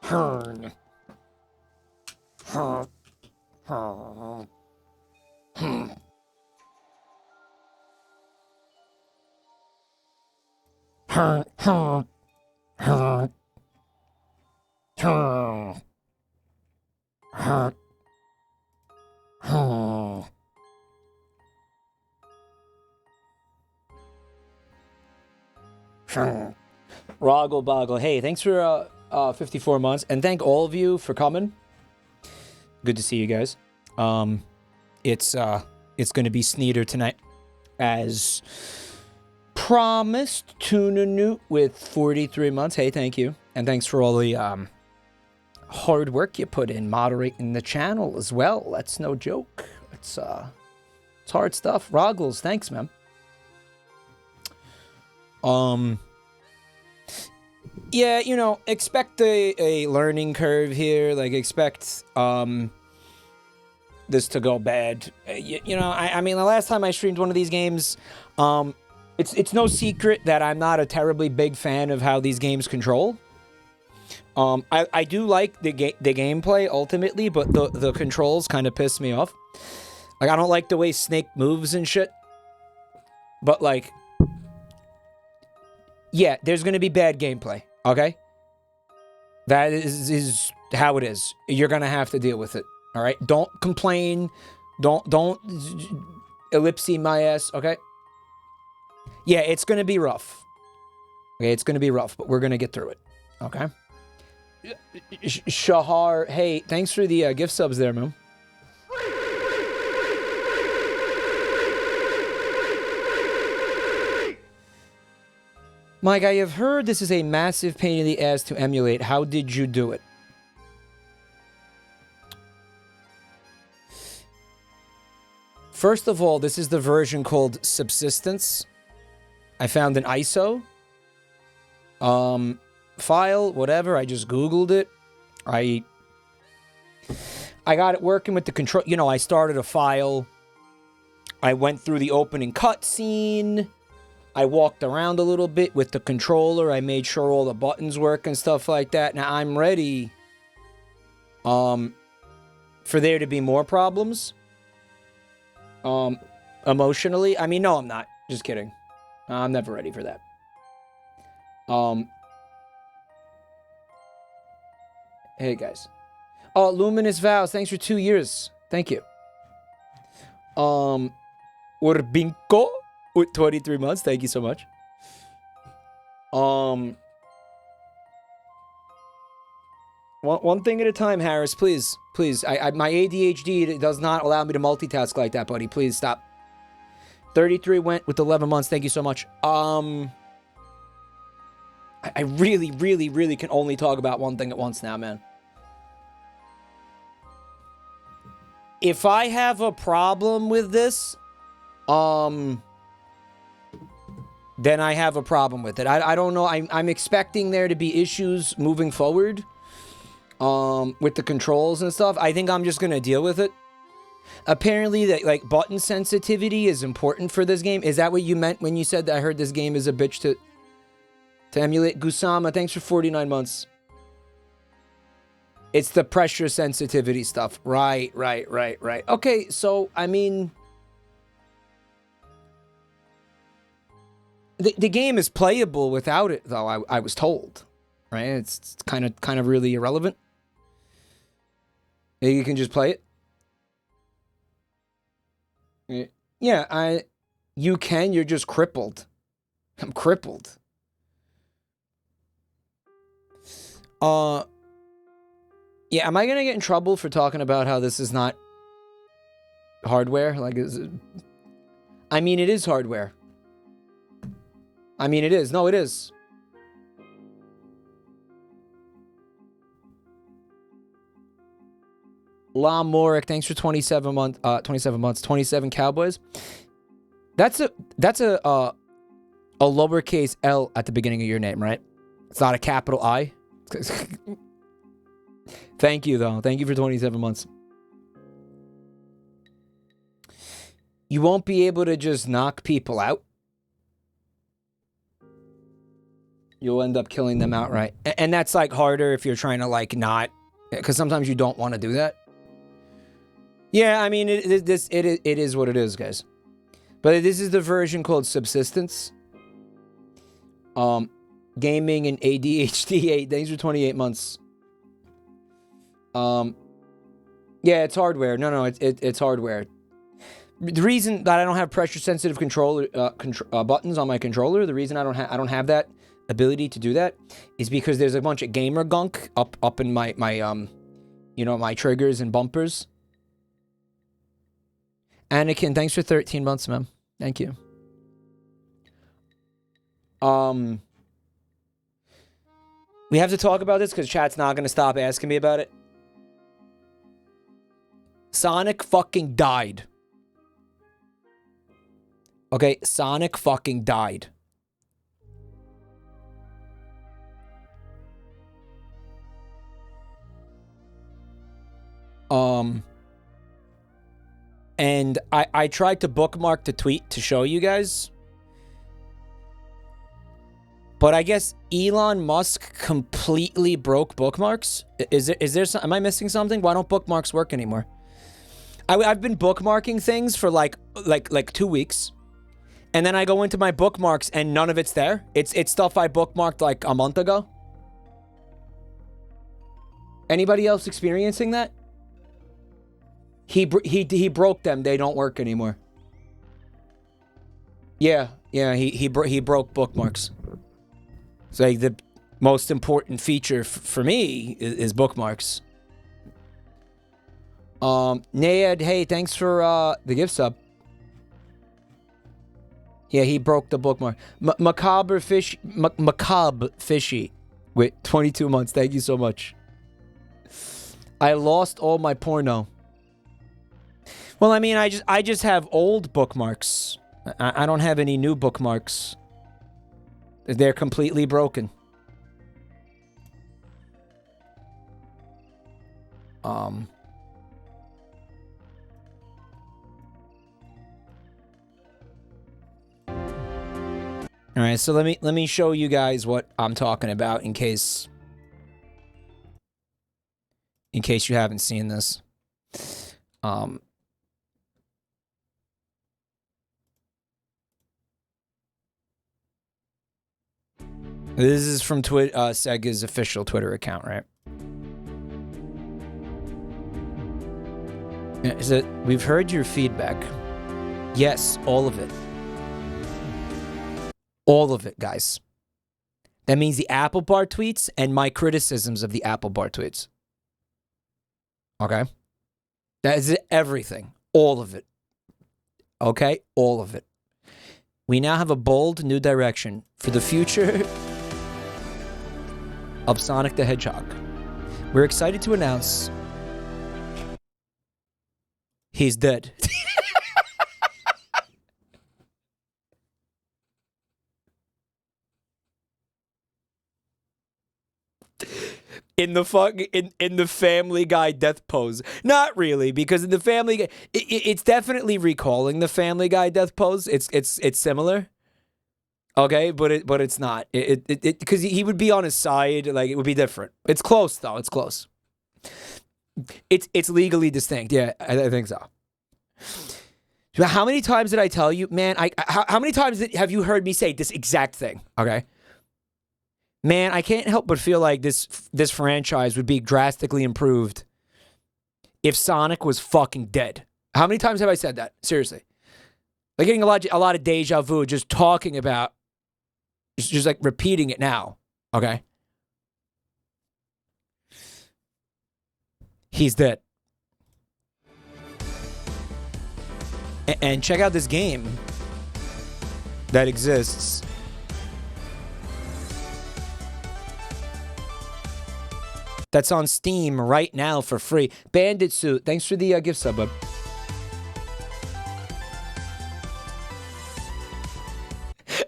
Hern. Roggle Boggle. Hey, thanks for 54 months, and thank all of you for coming. Good to see you guys. It's gonna be Sneeder tonight, as promised. Tuna Newt with 43 months. Hey, thank you, and thanks for all the hard work you put in moderating the channel as well. That's no joke. It's hard stuff. Roggles, thanks, man. Yeah, you know, expect a learning curve here. Like, expect this to go bad. You know, I mean, the last time I streamed one of these games, it's no secret that I'm not a terribly big fan of how these games control. I do like the gameplay ultimately, but the controls kind of piss me off. Like, I don't like the way Snake moves and shit. But, like, yeah, there's gonna be bad gameplay, okay? That is how it is. You're gonna have to deal with it, all right? Don't complain. Don't ellipse my ass, okay? Yeah, it's gonna be rough. Okay, it's gonna be rough, but we're gonna get through it, okay? Shahar, hey, thanks for the gift subs there, man. Mike, I have heard this is a massive pain in the ass to emulate. How did you do it? First of all, this is the version called Subsistence. I found an ISO file, whatever. I just Googled it. I got it working with the control. You know, I started a file. I went through the opening cutscene. I walked around a little bit with the controller. I made sure all the buttons work and stuff like that. Now I'm ready for there to be more problems. Emotionally. I mean, no, I'm not. Just kidding. I'm never ready for that. Hey, guys. Oh, Luminous Vows. Thanks for 2 years. Thank you. Urbinko with 23 months. Thank you so much. One thing at a time, Harris. Please. Please. My ADHD does not allow me to multitask like that, buddy. Please stop. 33 went with 11 months. Thank you so much. I really, really, really can only talk about one thing at once now, man. If I have a problem with this, then I have a problem with it. I don't know. I'm expecting there to be issues moving forward, with the controls and stuff. I think I'm just gonna deal with it. Apparently, that like button sensitivity is important for this game. Is that what you meant when you said that I heard this game is a bitch to emulate? Gusama, thanks for 49 months. It's the pressure sensitivity stuff. Right. Okay, so, I mean, the game is playable without it, though, I was told. Right? It's kind of really irrelevant. You can just play it. Yeah, you can, you're just crippled. I'm crippled. Yeah, am I gonna get in trouble for talking about how this is not hardware? Like, I mean, it is hardware. I mean, it is. No, it is. La Moric, thanks for 27 months. 27 Cowboys. That's a lowercase L at the beginning of your name, right? It's not a capital I. Thank you, though. Thank you for 27 months. You won't be able to just knock people out. you'll end up killing them outright. And that's like harder if you're trying to like not, because sometimes you don't want to do that. Yeah, I mean, it is what it is, guys. But this is the version called Subsistence. Gaming and ADHD 8. Thanks for 28 months. Yeah, it's hardware. No, it's hardware. The reason that I don't have pressure-sensitive controller buttons on my controller, the reason I don't have that ability to do that, is because there's a bunch of gamer gunk up in my you know, my triggers and bumpers. Anakin, thanks for 13 months, man. Thank you. We have to talk about this because chat's not gonna stop asking me about it. Sonic fucking died. Okay, Sonic fucking died. And I tried to bookmark the tweet to show you guys. But I guess Elon Musk completely broke bookmarks. Is there some, am I missing something? Why don't bookmarks work anymore? I've been bookmarking things for like 2 weeks. And then I go into my bookmarks and none of it's there. It's stuff I bookmarked like a month ago. Anybody else experiencing that? He broke them. They don't work anymore. Yeah, he broke bookmarks. So like the most important feature for me is bookmarks. Nayad, hey, thanks for the gift sub. Yeah, he broke the bookmark. Macabre Fishy with 22 months. Thank you so much. I lost all my porno. Well, I mean, I just have old bookmarks. I don't have any new bookmarks. They're completely broken. All right, so let me show you guys what I'm talking about in case you haven't seen this. This is from Sega's official Twitter account, right? Is it? We've heard your feedback. Yes, all of it. All of it, guys. That means the Apple Bar tweets and my criticisms of the Apple Bar tweets. Okay? That is everything. All of it. Okay? All of it. We now have a bold new direction for the future of Sonic the Hedgehog. We're excited to announce he's dead. In the Family Guy death pose. Not really, because in the Family Guy, it's definitely recalling the Family Guy death pose. It's similar. Okay, but it's not. Because he would be on his side, like it would be different. It's close though. It's close. It's legally distinct. Yeah, I think so. How many times did I tell you, man? How many times have you heard me say this exact thing? Okay. Man, I can't help but feel like this franchise would be drastically improved if Sonic was fucking dead. How many times have I said that? Seriously. Like getting a lot of deja vu just talking about, just like repeating it now. Okay? He's dead. And check out this game that exists. That's on Steam right now for free. Bandit Suit, thanks for the gift sub, bud.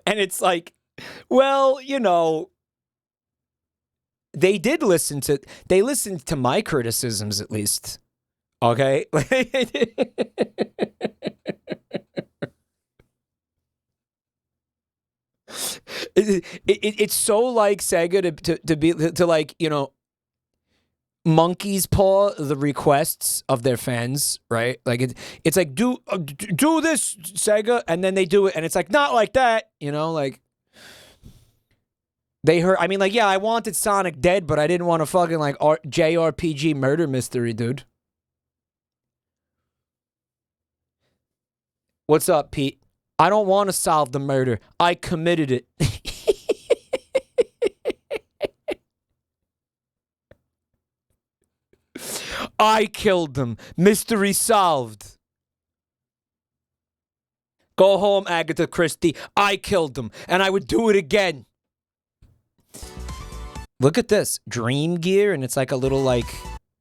And it's like, well, you know, they listened to my criticisms at least. Okay? It's so like Sega to like, you know, monkey's paw the requests of their fans, right? Like it's like do this, Sega, and then they do it, and it's like not like that, you know, like they heard. I mean, like, yeah, I wanted Sonic dead, but I didn't want a fucking like JRPG murder mystery, dude. What's up, Pete? I don't want to solve the murder. I committed it. I killed them. Mystery solved. Go home, Agatha Christie. I killed them, and I would do it again. Look at this. Dream Gear, and it's like a little, like,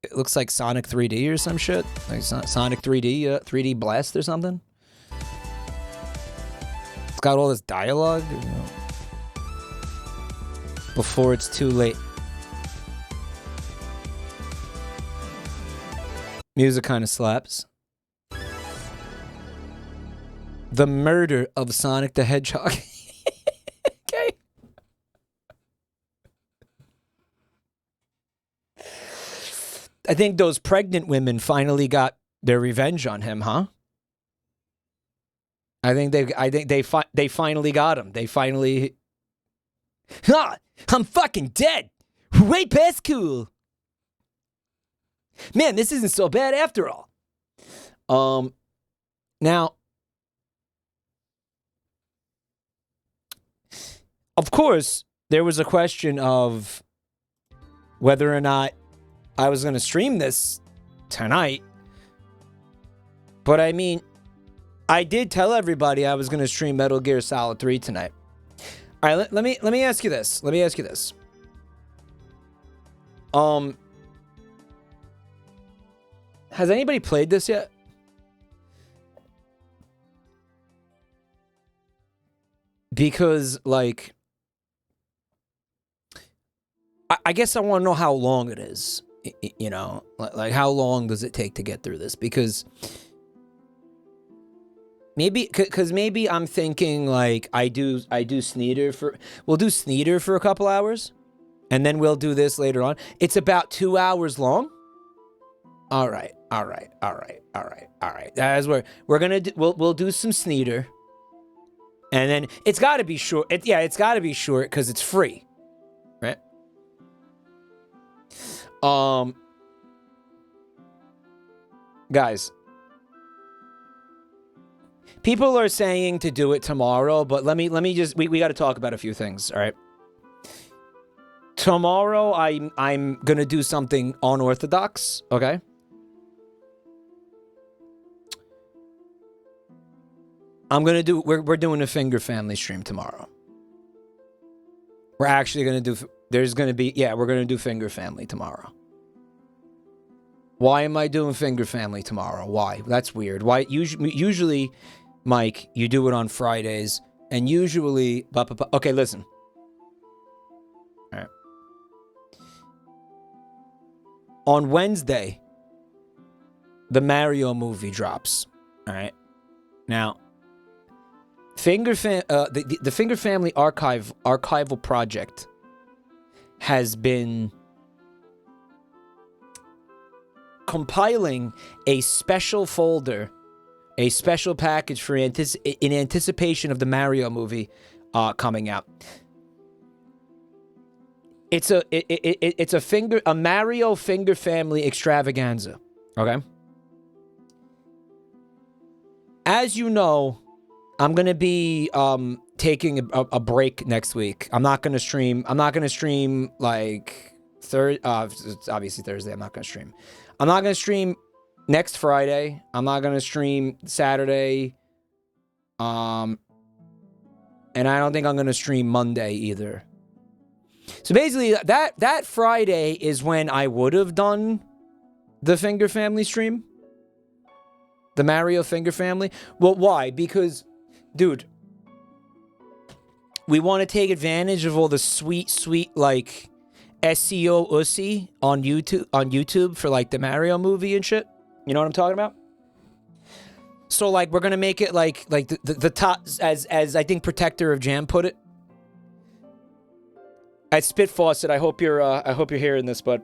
it looks like Sonic 3D or some shit. Like Sonic 3D, 3D Blast or something. It's got all this dialogue, you know. Before it's too late. Music kind of slaps. The murder of Sonic the Hedgehog. Okay. I think those pregnant women finally got their revenge on him, huh? I think they finally got him. They finally. Ha! I'm fucking dead. Way past cool. Man, this isn't so bad after all. Now, of course, there was a question of whether or not I was going to stream this tonight. But I mean, I did tell everybody I was going to stream Metal Gear Solid 3 tonight. All right, let me ask you this. Let me ask you this. Has anybody played this yet? Because, like, I guess I want to know how long it is. You know, like how long does it take to get through this? Because maybe I'm thinking like I do Sneeder for we'll do Sneeder for a couple hours, and then we'll do this later on. It's about 2 hours long. All right. As we're gonna do, we'll do some Sneeder, and then it's got to be short. It's got to be short because it's free, right? Guys, people are saying to do it tomorrow, but let me just we got to talk about a few things. All right. Tomorrow I'm gonna do something unorthodox. Okay. We're doing a Finger Family stream tomorrow. We're actually gonna do. We're gonna do Finger Family tomorrow. Why am I doing Finger Family tomorrow? Why? That's weird. Why? Usually, Mike, you do it on Fridays, and usually, okay, listen. All right. On Wednesday, the Mario movie drops. All right. Now, the Finger Family archival project has been compiling a special folder, a special package for in anticipation of the Mario movie coming out. It's a Mario Finger Family extravaganza. Okay. As you know, I'm gonna be taking a break next week. I'm not gonna stream like it's obviously Thursday. I'm not gonna stream. I'm not gonna stream next Friday. I'm not gonna stream Saturday. And I don't think I'm gonna stream Monday either. So basically, that Friday is when I would have done the Finger Family stream. The Mario Finger Family. Well, why? Because, dude, we want to take advantage of all the sweet, like, SEO ussy on YouTube for, like, the Mario movie and shit. You know what I'm talking about? So, like, we're going to make it, like the top, as I think Protector of Jam put it. At Spit Faucet, I hope you're hearing this, but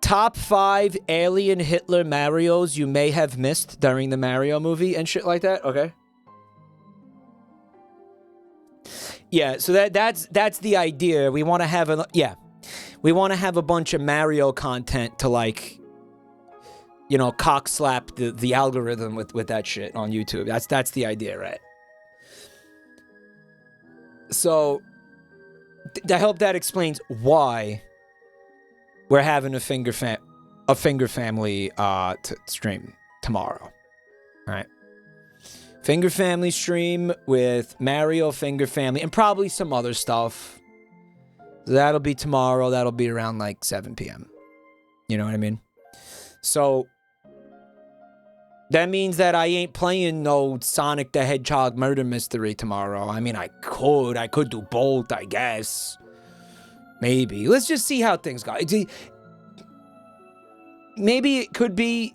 top 5 Alien Hitler Marios you may have missed during the Mario movie and shit like that. Okay. Yeah, so that's the idea. We want to have we want to have a bunch of Mario content to, like, you know, cock slap the algorithm with that shit on YouTube. That's the idea, right? So I hope that explains why we're having a finger family stream tomorrow. All right. Finger family stream with Mario Finger family and probably some other stuff. That'll be tomorrow. That'll be around like 7 p.m. You know what I mean? So that means that I ain't playing no Sonic the Hedgehog murder mystery tomorrow. I mean, I could do both, I guess. Maybe. Let's just see how things go. Maybe it could be.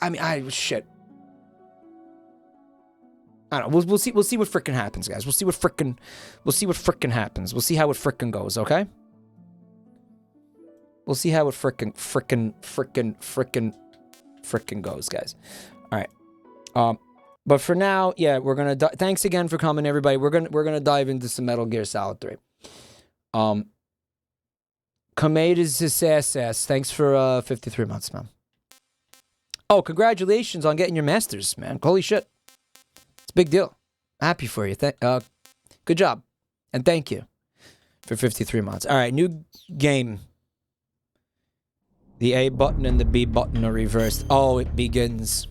I mean, shit. I don't know. We'll see what frickin' happens, guys. We'll see what frickin' happens. We'll see how it frickin' goes, okay? We'll see how it frickin' goes, guys. All right. But for now, yeah, we're gonna. Thanks again for coming, everybody. We're gonna dive into some Metal Gear Solid 3. Kamada's thanks for 53 months, man. Oh, congratulations on getting your masters, man. Holy shit. It's a big deal. Happy for you. Good job. And thank you for 53 months. All right, new game. The A button and the B button are reversed. Oh, it begins.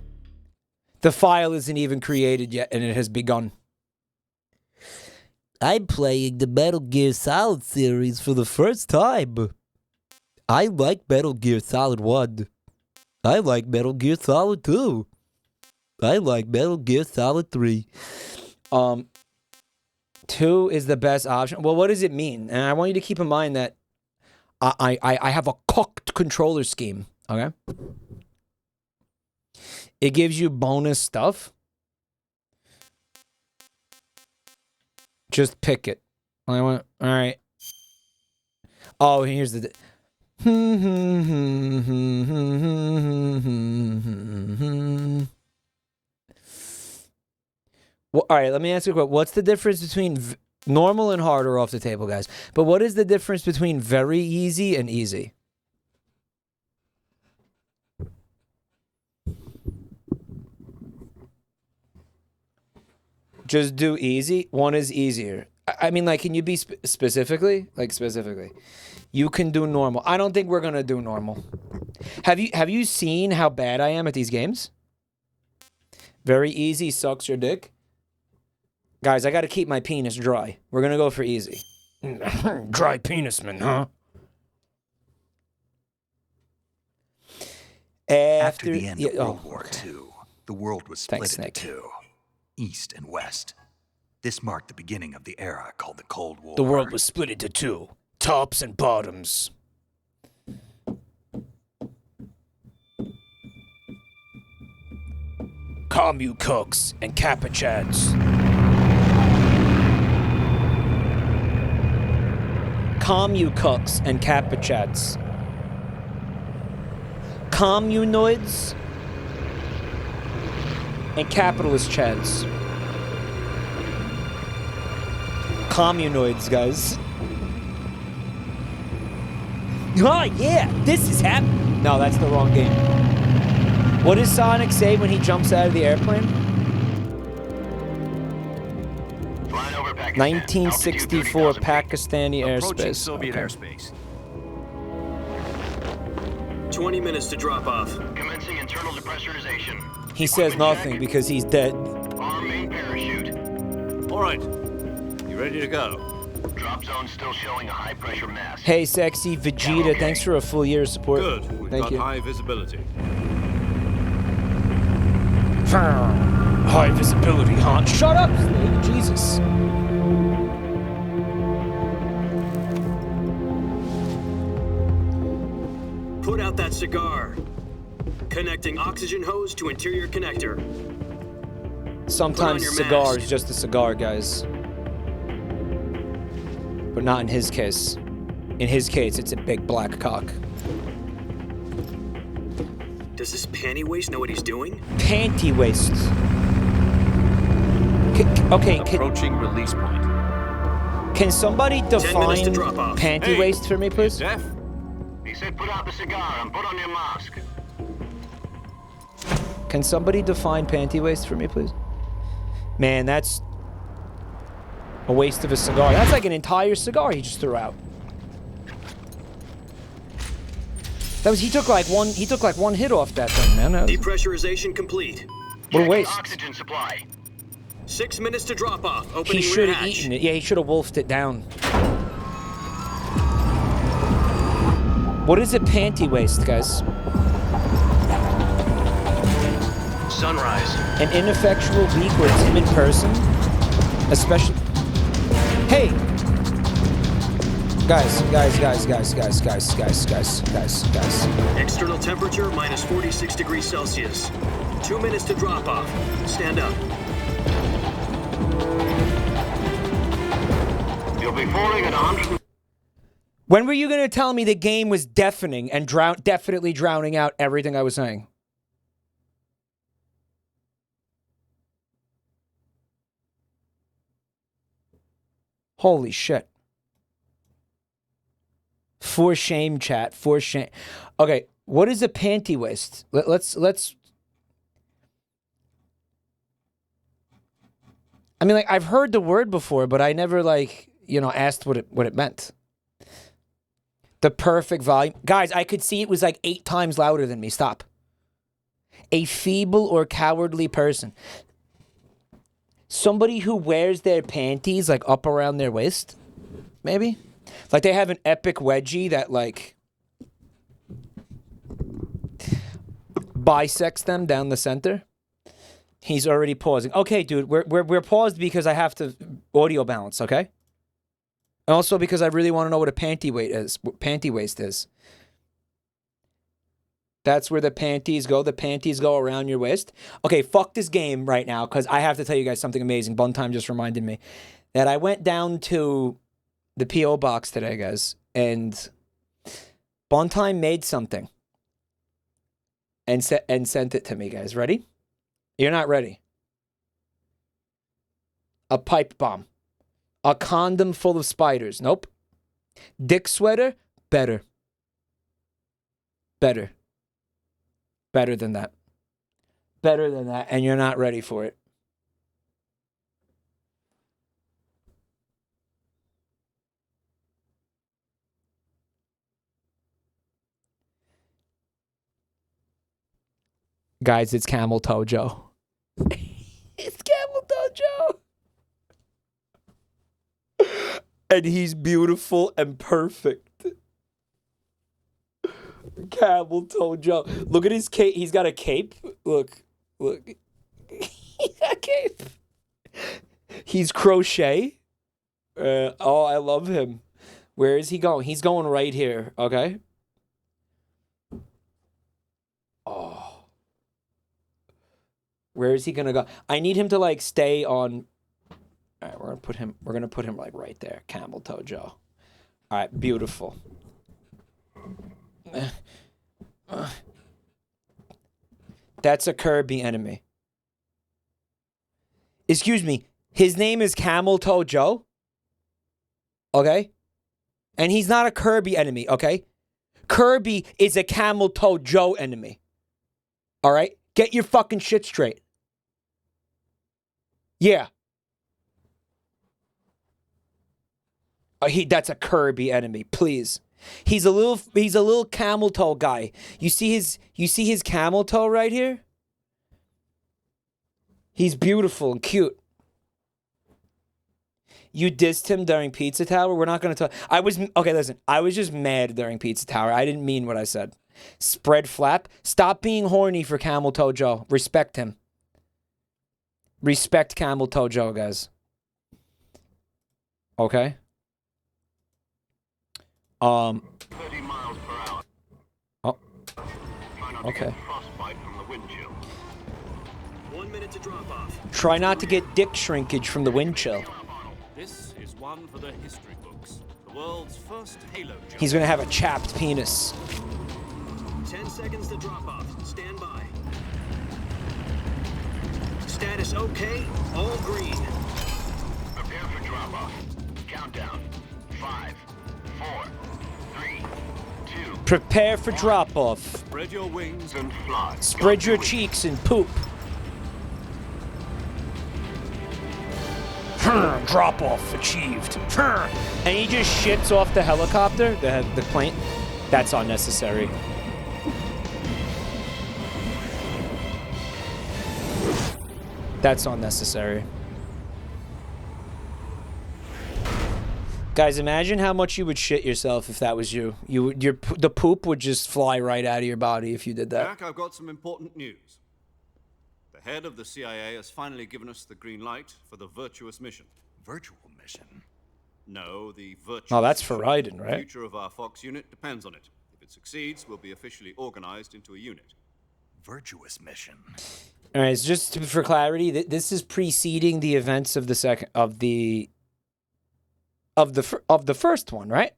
The file isn't even created yet, and it has begun. I'm playing the Metal Gear Solid series for the first time. I like Metal Gear Solid 1. I like Metal Gear Solid 2. I like Metal Gear Solid 3. 2 is the best option. Well, what does it mean? And I want you to keep in mind that I have a cooked controller scheme, okay? It gives you bonus stuff. Just pick it. All right. Oh, here's the... Well, all right, let me ask you a question. What's the difference between... normal and hard are off the table, guys. But what is the difference between very easy and easy? Just do easy. One is easier. I mean, like, can you be specifically? Like, specifically. You can do normal. I don't think we're going to do normal. Have you seen how bad I am at these games? Very easy sucks your dick. Guys, I got to keep my penis dry. We're going to go for easy. Dry penis, man, huh? After the end of World War II, the world was split into two, East and West. This marked the beginning of the era called the Cold War. The world was split into two, tops and bottoms. Commu cooks and capachads. Commu cooks and capachads. Communoids and capitalist chads. Communoids, guys. Oh, yeah, this is happening. No, that's the wrong game. What does Sonic say when he jumps out of the airplane? 1964 Pakistani airspace. Soviet airspace. 20 minutes to drop off. Commencing internal depressurization. He says nothing because he's dead. Arm main parachute. All right. You ready to go? Drop zone still showing a high pressure mass. Hey, sexy Vegeta, okay. Thanks for a full year of support. Good. We've Thank got you. high visibility. High visibility, huh? Shut up, Slade. Jesus. Put out that cigar. Connecting oxygen hose to interior connector. Sometimes a your cigar mask. is just a cigar, guys. But not in his case. In his case, it's a big black cock. Does this panty waist know what he's doing? Panty waist. Okay, Approaching release point. can somebody 10 minutes to define drop off. panty waist for me, please? Deaf? He said put out the cigar and put on your mask. Can somebody define panty waist for me, please? Man, that's a waste of a cigar. That's like an entire cigar he just threw out. He took like one hit off that thing, man. Depressurization complete. What a Checking waste. oxygen supply. 6 minutes to drop off. He Opening should rear have hatch. eaten it. Yeah, he should have wolfed it down. What is a panty waist, guys? Sunrise. An ineffectual weak or timid person? Especially... Hey! Guys. External temperature minus 46 degrees Celsius. 2 minutes to drop off. Stand up. You'll be falling at 100. When were you going to tell me the game was deafening and definitely drowning out everything I was saying? Holy shit. For shame, chat. For shame. Okay, what is a panty waist? Let's... I mean, like, I've heard the word before, but I never, like, you know, asked what it meant. The perfect volume. Guys, I could see it was like 8 times louder than me. Stop. A feeble or cowardly person. Somebody who wears their panties, like, up around their waist, maybe? Like, they have an epic wedgie that, like, bisects them down the center. He's already pausing. Okay, dude, we're paused because I have to audio balance, okay? And also because I really want to know what a panty waist is. That's where the panties go. The panties go around your waist. Okay, fuck this game right now because I have to tell you guys something amazing. Buntime just reminded me that I went down to the P.O. box today, guys, and Buntime made something and sent it to me, guys. Ready? You're not ready. A pipe bomb. A condom full of spiders. Nope. Dick sweater? Better. Better. Better than that. Better than that, and you're not ready for it. Guys, it's Camel Toe Joe. It's Camel Toe Joe. And he's beautiful and perfect. Camel Toe Joe. Look at his cape. He's got a cape. Look. He's got a cape. He's crochet. Oh, I love him. Where is he going? He's going right here. Okay. Oh. Where is he gonna go? I need him to like stay on. All right, we're gonna put him like right there. Camel Toe Joe. All right, beautiful. That's a Kirby enemy. Excuse me. His name is Camel Toe Joe. Okay? And he's not a Kirby enemy, okay? Kirby is a Camel Toe Joe enemy. All right? Get your fucking shit straight. Yeah. That's a Kirby enemy, please. He's a little camel toe guy. You see his camel toe right here? He's beautiful and cute. You dissed him during Pizza Tower? We're not going to talk. Okay, listen. I was just mad during Pizza Tower. I didn't mean what I said. Spread flap. Stop being horny for Camel Toe Joe. Respect him. Respect Camel Toe Joe, guys. Okay? 30 miles per hour. Oh. Try not to Okay. get frostbite from the wind chill. 1 minute to drop off. Try not to get dick shrinkage from the wind chill. This is one for the history books. The world's first halo jump. He's gonna have a chapped penis. 10 seconds to drop off. Stand by. Status okay. All green. Prepare for drop-off. Countdown. 5, 4, 3, 2, Prepare for drop-off. Spread your wings and fly. Spread your cheeks and poop. Drop-off achieved. And he just shits off the helicopter, the plane. That's unnecessary. That's unnecessary. Guys, imagine how much you would shit yourself if that was you. The poop would just fly right out of your body if you did that. Jack, I've got some important news. The head of the CIA has finally given us the green light for the virtuous mission. Virtual mission? No, the virtuous Oh, that's for mission. Raiden, The right? future of our Fox unit depends on it. If it succeeds, we'll be officially organized into a unit. Virtuous mission. All right, so just for clarity, this is preceding the events of the first one, right?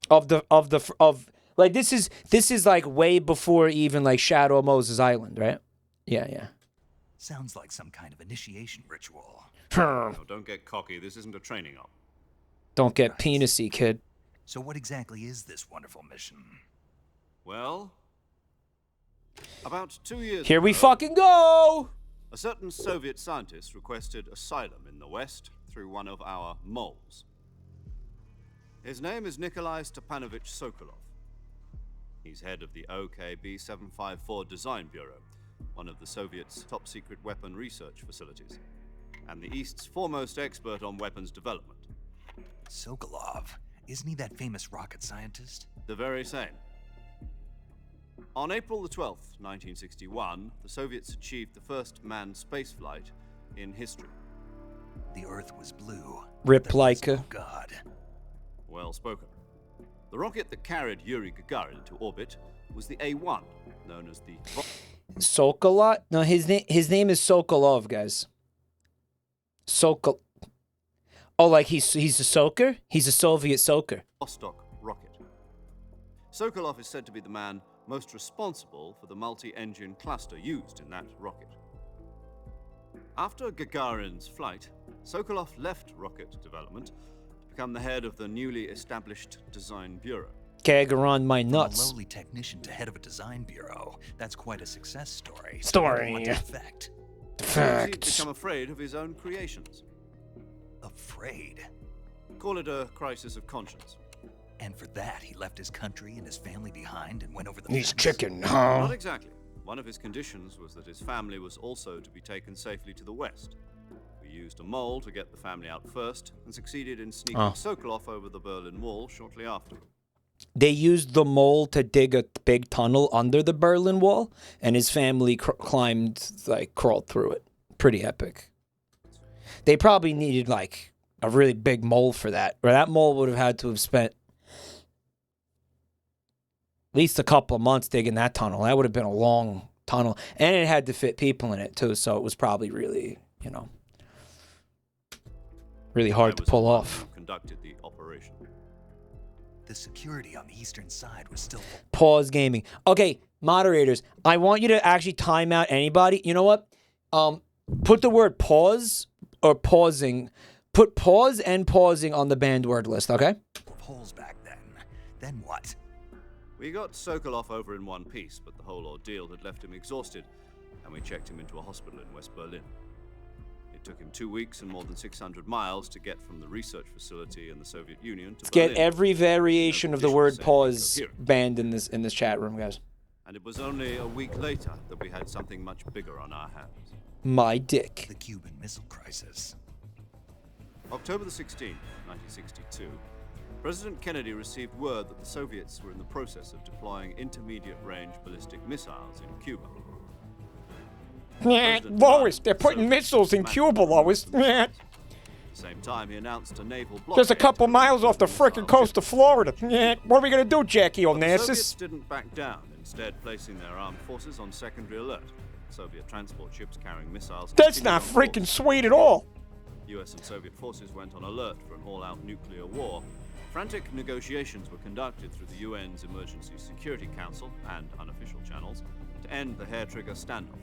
Like this is like way before even like Shadow of Moses Island, right? Yeah. Sounds like some kind of initiation ritual. No, don't get cocky. This isn't a training op. Don't get penisy, kid. So what exactly is this wonderful mission? Well, about 2 years Here we ago, fucking go! a certain Soviet scientist requested asylum in the West through one of our moles. His name is Nikolai Stepanovich Sokolov. He's head of the OKB 754 Design Bureau, one of the Soviets' top-secret weapon research facilities, and the East's foremost expert on weapons development. Sokolov. Isn't he that famous rocket scientist? The very same. On April the 12th, 1961, the Soviets achieved the first manned spaceflight in history. The Earth was blue. Rip There was Laika. no God. Well spoken. The rocket that carried Yuri Gagarin to orbit was the A-1, known as the... Sokolov? No, his name is Sokolov, guys. Oh, like he's a soaker? He's a Soviet soaker. Vostok rocket. Sokolov is said to be the man most responsible for the multi-engine cluster used in that rocket. After Gagarin's flight, Sokolov left rocket development to become the head of the newly established Design Bureau. Gagarin my From nuts. a lowly technician to head of a design bureau. That's quite a success story. Story. What effect? He's Facts. become afraid of his own creations. Afraid. Call it a crisis of conscience. And for that, he left his country and his family behind and went over the He's fence? chicken, Not huh? exactly. One of his conditions was that his family was also to be taken safely to the west. We used a mole to get the family out first and succeeded in sneaking Sokolov over the Berlin Wall shortly after. They used the mole to dig a big tunnel under the Berlin Wall, and his family crawled through it. Pretty epic. They probably needed, like, a really big mole for that. Or that mole would have had to have spent at least a couple of months digging that tunnel. That would have been a long tunnel. And it had to fit people in it, too, so it was probably really, really hard to pull off. Conducted the operation. The security on the eastern side was still... Pause gaming. Okay, moderators, I want you to actually time out anybody. You know what? Put the word pause or pausing. Put pause and pausing on the banned word list, okay? Holes back then. Then what? We got Sokolov over in one piece, but the whole ordeal had left him exhausted, and we checked him into a hospital in West Berlin. It took him 2 weeks and more than 600 miles to get from the research facility in the Soviet Union to Let's Berlin. get every variation of the word Conditions pause saying coherent. banned in this chat room, guys. And it was only a week later that we had something much bigger on our hands. My dick. The Cuban Missile Crisis. October the 16th, 1962, President Kennedy received word that the Soviets were in the process of deploying intermediate-range ballistic missiles in Cuba. Lois, they're putting missiles in Cuba, Lois. At the same time, he announced a naval blockade. Just a couple miles off the frickin' coast of Florida. What are we gonna do, Jackie But the Soviets Onassis? didn't back down, instead placing their armed forces on secondary alert. Soviet transport ships carrying missiles. That's not freaking sweet at all. US and Soviet forces went on alert for an all-out nuclear war. Frantic negotiations were conducted through the UN's Emergency Security Council and unofficial channels to end the hair-trigger standoff.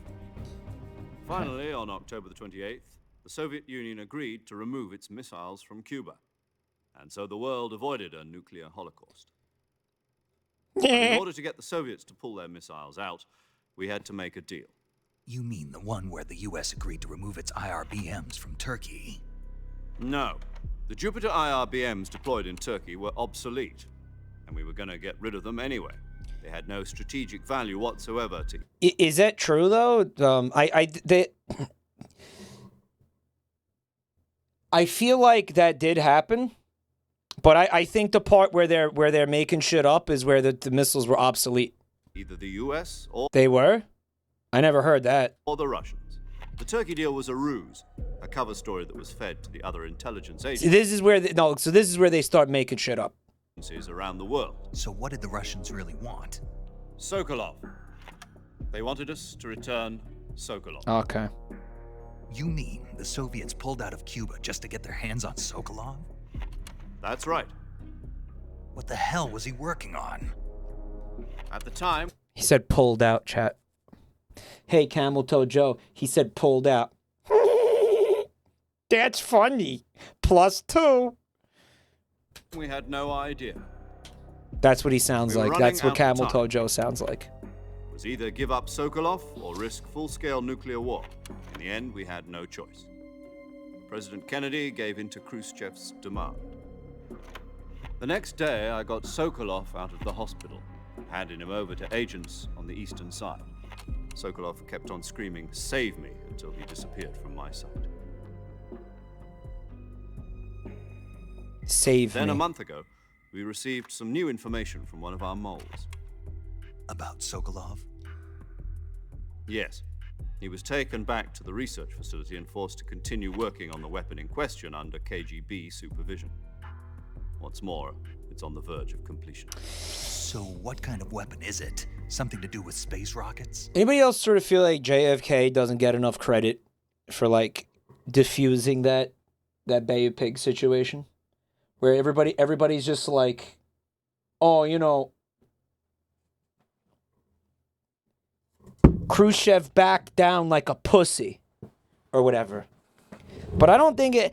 Finally, on October the 28th, the Soviet Union agreed to remove its missiles from Cuba. And so the world avoided a nuclear holocaust. In order to get the Soviets to pull their missiles out, we had to make a deal. You mean the one where the US agreed to remove its IRBMs from Turkey? No. The Jupiter IRBMs deployed in Turkey were obsolete, and we were going to get rid of them anyway. They had no strategic value whatsoever to... Is that true, though? I feel like that did happen, but I think the part where they're making shit up is where the missiles were obsolete. Either the US or... They were? I never heard that. Or the Russians. The Turkey deal was a ruse, a cover story that was fed to the other intelligence agencies. This is where this is where they start making shit up. Around the world. So what did the Russians really want? Sokolov. They wanted us to return Sokolov. Okay. You mean the Soviets pulled out of Cuba just to get their hands on Sokolov? That's right. What the hell was he working on? At the time... He said pulled out, chat. Hey, Camel Toe Joe. He said pulled out. That's funny. +2. We had no idea. That's what he sounds like. That's what Camel Toe Joe sounds like. It was either give up Sokolov or risk full-scale nuclear war. In the end, we had no choice. President Kennedy gave in to Khrushchev's demand. The next day, I got Sokolov out of the hospital, handing him over to agents on the eastern side. Sokolov kept on screaming, "Save me," until he disappeared from my sight. Save me. Then a month ago, we received some new information from one of our moles. About Sokolov? Yes. He was taken back to the research facility and forced to continue working on the weapon in question under KGB supervision. What's more, it's on the verge of completion. So what kind of weapon is it? Something to do with space rockets? Anybody else sort of feel like JFK doesn't get enough credit for, like, diffusing that Bay of Pigs situation? Where everybody's just like, oh, you know, Khrushchev backed down like a pussy, or whatever. But I don't think it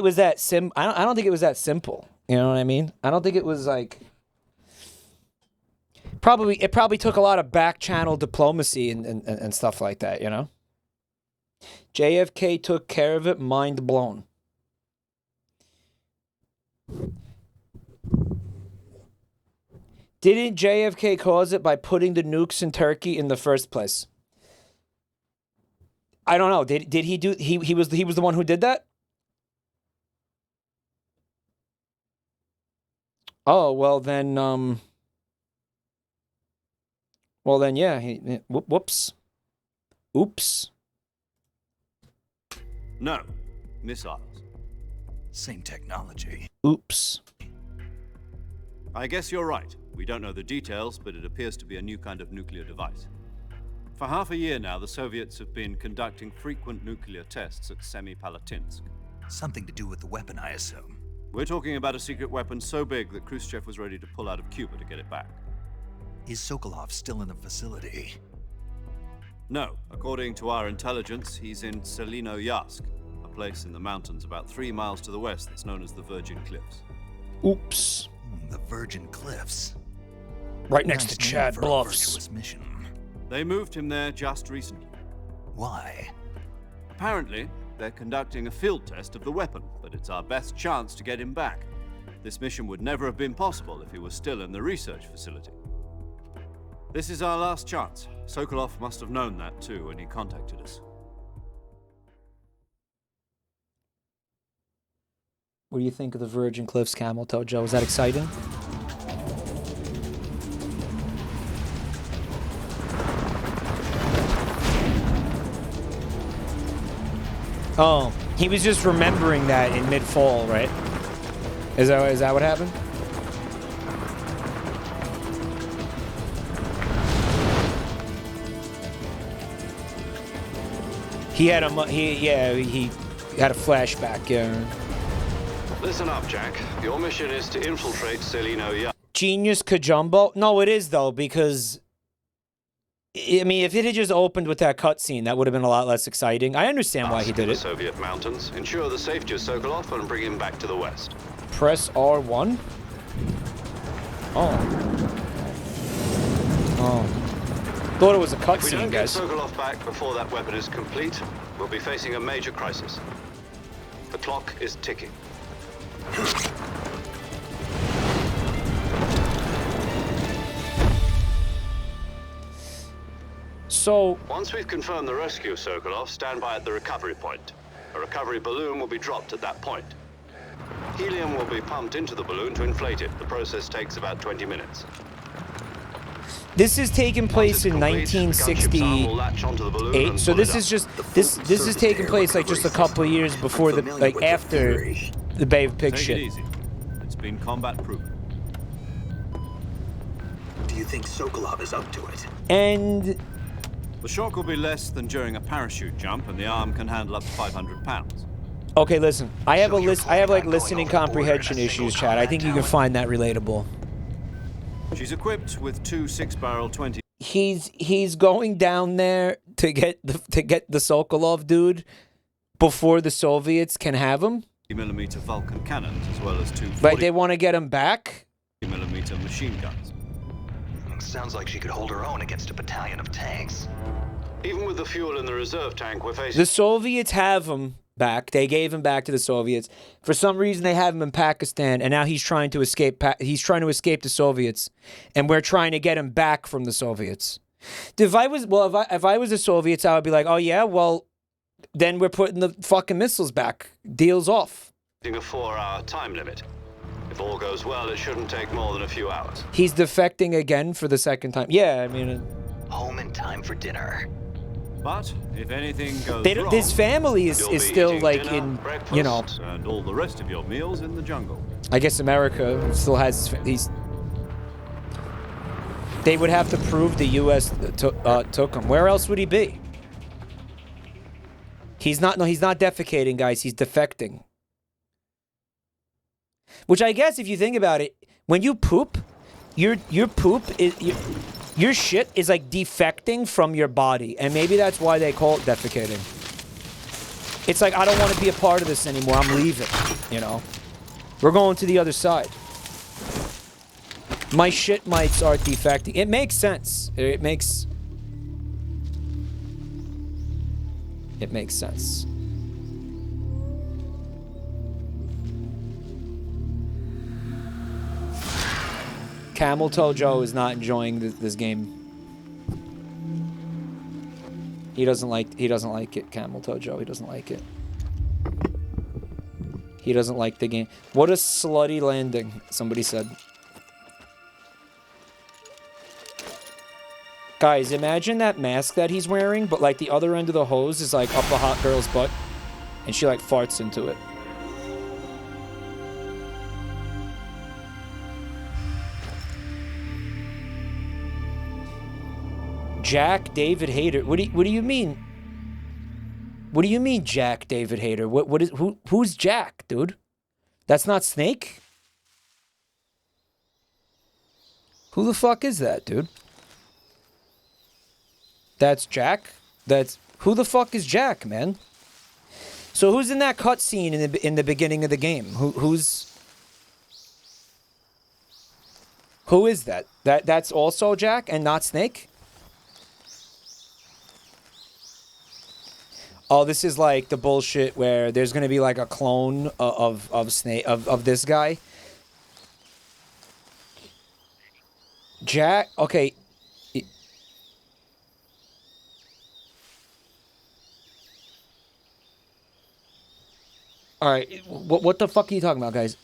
was that I don't think it was that simple. You know what I mean? I don't think it was like. It probably took a lot of back channel diplomacy and stuff like that. You know. JFK took care of it. Mind blown. Didn't JFK cause it by putting the nukes in Turkey in the first place? I don't know. Did he do? He was the one who did that. Oh well then. Well then, yeah. Whoops. Oops. No, missiles. Same technology. Oops. I guess you're right. We don't know the details, but it appears to be a new kind of nuclear device. For half a year now, the Soviets have been conducting frequent nuclear tests at Semipalatinsk. Something to do with the weapon, I assume. We're talking about a secret weapon so big that Khrushchev was ready to pull out of Cuba to get it back. Is Sokolov still in the facility? No. According to our intelligence, he's in Selino-Yarsk, a place in the mountains about 3 miles to the west that's known as the Virgin Cliffs. Oops. The Virgin Cliffs. Right next to Chad Bluffs. Mission. They moved him there just recently. Why? Apparently, they're conducting a field test of the weapon, but it's our best chance to get him back. This mission would never have been possible if he was still in the research facility. This is our last chance. Sokolov must have known that too when he contacted us. What do you think of the Virgin Cliffs, Camel Toe Joe? Is that exciting? Oh, he was just remembering that in mid-fall, right? Is that what happened? He had a he had a flashback. Yeah. Listen up, Jack. Your mission is to infiltrate Celino Yard. Genius Kajumbo? No, it is though, because I mean, if it had just opened with that cutscene, that would have been a lot less exciting. I understand why he did the it. Soviet mountains. Ensure the safety of Sokolov and bring him back to the west. Press R1. Oh. Thought it was a If we don't cutscene, get guys. Sokolov back before that weapon is complete, we'll be facing a major crisis. The clock is ticking. So, Once we've confirmed the rescue of Sokolov, stand by at the recovery point. A recovery balloon will be dropped at that point. Helium will be pumped into the balloon to inflate it. The process takes about 20 minutes. this is taking place in Complete, the gunship's arm will latch onto the balloon 1968. and So pull this it is up. just this is taking place like just a couple of years before the after the Bay of Pigs Take it shit. easy. It's been combat proof. Do you think Sokolov is up to it? And The shock will be less than during a parachute jump, and the arm can handle up to 500 pounds. okay, listen. I have So a you're list. I have like planning on listening going overboard in a comprehension single issues, Chad. I combat think you can talent? find that relatable. She's equipped with two 6-barrel 20 He's going down there to get the Sokolov dude before the Soviets can have him. millimeter Vulcan cannons, as well as two Like they want to get him back. 40mm machine guns. Sounds like she could hold her own against a battalion of tanks. Even with the fuel in the reserve tank, we're facing... The Soviets have him back. They gave him back to the Soviets. For some reason, they have him in Pakistan, and now he's trying to escape. He's trying to escape the Soviets, and we're trying to get him back from the Soviets. If I was the Soviets, I would be like, oh yeah, well, then we're putting the fucking missiles back. Deals off. a 4-hour time limit. If all goes well, it shouldn't take more than a few hours. He's defecting again for the second time. Yeah, I mean, Home in time for dinner. But if anything goes they, wrong, his family is you'll be still eating like dinner, in, breakfast, you know, and all the rest of your meals in the jungle. I guess America still has he's. They would have to prove the U.S. Took him. Where else would he be? He's not. No, he's not defecating, guys. He's defecting. Which I guess, if you think about it, when you poop, your poop is your shit is like defecting from your body, and maybe that's why they call it defecating. It's like, I don't want to be a part of this anymore. I'm leaving. You know, we're going to the other side. My shit mites are defecting. It makes sense. It makes sense. Camel Toe Joe is not enjoying this game. He doesn't like it. Camel Toe Joe, he doesn't like it. He doesn't like the game. What a slutty landing, somebody said. Guys, imagine that mask that he's wearing, but like the other end of the hose is like up a hot girl's butt, and she like farts into it. Jack David Hayter. What do you mean? What do you mean, Jack David Hayter? Who's Jack, dude? That's not Snake? Who the fuck is that, dude? That's Jack? Who the fuck is Jack, man? So who's in that cutscene in the beginning of the game? Who is that? That's also Jack and not Snake? Oh, this is like the bullshit where there's gonna be like a clone of Snake of this guy. Jack, okay. All right, what the fuck are you talking about, guys?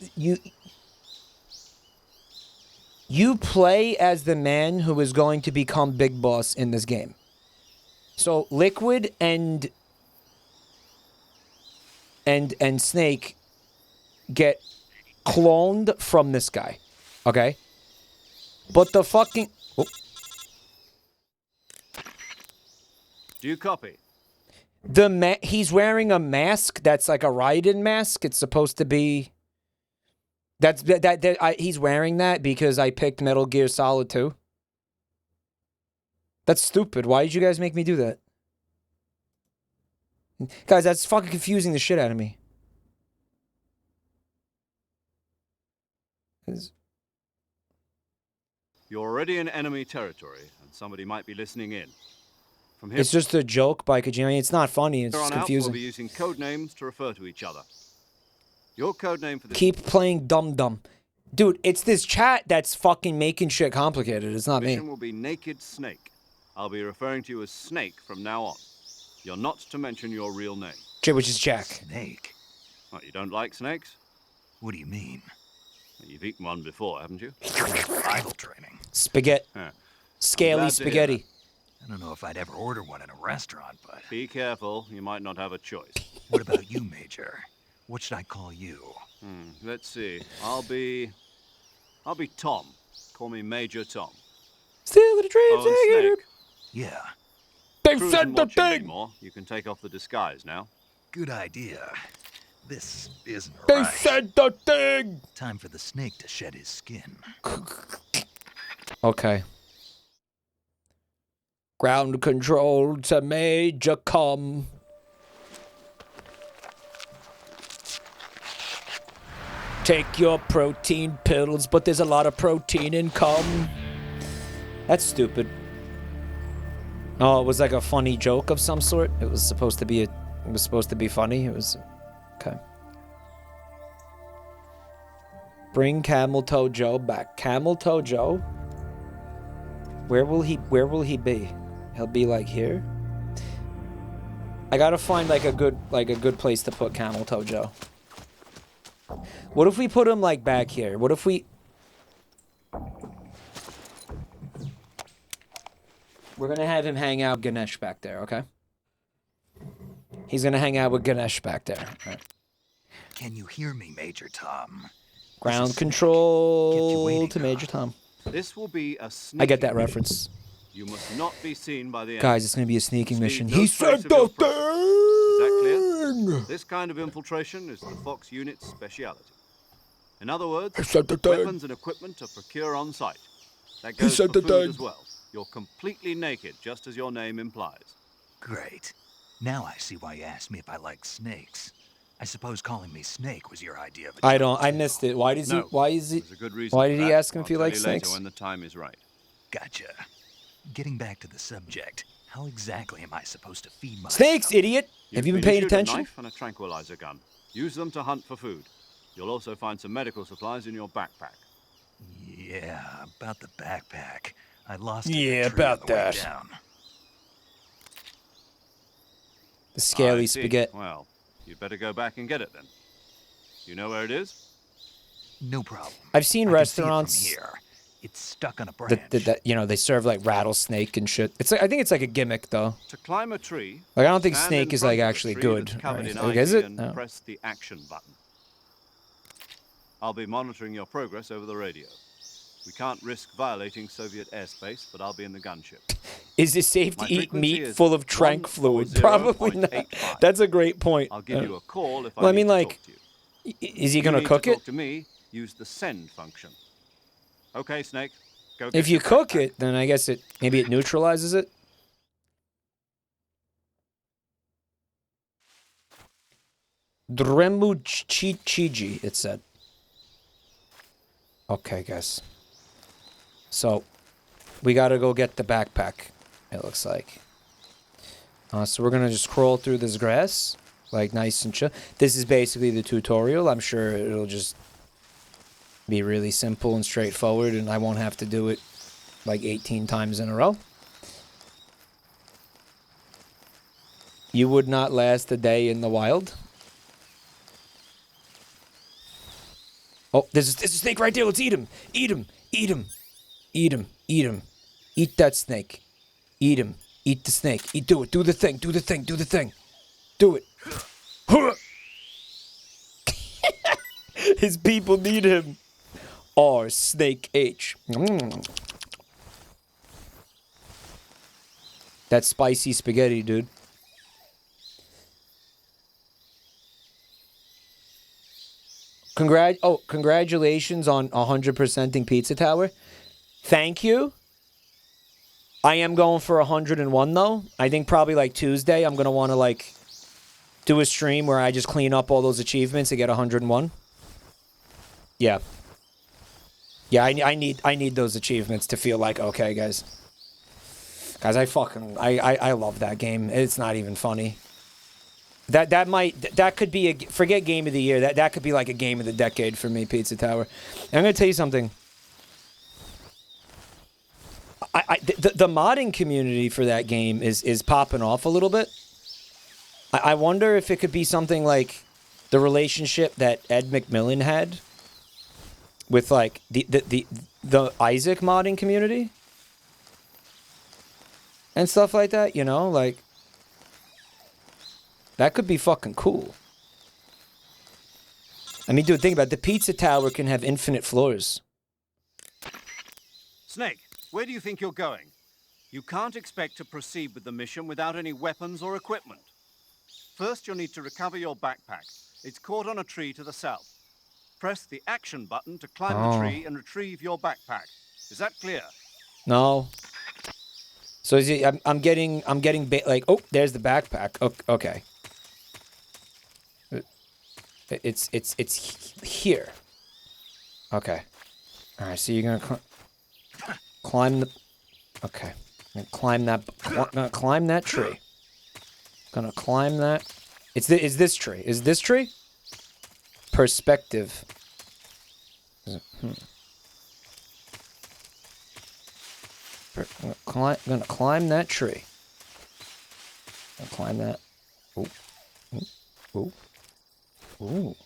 You play as the man who is going to become Big Boss in this game. So Liquid and Snake get cloned from this guy, okay? But the fucking... Oh. Do you copy? He's wearing a mask that's like a Raiden mask. It's supposed to be... He's wearing that because I picked Metal Gear Solid 2. That's stupid. Why did you guys make me do that? Guys, that's fucking confusing the shit out of me. You're already in enemy territory, and somebody might be listening in. From here It's just a joke by Kojima. It's not funny. It's just on out, confusing. we'll be using code names to refer to each other. Your code name for this... Keep playing dum-dum. Dude, it's this chat that's fucking making shit complicated. It's not me. mission will be Naked Snake. I'll be referring to you as Snake from now on. You're not to mention your real name. Which is Jack. Snake? What, you don't like snakes? What do you mean? You've eaten one before, haven't you? Idle training. Spaghetti. Huh. Scaly Glad to hear spaghetti. I don't know if I'd ever order one in a restaurant, but... Be careful, you might not have a choice. What about you, Major? What should I call you? Let's see. I'll be Tom. Call me Major Tom. Still the dreams. Oh, and Snake. Yeah, They Crew said isn't the watching thing. anymore. You can take off the disguise now. good idea. This isn't They right. said the thing. Time for the snake to shed his skin. Okay. Ground control to Major come. Take your protein pills, but there's a lot of protein in cum. That's stupid. Oh, it was like a funny joke of some sort. It was supposed to be funny. It was okay. Bring Camel Toe Joe back. Camel Toe Joe? Where will he be? He'll be like here. I gotta find like a good place to put Camel Toe Joe. What if we put him like back here? What if we... We're gonna have him hang out with Ganesh back there, okay? He's gonna hang out with Ganesh back there. Right. Can you hear me, Major Tom? Ground Kept control you waiting, to Major Tom. This will be a sneaking I get that mission. reference. You must not be seen by the enemy. Guys, it's gonna be a sneaking Steve, mission. no He trace said of your the presence. Is that thing! clear? This kind of infiltration is the Fox unit's speciality. In other words, He said the thing. weapons and equipment are procure on site. That He goes said for the food thing. as well. You're completely naked, just as your name implies. Great. Now I see why you asked me if I like snakes. I suppose calling me Snake was your idea of a I joke, too. missed it. Why does he? No, Why is he? there's a good reason Why for did he that. ask him if I'll he tell likes you later snakes? when the time is right. Gotcha. Getting back to the subject, how exactly am I supposed to feed myself? Snakes, idiot! Have you been paying issued attention? A knife and a tranquilizer gun. Use them to hunt for food. You'll also find some medical supplies in your backpack. Yeah, about the backpack. I lost it in Yeah, a tree about on the way that. down. The scaly I see. spaghetti. Well, you'd better go back and get it then. You know where it is? No problem. I've seen I can restaurants see it from here. It's stuck on a branch. that you know they serve like rattlesnake and shit. It's like, I think it's like a gimmick though. To climb a tree. Like I don't think stand snake in is front like of the actually tree good. that's or covered in anything. Like, ivy is it? and No. press the action button. I'll be monitoring your progress over the radio. We can't risk violating Soviet airspace, but I'll be in the gunship. Is it safe to My eat frequency meat is full of trank fluid? 140.85. Probably not. That's a great point. I'll give you a call if well, I I mean, need to like, talk to you. is he You gonna need cook to it? talk to me, use the send function. Okay, Snake. Go get If you your cook backpack. it, then I guess maybe it neutralizes it. Dremu Chiji, it said. Okay, guys. So, we gotta go get the backpack, it looks like. So we're gonna just crawl through this grass, like nice and chill. This is basically the tutorial. I'm sure it'll just be really simple and straightforward, and I won't have to do it like 18 times in a row. You would not last a day in the wild. Oh, there's a snake right there. Let's eat him. Eat him. Eat him. Eat him. Eat him. Eat that snake. Eat him. Eat the snake. Do it. Do the thing. Do the thing. Do the thing. Do it. His people need him. R Snake H. That spicy spaghetti, dude. Congratulations on 100%ing Pizza Tower. Thank you. I am going for 101 though. I think probably like Tuesday I'm gonna want to like do a stream where I just clean up all those achievements and get 101. Yeah. Yeah, I need those achievements to feel like okay, guys. Guys, I love that game. It's not even funny. That could be forget game of the year. That could be like a game of the decade for me, Pizza Tower. And I'm gonna tell you something. The modding community for that game is popping off a little bit. I wonder if it could be something like the relationship that Ed McMillan had with like the Isaac modding community and stuff like that, you know, like that could be fucking cool. I mean, dude, think about it. The Pizza Tower can have infinite floors. Snake, where do you think you're going? You can't expect to proceed with the mission without any weapons or equipment. First, you'll need to recover your backpack. It's caught on a tree to the south. Press the action button to climb the tree and retrieve your backpack. Is that clear? No. So is it, I'm getting like, oh, there's the backpack. Okay. It's here. Okay. All right. So you're gonna climb the. Okay. I'm gonna climb that tree. Gonna climb that. Is this tree? Is this tree? Perspective. I'm gonna climb that tree. Gonna climb that. Ooh. Ooh. Ooh.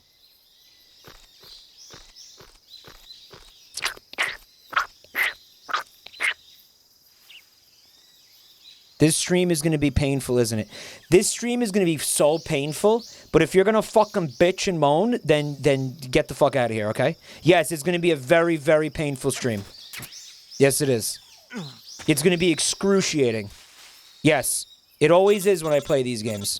This stream is going to be painful, isn't it? This stream is going to be so painful, but if you're going to fucking bitch and moan, then get the fuck out of here, okay? Yes, it's going to be a very, very painful stream. Yes, it is. It's going to be excruciating. Yes, it always is when I play these games.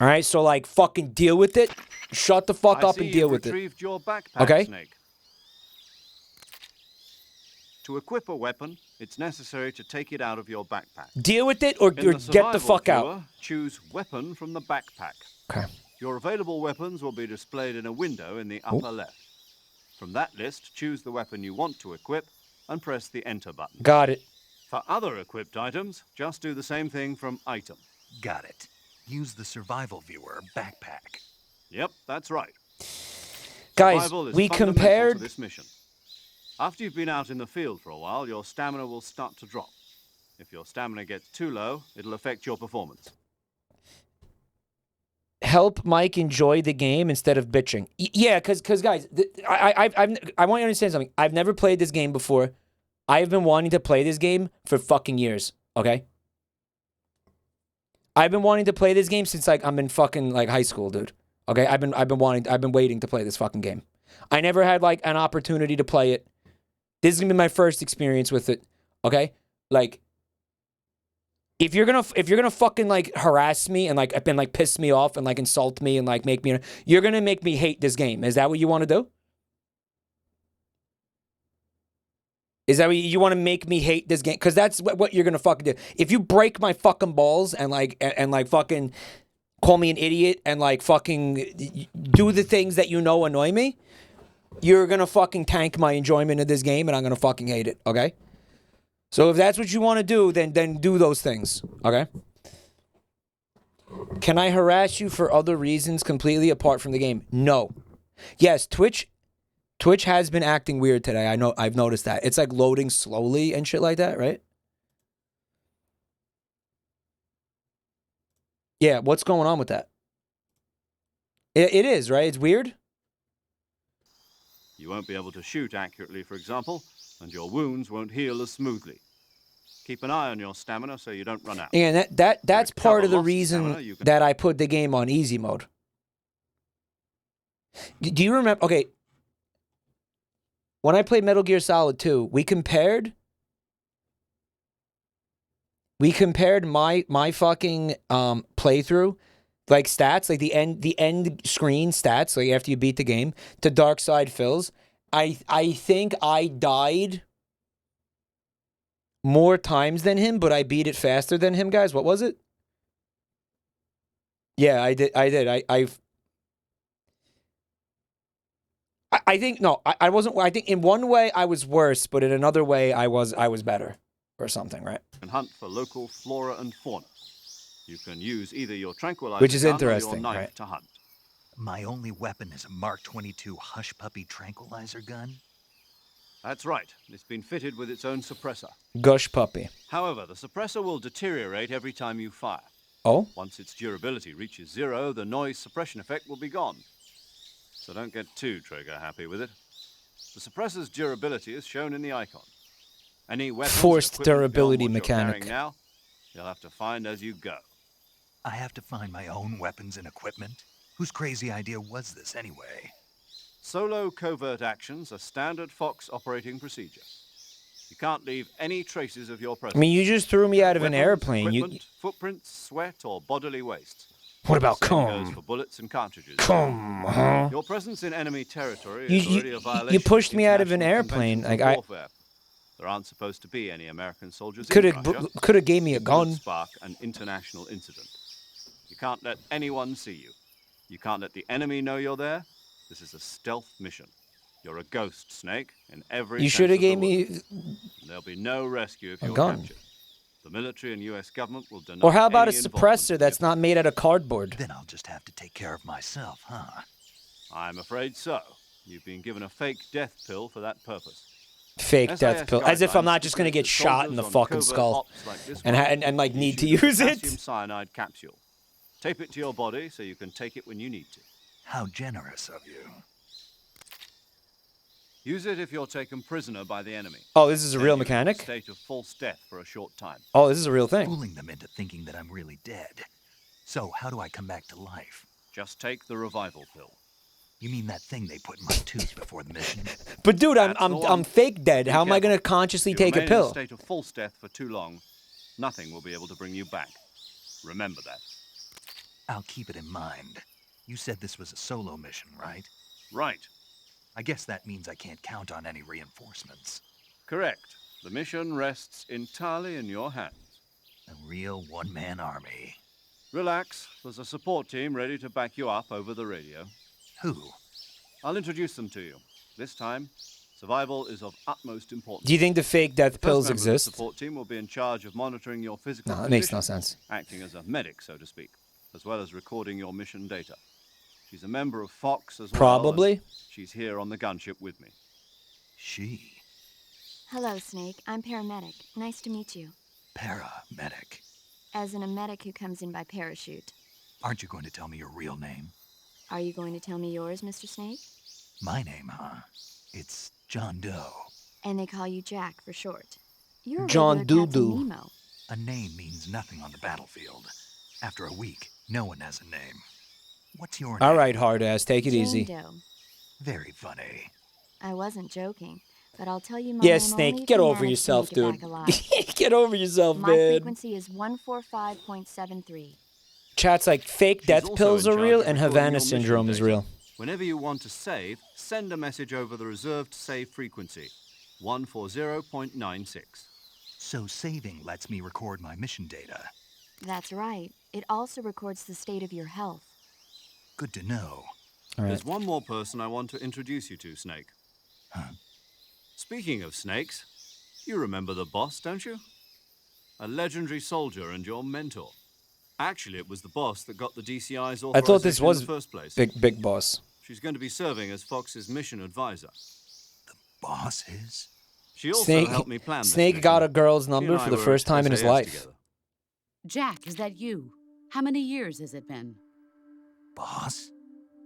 All right, so like fucking deal with it. Shut the fuck up and deal with it. Your backpack, okay? Snake. To equip a weapon, it's necessary to take it out of your backpack. Deal with it or get the fuck out. Choose weapon from the backpack. Okay. Your available weapons will be displayed in a window in the upper left. From that list, choose the weapon you want to equip and press the enter button. Got it. For other equipped items, just do the same thing from item. Got it. Use the survival viewer backpack. Yep, that's right. Guys, we compared this mission. After you've been out in the field for a while, your stamina will start to drop. If your stamina gets too low, it'll affect your performance. Help Mike enjoy the game instead of bitching. Yeah, because guys, I want you to understand something. I've never played this game before. I've been wanting to play this game for fucking years, okay? I've been wanting to play this game since like I'm in fucking like high school, dude. Okay, I've been waiting to play this fucking game. I never had like an opportunity to play it. This is gonna be my first experience with it. Okay? Like if you're gonna fucking like harass me and like piss me off and like insult me and like make me, you're gonna make me hate this game. Is that what you want to do? Is that what you want to make me hate this game? Because that's what you're gonna fucking do. If you break my fucking balls and like fucking call me an idiot and like fucking do the things that you know annoy me, you're gonna fucking tank my enjoyment of this game and I'm gonna fucking hate it, okay? So if that's what you want to do, then do those things, okay? Can I harass you for other reasons completely apart from the game? No. Yes, Twitch has been acting weird today. I know, I've noticed that. It's like loading slowly and shit like that, right? Yeah, what's going on with that? It is, right? It's weird. You won't be able to shoot accurately, for example, and your wounds won't heal as smoothly. Keep an eye on your stamina so you don't run out. And that's part of the reason that I put the game on easy mode. Do you remember? Okay, when I played Metal Gear Solid 2, we compared my fucking playthrough Like stats, like the end screen stats, like after you beat the game, to dark side fills. I think I died more times than him, but I beat it faster than him, guys. What was it? Yeah, I did. I think no, I wasn't. I think in one way I was worse, but in another way I was better, or something, right? And hunt for local flora and fauna. You can use either your tranquilizer Which is gun interesting, or your knife right? to hunt. My only weapon is a Mark 22 Hush Puppy tranquilizer gun? That's right. It's been fitted with its own suppressor. Gush puppy. However, the suppressor will deteriorate every time you fire. Oh? Once its durability reaches 0, the noise suppression effect will be gone. So don't get too trigger happy with it. The suppressor's durability is shown in the icon. Any weapons Forced and equipment durability beyond what you're mechanic. carrying now, you'll have to find as you go. I have to find my own weapons and equipment? Whose crazy idea was this anyway? Solo covert actions are standard Fox operating procedure. You can't leave any traces of your presence. I mean, you just threw me out of an Weapons, airplane. equipment, footprints, sweat, or bodily waste. What about Same goes cum? for bullets and cartridges. Cum, huh? Your presence in enemy territory is already a violation. You pushed me out of an international airplane. conventions Like on warfare. There aren't supposed to be any American soldiers could in have Russia. gave me a It gun. would spark an international incident. You can't let anyone see you. You can't let the enemy know you're there. This is a stealth mission. You're a ghost, Snake, in every You sense should have of the gave me word. There'll be no rescue if a you're gun. captured. The military and U.S. government will deny Or how about a any suppressor involvement that's if- not made out of cardboard? Then I'll just have to take care of myself, huh? I'm afraid so. You've been given a fake death pill for that purpose. Fake SAS death pill. As if I'm not just gonna guidelines get shot in the soldiers on fucking covert skull ops like this and one and like need to use use a it. potassium cyanide capsule. Tape it to your body so you can take it when you need to. How generous of you. Use it if you're taken prisoner by the enemy. Oh, this is a Then real you're in a mechanic? state of false death for a short time. Oh, this is a real thing. Fooling them into thinking that I'm really dead. So, how do I come back to life? Just take the revival pill. You mean that thing they put in my tooth before the mission? But dude, That's the one. I'm fake dead. Be How am I careful. gonna consciously If you take a remain in pill? a state of false death for too long, nothing will be able to bring you back. Remember that. I'll keep it in mind. You said this was a solo mission, right? Right. I guess that means I can't count on any reinforcements. Correct. The mission rests entirely in your hands. A real one-man army. Relax. There's a support team ready to back you up over the radio. Who? I'll introduce them to you. This time, survival is of utmost importance. Do you think the fake death The first pills member of the exist? support team will be in charge of monitoring your physical No, that makes no condition, sense. acting as a medic, so to speak, as well as recording your mission data. She's a member of Fox as well. Probably. and she's here on the gunship with me. She. Hello, Snake. I'm paramedic. Nice to meet you. Paramedic. As in a medic who comes in by parachute. Aren't you going to tell me your real name? Are you going to tell me yours, Mr. Snake? My name, huh? It's John Doe. And they call you Jack for short. You're a John regular Captain Doo-Doo. Nemo. A name means nothing on the battlefield. After a week, no one has a name. What's your name? All right, hard ass, take it Jane easy. Doe. Very funny. I wasn't joking, but I'll tell you my Yeah, name Snake, only if get you over manage to yourself, make it dude. back alive. Get over yourself, My man. frequency is 145.73. Chat's like fake She's death also pills in are charge real of and recording Havana your mission syndrome is data. real. Whenever you want to save, send a message over the reserved save frequency, 140.96. So saving lets me record my mission data. That's right. It also records the state of your health. Good to know. All right. There's one more person I want to introduce you to, Snake. Huh? Speaking of snakes, you remember the boss, don't you? A legendary soldier and your mentor. Actually, it was the boss that got the DCI's authorization I thought this was in the first place. big boss. She's going to be serving as Fox's mission advisor. Boss is? She also Snake, helped me plan this Snake mission. got a girl's She number and for I the were first at time in his SAS life. together. Jack, is that you? How many years has it been? Boss?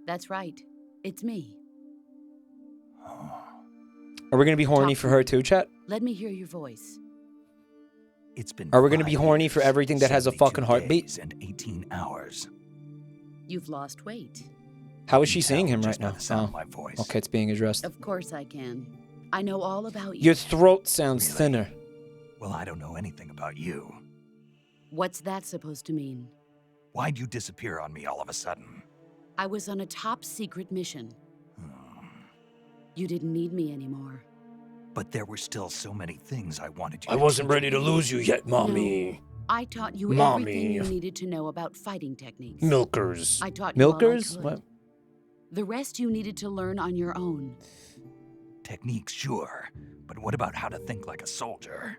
That's right. It's me. Are we gonna be horny Talk for to her me. too, chat? Let me hear your voice. It's been Are we gonna be 5 horny for years, everything that has a 72 fucking heartbeat? days and 18 hours. You've lost weight. How is You she can seeing tell him right just by now? the sound Oh, of my voice. okay, it's being addressed. Of course I can. I know all about you. Your throat sounds Really? thinner. Well, I don't know anything about you. What's that supposed to mean? Why'd you disappear on me all of a sudden? I was on a top secret mission. You didn't need me anymore. But there were still so many things I wanted you I to wasn't teach ready to me. lose you yet, Mommy. No, I taught you Mommy. everything you needed to know about fighting techniques. Milkers. I taught you Milkers? all I could. What? The rest you needed to learn on your own. Techniques, sure. But what about how to think like a soldier?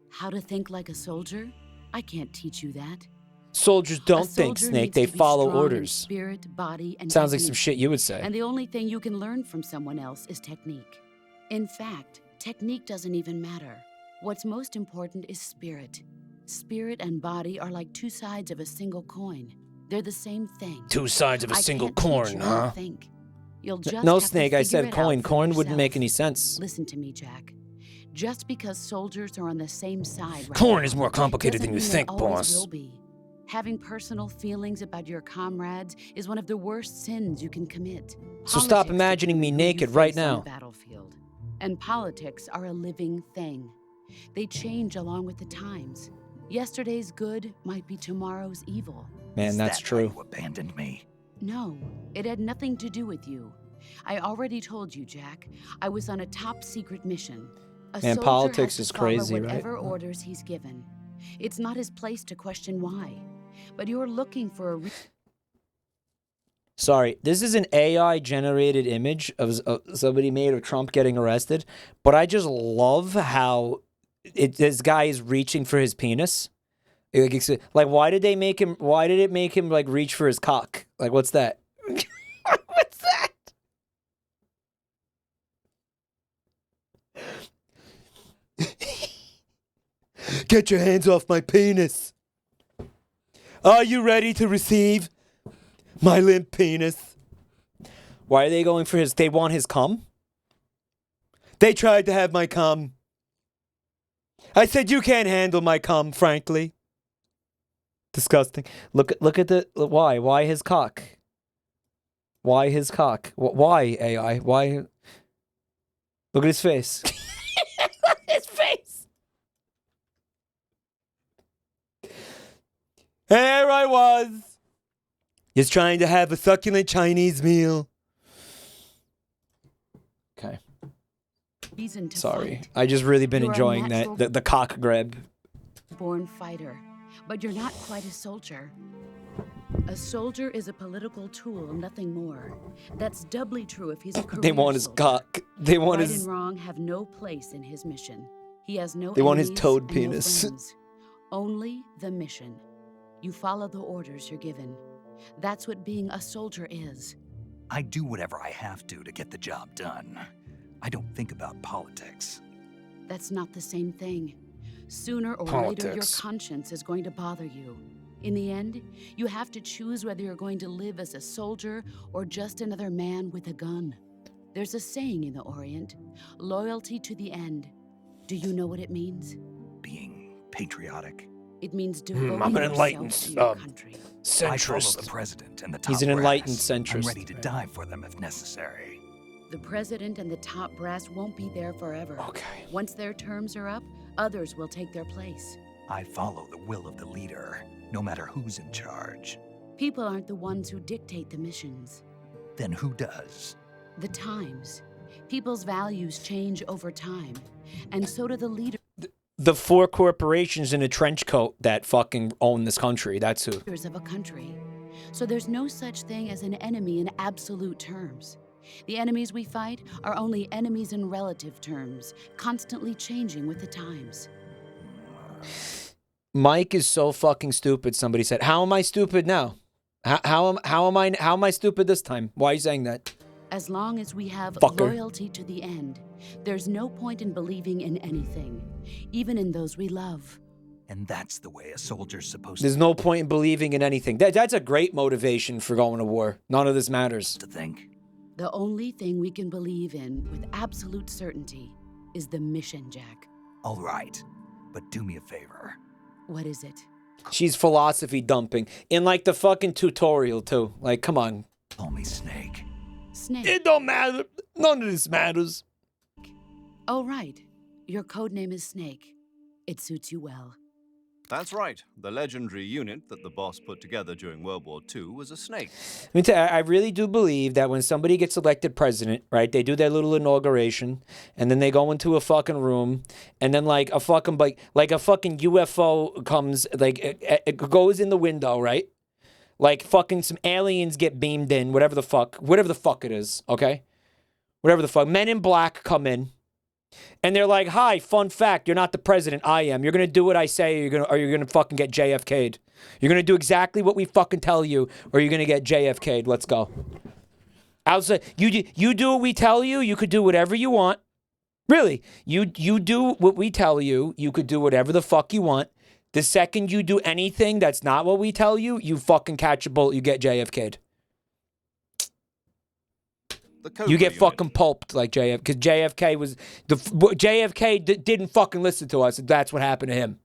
How to think like a soldier? I can't teach you that. Soldiers A don't think, soldier Snake. needs They to be follow strong in orders. Spirit, body, and Sounds like some technique. shit you would say. And the only thing you can learn from someone else is technique. In fact, technique doesn't even matter. What's most important is spirit. Spirit and body are like two sides of a single coin. They're the same thing. Two sides of a I single can't teach corn, you how to huh? think. You'll just No, have to Snake, I figure said it coin. out for Coin wouldn't make yourself. any sense. Listen to me, Jack. Just because soldiers are on the same side right Corn now is more complicated than you doesn't mean think, they always boss. will be. Having personal feelings about your comrades is one of the worst sins you can commit. So stop Politics imagining me determine who you naked right face on the now. battlefield. And politics are a living thing. They change along with the times. Yesterday's good might be tomorrow's evil. Man, Is that's that true. Why you abandoned me? No, it had nothing to do with you. I already told you, Jack. I was on a top secret mission. A Man, soldier politics has is to follow crazy, right? whatever orders he's given. It's not his place to question why. But you're looking for a Sorry, this is an AI-generated image of somebody made of Trump getting arrested, but I just love how this guy is reaching for his penis. Like, why did they make him? Why did it make him like reach for his cock? Like, what's that? What's that? Get your hands off my penis. Are you ready to receive my limp penis? Why are they going for his? They want his cum? They tried to have my cum. I said you can't handle my cum, frankly. Disgusting. Look at the why? Why his cock? Why his cock? Why AI? Why? Look at his face. Look at his face. There I was. Just trying to have a succulent Chinese meal. Okay. reason to Sorry. fight. I just really been You're a enjoying natural the cock grab. born fighter, but you're not quite a soldier. A soldier is a political tool, nothing more. That's doubly true if he's a career They want his soldier. cock. They want Right his. and wrong have no place in his mission. He has no They want his enemies toad and no penis. friends. Only the mission. You follow the orders you're given. That's what being a soldier is. I do whatever I have to get the job done. I don't think about politics. That's not the same thing. Sooner or later, your Politics. conscience is going to bother you. In the end, you have to choose whether you're going to live as a soldier or just another man with a gun. There's a saying in the Orient, loyalty to the end. Do you know what it means? Being patriotic. It means devoting I'm an yourself enlightened to your country. I follow the centrist. president and the top He's an brass. enlightened I'm centrist. ready to die for them if necessary. The president and the top brass won't be there forever. Okay. Once their terms are up, others will take their place. I follow the will of the leader, no matter who's in charge. People aren't the ones who dictate the missions. Then who does? The times. People's values change over time, and so do the leaders The four corporations in a trench coat that fucking own this country. That's who. of a country. So there's no such thing as an enemy in absolute terms. The enemies we fight are only enemies in relative terms, constantly changing with the times. Mike is so fucking stupid. Somebody said, "How am I stupid now? How am I stupid this time? Why are you saying that?" As long as we have Fucker. loyalty to the end, there's no point in believing in anything, even in those we love. And that's the way a soldier's supposed There's no point in believing in anything. That's a great motivation for going to war. None of this matters. to think. The only thing we can believe in with absolute certainty is the mission, Jack. All right, but do me a favor. What is it? She's philosophy dumping in like the fucking tutorial too. Like, come on. Call me Snake. Snake. It don't matter. None of this matters. Oh, right. Your code name is Snake. It suits you well. That's right. The legendary unit that the boss put together during World War II was a snake. Let me tell you, I really do believe that when somebody gets elected president, right, they do their little inauguration, and then they go into a fucking room, and then like a fucking UFO comes, like it goes in the window, right? Like fucking some aliens get beamed in, whatever the fuck it is, okay? Whatever the fuck. Men in black come in. And they're like, hi, fun fact, you're not the president, I am. You're going to do what I say, or you're going to fucking get JFK'd. You're going to do exactly what we fucking tell you, or you're going to get JFK'd. Let's go. Outside, you do what we tell you, you could do whatever you want. Really, you do what we tell you, you could do whatever the fuck you want. The second you do anything that's not what we tell you, you fucking catch a bullet, you get JFK'd. You get fucking pulped like JFK, because JFK was didn't fucking listen to us. That's what happened to him.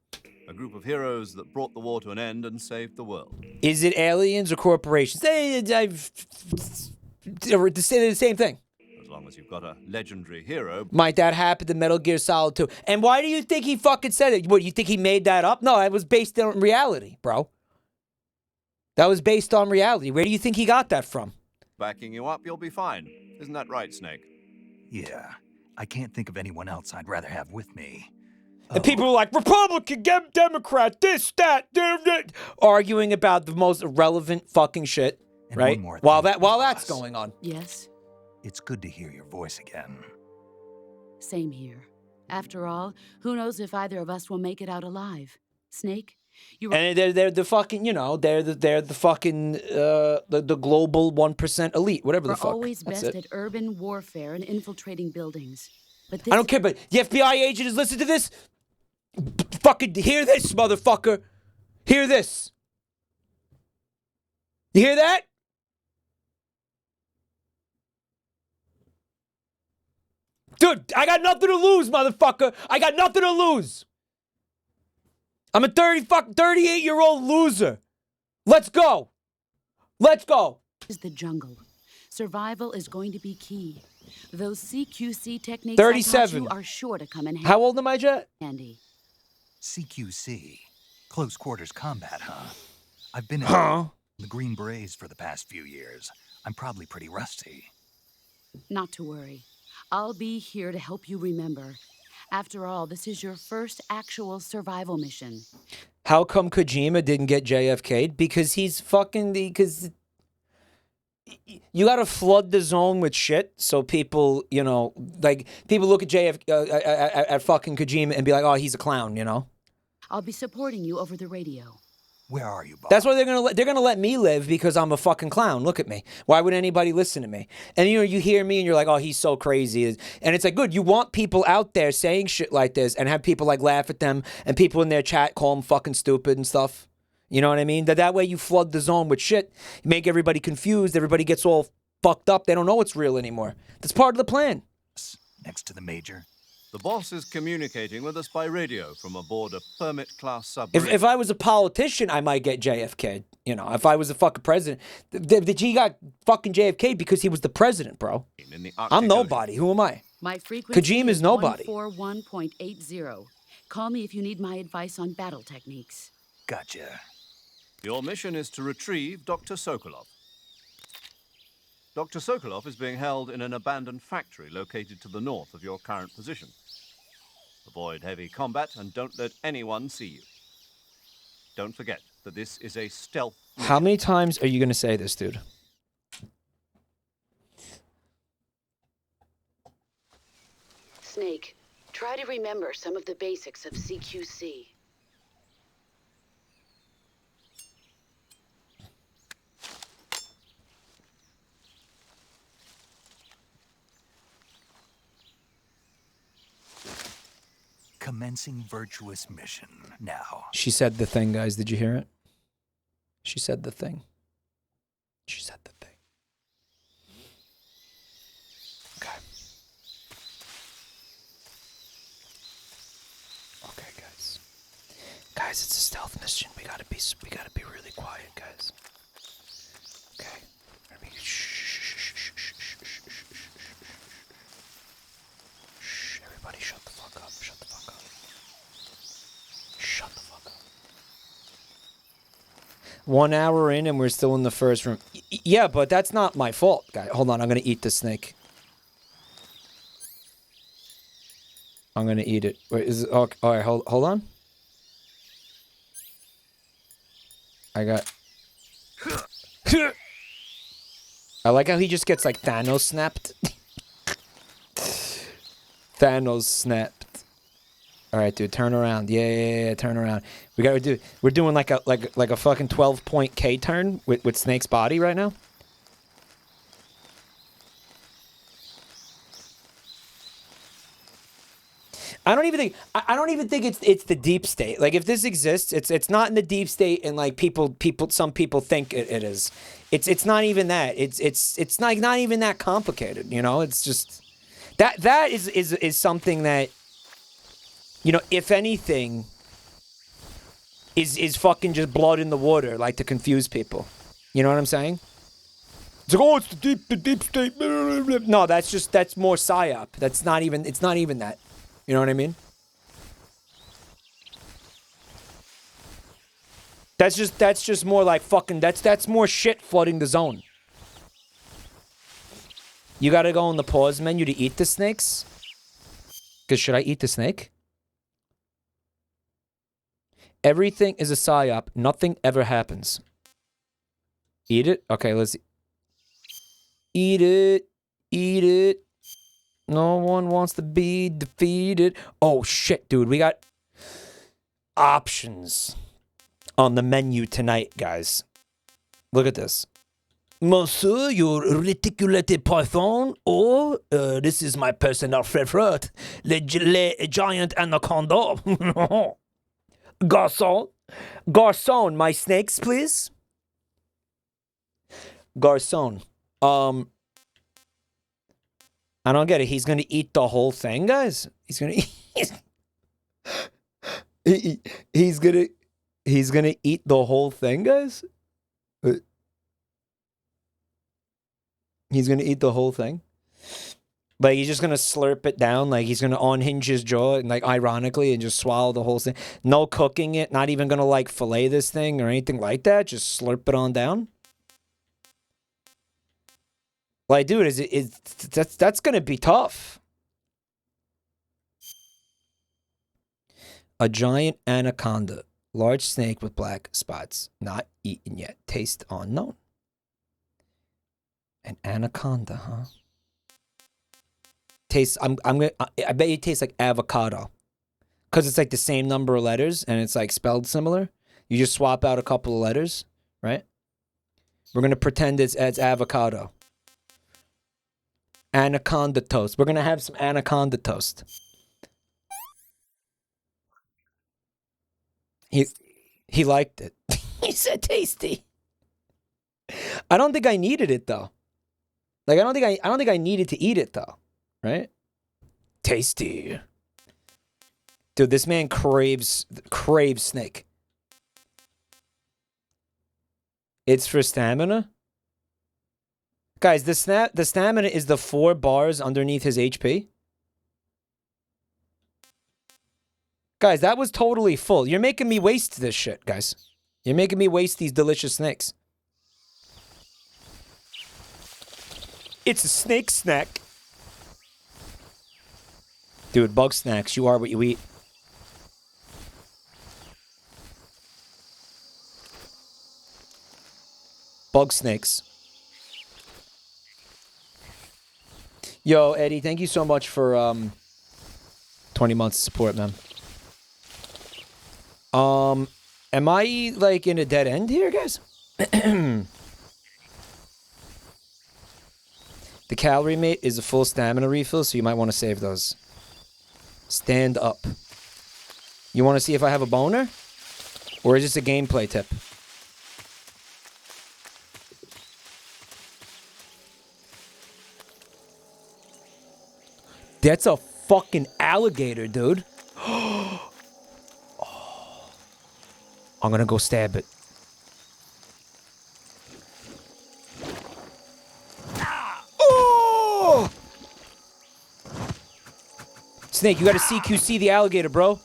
A group of heroes that brought the war to an end and saved the world. Is it aliens or corporations? They're the same thing. As long as you've got a legendary hero. Might that happen to Metal Gear Solid 2? And why do you think he fucking said it? What, you think he made that up? No, it was based on reality, bro. That was based on reality. Where do you think he got that from? Backing you up, you'll be fine. Isn't that right, Snake? Yeah, I can't think of anyone else I'd rather have with me. And people were like, Republican, Democrat, this, that, arguing about the most irrelevant fucking shit, and right? One more while thing, that's going on. Yes? It's good to hear your voice again. Same here. After all, who knows if either of us will make it out alive? Snake? And they're the fucking, they're the fucking the global 1% elite, whatever the fuck. We're always best at urban warfare and infiltrating buildings. But this I don't care, but the FBI agent is listening to this. Fucking hear this, motherfucker. Hear this. You hear that? Dude, I got nothing to lose, motherfucker. I got nothing to lose. I'm a 38-year-old loser. Let's go. Let's go. Is the jungle. Survival is going to be key. Those CQC techniques 37 are sure to come in handy. How old am I, Jet? Andy. CQC. Close quarters combat, huh? I've been in the Green Berets for the past few years. I'm probably pretty rusty. Not to worry. I'll be here to help you remember. After all, this is your first actual survival mission. How come Kojima didn't get JFK'd? Because he's fucking... Because you gotta flood the zone with shit so people, people look at at fucking Kojima and be like, oh, he's a clown, I'll be supporting you over the radio. Where are you, Bob? That's why they're gonna let me live, because I'm a fucking clown. Look at me. Why would anybody listen to me? And you hear me and you're like, oh, he's so crazy. And it's like, good. You want people out there saying shit like this and have people like laugh at them and people in their chat call them fucking stupid and stuff. You know what I mean? That way you flood the zone with shit. You make everybody confused. Everybody gets all fucked up. They don't know what's real anymore. That's part of the plan. Next to the Major. The boss is communicating with us by radio from aboard a Permit-class submarine. If I was a politician, I might get JFK. If I was a fucking president. The G got fucking JFK because he was the president, bro. I'm nobody. Who am I? My frequency Kojima is nobody. 141.80. Call me if you need my advice on battle techniques. Gotcha. Your mission is to retrieve Dr. Sokolov. Dr. Sokolov is being held in an abandoned factory located to the north of your current position. Avoid heavy combat and don't let anyone see you. Don't forget that this is a stealth mission. How many times are you going to say this, dude? Snake, try to remember some of the basics of CQC. Commencing virtuous mission now. She said the thing, guys. Did you hear it? She said the thing. She said the thing. Okay. Okay, guys. Guys, it's a stealth mission. We gotta be really quiet, guys. Okay. Shh. Everybody shut the fuck up. Shut the fuck up. Shut the fuck up. 1 hour in and we're still in the first room. Yeah, but that's not my fault, guy. Hold on, I'm gonna eat the snake. I'm gonna eat it. Wait, is it? Oh, all right, hold on. I got. I like how he just gets like Thanos snapped. Thanos snapped. All right, dude, turn around. Yeah, turn around. We gotta do. We're doing like a fucking 12-point K turn with Snake's body right now. I don't even think it's the deep state. Like if this exists, it's not in the deep state, and like some people think it is. It's not even that. It's not even that complicated. You know, it's just that is something that, you know, if anything, is fucking just blood in the water, like to confuse people. You know what I'm saying? It's like, oh, it's the deep state. No, that's more psyop. It's not even that. You know what I mean? That's just more like fucking, that's more shit flooding the zone. You gotta go in the pause menu to eat the snakes? Because should I eat the snake? Everything is a psyop. Nothing ever happens. Eat it? Okay, let's eat it. Eat it. No one wants to be defeated. Oh, shit, dude. We got options on the menu tonight, guys. Look at this. Monsieur, your reticulated python, or this is my personal favorite, le giant anaconda. Garçon. Garçon, my snakes, please. Garçon. I don't get it. He's gonna eat the whole thing, guys. He's gonna he's gonna eat the whole thing, guys. He's gonna eat the whole thing, but he's just gonna slurp it down. Like he's gonna unhinge his jaw and like ironically and just swallow the whole thing. No cooking it. Not even gonna like fillet this thing or anything like that. Just slurp it on down. Like, dude, that's gonna be tough. A giant anaconda, large snake with black spots, not eaten yet. Taste unknown. An anaconda, huh? Tastes. I bet it tastes like avocado, cause it's like the same number of letters and it's like spelled similar. You just swap out a couple of letters, right? We're gonna pretend it's avocado. Anaconda toast. We're gonna have some anaconda toast. He liked it. He said tasty. I don't think I needed it though. Like I don't think I needed to eat it though. Right? Tasty. Dude, this man craves snake. It's for stamina? Guys, the stamina is the 4 bars underneath his HP. Guys, that was totally full. You're making me waste this shit, guys. You're making me waste these delicious snakes. It's a snake snack. Dude, bug snacks, you are what you eat. Bug snakes. Yo, Eddie, thank you so much for 20 months of support, man. Am I like in a dead end here, guys? The calorie mate is a full stamina refill, so you might want to save those. Stand up. You want to see if I have a boner? Or is this a gameplay tip? That's a fucking alligator, dude. Oh. I'm gonna go stab it. Oh! Snake, you gotta CQC the alligator, bro.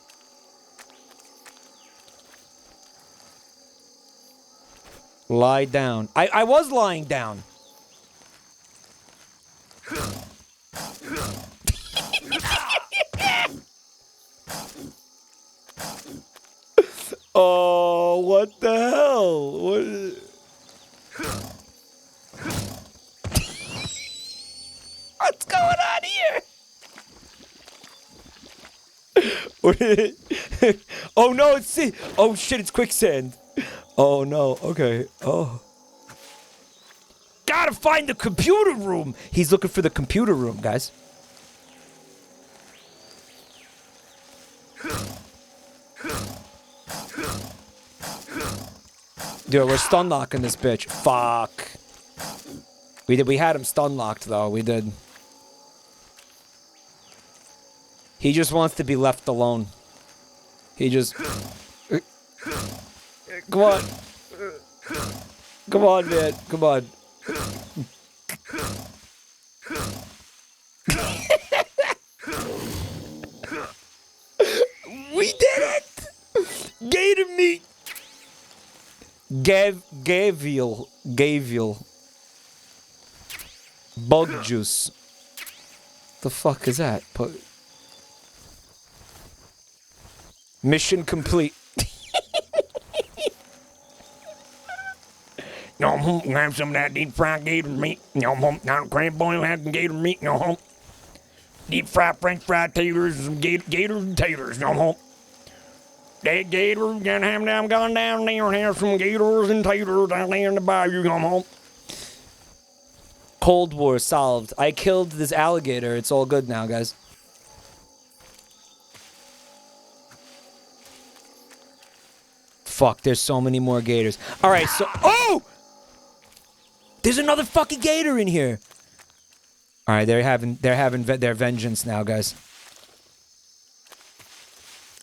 Lie down. I was lying down. Oh, what the hell? What is... What's going on here? What is it? Oh no, it's... Oh shit, it's quicksand. Oh no, okay. Oh. Gotta find the computer room. He's looking for the computer room, guys. Dude, we're stun locking this bitch. Fuck. We had him stun locked though. We did. He just wants to be left alone. He just... Come on. Come on, man. Come on. We did it! Gator meat! Gavial. Bug juice. The fuck is that? Mission complete. Grab some of that deep fried gator meat. Now crab boy will have some gator meat. Deep fried French fried taters and some gator and taters. That gator gonna have them gone down there and have some gators and taters down there in the bayou. Cold War solved. I killed this alligator. It's all good now, guys. Fuck, there's so many more gators. Alright, so... Oh! There's another fucking gator in here. Alright, they're having their vengeance now, guys.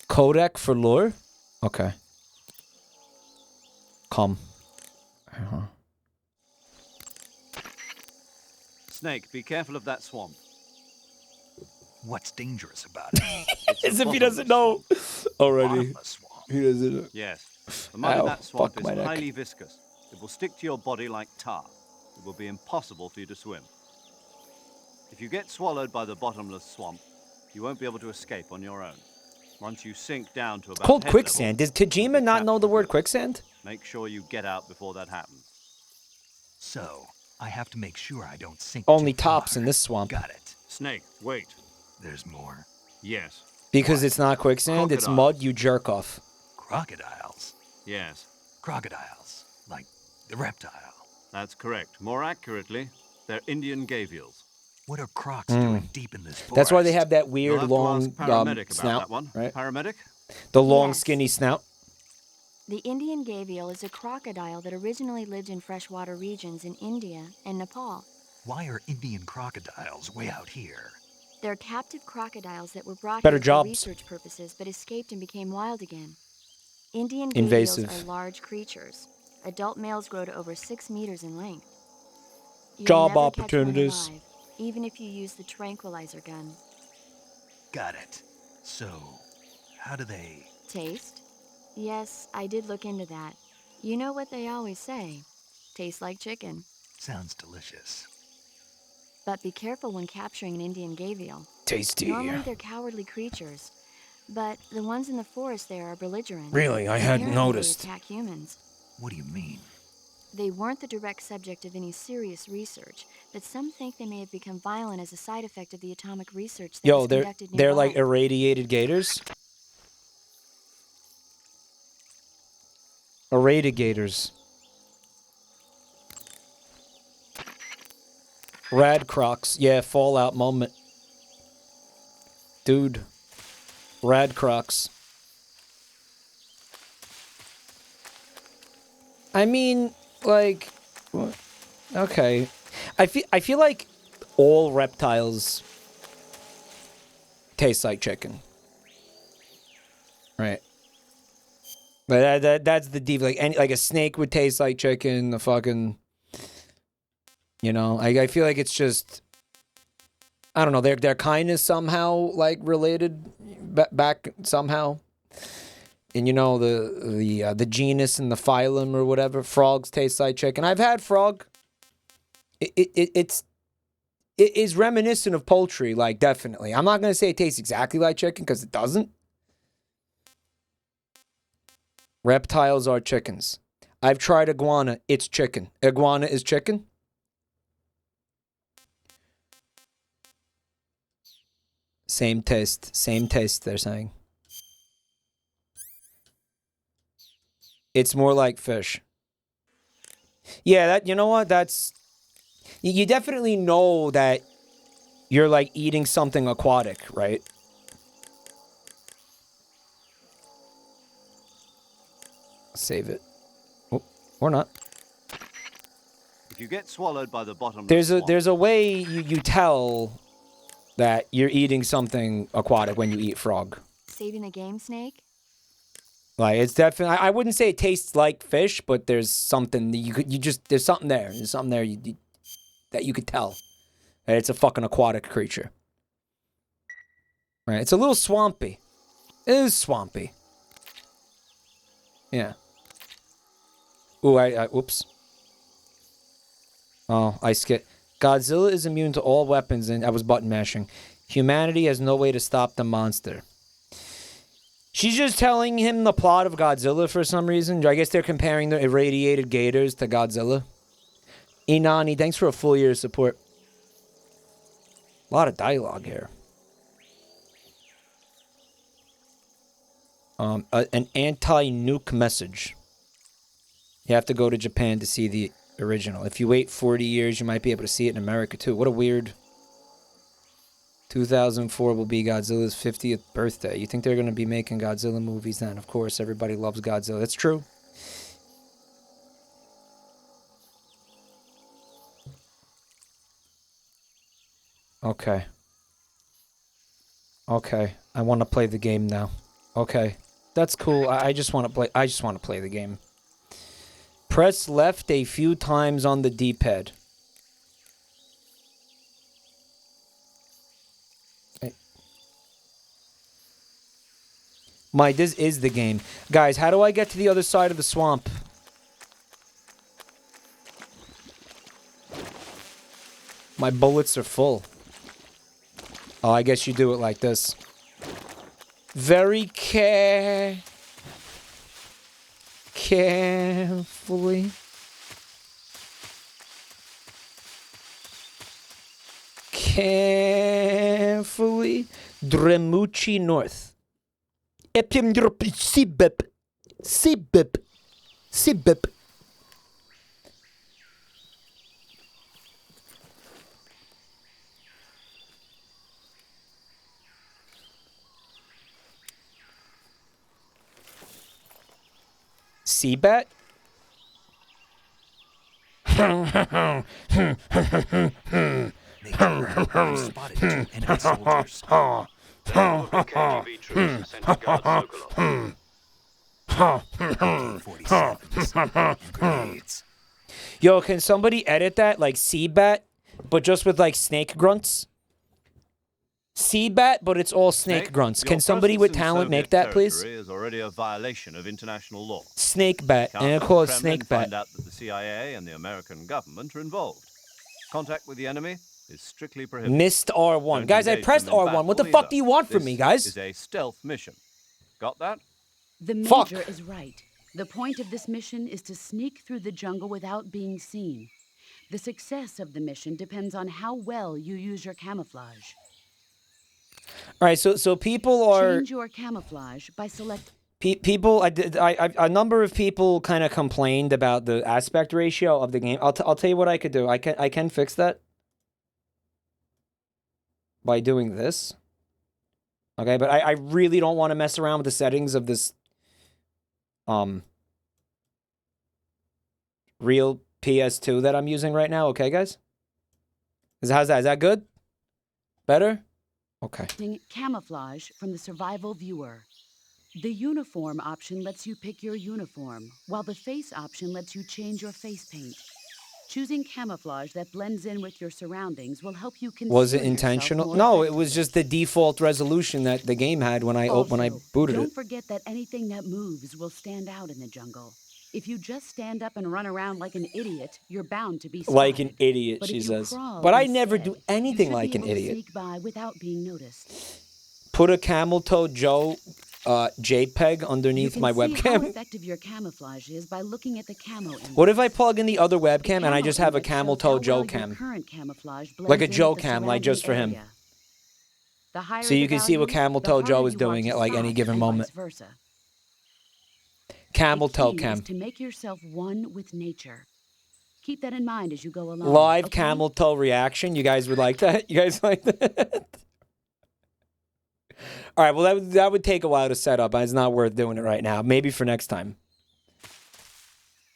Codec for lure? Okay. Come. Snake, be careful of that swamp. What's dangerous about it? As if he doesn't know already. He doesn't know. Yes. The mud in that swamp is highly viscous. It will stick to your body like tar. It will be impossible for you to swim. If you get swallowed by the bottomless swamp, you won't be able to escape on your own. Once you sink down to about called head quicksand. level, Does Kojima not know the word quicksand? make sure you get out before that happens. So, I have to make sure I don't sink Only too tops far. in this swamp. Got it. Snake, wait. There's more. Yes. Because it's not quicksand, it's mud you jerk off. Crocodiles. Yes. Crocodiles. Like the reptile. That's correct. More accurately, they're Indian gavials. What are crocs doing deep in this forest? That's why they have that You'll weird have to long ask paramedic about snout, that one. right? Paramedic? The long, Yes. skinny snout. The Indian gavial is a crocodile that originally lived in freshwater regions in India and Nepal. Why are Indian crocodiles way out here? They're captive crocodiles that were brought Better here jobs. for research purposes but escaped and became wild again. Indian Invasive. gavials are large creatures. Adult males grow to over 6 meters in length. You'll Job never catch one opportunities. alive, even if you use the tranquilizer gun. Got it. So, how do they... Taste? Yes, I did look into that. You know what they always say. Tastes like chicken. Sounds delicious. But be careful when capturing an Indian gavial. Tasty. Normally they're cowardly creatures, but the ones in the forest there are belligerent. Really? I hadn't Apparently noticed. They attack humans. What do you mean? They weren't the direct subject of any serious research, but some think they may have become violent as a side effect of the atomic research that Yo, was they're conducted they're nearby. like irradiated gators. Irradigators. Rad Crocs. Yeah, Fallout moment. Dude. Rad Crocs. I mean, like, okay. I feel like all reptiles taste like chicken. Right. But that's the deep, like a snake would taste like chicken, the fucking, you know, I feel like it's just, I don't know, they're kind of somehow like related back somehow. And you know the genus and the phylum or whatever. Frogs taste like chicken. I've had frog. It is reminiscent of poultry, like, definitely. I'm not gonna say it tastes exactly like chicken because it doesn't. Reptiles are chickens. I've tried iguana. It's chicken. Iguana is chicken. Same taste. Same taste, they're saying. It's more like fish. Yeah, that, you know what? That's... You definitely know that you're, like, eating something aquatic, right? Save it. Oh, or not. If you get swallowed by the bottomless There's a way you tell that you're eating something aquatic when you eat frog. Saving the game, Snake? Like, it's definitely... I wouldn't say it tastes like fish, but there's something... There's something there. There's something there that you could tell. That it's a fucking aquatic creature. Right? It's a little swampy. It is swampy. Yeah. Ooh, whoops. Oh, I skipped. Godzilla is immune to all weapons, and I was button mashing. Humanity has no way to stop the monster. She's just telling him the plot of Godzilla for some reason. I guess they're comparing the irradiated gators to Godzilla. Inani, thanks for a full year of support. A lot of dialogue here. An anti-nuke message. You have to go to Japan to see the original. If you wait 40 years, you might be able to see it in America too. What a weird... 2004 will be Godzilla's 50th birthday. You think they're going to be making Godzilla movies then? Of course, everybody loves Godzilla. That's true. Okay. Okay. I want to play the game now. Okay. That's cool. I just want to play. I just want to play the game. Press left a few times on the D-pad. This is the game. Guys, how do I get to the other side of the swamp? My bullets are full. Oh, I guess you do it like this. Very carefully. Carefully. Dremuchi North. Sibip. Seabat? Spotted 2 enemy soldiers. KGB troops sent to guard Sokolov. Grenades. Yo, can somebody edit that like Seabat, but just with like snake grunts? Seabat, but it's all snake grunts. Can somebody with talent make that, please? Is already a violation of international law. Snake bat, and I call it snake bat. Find out that the CIA and the American government are involved. Contact with the enemy is strictly prohibited. Missed R1. Guys, I pressed R1. What the fuck do you want from me, guys? This is a stealth mission. Got that? The Major is right. The point of this mission is to sneak through the jungle without being seen. The success of the mission depends on how well you use your camouflage. All right, so people are... Change your camouflage by select... People, a number of people kind of complained about the aspect ratio of the game. I'll tell you what I could do. I can fix that by doing this. Okay, but I really don't want to mess around with the settings of this real PS2 that I'm using right now. Okay, guys? How's that? Is that good? Better? Okay. Camouflage from the survival viewer. The uniform option lets you pick your uniform, while the face option lets you change your face paint. Choosing camouflage that blends in with your surroundings will help you conceal Was it yourself intentional? more No, it was effectively. just the default resolution that the game had when I booted don't it. forget that anything that moves will stand out in the jungle. If you just stand up and run around like an idiot, you're bound to be spotted. Like an idiot, But she if you says. crawl But I instead, never do anything you should like be an able to idiot. sneak by without being noticed. Put a camel toe Joe JPEG underneath my You can see how webcam. effective your camouflage is by looking at the camo index. What if I plug in the other webcam The and I camo just have a index camel shows toe how Joe well your cam? current camouflage blends Like a in Joe with the cam, like just for surrounding him. area. The higher So you the can see what value, camel the toe harder Joe is you are doing to at like any spot, given and moment. vice versa. Camel The toe key cam. is to make yourself one with nature. Keep that in mind as you go along. Live okay? camel toe reaction. You guys would like that? You guys like that? All right, well, that would take a while to set up. It's not worth doing it right now. Maybe for next time.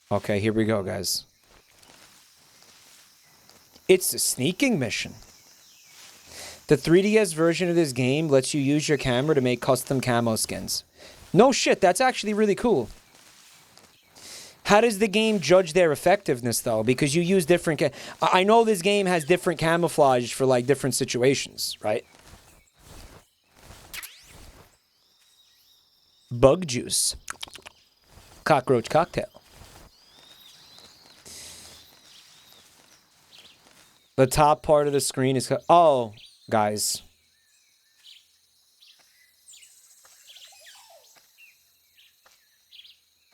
Okay, here we go, guys. It's a sneaking mission. The 3DS version of this game lets you use your camera to make custom camo skins. No shit, that's actually really cool. How does the game judge their effectiveness, though? Because you use different... I know this game has different camouflage for, like, different situations, right? Bug juice. Cockroach cocktail. The top part of the screen is... Oh, guys.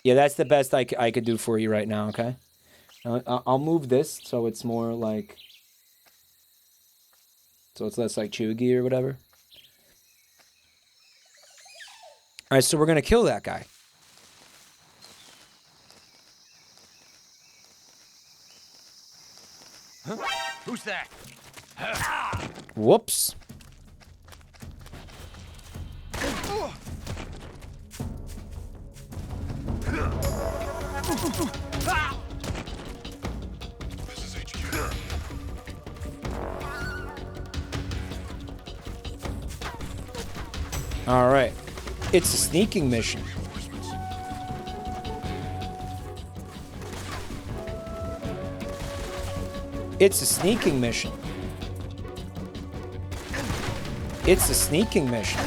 Yeah, that's the best I could do for you right now, okay? I'll move this so it's more like... So it's less like chuggy or whatever. All right, so we're going to kill that guy. Huh? Who's that? Whoops. This is HQ. All right. It's a sneaking mission. It's a sneaking mission. It's a sneaking mission.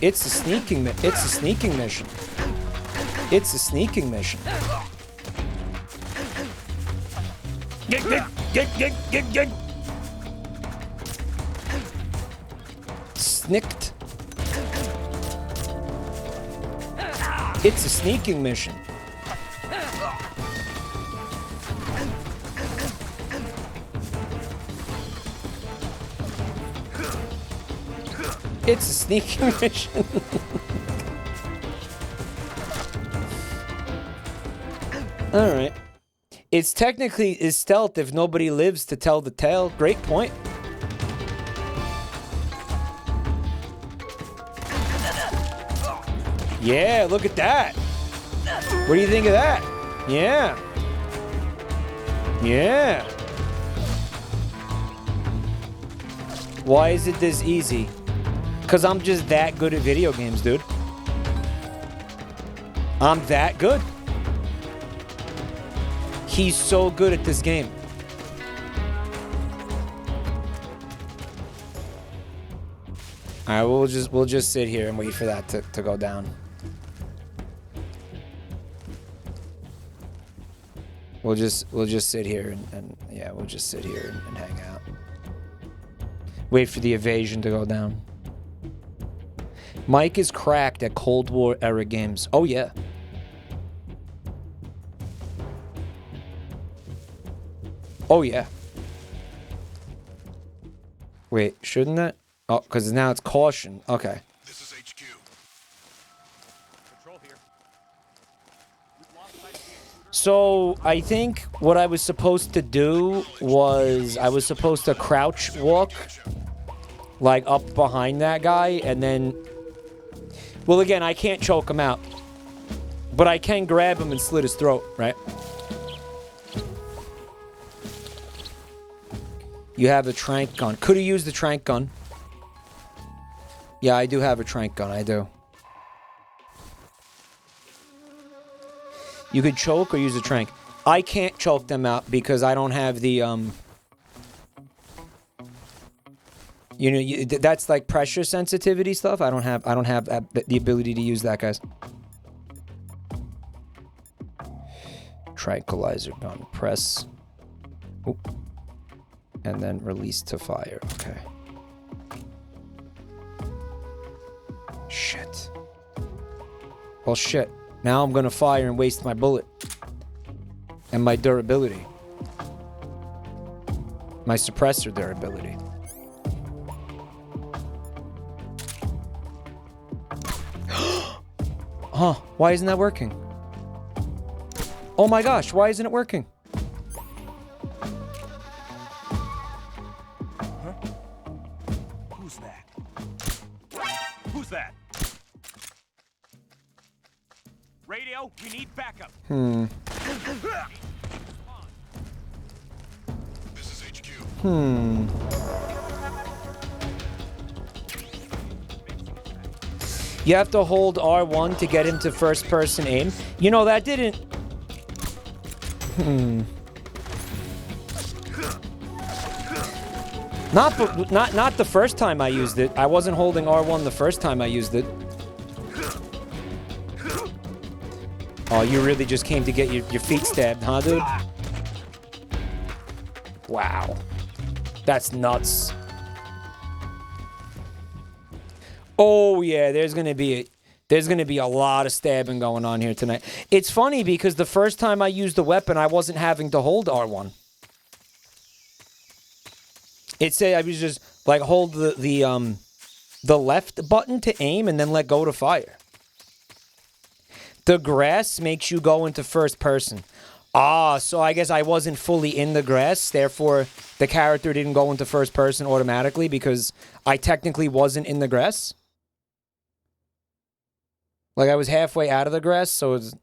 It's a sneaking mission. It's a sneaking mission. It's a sneaking mission. Get. Snicked. It's a sneaking mission. It's a sneaking mission. Alright. It's technically is stealth if nobody lives to tell the tale. Great point. Yeah, look at that. What do you think of that? Yeah. Yeah. Why is it this easy? Because I'm just that good at video games, dude. I'm that good. He's so good at this game. All right, we'll just sit here and wait for that to go down. We'll just sit here and yeah, we'll just sit here and hang out. Wait for the evasion to go down. Mike is cracked at Cold War era games. Oh yeah. Oh yeah. Wait, shouldn't that? Oh, because now it's caution. Okay. This is HQ. Control here. So I think what I was supposed to do was I was supposed to crouch walk like up behind that guy and then, well, again, I can't choke him out, but I can grab him and slit his throat, right? You have a trank gun. Could have used the trank gun. Yeah, I do have a trank gun. I do. You could choke or use a trank. I can't choke them out because I don't have the, you know, that's like pressure sensitivity stuff. I don't have the ability to use that, guys. Tranquilizer gun. Press. Oop. And then release to fire. Okay. Shit. Well, shit. Now I'm gonna fire and waste my bullet. And my durability. My suppressor durability. Huh. Why isn't that working? Oh my gosh, why isn't it working? Huh? Who's that? Who's that? Radio, we need backup. This is HQ. You have to hold R1 to get into first person aim. You know, that didn't... Not the first time I used it. I wasn't holding R1 the first time I used it. Oh, you really just came to get your feet stabbed, huh, dude? Wow. That's nuts. Oh yeah, there's gonna be a lot of stabbing going on here tonight. It's funny because the first time I used the weapon, I wasn't having to hold R1. It said I was just like hold the left button to aim and then let go to fire. The grass makes you go into first person. Ah, so I guess I wasn't fully in the grass, therefore the character didn't go into first person automatically because I technically wasn't in the grass. Like, I was halfway out of the grass, so it's...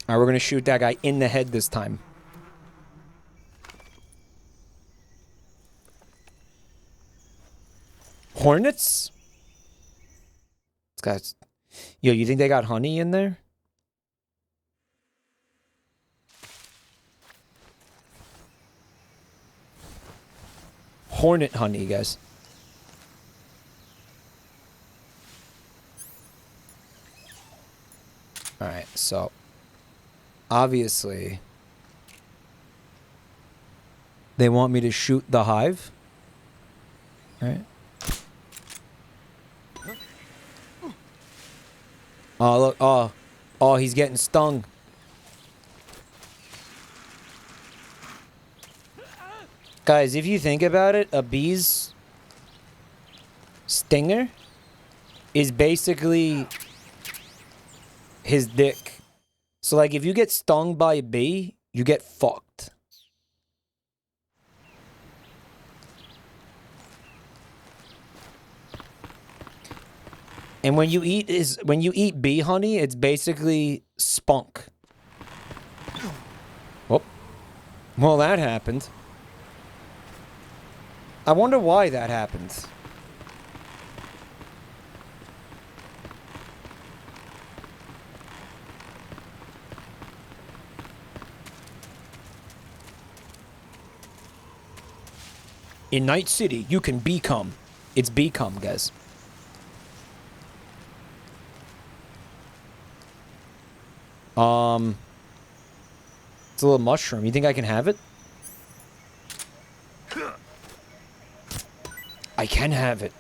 Alright, we're gonna shoot that guy in the head this time. Hornets? Guys, yo, you think they got honey in there? Hornet honey, guys. Alright, so obviously they want me to shoot the hive. Alright. Oh, look. Oh, he's getting stung. Guys, if you think about it, a bee's stinger is basically his dick. So, like, if you get stung by a bee, you get fucked. And when you eat bee honey, it's basically spunk. Oh. Well, that happened. I wonder why that happened. In Night City, you can become. It's become, guys. It's a little mushroom. You think I can have it? I can have it.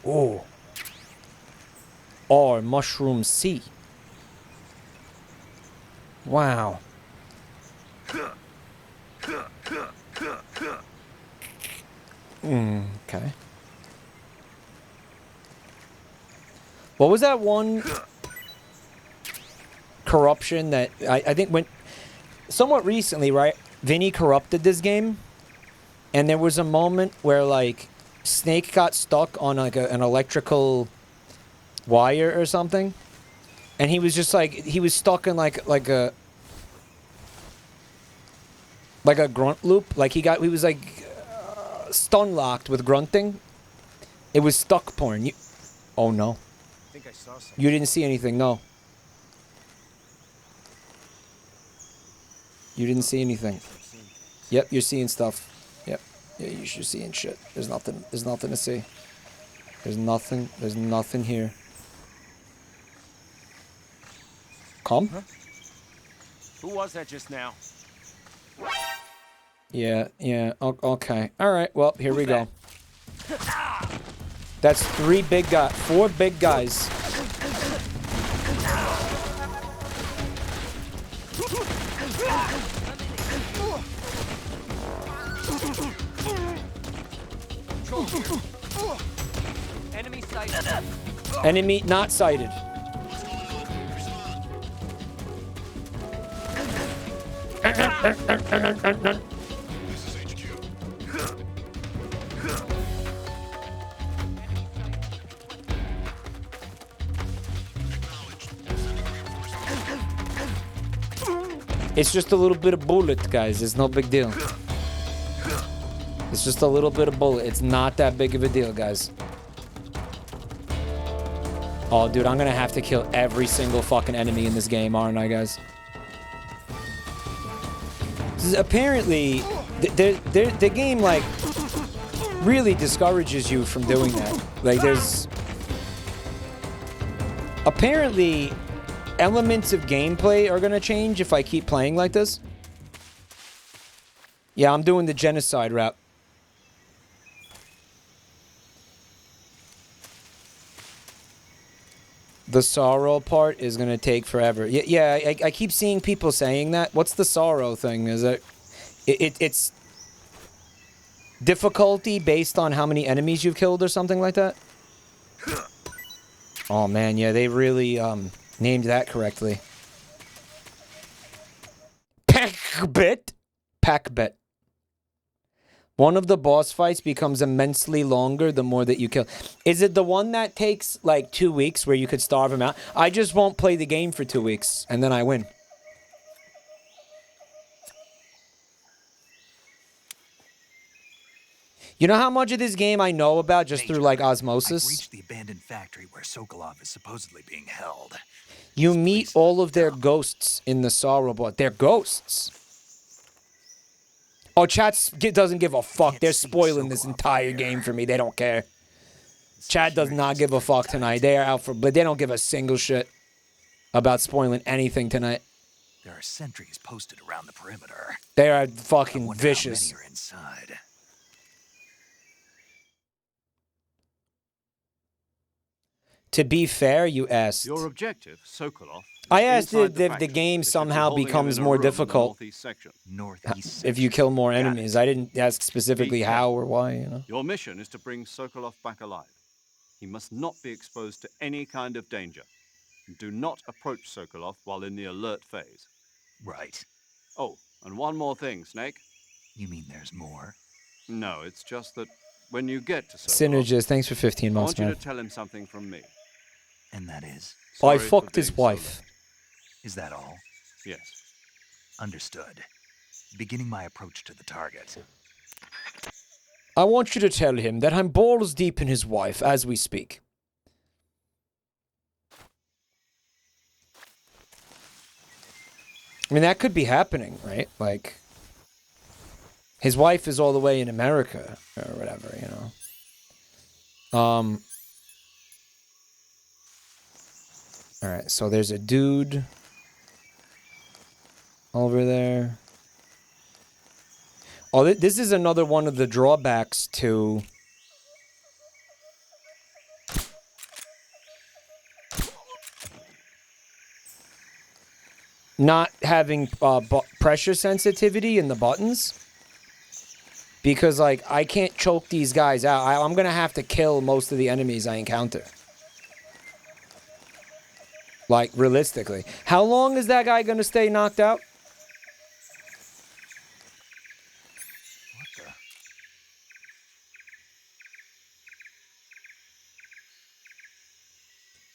Oh. Or mushroom C. Wow. Okay. What was that one corruption that I think went somewhat recently, right? Vinny corrupted this game, and there was a moment where like Snake got stuck on like an electrical wire or something, and he was just like he was stuck in like Like a grunt loop. Like he was like stun locked with grunting. It was stuck porn. Oh no. I think I saw something. You didn't see anything, no. You didn't see anything. Yep, you're seeing stuff. Yep. Yeah, you're seeing shit. There's nothing to see. There's nothing here. Come? Huh? Who was that just now? Yeah, okay. Alright, well, here we go. That's 4 big guys. Enemy sighted. Enemy not sighted. This is HQ. It's just a little bit of bullet, guys. It's no big deal. It's just a little bit of bullet. It's not that big of a deal, guys. Oh, dude, I'm gonna have to kill every single fucking enemy in this game, aren't I, guys? Apparently, the game, like, really discourages you from doing that. Like, there's... Apparently, elements of gameplay are gonna change if I keep playing like this. Yeah, I'm doing the genocide route. The sorrow part is gonna take forever. Yeah, I keep seeing people saying that. What's the sorrow thing? Is it's difficulty based on how many enemies you've killed or something like that? Oh man, yeah, they really named that correctly. Packbit. One of the boss fights becomes immensely longer the more that you kill. Is it the one that takes like 2 weeks where you could starve him out? I just won't play the game for 2 weeks and then I win. You know how much of this game I know about just through like osmosis? I've reached the abandoned factory where Sokolov is supposedly being held. You meet all of their ghosts in the sorrow bot. They're ghosts. Oh, chat doesn't give a fuck. They're spoiling this entire game for me. They don't care. Chat does not give a fuck tonight. They are out for... But they don't give a single shit about spoiling anything tonight. There are sentries posted around the perimeter. They are fucking vicious. How many are inside? To be fair, you asked. Your objective, Sokolov. I asked if the game somehow becomes more difficult if you kill more enemies. I didn't ask specifically how or why, you know. Your mission is to bring Sokolov back alive. He must not be exposed to any kind of danger. Do not approach Sokolov while in the alert phase. Right. Oh, and one more thing, Snake. You mean there's more? No, it's just that when you get to Sokolov... Synergist, thanks for 15 months, I want man. you to tell him something from me. And that is? Oh, I fucked his wife. Is that all? Yes. Understood. Beginning my approach to the target. I want you to tell him that I'm balls deep in his wife as we speak. I mean, that could be happening, right? Like, his wife is all the way in America or whatever, you know. All right, so there's a dude over there. Oh, this is another one of the drawbacks to not having pressure sensitivity in the buttons. Because, like, I can't choke these guys out. I'm going to have to kill most of the enemies I encounter. Like, realistically. How long is that guy going to stay knocked out? What the?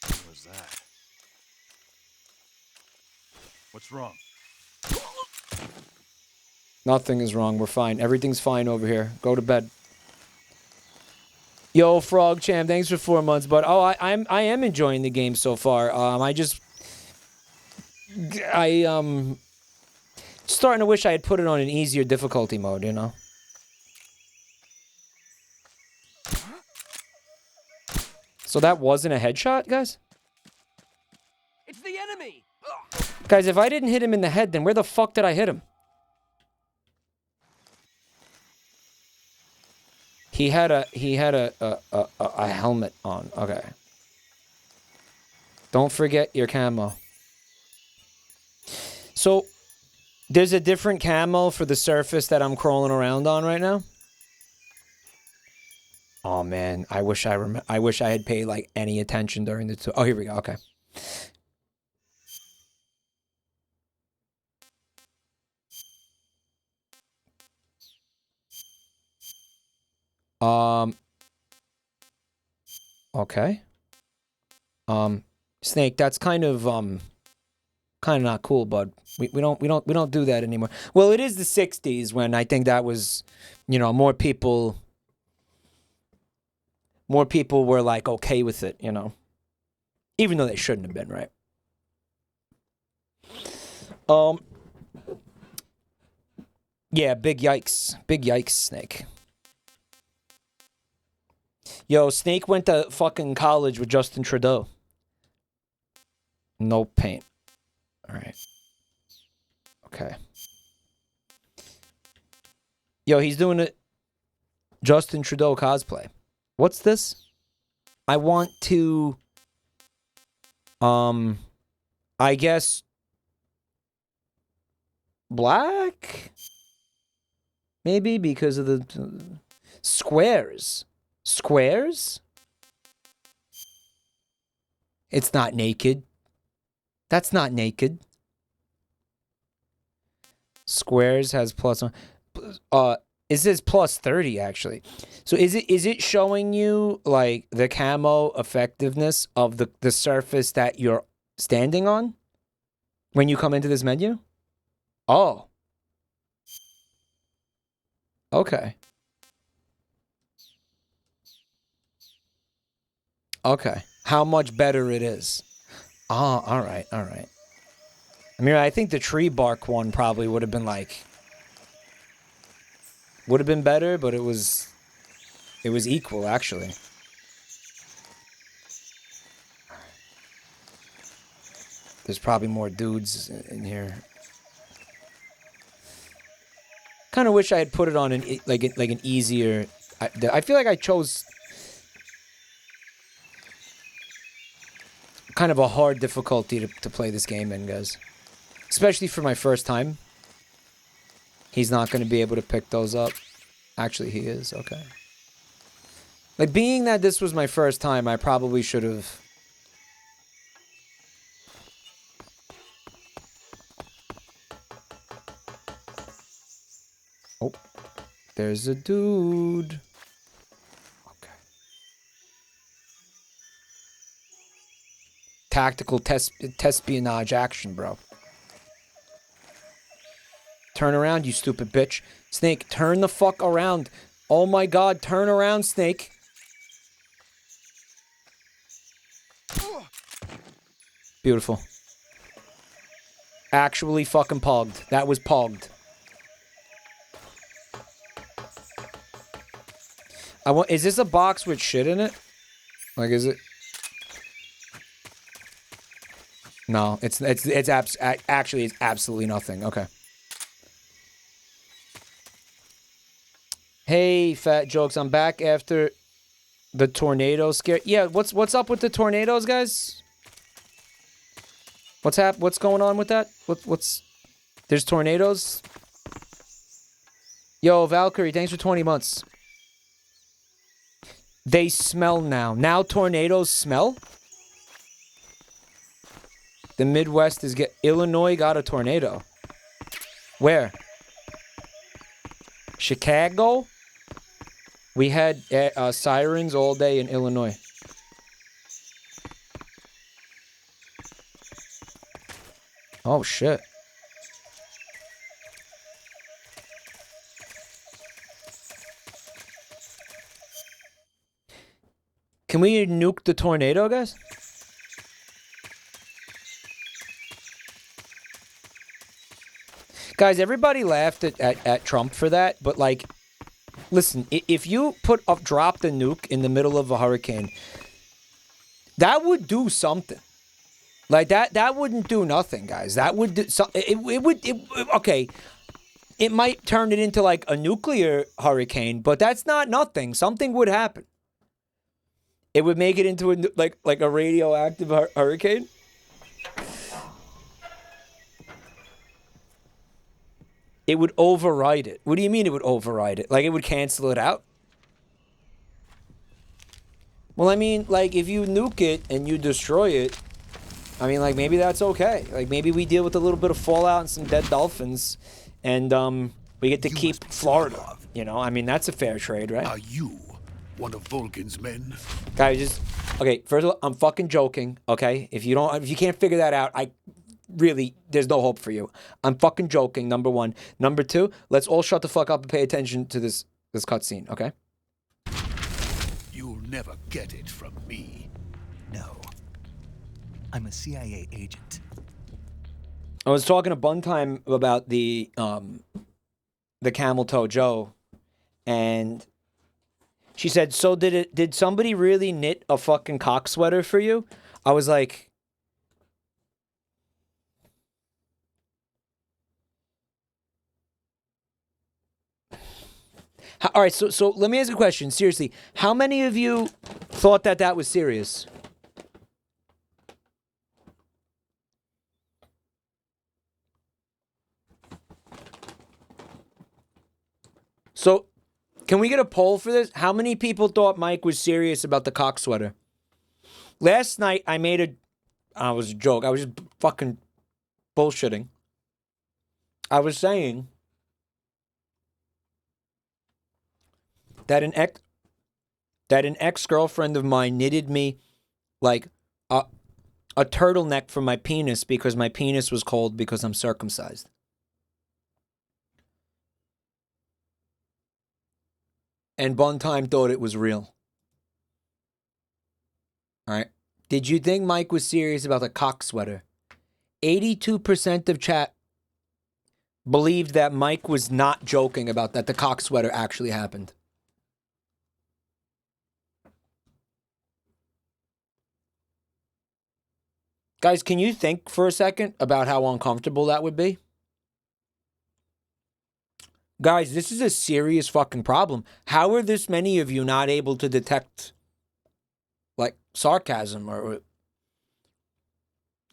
What was that? What's wrong? Nothing is wrong. We're fine. Everything's fine over here. Go to bed. Yo, Frog Champ, thanks for 4 months, bud. Oh, I am enjoying the game so far. Starting to wish I had put it on an easier difficulty mode, you know? So that wasn't a headshot, guys? It's the enemy. Guys, if I didn't hit him in the head, then where the fuck did I hit him? He had a helmet on. Okay. Don't forget your camo. So, there's a different camo for the surface that I'm crawling around on right now. Oh man, I wish I had paid like any attention during the oh, here we go. Okay. Okay. Snake, that's kind of not cool, bud. We don't do that anymore. Well, it is the 60s when I think that was, you know, more people were like okay with it, you know. Even though they shouldn't have been, right? Yeah, big yikes. Big yikes, Snake. Yo, Snake went to fucking college with Justin Trudeau. No paint. All right. Okay. Yo, he's doing a Justin Trudeau cosplay. What's this? I want to, I guess, black? Maybe because of the squares. Squares? It's not naked. That's not naked. Squares has plus one. It says plus 30 actually. So is it showing you like the camo effectiveness of the surface that you're standing on when you come into this menu? Oh. Okay. Okay. How much better it is. Oh, all right, all right. I mean, I think the tree bark one probably would have been like, would have been better, but it was equal actually. There's probably more dudes in here. Kind of wish I had put it on an easier. I feel like I chose kind of a hard difficulty to play this game in, guys. Especially for my first time. He's not going to be able to pick those up. Actually, he is. Okay. Like, being that this was my first time, I probably should have... Oh. There's a dude. Okay. Tactical espionage action, bro. Turn around, you stupid bitch. Snake, turn the fuck around. Oh my god, turn around, Snake. Beautiful. Actually fucking pogged. That was pogged. Is this a box with shit in it? Like, is it? No, actually it's absolutely nothing. Okay. Hey, Fat Jokes, I'm back after the tornado scare. Yeah, what's up with the tornadoes, guys? What's going on with that? There's tornadoes? Yo, Valkyrie, thanks for 20 months. They smell now. Now tornadoes smell? The Midwest is Illinois got a tornado. Where? Chicago? We had sirens all day in Illinois. Oh, shit. Can we nuke the tornado, guys? Guys, everybody laughed at Trump for that, but like, listen, if you drop the nuke in the middle of a hurricane, that would do something. Like that wouldn't do nothing, guys. That would do okay. It might turn it into like a nuclear hurricane, but that's not nothing. Something would happen. It would make it into like a radioactive hurricane. It would override it. What do you mean it would override it? Like it would cancel it out? Well, I mean, like if you nuke it and you destroy it, I mean, like maybe that's okay. Like maybe we deal with a little bit of fallout and some dead dolphins, and we get to keep Florida. You know, I mean that's a fair trade, right? Are you one of Vulcan's men? Guys, just okay. First of all, I'm fucking joking. Okay, if you can't figure that out, really, there's no hope for you. I'm fucking joking, number one. Number two, let's all shut the fuck up and pay attention to this cutscene, okay? You'll never get it from me. No. I'm a CIA agent. I was talking to Buntime about the Camel Toe Joe, and she said, so did somebody really knit a fucking cock sweater for you? I was like, all right, so let me ask a question. Seriously, how many of you thought that was serious? So, can we get a poll for this? How many people thought Mike was serious about the cock sweater? Last night, I was a joke. I was just fucking bullshitting. I was saying that an ex-girlfriend of mine knitted me like a turtleneck for my penis because my penis was cold because I'm circumcised. And Buntime thought it was real. All right. Did you think Mike was serious about the cock sweater? 82% of chat believed that Mike was not joking about that the cock sweater actually happened. Guys, can you think for a second about how uncomfortable that would be? Guys, this is a serious fucking problem. How are this many of you not able to detect, like, sarcasm or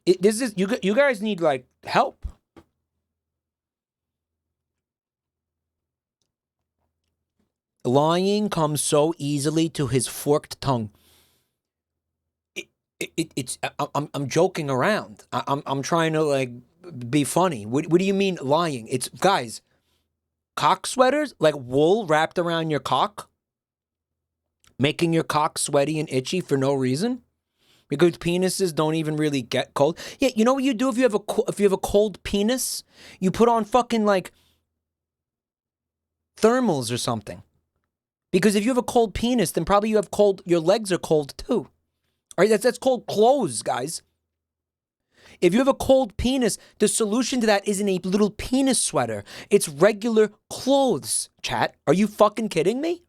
you guys need like help. Lying comes so easily to his forked tongue. I'm joking around. I'm trying to like be funny. What do you mean lying? It's guys, cock sweaters, like wool wrapped around your cock, making your cock sweaty and itchy for no reason, because penises don't even really get cold. Yeah, you know what you do if you have a cold penis? You put on fucking like thermals or something. Because if you have a cold penis, then probably your legs are cold too. All right, that's called clothes, guys. If you have a cold penis, the solution to that isn't a little penis sweater. It's regular clothes, chat. Are you fucking kidding me?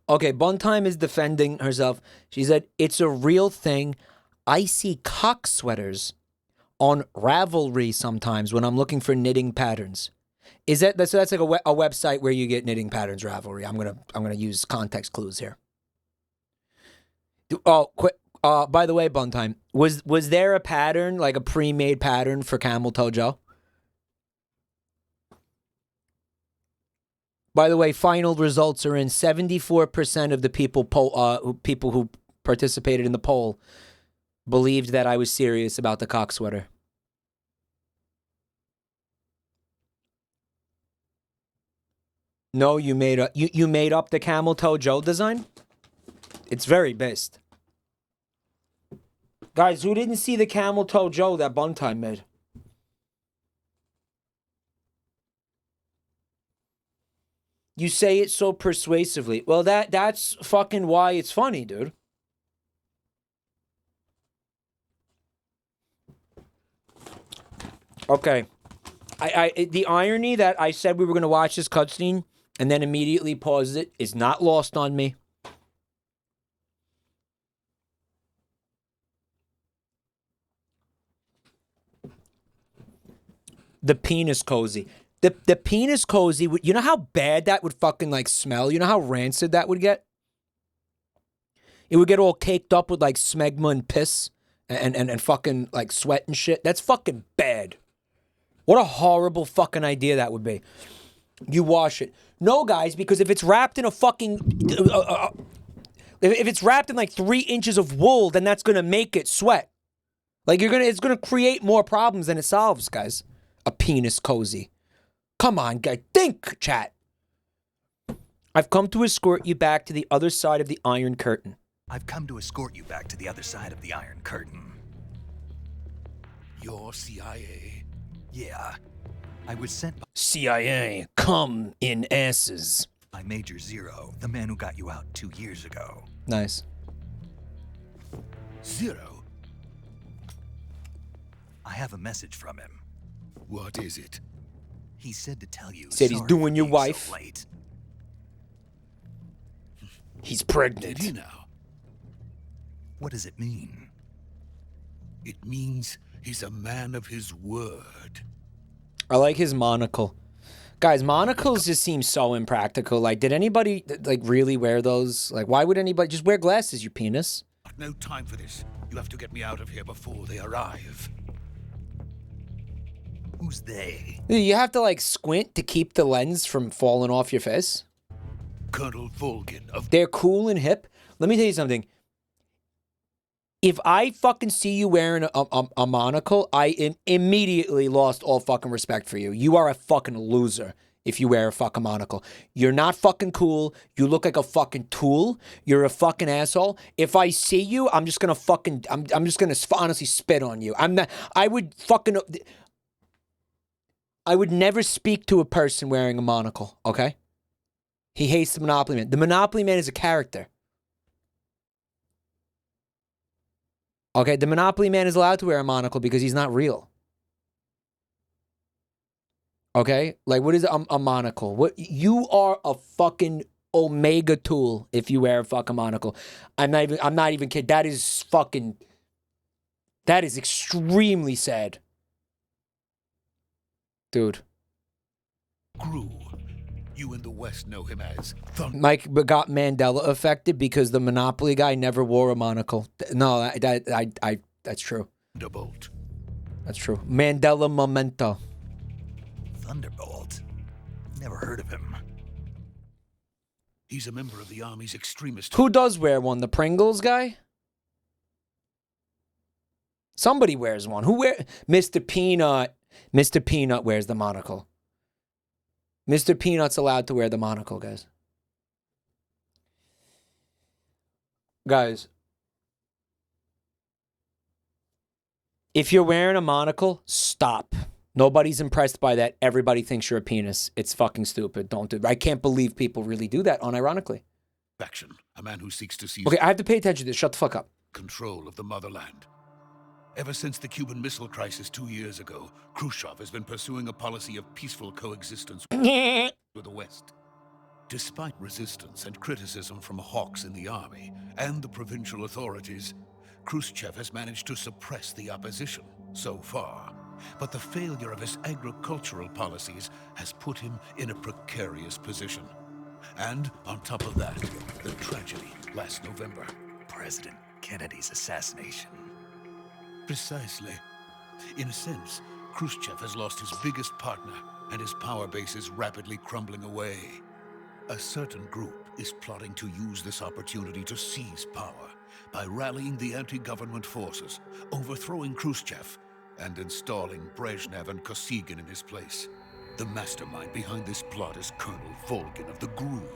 Okay, Buntime is defending herself. She said, it's a real thing. I see cock sweaters on Ravelry sometimes when I'm looking for knitting patterns. Is that so? That's like a website where you get knitting patterns. Ravelry. I'm gonna use context clues here. By the way, Buntime, was there a pattern, like a pre-made pattern for Camel Toe Joe? By the way, final results are in. 74% of the people who participated in the poll believed that I was serious about the cock sweater. No, you made up the Camel Toe Joe design? It's very based. Guys, who didn't see the Camel Toe Joe that Buntime made? You say it so persuasively. Well, that's fucking why it's funny, dude. Okay. The irony that I said we were going to watch this cutscene and then immediately paused it is not lost on me. The penis cozy. The penis cozy, you know how bad that would fucking like smell? You know how rancid that would get? It would get all caked up with like smegma and piss and fucking like sweat and shit. That's fucking bad. What a horrible fucking idea that would be. You wash it. No, guys, because if it's wrapped in a fucking... if it's wrapped in like 3 inches of wool, then that's going to make it sweat. Like, it's going to create more problems than it solves, guys. A penis cozy. Come on, guys. Think, chat. I've come to escort you back to the other side of the Iron Curtain. I've come to escort you back to the other side of the Iron Curtain. You're CIA? Yeah. I was sent by CIA, come in asses. Major Zero, the man who got you out 2 years ago. Nice. Zero? I have a message from him. What is it? He said to tell you. Said he's doing your wife. So late. He's pregnant. Did he now? What does it mean? It means he's a man of his word. I like his monocle. Guys, monocles just seem so impractical. Like, did anybody, like, really wear those? Like, why would anybody just wear glasses, you penis? No time for this. You have to get me out of here before they arrive. Who's they? You have to, like, squint to keep the lens from falling off your face. Colonel Volgin of... They're cool and hip. Let me tell you something. If I fucking see you wearing a monocle, I immediately lost all fucking respect for you. You are a fucking loser if you wear a fucking monocle. You're not fucking cool. You look like a fucking tool. You're a fucking asshole. If I see you, I'm just gonna fucking, I'm just gonna honestly spit on you. I would never speak to a person wearing a monocle, okay? He hates the Monopoly Man. The Monopoly Man is a character. Okay, the Monopoly Man is allowed to wear a monocle because he's not real. Okay? Like, what is a monocle? What? You are a fucking Omega tool if you wear a fucking monocle. I'm not even kidding. That is extremely sad. Dude. Gru. You in the West know him as Thunder. Mike got Mandela affected because the Monopoly guy never wore a monocle. No, that's true. Thunderbolt. That's true. Mandela Memento. Thunderbolt? Never heard of him. He's a member of the Army's extremist... Who does wear one? The Pringles guy? Somebody wears one. Who wear... Mr. Peanut. Mr. Peanut wears the monocle. Mr. Peanut's allowed to wear the monocle, guys. Guys. If you're wearing a monocle, stop. Nobody's impressed by that. Everybody thinks you're a penis. It's fucking stupid. Don't do it. I can't believe people really do that, unironically. Faction, a man who seeks to seize... Okay, I have to pay attention to this. Shut the fuck up. ...control of the motherland. Ever since the Cuban Missile Crisis 2 years ago, Khrushchev has been pursuing a policy of peaceful coexistence with the West. Despite resistance and criticism from hawks in the army and the provincial authorities, Khrushchev has managed to suppress the opposition so far. But the failure of his agricultural policies has put him in a precarious position. And on top of that, the tragedy last November. President Kennedy's assassination. Precisely. In a sense, Khrushchev has lost his biggest partner, and his power base is rapidly crumbling away. A certain group is plotting to use this opportunity to seize power by rallying the anti-government forces, overthrowing Khrushchev, and installing Brezhnev and Kosygin in his place. The mastermind behind this plot is Colonel Volgin of the GRU.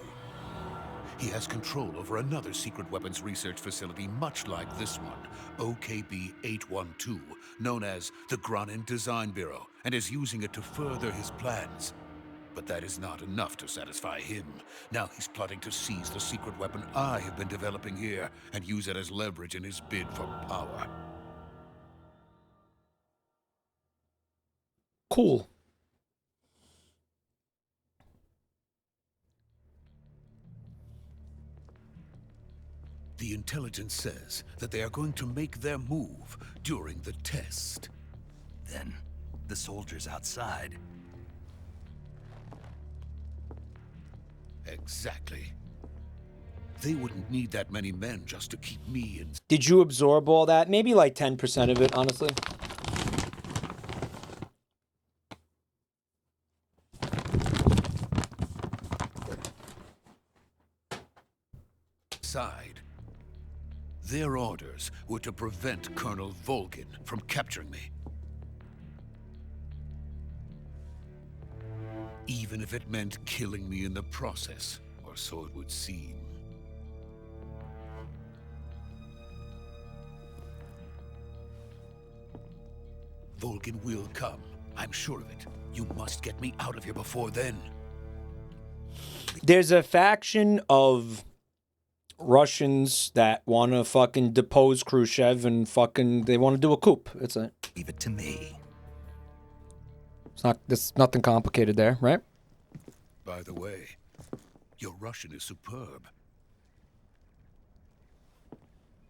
He has control over another secret weapons research facility much like this one, OKB-812, known as the Granin Design Bureau, and is using it to further his plans. But that is not enough to satisfy him. Now he's plotting to seize the secret weapon I have been developing here and use it as leverage in his bid for power. Cool. The intelligence says that they are going to make their move during the test. Then, the soldiers outside. Exactly. They wouldn't need that many men just to keep me in. Did you absorb all that? Maybe like 10% of it, honestly. Side. Their orders were to prevent Colonel Volgin from capturing me. Even if it meant killing me in the process, or so it would seem. Volgin will come. I'm sure of it. You must get me out of here before then. There's a faction of Russians that want to fucking depose Khrushchev and fucking they want to do a coup. It's a Leave it to me. There's nothing complicated there, right? By the way, your Russian is superb.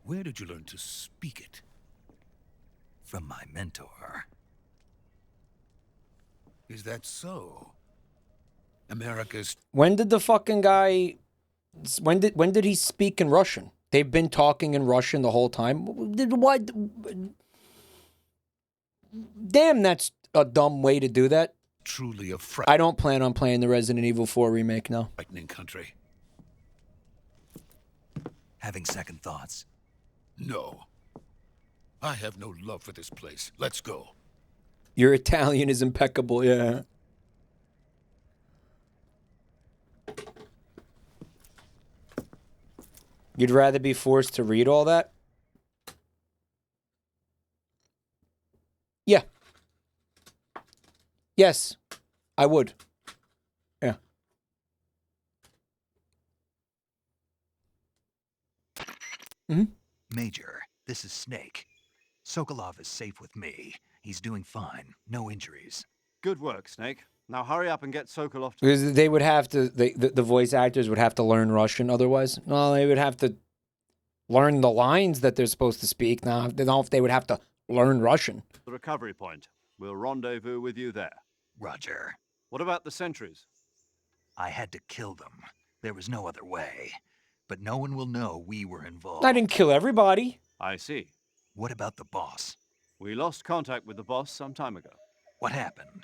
Where did you learn to speak it? From my mentor. Is that so? America's... When did the fucking guy... When did he speak in Russian? They've been talking in Russian the whole time. Why? Damn, that's a dumb way to do that. Truly a I don't plan on playing the Resident Evil 4 remake, no. frightening country. Having second thoughts. No. I have no love for this place. Let's go. Your Italian is impeccable, yeah. You'd rather be forced to read all that? Yeah. Yes, I would. Yeah. Mm-hmm. Major, this is Snake. Sokolov is safe with me. He's doing fine. No injuries. Good work, Snake. Now hurry up and get Sokolov to... Because they would have to, the voice actors would have to learn Russian otherwise. Well, they would have to learn the lines that they're supposed to speak. Now, I don't know if they would have to learn Russian. The recovery point. We'll rendezvous with you there. Roger. What about the sentries? I had to kill them. There was no other way. But no one will know we were involved. I didn't kill everybody. I see. What about the boss? We lost contact with the boss some time ago. What happened?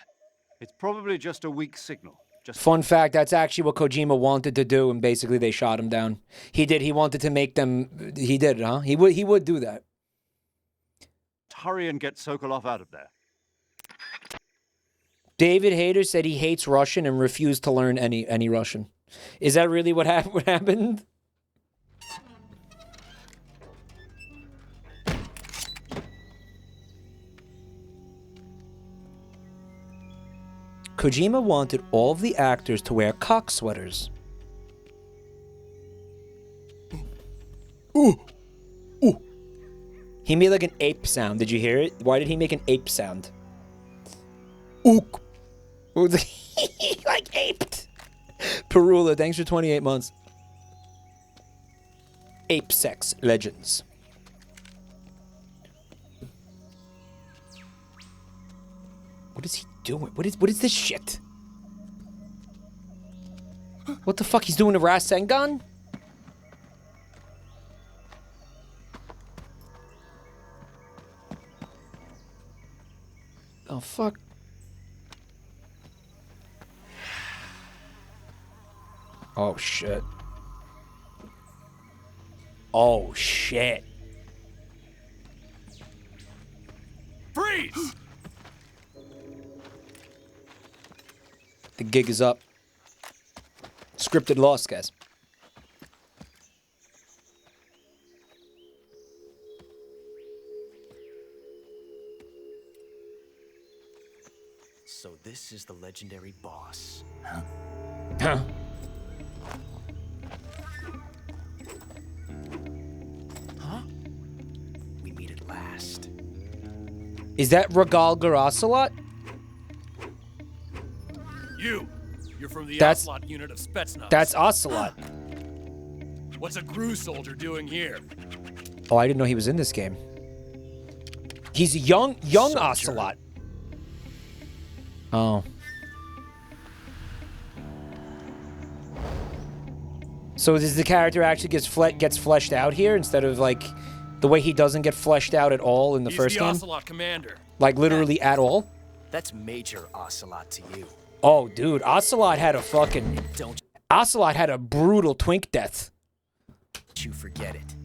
It's probably just a weak signal. Fun fact, that's actually what Kojima wanted to do, and basically they shot him down. He did. He wanted to make them... He did, huh? He would do that. Hurry and get Sokolov out of there. David Hayter said he hates Russian and refused to learn any Russian. Is that really what happened? Kojima wanted all of the actors to wear cock sweaters. Ooh. Ooh. He made like an ape sound. Did you hear it? Why did he make an ape sound? Ook. Like aped. Perula, thanks for 28 months. Ape sex legends. What is he doing? What is this shit? What the fuck? He's doing a Rasengan? Oh, fuck. Oh, shit. Oh, shit. Freeze! The gig is up. Scripted loss, guys. So this is the legendary boss. Huh. Huh? We meet at last. Is that Regalgar Ocelot? You're from the That's- Ocelot unit of Spetsnaz. That's Ocelot. What's a Gru soldier doing here? Oh, I didn't know he was in this game. He's a young Soldier. Ocelot. Oh. So does the character actually gets fleshed out here instead of like the way he doesn't get fleshed out at all in the He's first the game? Ocelot commander. Like literally at all? That's Major Ocelot to you. Oh, dude, Ocelot had a fucking... Don't Ocelot had a brutal twink death. you forget it.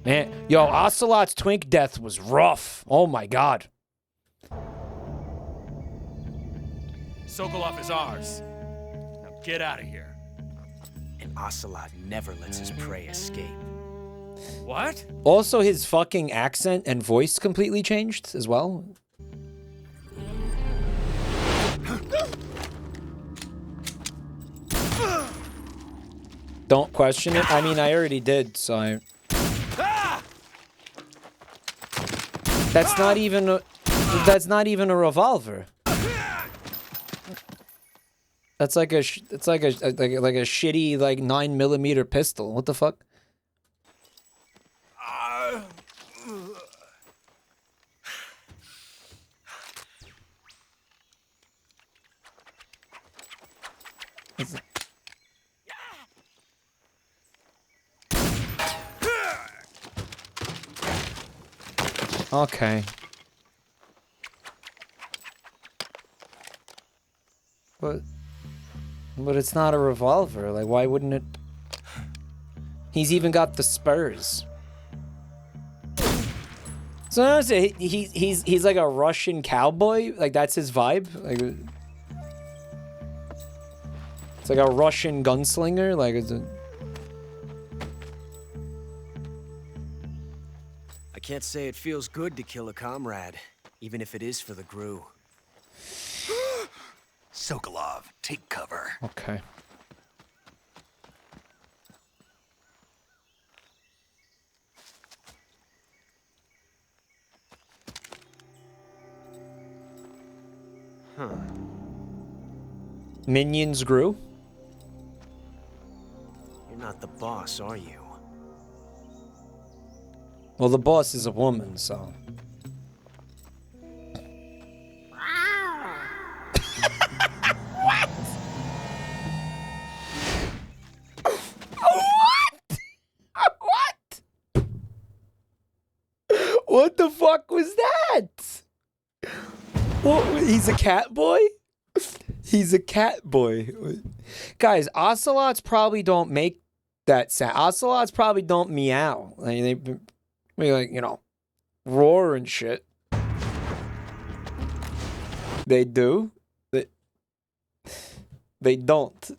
Man, yo, Ocelot's twink death was rough. Oh my god. Sokolov is ours. Now get out of here. And Ocelot never lets his prey escape. What? Also, his fucking accent and voice completely changed as well. Don't question it. I mean, I already did, so I... That's not even a... That's not even a revolver. That's like a... It's like a shitty, like, 9mm pistol. What the fuck? Okay. But it's not a revolver. Like, why wouldn't it? He's even got the spurs. So I say he's like a Russian cowboy. Like that's his vibe. Like it's like a Russian gunslinger. Like it's a... I can't say it feels good to kill a comrade, even if it is for the Gru. Sokolov, take cover. Okay. Huh. Minions grew. You're not the boss, are you? Well, the boss is a woman, so. What the fuck was that? What? He's a cat boy? He's a cat boy. Guys, ocelots probably don't make that sound. Ocelots probably don't meow. Like, they like, you know, roar and shit. They do? They don't.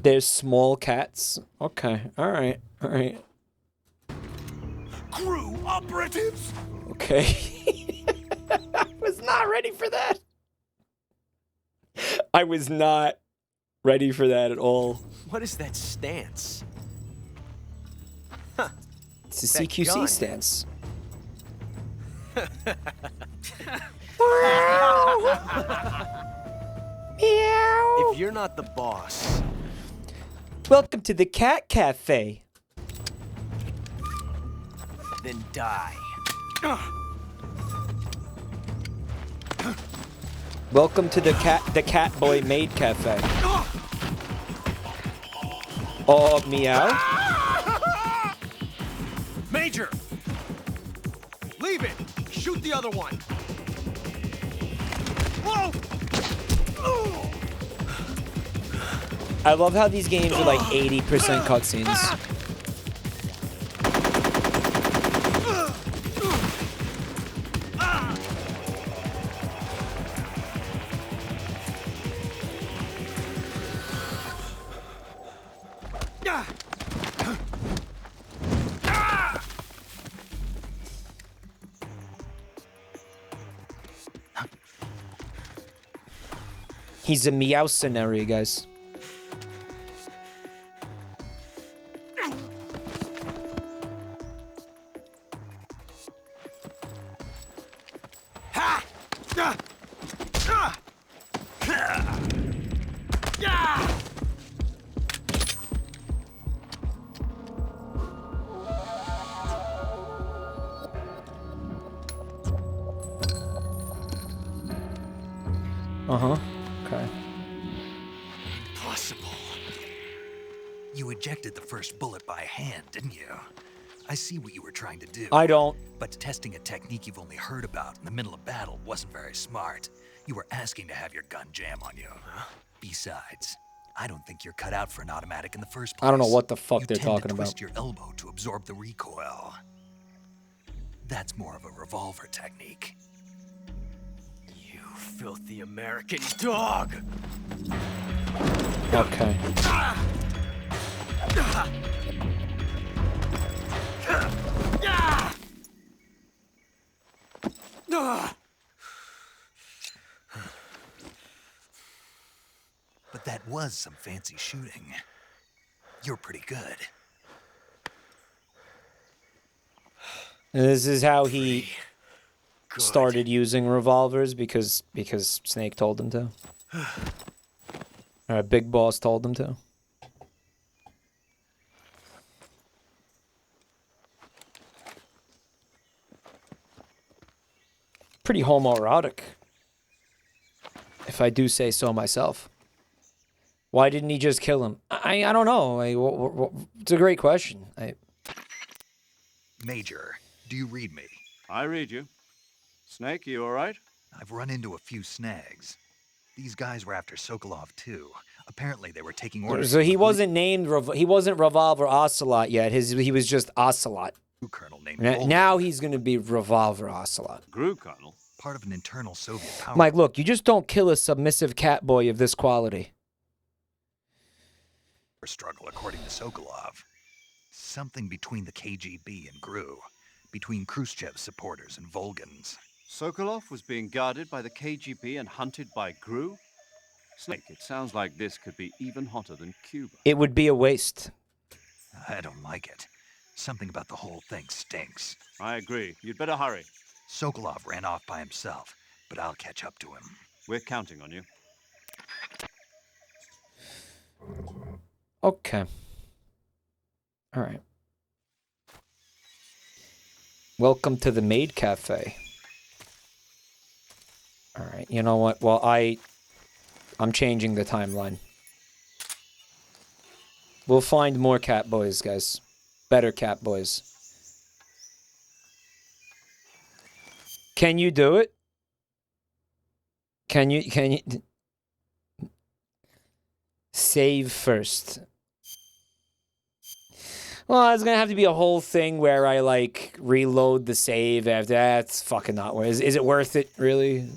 They're small cats. Okay, alright, alright. Crew operatives? Okay. I was not ready for that. I was not ready for that at all. What is that stance? It's a That CQC gun. stance. Meow. If you're not the boss, Welcome to the Cat Cafe. then die. Welcome to the Cat Boy Maid Cafe. Oh, meow. Major! Leave it! Shoot the other one! Whoa! I love how these games are like 80% cutscenes. He's a Meowcenary, guys. Uh-huh. Okay. Impossible. You ejected the first bullet by hand, didn't you? I see what you were trying to do. I don't. But testing a technique you've only heard about in the middle of battle wasn't very smart. You were asking to have your gun jam on you. Besides, I don't think you're cut out for an automatic in the first place. I don't know what the fuck you they're tend talking to about. twist your elbow to absorb the recoil. That's more of a revolver technique. You filthy American dog! Okay. But that was some fancy shooting. You're pretty good. And this is how he started using revolvers because Snake told him to. Or Big Boss told him to. Pretty homoerotic, if I do say so myself. Why didn't he just kill him? I don't know. It's a great question. Major, do you read me? I read you. Snake, you all right? I've run into a few snags. These guys were after Sokolov too. Apparently they were taking orders. So he wasn't named. He wasn't Revolver Ocelot yet. He was just Ocelot. Colonel named Now he's going to be Revolver Ocelot. Gru Colonel? Part of an internal Soviet power. Mike, look, you just don't kill a submissive cat boy of this quality. Struggle, according to Sokolov. Something between the KGB and GRU. Between Khrushchev's supporters and Volgans. Sokolov was being guarded by the KGB and hunted by GRU? Snake, it sounds like this could be even hotter than Cuba. It would be a waste. I don't like it. Something about the whole thing stinks. I agree. You'd better hurry. Sokolov ran off by himself, but I'll catch up to him. We're counting on you. Okay. All right. Welcome to the Maid Cafe. All right. You know what? Well, I'm changing the timeline. We'll find more cat boys, guys. Better cat boys. Can you do it? Can you save first? Well, it's gonna have to be a whole thing where I like reload the save after. That's fucking not worth. Is it worth it, really?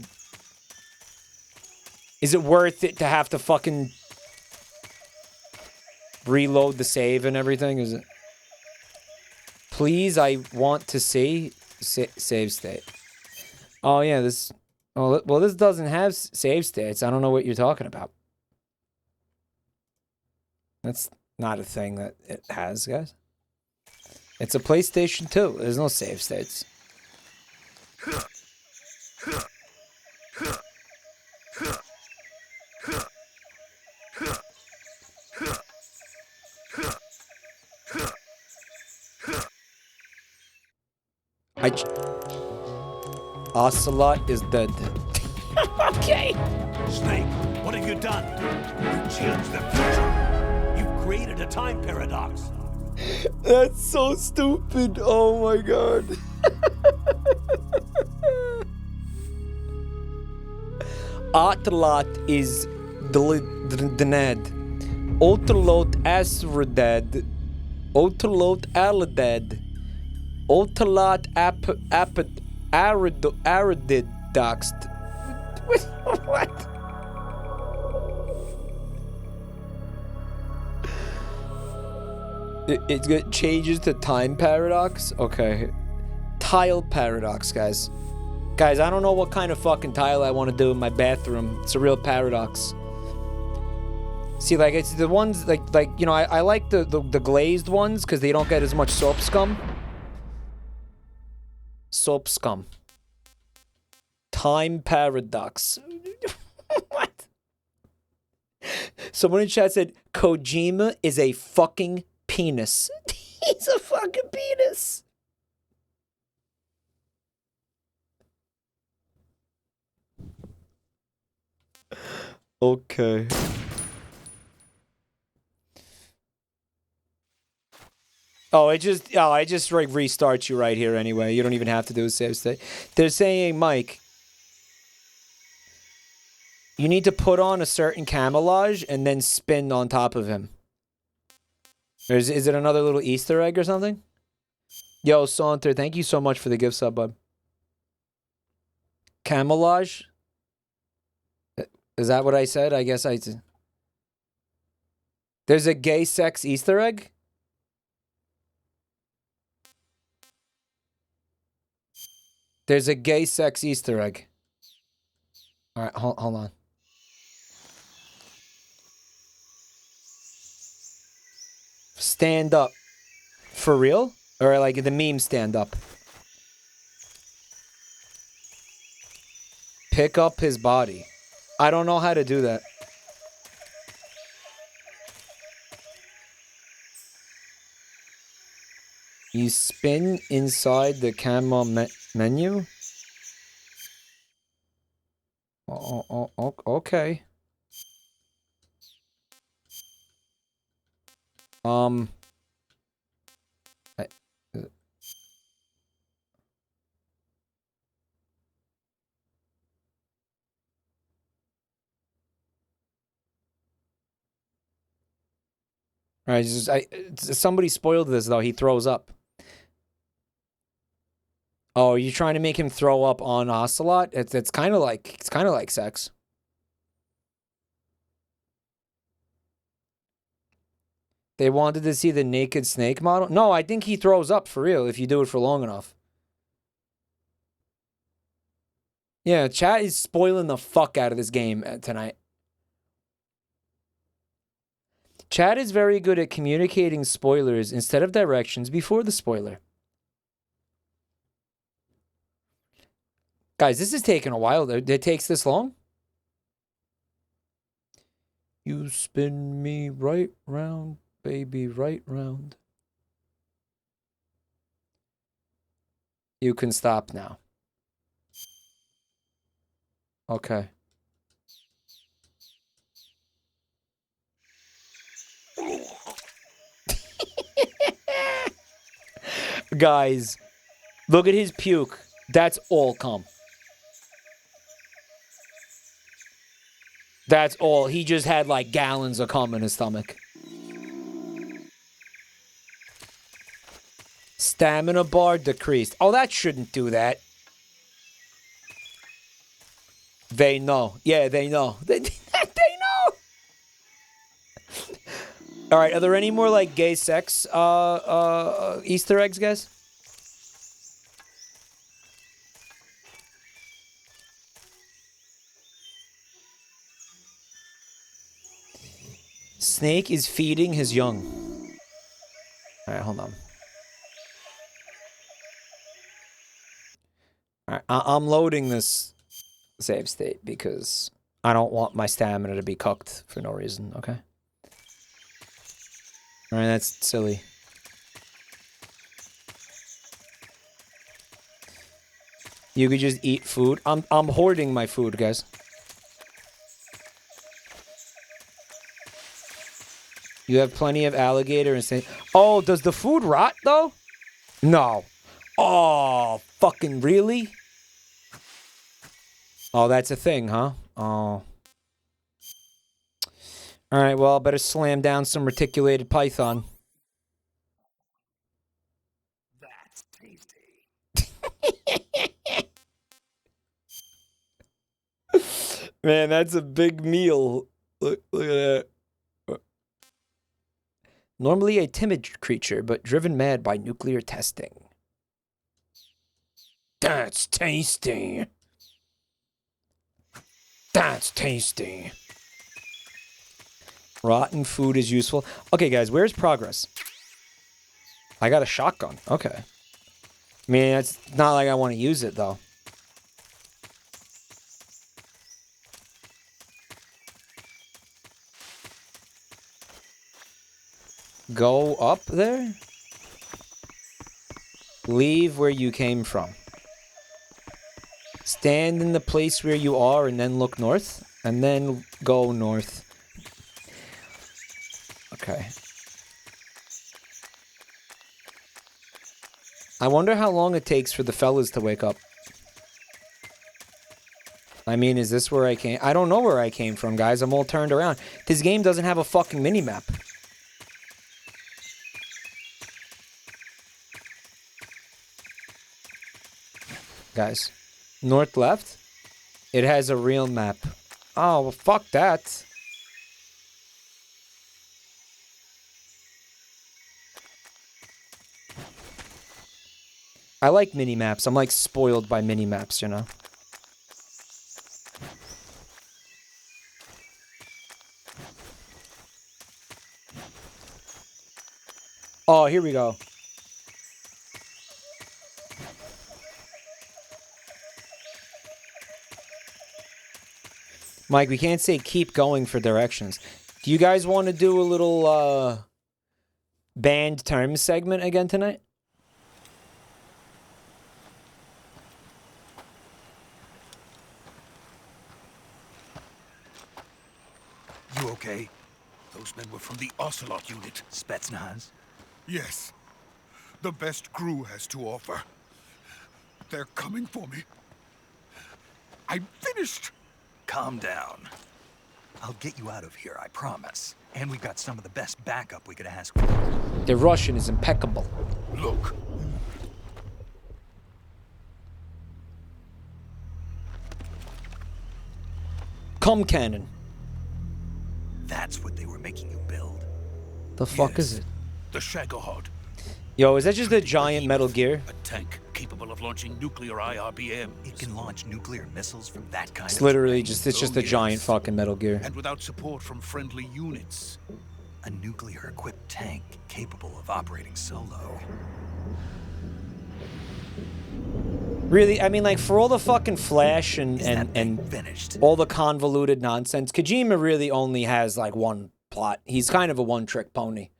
Is it worth it to have to fucking reload the save and everything? Is it? Please, I want to see save state. Oh yeah, this. Oh well, this doesn't have save states. I don't know what you're talking about. That's not a thing that it has, guys. It's a PlayStation 2. There's no save states. Ocelot is dead. Okay. Snake, what have you done? You changed the future. You've created a time paradox. That's so stupid. Oh my god. Ocelot is dead. Ocelot asreded. Ocelot aladed. Ocelot aridid doxed. What? It changes to time paradox? Okay. Tile paradox, guys. Guys, I don't know what kind of fucking tile I want to do in my bathroom. It's a real paradox. See, like, it's the ones, like you know, I like the glazed ones because they don't get as much soap scum. Soap scum. Time paradox. What? Someone in chat said, Kojima is a fucking penis. He's a fucking penis. Okay. Oh, I just like restart you right here anyway. You don't even have to do a save state. They're saying, Mike, you need to put on a certain camouflage and then spin on top of him. Is it another little Easter egg or something? Yo, Saunter, thank you so much for the gift sub, bud. Camouflage? Is that what I said? I guess I... There's a gay sex Easter egg? There's a gay sex Easter egg. Alright, hold on. Stand up. For real? Or like the meme stand up? Pick up his body. I don't know how to do that. You spin inside the camo menu? Oh, okay. Alright, somebody spoiled this though. He throws up. Oh, are you trying to make him throw up on Ocelot? It's kind of like sex. They wanted to see the naked snake model? No, I think he throws up for real if you do it for long enough. Yeah, chat is spoiling the fuck out of this game tonight. Chat is very good at communicating spoilers instead of directions before the spoiler. Guys, this is taking a while. It takes this long? You spin me right round, baby, right round. You can stop now. Okay. Guys, look at his puke. That's all cum. That's all. He just had like gallons of cum in his stomach. Stamina bar decreased. Oh, that shouldn't do that. They know. Yeah, they know. They know. All right, are there any more like gay sex Easter eggs, guys? Snake is feeding his young. All right, hold on. All right, I'm loading this save state because I don't want my stamina to be cooked for no reason, okay? All right, that's silly. You could just eat food. I'm hoarding my food, guys. You have plenty of alligator and snake. Oh, does the food rot though? No. Oh, fucking really? Oh, that's a thing, huh? Oh. All right, well, better slam down some reticulated python. That's tasty. Man, that's a big meal. Look at that. Normally a timid creature, but driven mad by nuclear testing. That's tasty. That's tasty. Rotten food is useful. Okay, guys, where's progress? I got a shotgun. Okay. I mean, it's not like I want to use it, though. Go up there? Leave where you came from. Stand in the place where you are and then look north. And then go north. Okay. I wonder how long it takes for the fellas to wake up. I mean, is this where I came? I don't know where I came from, guys. I'm all turned around. This game doesn't have a fucking mini-map. Guys. North left? It has a real map. Oh, well, fuck that. I like mini-maps. I'm like spoiled by mini-maps, you know? Oh, here we go. Mike, we can't say keep going for directions. Do you guys want to do a little banned terms segment again tonight? You okay? Those men were from the Ocelot unit. Spetsnaz? Yes. The best crew has to offer. They're coming for me. I'm finished. Calm down. I'll get you out of here, I promise. And we've got some of the best backup we could ask for. The Russian is impeccable. Look. Cum cannon. That's what they were making you build. The fuck is it? The Shagohod. Yo, is that just a giant Metal Gear? A tank capable of launching nuclear IRBM. It can launch nuclear missiles from that kind It's of literally terrain. just, it's just a giant fucking Metal Gear. And without support from friendly units. A nuclear-equipped tank capable of operating solo. Really, I mean, like, for all the fucking flash and finished? All the convoluted nonsense, Kojima really only has, like, one plot. He's kind of a one-trick pony.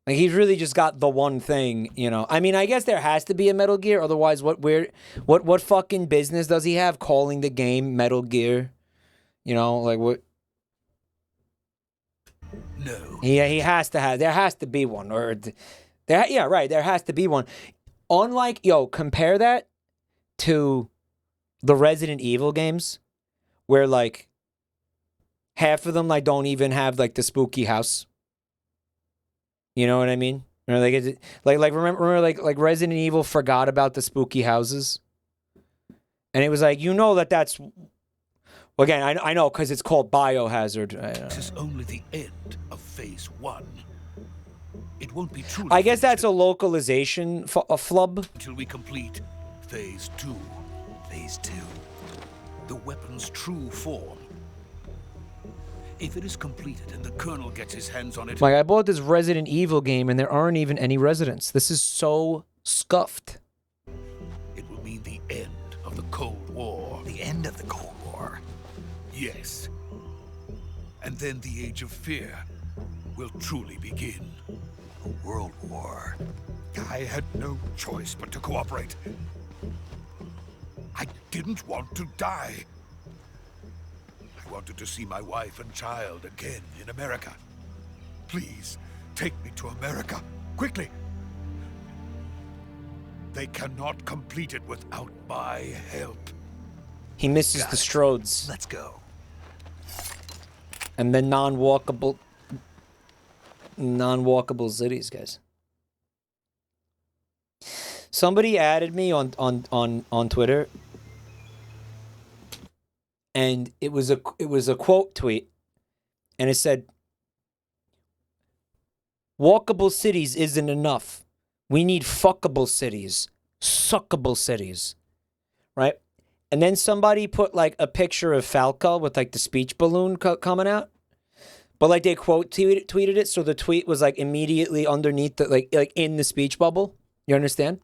Like, he's really just got the one thing, you know. I mean, I guess there has to be a Metal Gear, otherwise what fucking business does he have calling the game Metal Gear? You know, like, what? No. Yeah, he has to have, there has to be one, or, yeah, right, there has to be one. Unlike, yo, compare that to the Resident Evil games, where, like, half of them, like, don't even have, like, the spooky house. You know what I mean? Or like remember like Resident Evil forgot about the spooky houses, and it was like, you know, that's. Well, again, I know because it's called Biohazard. This is only the end of Phase 1. It won't be true. I guess that's a localization a flub. Until we complete Phase 2. Phase 2. The weapon's true form. If it is completed and the Colonel gets his hands on it... Like, I bought this Resident Evil game and there aren't even any residents. This is so scuffed. It will mean the end of the Cold War. The end of the Cold War? Yes. And then the Age of Fear will truly begin. A world war. I had no choice but to cooperate. I didn't want to die. I wanted to see my wife and child again in America. Please, take me to America, quickly. They cannot complete it without my help. He misses the Strodes. Let's go. And then non-walkable cities, guys. Somebody added me on Twitter. And it was a quote tweet, and it said, "Walkable cities isn't enough. We need fuckable cities, suckable cities," right? And then somebody put like a picture of Falco with like the speech balloon coming out, But like they quote tweeted it, so the tweet was like immediately underneath the like in the speech bubble. You understand?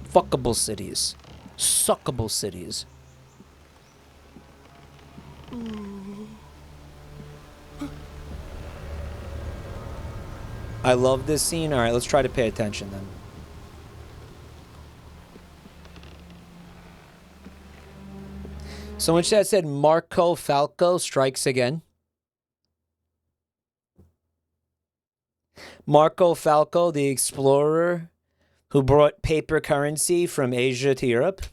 Fuckable cities. Suckable cities. I love this scene. All right, let's try to pay attention then. So in chat said Marco Falco strikes again. Marco Falco, the explorer who brought paper currency from Asia to Europe.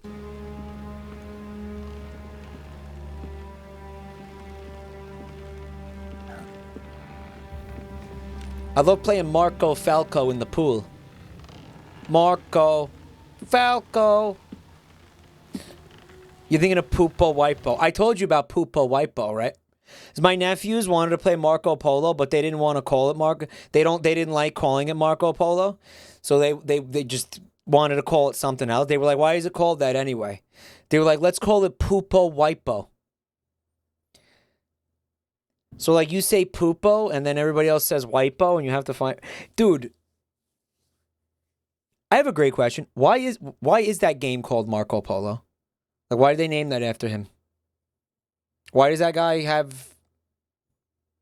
I love playing Marco Falco in the pool. Marco Falco. You're thinking of Pupo Wipo. I told you about Pupo Wipo, right? My nephews wanted to play Marco Polo, but they didn't want to call it Marco. They didn't like calling it Marco Polo. So they just wanted to call it something else. They were like, why is it called that anyway? They were like, let's call it Pupo Wipo. So like you say Pupo and then everybody else says Wipo and you have to find... Dude, I have a great question. Why is that game called Marco Polo? Like why did they name that after him? Why does that guy have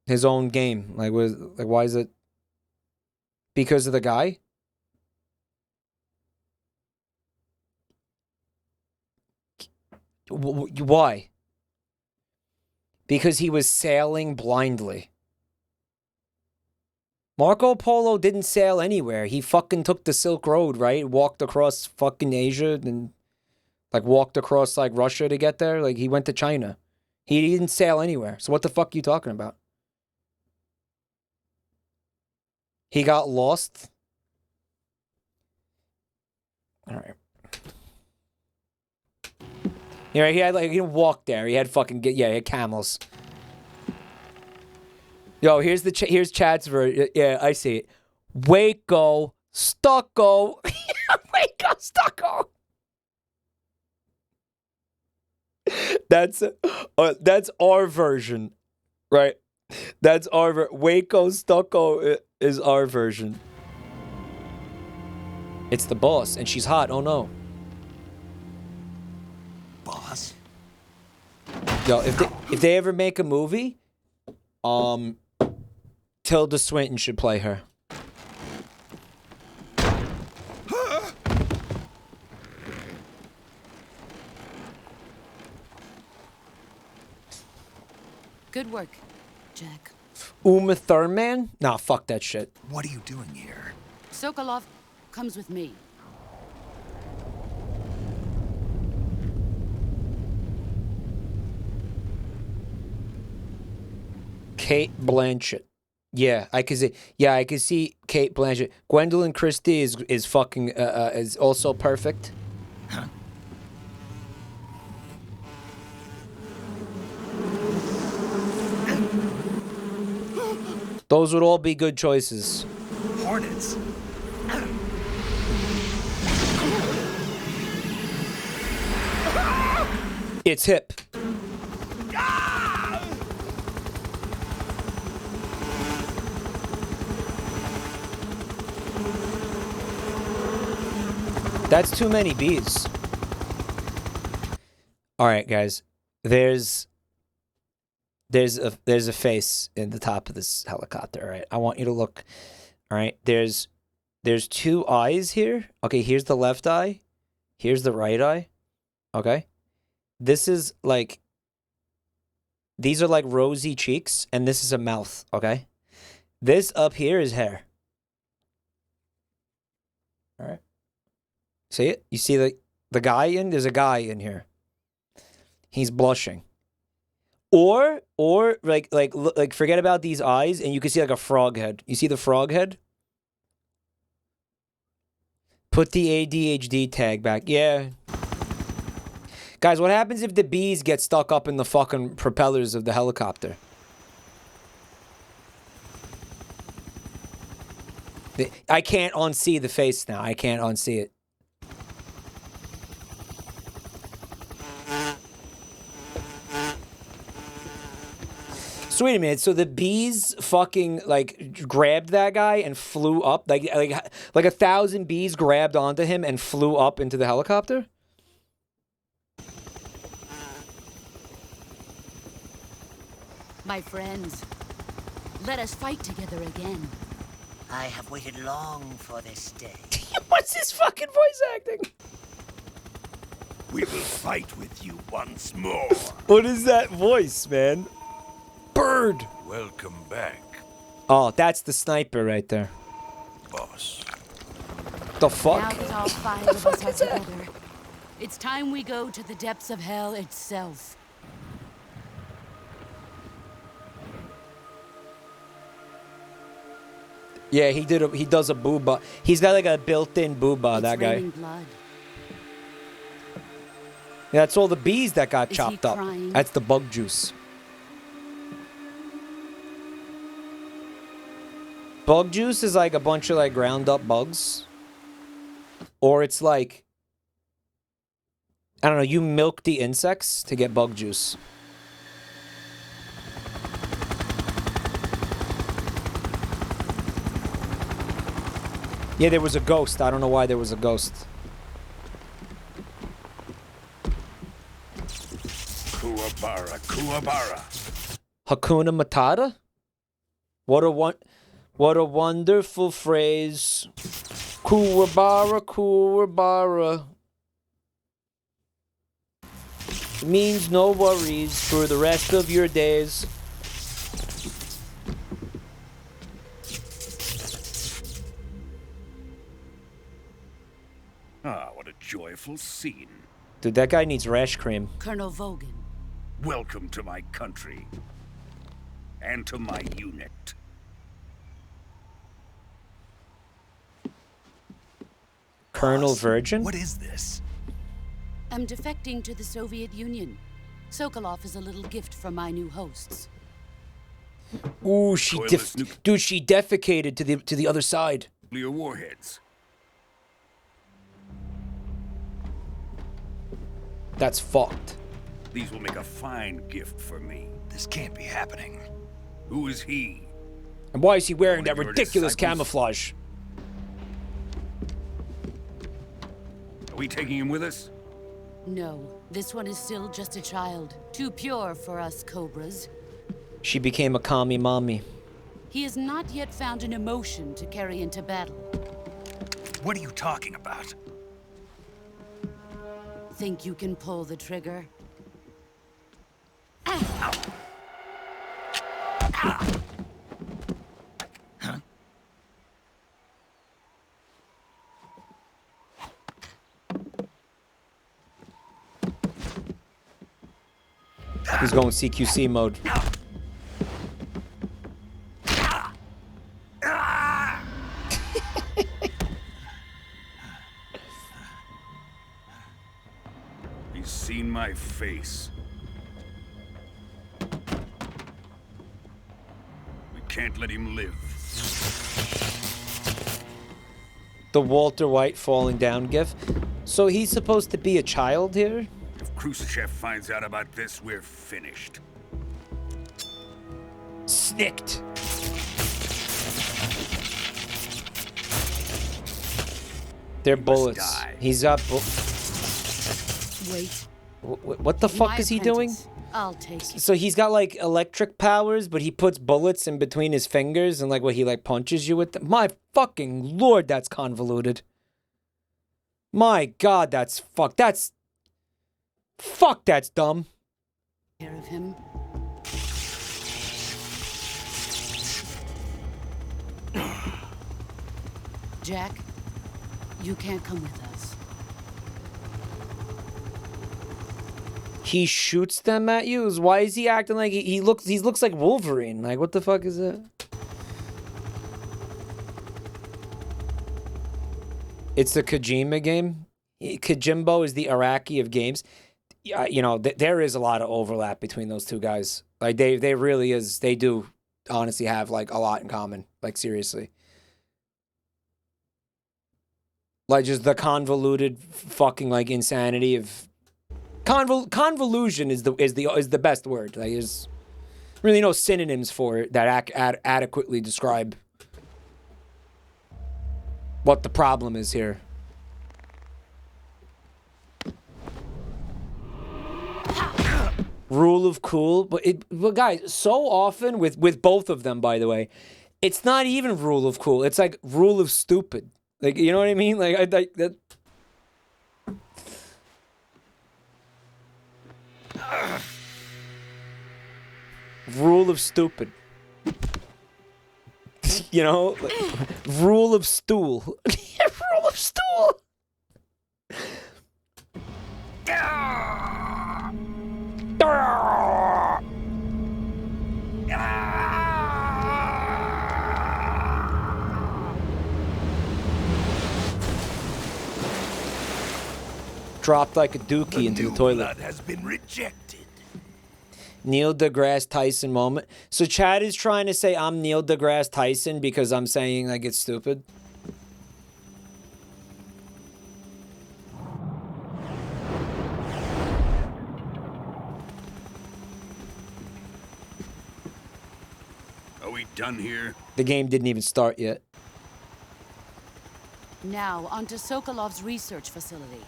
his own game? Like why is it because of the guy? Why? Because he was sailing blindly. Marco Polo didn't sail anywhere. He fucking took the Silk Road, right? Walked across fucking Asia and like walked across like Russia to get there. Like he went to China. He didn't sail anywhere. So what the fuck are you talking about? He got lost. All right. You know, he didn't walk there. He had fucking he had camels. Yo, here's Chad's version. Yeah, I see it. Waco Stucco. Waco Stucco. That's our version, right? That's our Waco Stucco is our version. It's the boss, and she's hot. Oh no. Boss? Yo, if they ever make a movie, Tilda Swinton should play her. Good work, Jack. Uma Thurman? Nah, fuck that shit. What are you doing here? Sokolov comes with me. Kate Blanchett. Yeah, I could see. Yeah, I could see Kate Blanchett. Gwendolyn Christie is fucking is also perfect. Huh? Those would all be good choices. Hornets. It's hip. That's too many bees. All right, guys. There's a face in the top of this helicopter. All right, I want you to look. All right, there's two eyes here. Okay, here's the left eye. Here's the right eye. Okay, this is like. These are like rosy cheeks, and this is a mouth. Okay, this up here is hair. All right, see it? You see the guy in? There's a guy in here. He's blushing. Or like forget about these eyes and you can see like a frog head. You see the frog head? Put the ADHD tag back. Yeah. Guys, what happens if the bees get stuck up in the fucking propellers of the helicopter? I can't unsee the face now. I can't unsee it. So wait a minute. So the bees fucking like grabbed that guy and flew up. Like 1,000 bees grabbed onto him and flew up into the helicopter. My friends, let us fight together again. I have waited long for this day. What's his fucking voice acting? We will fight with you once more. What is that voice, man? Bird. Welcome back, Oh, that's the sniper right there. boss. The fuck? Now that all 5 of us are together, it's time we go to the depths of hell itself. Yeah, he does a booba. He's got like a built-in booba, that guy. Blood. Yeah, that's all the bees that got Is chopped he up. crying? That's the bug juice. Bug juice is like a bunch of like ground up bugs. Or it's like, I don't know, you milk the insects to get bug juice. Yeah, there was a ghost. I don't know why there was a ghost. Kuwabara, Kuwabara. Hakuna Matata? What a wonderful phrase. Kuwabara, Kuwabara. It means no worries for the rest of your days. Ah, what a joyful scene. Dude, that guy needs rash cream. Colonel Vogan. Welcome to my country. And to my unit. Colonel Virgin? What is this? I'm defecting to the Soviet Union. Sokolov is a little gift from my new hosts. Ooh, Toilets, dude, she defecated to the other side. nuclear warheads. That's fucked. These will make a fine gift for me. This can't be happening. Who is he? And why is he wearing that One of your ridiculous disciples? camouflage? Are we taking him with us? No, this one is still just a child. Too pure for us cobras. She became a commie mommy. He has not yet found an emotion to carry into battle. What are you talking about? Think you can pull the trigger? He's going CQC mode. He's seen my face. We can't let him live. The Walter White falling down gif. So he's supposed to be a child here? If Khrushchev finds out about this, we're finished. Snicked. They're bullets. die. He's up. Wait. What the fuck My is he doing? apprentice. I'll take it. So he's got like electric powers, but he puts bullets in between his fingers and like what he like punches you with them. My fucking lord, that's convoluted. My god, that's fuck. That's dumb. Care of him. Jack, you can't come with us. He shoots them at you? Why is he acting like he looks like Wolverine? Like what the fuck is that? It's the Kojima game. Kojimbo is the Iraqi of games. You know, there is a lot of overlap between those two guys. Like they really is. They do honestly have like a lot in common. Like seriously. Like just the convoluted fucking like insanity of convolution is the best word. Like is Really no synonyms for it that adequately describe what the problem is here. Rule of cool, but guys, so often with both of them, by the way, it's not even rule of cool. It's like rule of stupid. Like, you know what I mean? Like, that. Rule of stupid. You know, like, rule of stool. Rule of stool. Dropped like a dookie into the toilet. Blood has been rejected. Neil deGrasse Tyson moment. So Chad is trying to say I'm Neil deGrasse Tyson because I'm saying like it's stupid. Are we done here? The game didn't even start yet. Now, onto Sokolov's research facility.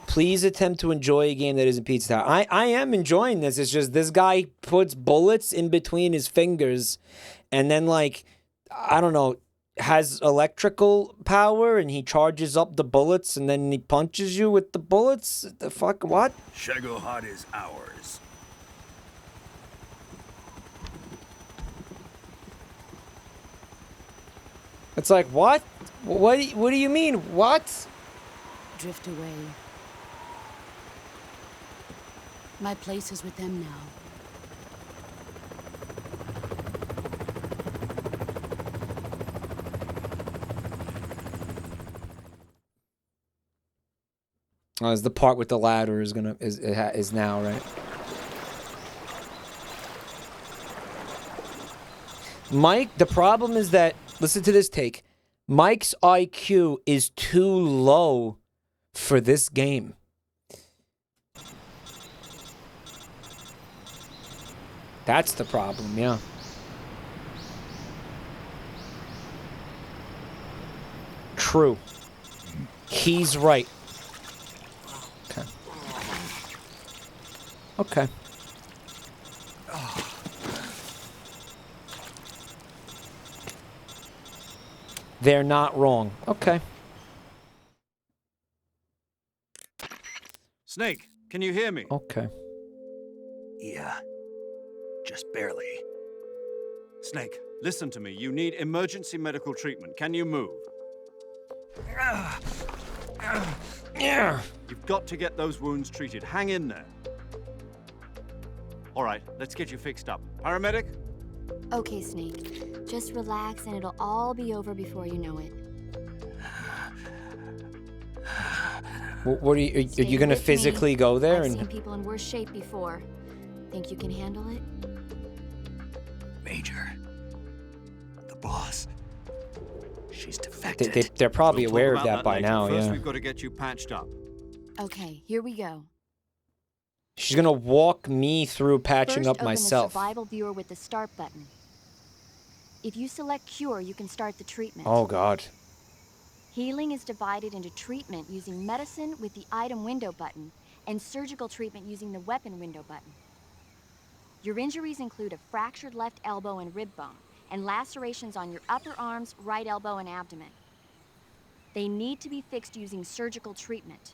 Please attempt to enjoy a game that isn't Pizza Tower. I am enjoying this. It's just this guy puts bullets in between his fingers and then, like, I don't know, has electrical power and he charges up the bullets and then he punches you with the bullets? The fuck, what? Shagohod is ours. It's like, what? What do you mean, what? Drift away. My place is with them now. Oh, is the part with the ladder is now, right? Mike, the problem is that, listen to this take. Mike's IQ is too low for this game. That's the problem, yeah. True. He's right. Okay. Okay. They're not wrong. Okay. Snake, can you hear me? Okay. Yeah. Just barely. Snake, listen to me. You need emergency medical treatment. Can you move? You've got to get those wounds treated. Hang in there. All right, let's get you fixed up. Paramedic? Okay, Snake. Just relax and it'll all be over before you know it. What are you going to physically go there? I've seen people in worse shape before. Think you can handle it? Major. The boss. She's defected. They're probably We'll aware talk of about that by later. now, First, yeah. we've got to get you patched up. Okay, here we go. She's going to walk me through patching First, up open myself. the survival viewer with the start button. If you select cure, you can start the treatment. Oh, God. Healing is divided into treatment using medicine with the item window button and surgical treatment using the weapon window button. Your injuries include a fractured left elbow and rib bone and lacerations on your upper arms, right elbow, and abdomen. They need to be fixed using surgical treatment.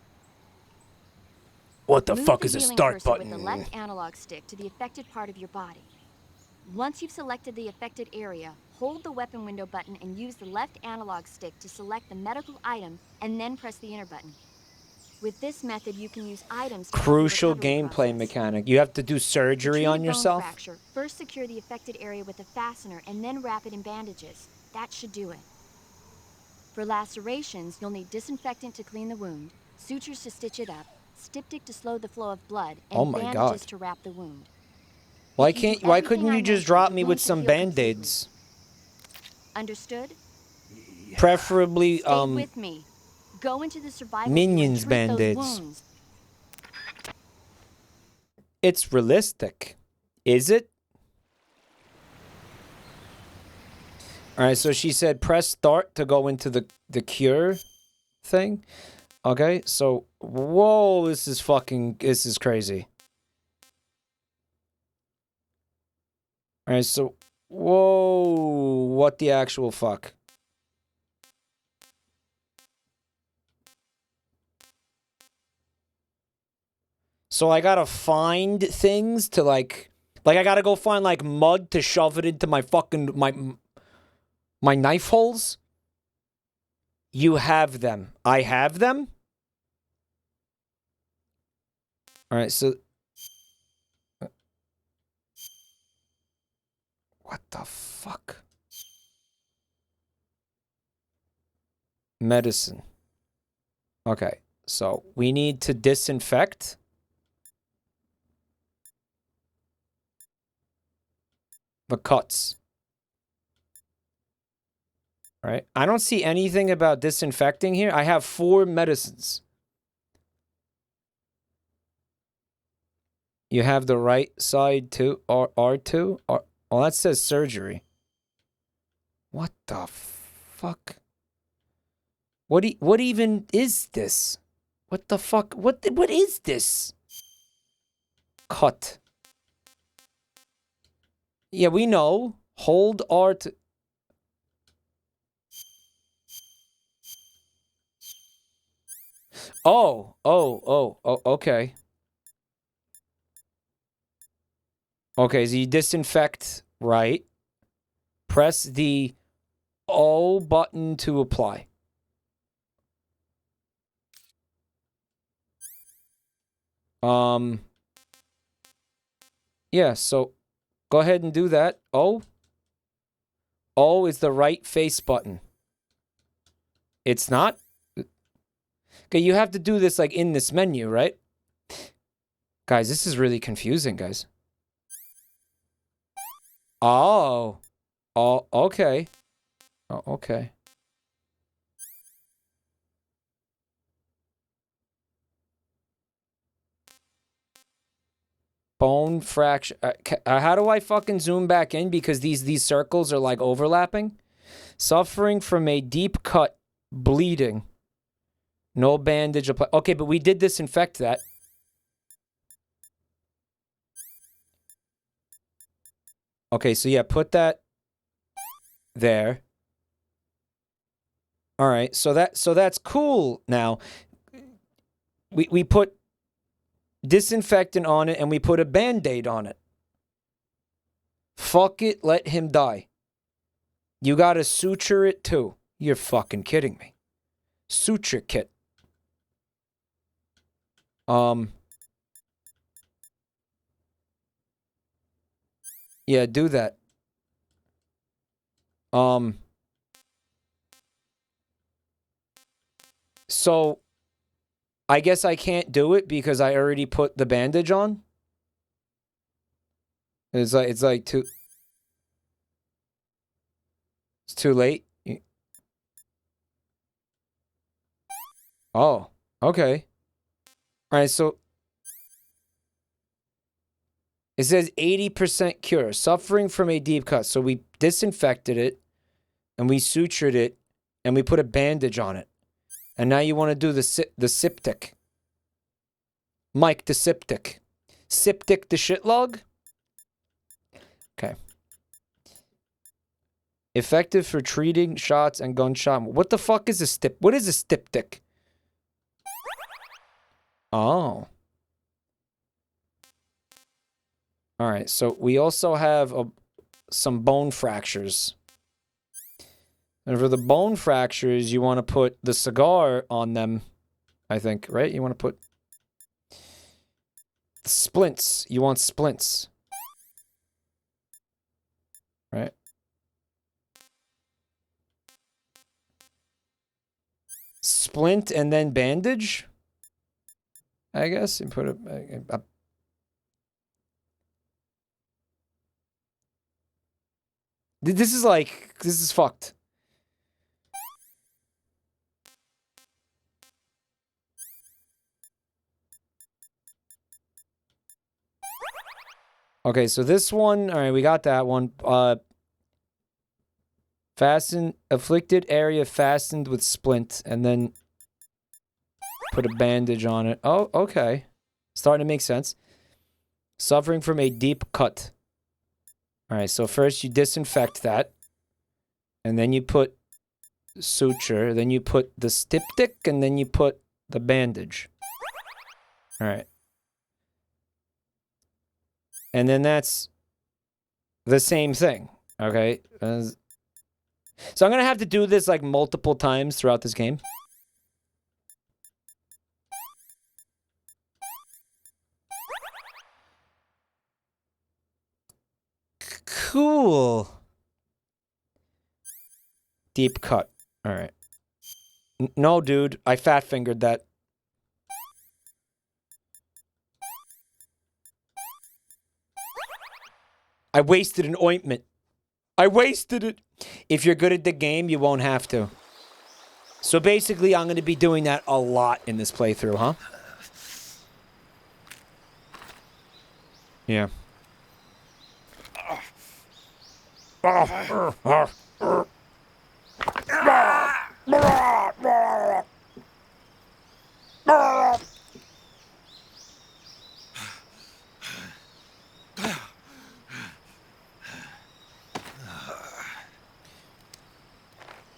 What the Move fuck the is a healing start cursor button? with the left analog stick to the affected part of your body. Once you've selected the affected area, hold the weapon window button and use the left analog stick to select the medical item and then press the enter button. With this method, you can use items to help the Crucial recovery gameplay process. mechanic. You have to do To surgery treat a on bone yourself? fracture, first secure the affected area with a fastener and then wrap it in bandages. That should do it. For lacerations, you'll need disinfectant to clean the wound, sutures to stitch it up, styptic to slow the flow of blood, and Oh my bandages God. to wrap the wound. Why If you do couldn't everything you I just mentioned, drop your me wound with should some heal completely. band-aids? Understood? Preferably, Stay with me. Go into the survival Minions view and treat band-aids. those wounds. it's realistic. Is it? All right, so she said press start to go into the cure thing. Okay, so whoa, this is crazy. All right, so whoa, what the actual fuck? So I gotta find things to like I gotta go find like mud to shove it into my fucking my knife holes. You have them. I have them. All right, so what the fuck? Medicine. Okay, so we need to disinfect. The cuts. Right? I don't see anything about disinfecting here. I have 4 medicines. You have the right side too, R2? Oh, that says surgery. What the fuck? What even is this? What the fuck? What is this? Cut. Yeah, we know. Hold R to... Oh, okay. Okay, so you disinfect, right? Press the O button to apply. Yeah, so go ahead and do that. O is the right face button. It's not? Okay, you have to do this like in this menu, right? Guys, this is really confusing, guys. Oh. Oh, okay. Oh, okay. Bone fracture. How do I fucking zoom back in? Because these circles are like overlapping. Suffering from a deep cut, bleeding. No bandage applied. Okay, but we did disinfect that. Okay, so yeah, put that there. All right, so that's cool now. We put disinfectant on it and we put a band-aid on it. Fuck it, let him die. You gotta suture it too. You're fucking kidding me. Suture kit. Yeah, do that. So I guess I can't do it because I already put the bandage on. It's like too. It's too late. Oh, okay. All right, so it says 80% cure, suffering from a deep cut. So we disinfected it, and we sutured it, and we put a bandage on it. And now you want to do the septic. Mike, the septic. Septic the shitlog? Okay. Effective for treating shots and gunshot. What the fuck is a stip? What is a styptic? Oh. All right, so we also have some bone fractures. And for the bone fractures, you want to put the cigar on them, I think, right? You want to put splints. You want splints. Right? Splint and then bandage, I guess, and put a this is fucked. Okay, so this one, all right, we got that one. Fasten, afflicted area fastened with splint, and then put a bandage on it. Oh, okay. Starting to make sense. Suffering from a deep cut. All right, so first you disinfect that, and then you put suture, then you put the styptic, and then you put the bandage. All right. And then that's the same thing, okay? So I'm going to have to do this like multiple times throughout this game. Cool. Deep cut. All right. No, dude. I fat-fingered that. I wasted an ointment. I wasted it. If you're good at the game, you won't have to. So basically, I'm going to be doing that a lot in this playthrough, huh? Yeah.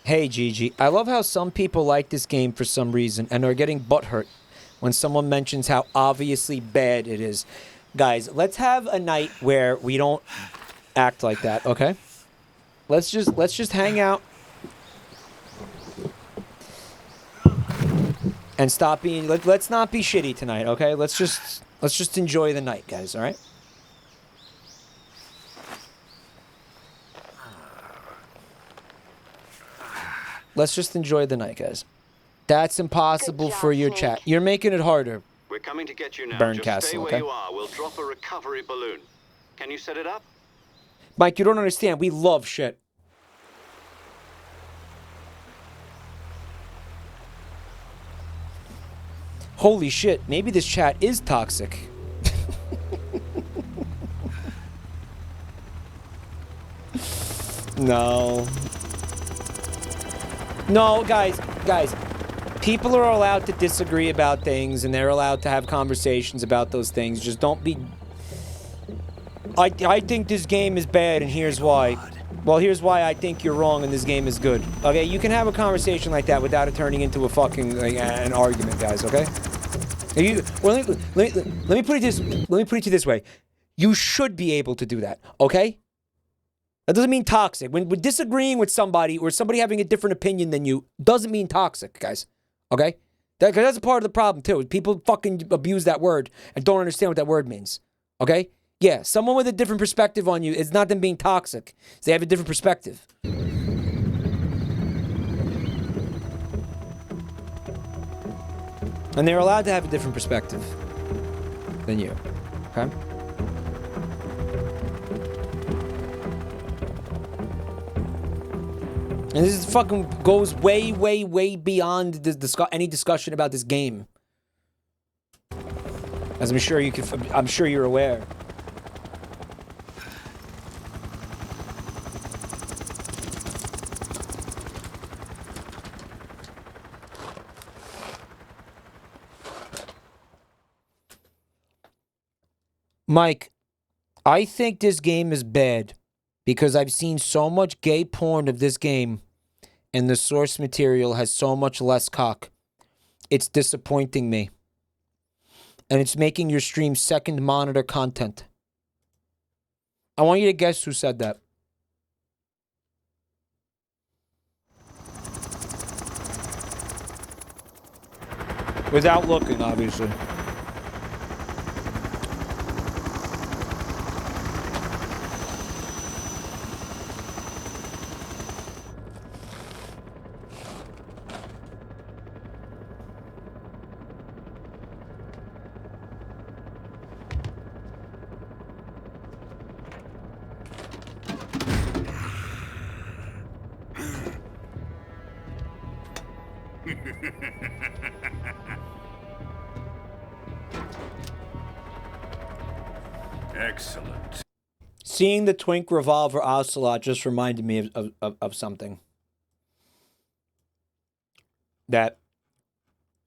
Hey, Gigi. I love how some people like this game for some reason and are getting butthurt when someone mentions how obviously bad it is. Guys, let's have a night where we don't act like that, okay? Let's just hang out and stop being. Let's not be shitty tonight, okay? Let's just enjoy the night, guys. All right. Let's just enjoy the night, guys. That's impossible for your chat. You're making it harder. We're coming to get you now. Burn Just Castle, stay where okay? you are. We'll drop a recovery balloon. Can you set it up? Mike, you don't understand. We love shit. Holy shit. Maybe this chat is toxic. No. No, guys. People are allowed to disagree about things, and they're allowed to have conversations about those things. Just don't be... I think this game is bad, and here's why. Well, here's why I think you're wrong and this game is good. Okay, you can have a conversation like that without it turning into a fucking an argument, guys. Okay. Let me put it this way. You should be able to do that. Okay. That doesn't mean toxic. When disagreeing with somebody or somebody having a different opinion than you doesn't mean toxic, guys. Okay. That's a part of the problem too. People fucking abuse that word and don't understand what that word means. Okay. Yeah, someone with a different perspective on you, it's not them being toxic. They have a different perspective. And they're allowed to have a different perspective than you. Okay? And this is fucking goes way, way, way beyond the any discussion about this game. As I'm sure you're aware. Mike, I think this game is bad because I've seen so much gay porn of this game and the source material has so much less cock. It's disappointing me. And it's making your stream second monitor content. I want you to guess who said that. Without looking, obviously. Excellent. Seeing the Twink Revolver Ocelot just reminded me of something that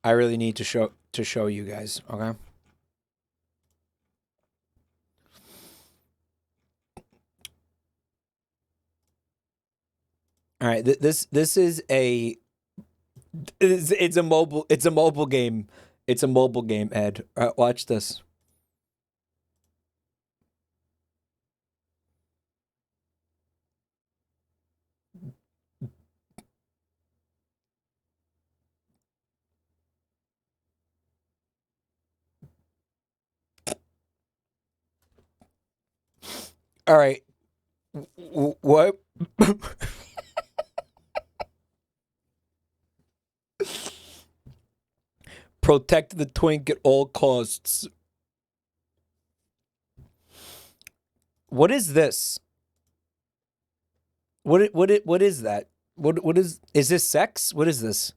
I really need to show you guys, okay? All right, this is it's a mobile game. It's a mobile game, Ed. All right, watch this. All right. What? Protect the Twink at all costs. What is this? What is that? What is this sex? What is this?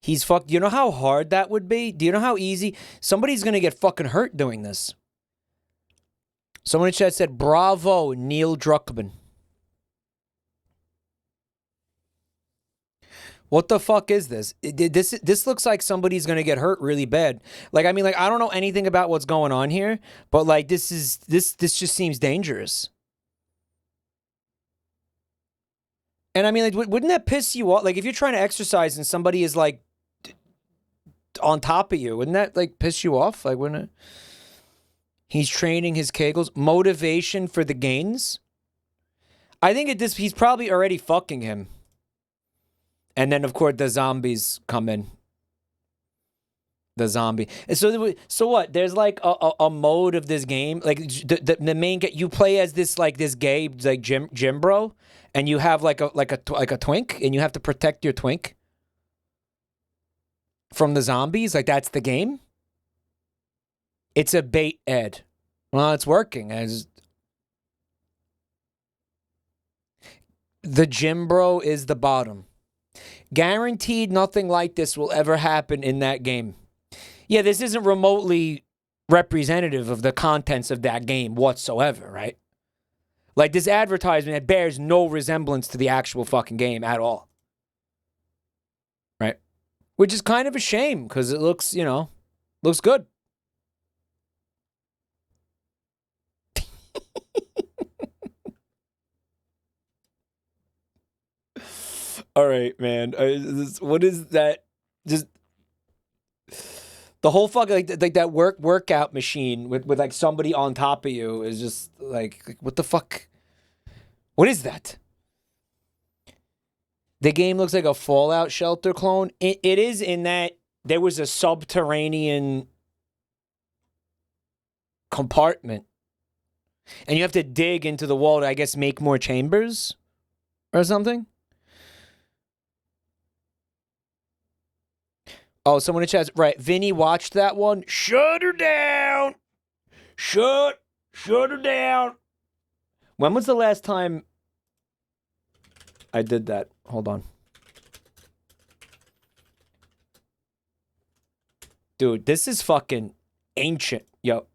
He's fucked. You know how hard that would be? Do you know how easy? Somebody's gonna get fucking hurt doing this. Someone in chat said, "Bravo, Neil Druckmann." What the fuck is this? This looks like somebody's gonna get hurt really bad. Like, I mean, like, I don't know anything about what's going on here, but like, this just seems dangerous. And I mean, like, wouldn't that piss you off? Like, if you're trying to exercise and somebody is like on top of you, wouldn't that like piss you off? Like, wouldn't it? He's training his Kegels. Motivation for the gains. I think at this, he's probably already fucking him. And then, of course, the zombies come in. The zombie. And so what? There's like a mode of this game. Like the main you play as this gay like gym bro, and you have like a twink, and you have to protect your twink from the zombies. Like, that's the game. It's a bait, Ed. Well, it's working. The gym bro is the bottom. Guaranteed nothing like this will ever happen in that game. Yeah, this isn't remotely representative of the contents of that game whatsoever, right? Like, this advertisement, it bears no resemblance to the actual fucking game at all. Right? Which is kind of a shame, because it looks, looks good. All right, man. What is that? Just the whole fucking like that workout machine with like somebody on top of you is just like what the fuck? What is that? The game looks like a Fallout Shelter clone. It is in that there was a subterranean compartment, and you have to dig into the wall to, I guess, make more chambers or something. Oh, someone in chat, right? Vinny watched that one. Shut her down. Shut her down. When was the last time I did that? Hold on. Dude, this is fucking ancient. Yo.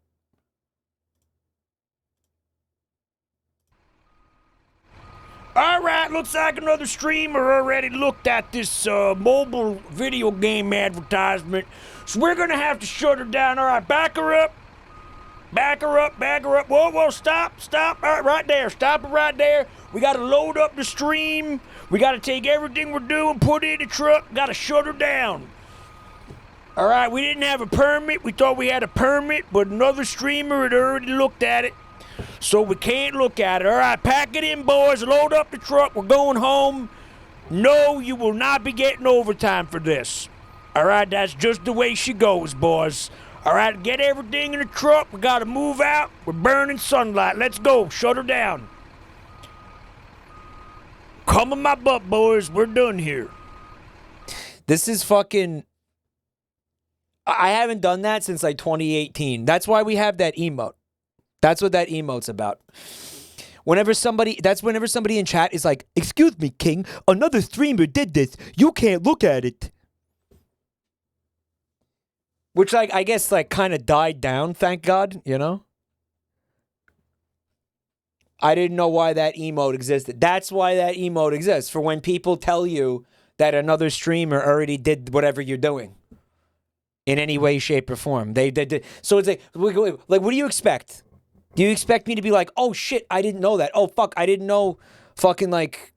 All right, looks like another streamer already looked at this mobile video game advertisement. So we're going to have to shut her down. All right, back her up. Back her up, back her up. Whoa, stop. All right, right there. Stop it right there. We got to load up the stream. We got to take everything we're doing, put it in the truck. Got to shut her down. All right, we didn't have a permit. We thought we had a permit, but another streamer had already looked at it. So we can't look at it. All right, pack it in, boys. Load up the truck. We're going home. No, you will not be getting overtime for this. All right, that's just the way she goes, boys. All right, get everything in the truck. We got to move out. We're burning sunlight. Let's go. Shut her down. Come on my butt, boys. We're done here. This is fucking... I haven't done that since like 2018. That's why we have that emote. That's what that emote's about. Whenever somebody in chat is like, "Excuse me, King, another streamer did this. You can't look at it." Which, like, I guess, like, kind of died down, thank God, you know? I didn't know why that emote existed. That's why that emote exists, for when people tell you that another streamer already did whatever you're doing. In any way, shape, or form. They did. So it's like, what do you expect? Do you expect me to be like, oh, shit, I didn't know that. Oh, fuck, I didn't know fucking, like,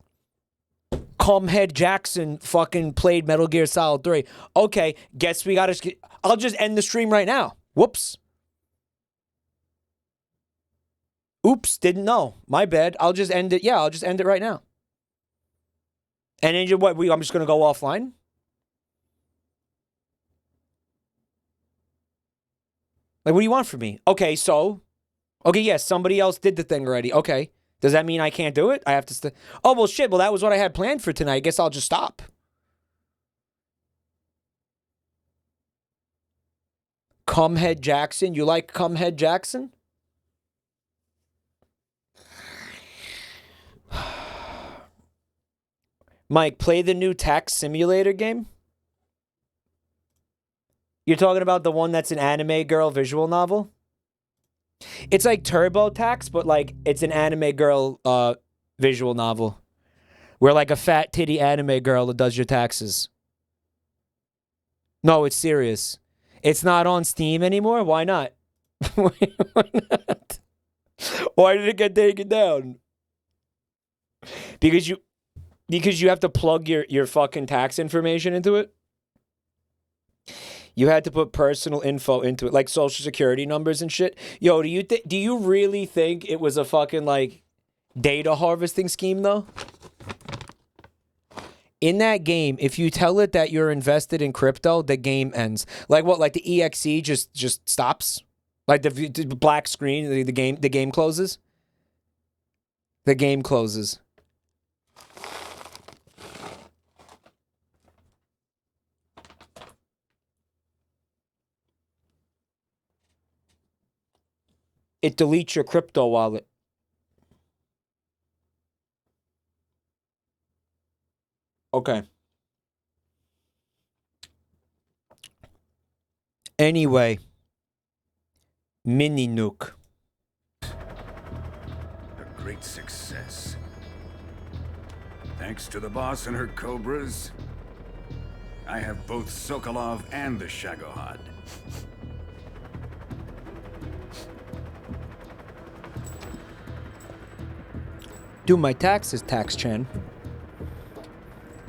Cumhead Jackson fucking played Metal Gear Solid 3. Okay, guess we gotta... I'll just end the stream right now. Whoops. Oops, didn't know. My bad. I'll just end it. Yeah, I'll just end it right now. And then what? I'm just gonna go offline? Like, what do you want from me? Okay, so... Okay, yes, somebody else did the thing already. Okay. Does that mean I can't do it? I have to... Oh, well, shit. Well, that was what I had planned for tonight. I guess I'll just stop. Cumhead Jackson. You like Cumhead Jackson? Mike, play the new Tax Simulator game? You're talking about the one that's an anime girl visual novel? It's like TurboTax, but like it's an anime girl visual novel. Where like a fat titty anime girl that does your taxes. No, it's serious. It's not on Steam anymore? Why not? Why not? Why did it get taken down? Because you have to plug your fucking tax information into it? You had to put personal info into it, like social security numbers and shit. Yo, do you really think it was a fucking like data harvesting scheme though? In that game, if you tell it that you're invested in crypto, the game ends. Like what? Like the EXE just stops? Like the black screen, the game closes? The game closes. It deletes your crypto wallet. Okay. Anyway. Mini nuke. A great success. Thanks to the boss and her cobras, I have both Sokolov and the Shagohod. Do my taxes, Tax Chen.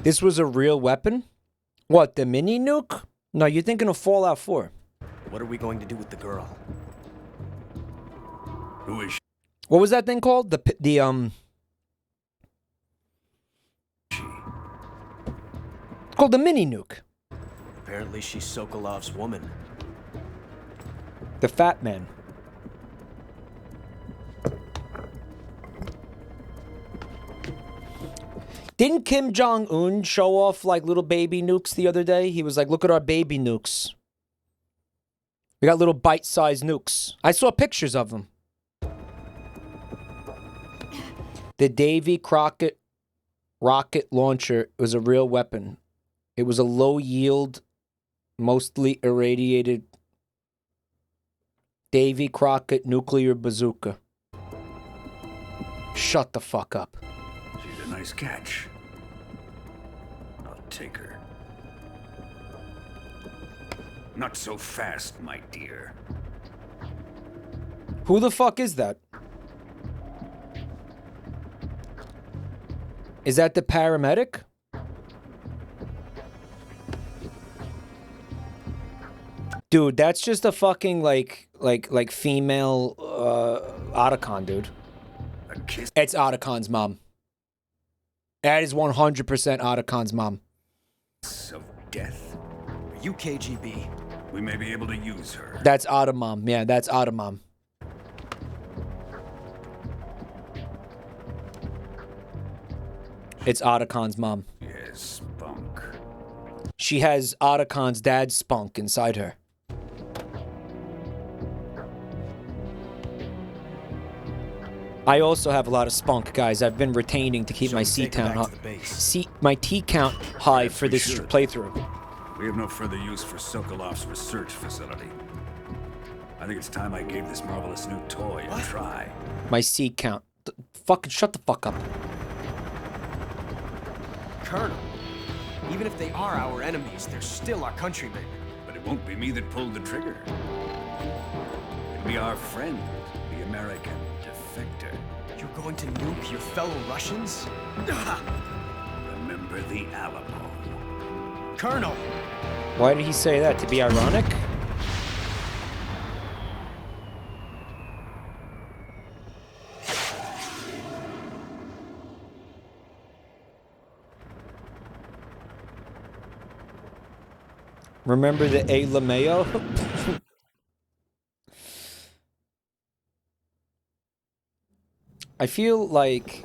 This was a real weapon? What, the mini nuke? No, you're thinking of Fallout 4. What are we going to do with the girl? Who is she? What was that thing called? Called the mini nuke. Apparently she's Sokolov's woman. The fat man. Didn't Kim Jong-un show off like little baby nukes the other day? He was like, look at our baby nukes. We got little bite-sized nukes. I saw pictures of them. The Davy Crockett rocket launcher was a real weapon. It was a low-yield, mostly irradiated Davy Crockett nuclear bazooka. Shut the fuck up. She's a nice catch. I'll take her. Not so fast, my dear. Who the fuck is that? Is that the paramedic? Dude, that's just a fucking like female Otacon, dude. It's Otacon's mom. That is 100% Otacon's mom. Of death. Are you KGB? We may be able to use her. That's Otamom. Yeah, that's Otamom. It's Otacon's mom. Yes, spunk. She has Otacon's dad's spunk inside her. I also have a lot of spunk, guys. I've been retaining to keep my C count my T count high for this playthrough. We have no further use for Sokolov's research facility. I think it's time I gave this marvelous new toy a try. My seed count. Fucking shut the fuck up. Colonel, even if they are our enemies, they're still our countrymen. But it won't be me that pulled the trigger. It'll be our friend, the American defector. You're going to nuke your fellow Russians? Remember the Alamo. Colonel! Why did he say that? To be ironic? Remember the A. LeMayo? I feel like...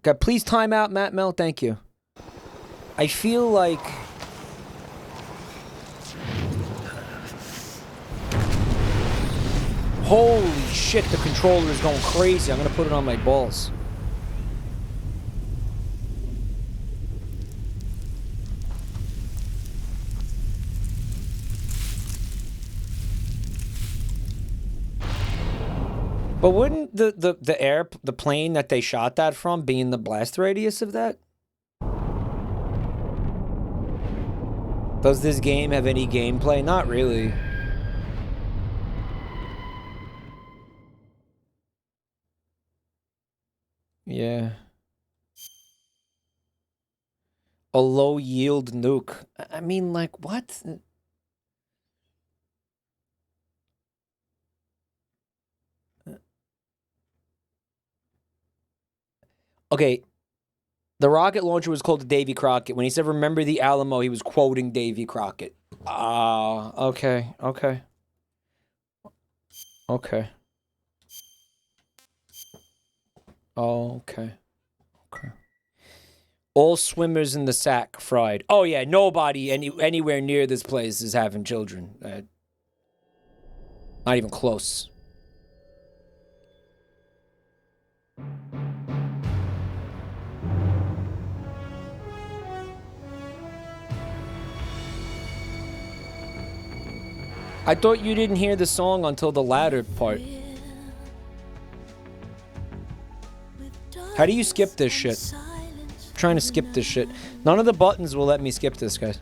God, please time out, Matt Mel. Thank you. I feel like... Holy shit, the controller is going crazy. I'm gonna put it on my balls. But wouldn't the plane that they shot that from be in the blast radius of that? Does this game have any gameplay? Not really. Yeah. A low yield nuke. I mean, like, what? Okay, the rocket launcher was called the Davy Crockett. When he said, remember the Alamo, he was quoting Davy Crockett. Ah, okay, okay. Okay. Okay. Okay. All swimmers in the sack fried. Oh, yeah, nobody anywhere near this place is having children. Not even close. I thought you didn't hear the song until the latter part. How do you skip this shit? I'm trying to skip this shit. None of the buttons will let me skip this, guys.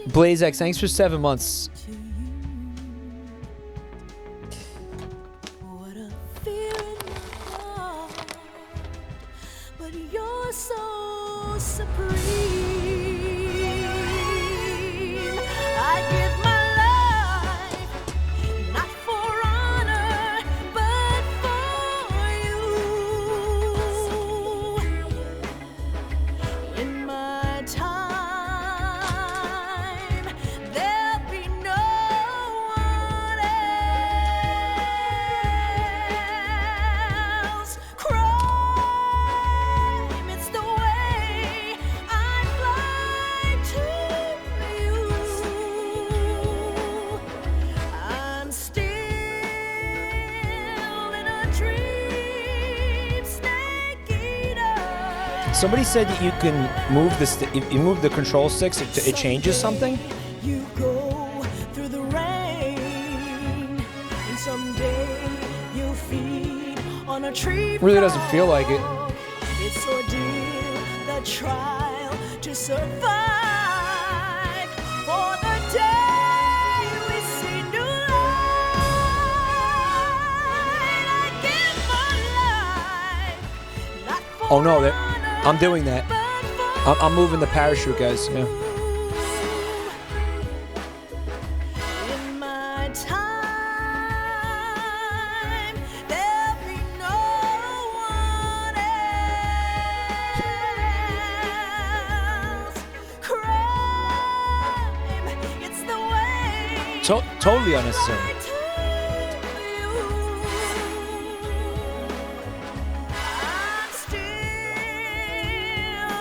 BlazeX, thanks for 7 months. But you're so supreme. I give my life not for honor, but for you. In my time, there'll be no one else. Crime, it's the way I fly to you. I'm still in a dream, snake eater. Somebody said that you can move if you move the control sticks, it changes something. You go through the rain, and someday you'll feed on a tree. Really doesn't feel like it. It's ordeal, the trial to survive. For the day we see new light, I give my life, not for Oh no, I'm doing that. I'm moving the parachute, guys. Yeah. in my time. There'll be no one else. Crime, it's the way Totally unnecessary. to you. I'm still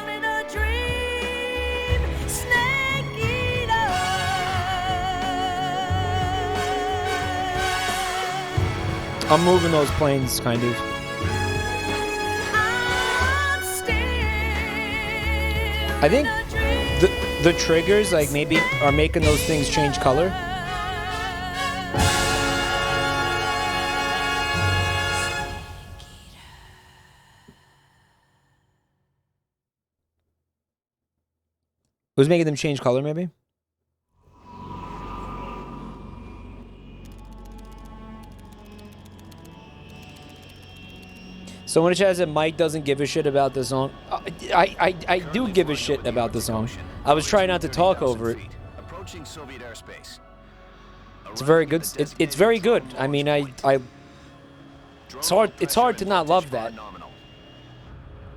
in a dream, snake eater. I'm moving those planes, kind of. I'm I think the triggers, like, maybe are making those things change color. Who's making them change color, maybe? Someone in chat said Mike doesn't give a shit about the song. I do give a shit about the song. I was trying not to talk over it. Approaching Soviet airspace. It's very good. It's very good. I mean, it's hard to not love that.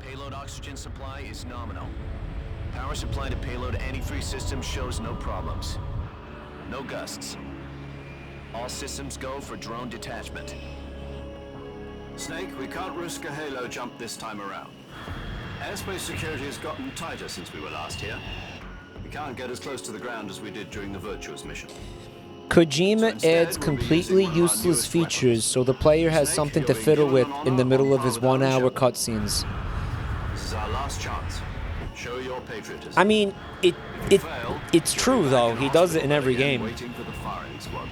Payload oxygen supply is nominal. Power supply to payload antifreeze system shows no problems. No gusts. All systems go for drone detachment. Snake, we can't risk a halo jump this time around. Airspace security has gotten tighter since we were last here. We can't get as close to the ground as we did during the Virtuous mission. Kojima adds completely useless features so the player has something to fiddle with in the middle of his 1-hour cutscenes. This is our last chance. Show your patriotism. I mean, it's true though. He does it in every game. Waiting for the firing squad.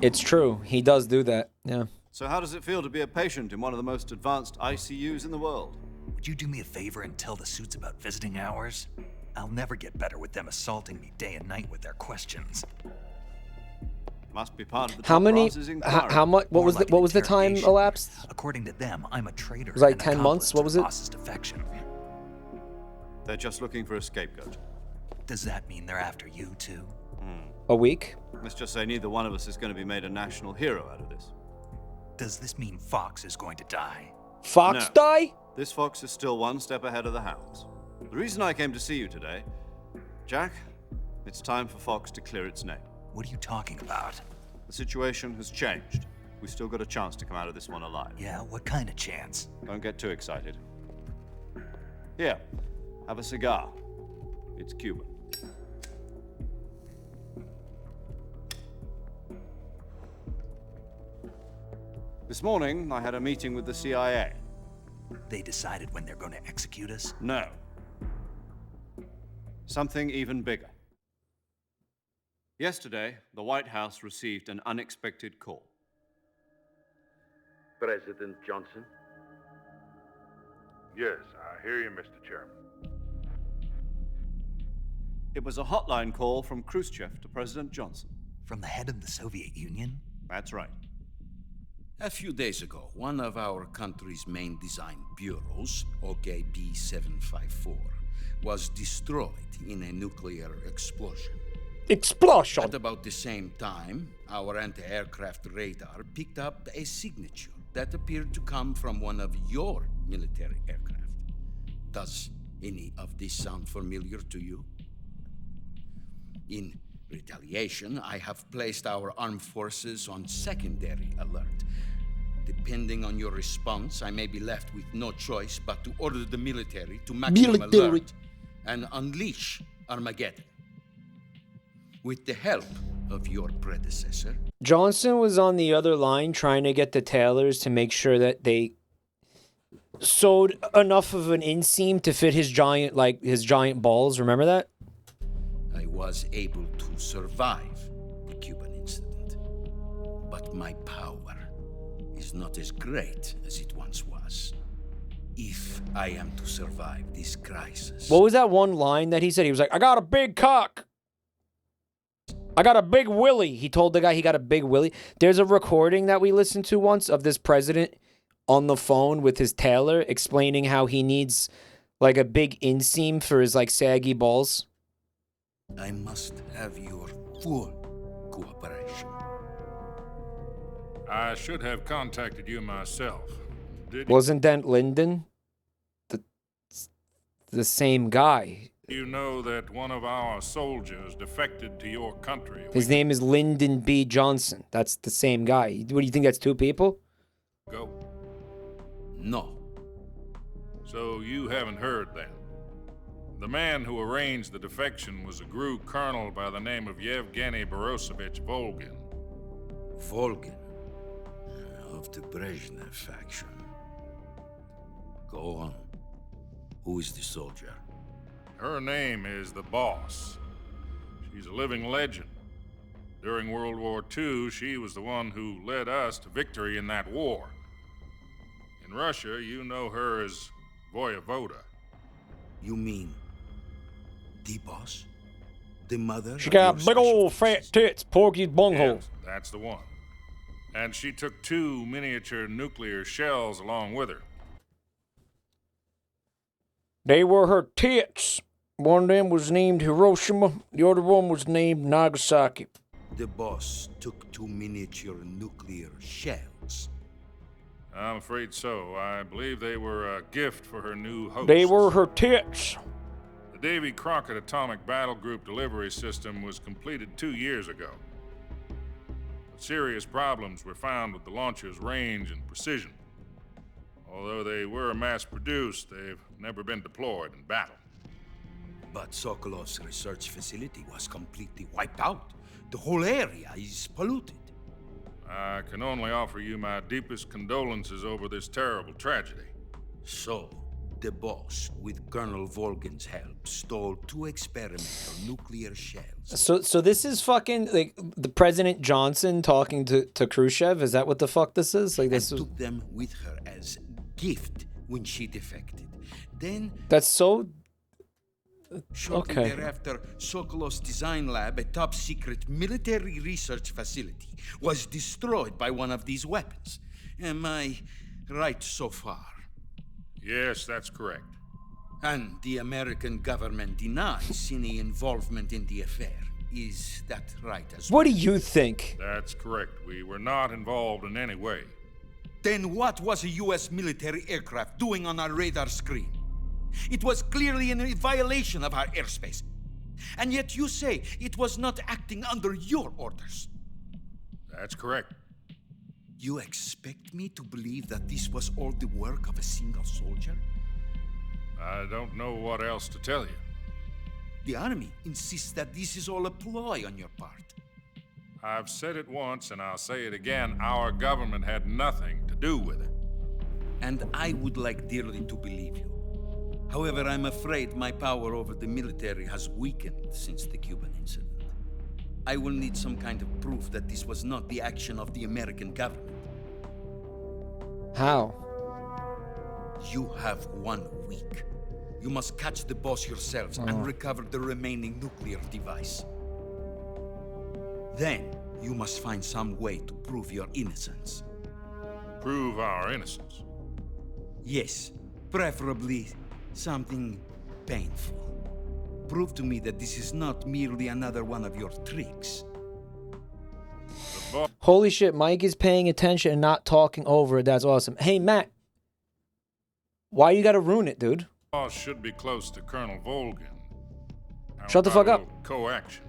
It's true. He does do that. Yeah. So how does it feel to be a patient in one of the most advanced ICUs in the world? Would you do me a favor and tell the suits about visiting hours? I'll never get better with them assaulting me day and night with their questions. Must be part of the How top many? brass's inquiry. How much? What was the time elapsed? According to them, I'm a traitor. It was like and 10 months. What was it? boss's defection. They're just looking for a scapegoat. Does that mean they're after you too? A week? Let's just say neither one of us is going to be made a national hero out of this. Does this mean Fox is going to die? Fox die? This fox is still one step ahead of the hounds. The reason I came to see you today, Jack, it's time for Fox to clear its name. What are you talking about? The situation has changed. We've still got a chance to come out of this one alive. Yeah, what kind of chance? Don't get too excited. Here, have a cigar. It's Cuban. This morning, I had a meeting with the CIA. They decided when they're going to execute us? No. Something even bigger. Yesterday, the White House received an unexpected call. President Johnson? Yes, I hear you, Mr. Chairman. It was a hotline call from Khrushchev to President Johnson. From the head of the Soviet Union? That's right. A few days ago, one of our country's main design bureaus, OKB-754, was destroyed in a nuclear explosion. Explosion! At about the same time, our anti-aircraft radar picked up a signature that appeared to come from one of your military aircraft. Does any of this sound familiar to you? In retaliation, I have placed our armed forces on secondary alert. Depending on your response, I may be left with no choice but to order the military to maximum alert and unleash Armageddon. With the help of your predecessor. Johnson was on the other line trying to get the tailors to make sure that they sewed enough of an inseam to fit his giant balls. Remember that? I was able to survive the Cuban incident, but my power is not as great as it once was. If I am to survive this crisis... What was that one line that he said? He was like, I got a big cock. I got a big willy. He told the guy he got a big willy. There's a recording that we listened to once of this president on the phone with his tailor explaining how he needs like a big inseam for his like saggy balls. I must have your full cooperation. I should have contacted you myself. Wasn't that Lyndon? The same guy. You know that one of our soldiers defected to your country. His name is Lyndon B. Johnson. That's the same guy. What do you think, that's two people? Go. No. So you haven't heard then? The man who arranged the defection was a GRU colonel by the name of Yevgeny Borosovich Volgin. Volgin? Of the Brezhnev faction. Go on. Who is the soldier? Her name is the Boss. She's a living legend. During World War II, she was the one who led us to victory in that war. In Russia, you know her as Voyevoda. You mean the boss? The mother? She got big old fat tits, Porky's bunghole. Yes, that's the one. And she took 2 miniature nuclear shells along with her. They were her tits. One of them was named Hiroshima. The other one was named Nagasaki. The boss took 2 miniature nuclear shells. I'm afraid so. I believe they were a gift for her new host. They were her tits. The Davy Crockett Atomic Battle Group delivery system was completed 2 years ago. But serious problems were found with the launcher's range and precision. Although they were mass-produced, they've never been deployed in battle. But Sokolov's research facility was completely wiped out. The whole area is polluted. I can only offer you my deepest condolences over this terrible tragedy. So, the boss, with Colonel Volgin's help, stole 2 experimental nuclear shells. So this is fucking like the President Johnson talking to Khrushchev. Is that what the fuck this is? Like this and was... took them with her as gift when she defected. Then That's so... shortly thereafter, Sokolov's design lab, a top-secret military research facility, was destroyed by one of these weapons. Am I right so far? Yes, that's correct. And the American government denies any involvement in the affair. Is that right as well? What do you think? That's correct. We were not involved in any way. Then what was a U.S. military aircraft doing on our radar screen? It was clearly in a violation of our airspace. And yet you say it was not acting under your orders. That's correct. You expect me to believe that this was all the work of a single soldier? I don't know what else to tell you. The army insists that this is all a ploy on your part. I've said it once and I'll say it again. Our government had nothing to do with it. And I would like dearly to believe you. However, I'm afraid my power over the military has weakened since the Cuban incident. I will need some kind of proof that this was not the action of the American government. How? You have 1 week. You must catch the boss yourselves and recover the remaining nuclear device. Then, you must find some way to prove your innocence. Prove our innocence? Yes, preferably something painful. Prove to me that this is not merely another one of your tricks. Holy shit, Mike is paying attention and not talking over it. That's awesome. Hey, Matt. Why you gotta ruin it, dude? Boss should be close to Colonel Volgin. Shut the fuck up. Coaction.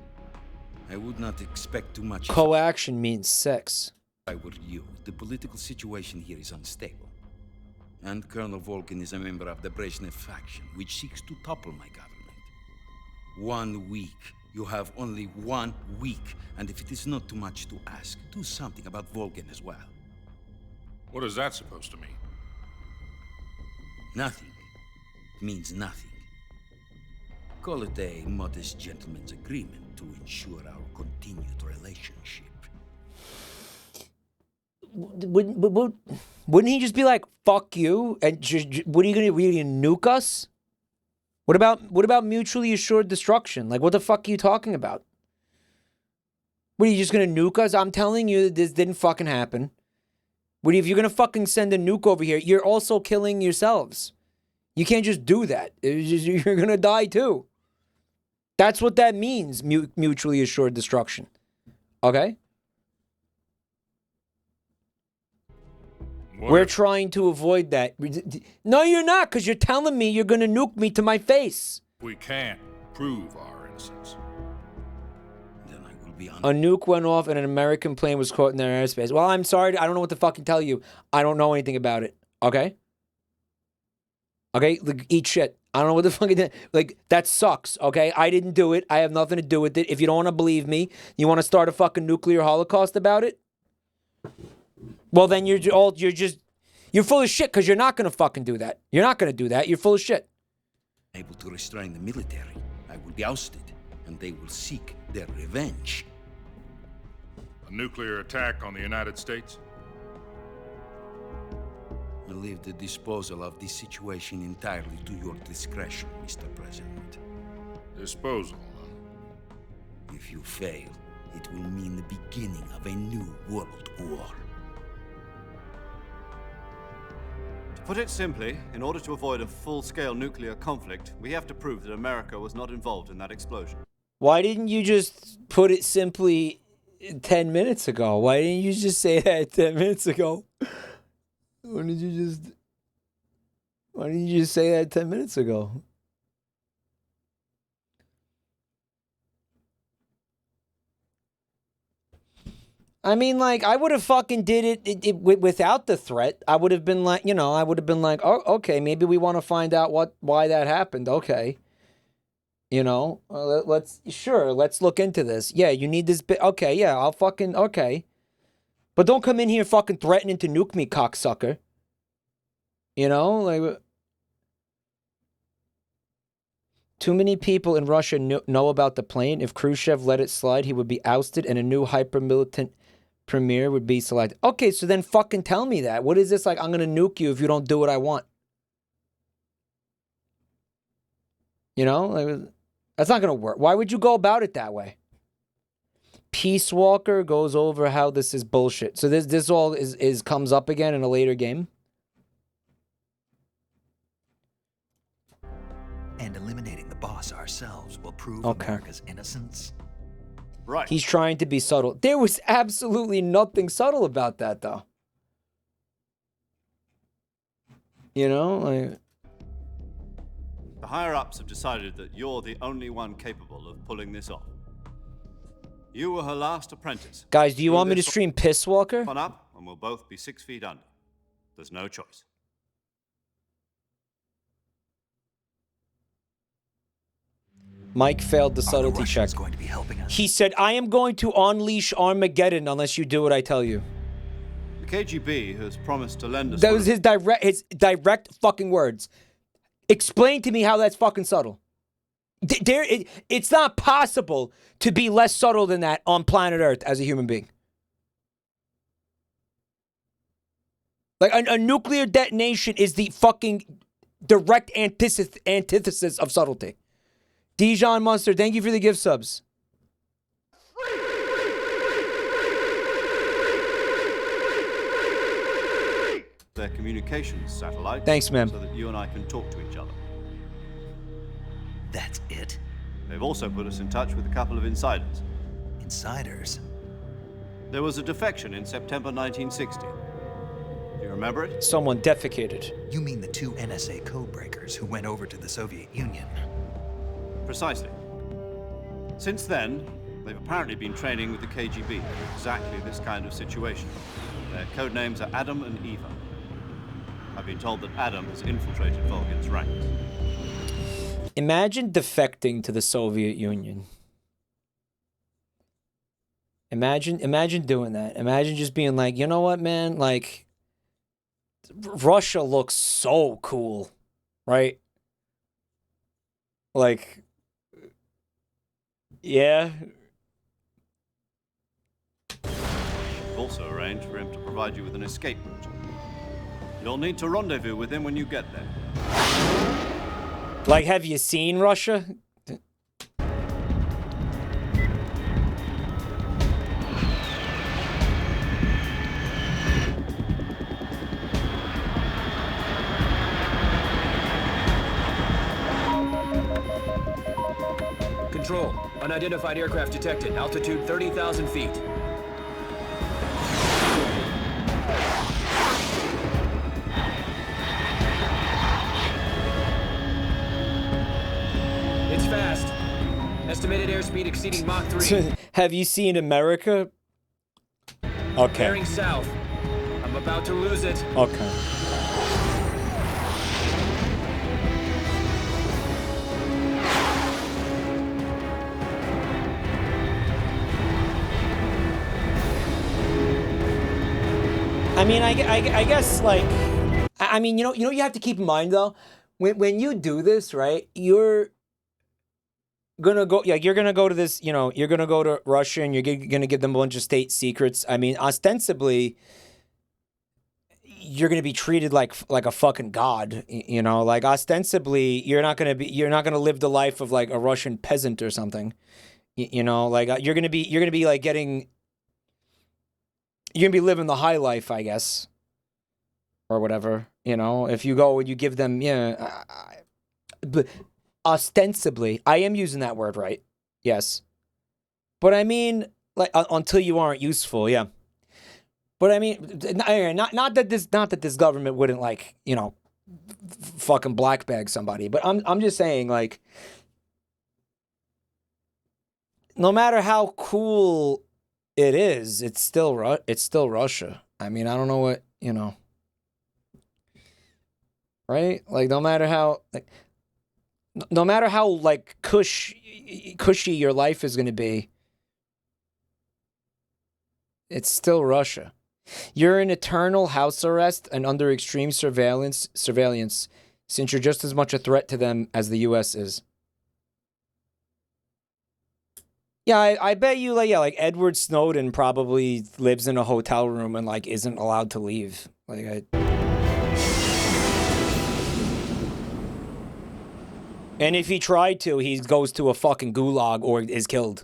I would not expect too much. Coaction means sex. If I were you, the political situation here is unstable. And Colonel Volgin is a member of the Brezhnev faction, which seeks to topple my government. 1 week. You have only 1 week. And if it is not too much to ask, do something about Volgin as well. What is that supposed to mean? Nothing. It means nothing. Call it a modest gentleman's agreement to ensure our continued relationship. Wouldn't he just be like, fuck you? And what are you gonna nuke us? What about mutually assured destruction? Like, what the fuck are you talking about? What, are you just gonna nuke us? I'm telling you, this didn't fucking happen. What, if you're gonna fucking send a nuke over here, you're also killing yourselves. You can't just do that. You're gonna die too. That's what that means, mutually assured destruction. Okay? We're trying to avoid that. No, you're not, because you're telling me you're going to nuke me to my face. We can't prove our innocence. Then I will be A nuke went off and an American plane was caught in their airspace. Well, I'm sorry. I don't know what to fucking tell you. I don't know anything about it. Okay? Okay? Like, eat shit. I don't know what the fucking... Like, that sucks, okay? I didn't do it. I have nothing to do with it. If you don't want to believe me, you want to start a fucking nuclear holocaust about it? Well, then you're just You're full of shit because you're not going to fucking do that. You're not going to do that. You're full of shit. Able to restrain the military, I will be ousted, and they will seek their revenge. A nuclear attack on the United States? I leave the disposal of this situation entirely to your discretion, Mr. President. Disposal, huh? If you fail, it will mean the beginning of a new world war. To put it simply, in order to avoid a full-scale nuclear conflict, we have to prove that America was not involved in that explosion. Why didn't you just put it simply 10 minutes ago? Why didn't you just say that 10 minutes ago? Why didn't you just say that 10 minutes ago? I mean, like, I would have fucking did it without the threat. I would have been like, you know, oh, okay, maybe we want to find out why that happened. Okay. You know, let's look into this. Yeah, you need this bit. Okay, yeah, okay. But don't come in here fucking threatening to nuke me, cocksucker. You know, like, too many people in Russia know about the plane. If Khrushchev let it slide, he would be ousted and a new hyper-militant premier would be selected. Okay, so then fucking tell me that. What is this like, I'm going to nuke you if you don't do what I want? You know, like, that's not going to work. Why would you go about it that way? Peace Walker goes over how this is bullshit. So this all is comes up again in a later game. And eliminating the boss ourselves will prove America's innocence. Right. He's trying to be subtle. There was absolutely nothing subtle about that, though. You know, like, The higher-ups have decided that you're the only one capable of pulling this off. You were her last apprentice. Guys, do you want me to stream Piss Walker? On up, and we'll both be 6 feet under. There's no choice. Mike failed the subtlety check. Going to be helping us. He said, I am going to unleash Armageddon unless you do what I tell you. The KGB has promised to lend us... That was his direct fucking words. Explain to me how that's fucking subtle. It's not possible to be less subtle than that on planet Earth as a human being. Like, a nuclear detonation is the fucking direct antithesis of subtlety. Dijon Monster, thank you for the gift subs. Their communications satellite. Thanks, ma'am. So that you and I can talk to each other. That's it? They've also put us in touch with a couple of insiders. Insiders? There was a defection in September 1960. Do you remember it? Someone defecated. You mean the 2 NSA codebreakers who went over to the Soviet Union? Precisely. Since then, they've apparently been training with the KGB in exactly this kind of situation. Their code names are Adam and Eva. I've been told that Adam has infiltrated Volgin's ranks. Imagine defecting to the Soviet Union. Imagine doing that. Imagine just being like, you know what, man? Like, Russia looks so cool, right? Like, yeah. We've also arranged for him to provide you with an escape route. You'll need to rendezvous with him when you get there. Like, have you seen Russia? Control. Unidentified aircraft detected. Altitude 30,000 feet. It's fast. Estimated airspeed exceeding Mach 3. Have you seen America? Okay. Bearing south. I'm about to lose it. Okay. I mean, I guess, like, I mean, you have to keep in mind though, when you do this, right? You're gonna go, you're gonna go to this, you're gonna go to Russia and you're gonna give them a bunch of state secrets. I mean, ostensibly, you're gonna be treated like a fucking god, like ostensibly, you're not gonna live the life of like a Russian peasant or something, like you're gonna be like you're gonna be living the high life, I guess, or whatever, if you go and you give them, but ostensibly, I am using that word right, yes, but I mean, like until you aren't useful, yeah. But I mean, not that this government wouldn't like, fucking black bag somebody, but I'm just saying, like, no matter how cool it is, it's still Russia. I mean, I don't know what, right? Like, no matter how like cushy your life is going to be, it's still Russia. You're in eternal house arrest and under extreme surveillance, since you're just as much a threat to them as the U.S. is. Yeah, I bet you, like Edward Snowden probably lives in a hotel room and, like, isn't allowed to leave. And if he tried to, he goes to a fucking gulag or is killed.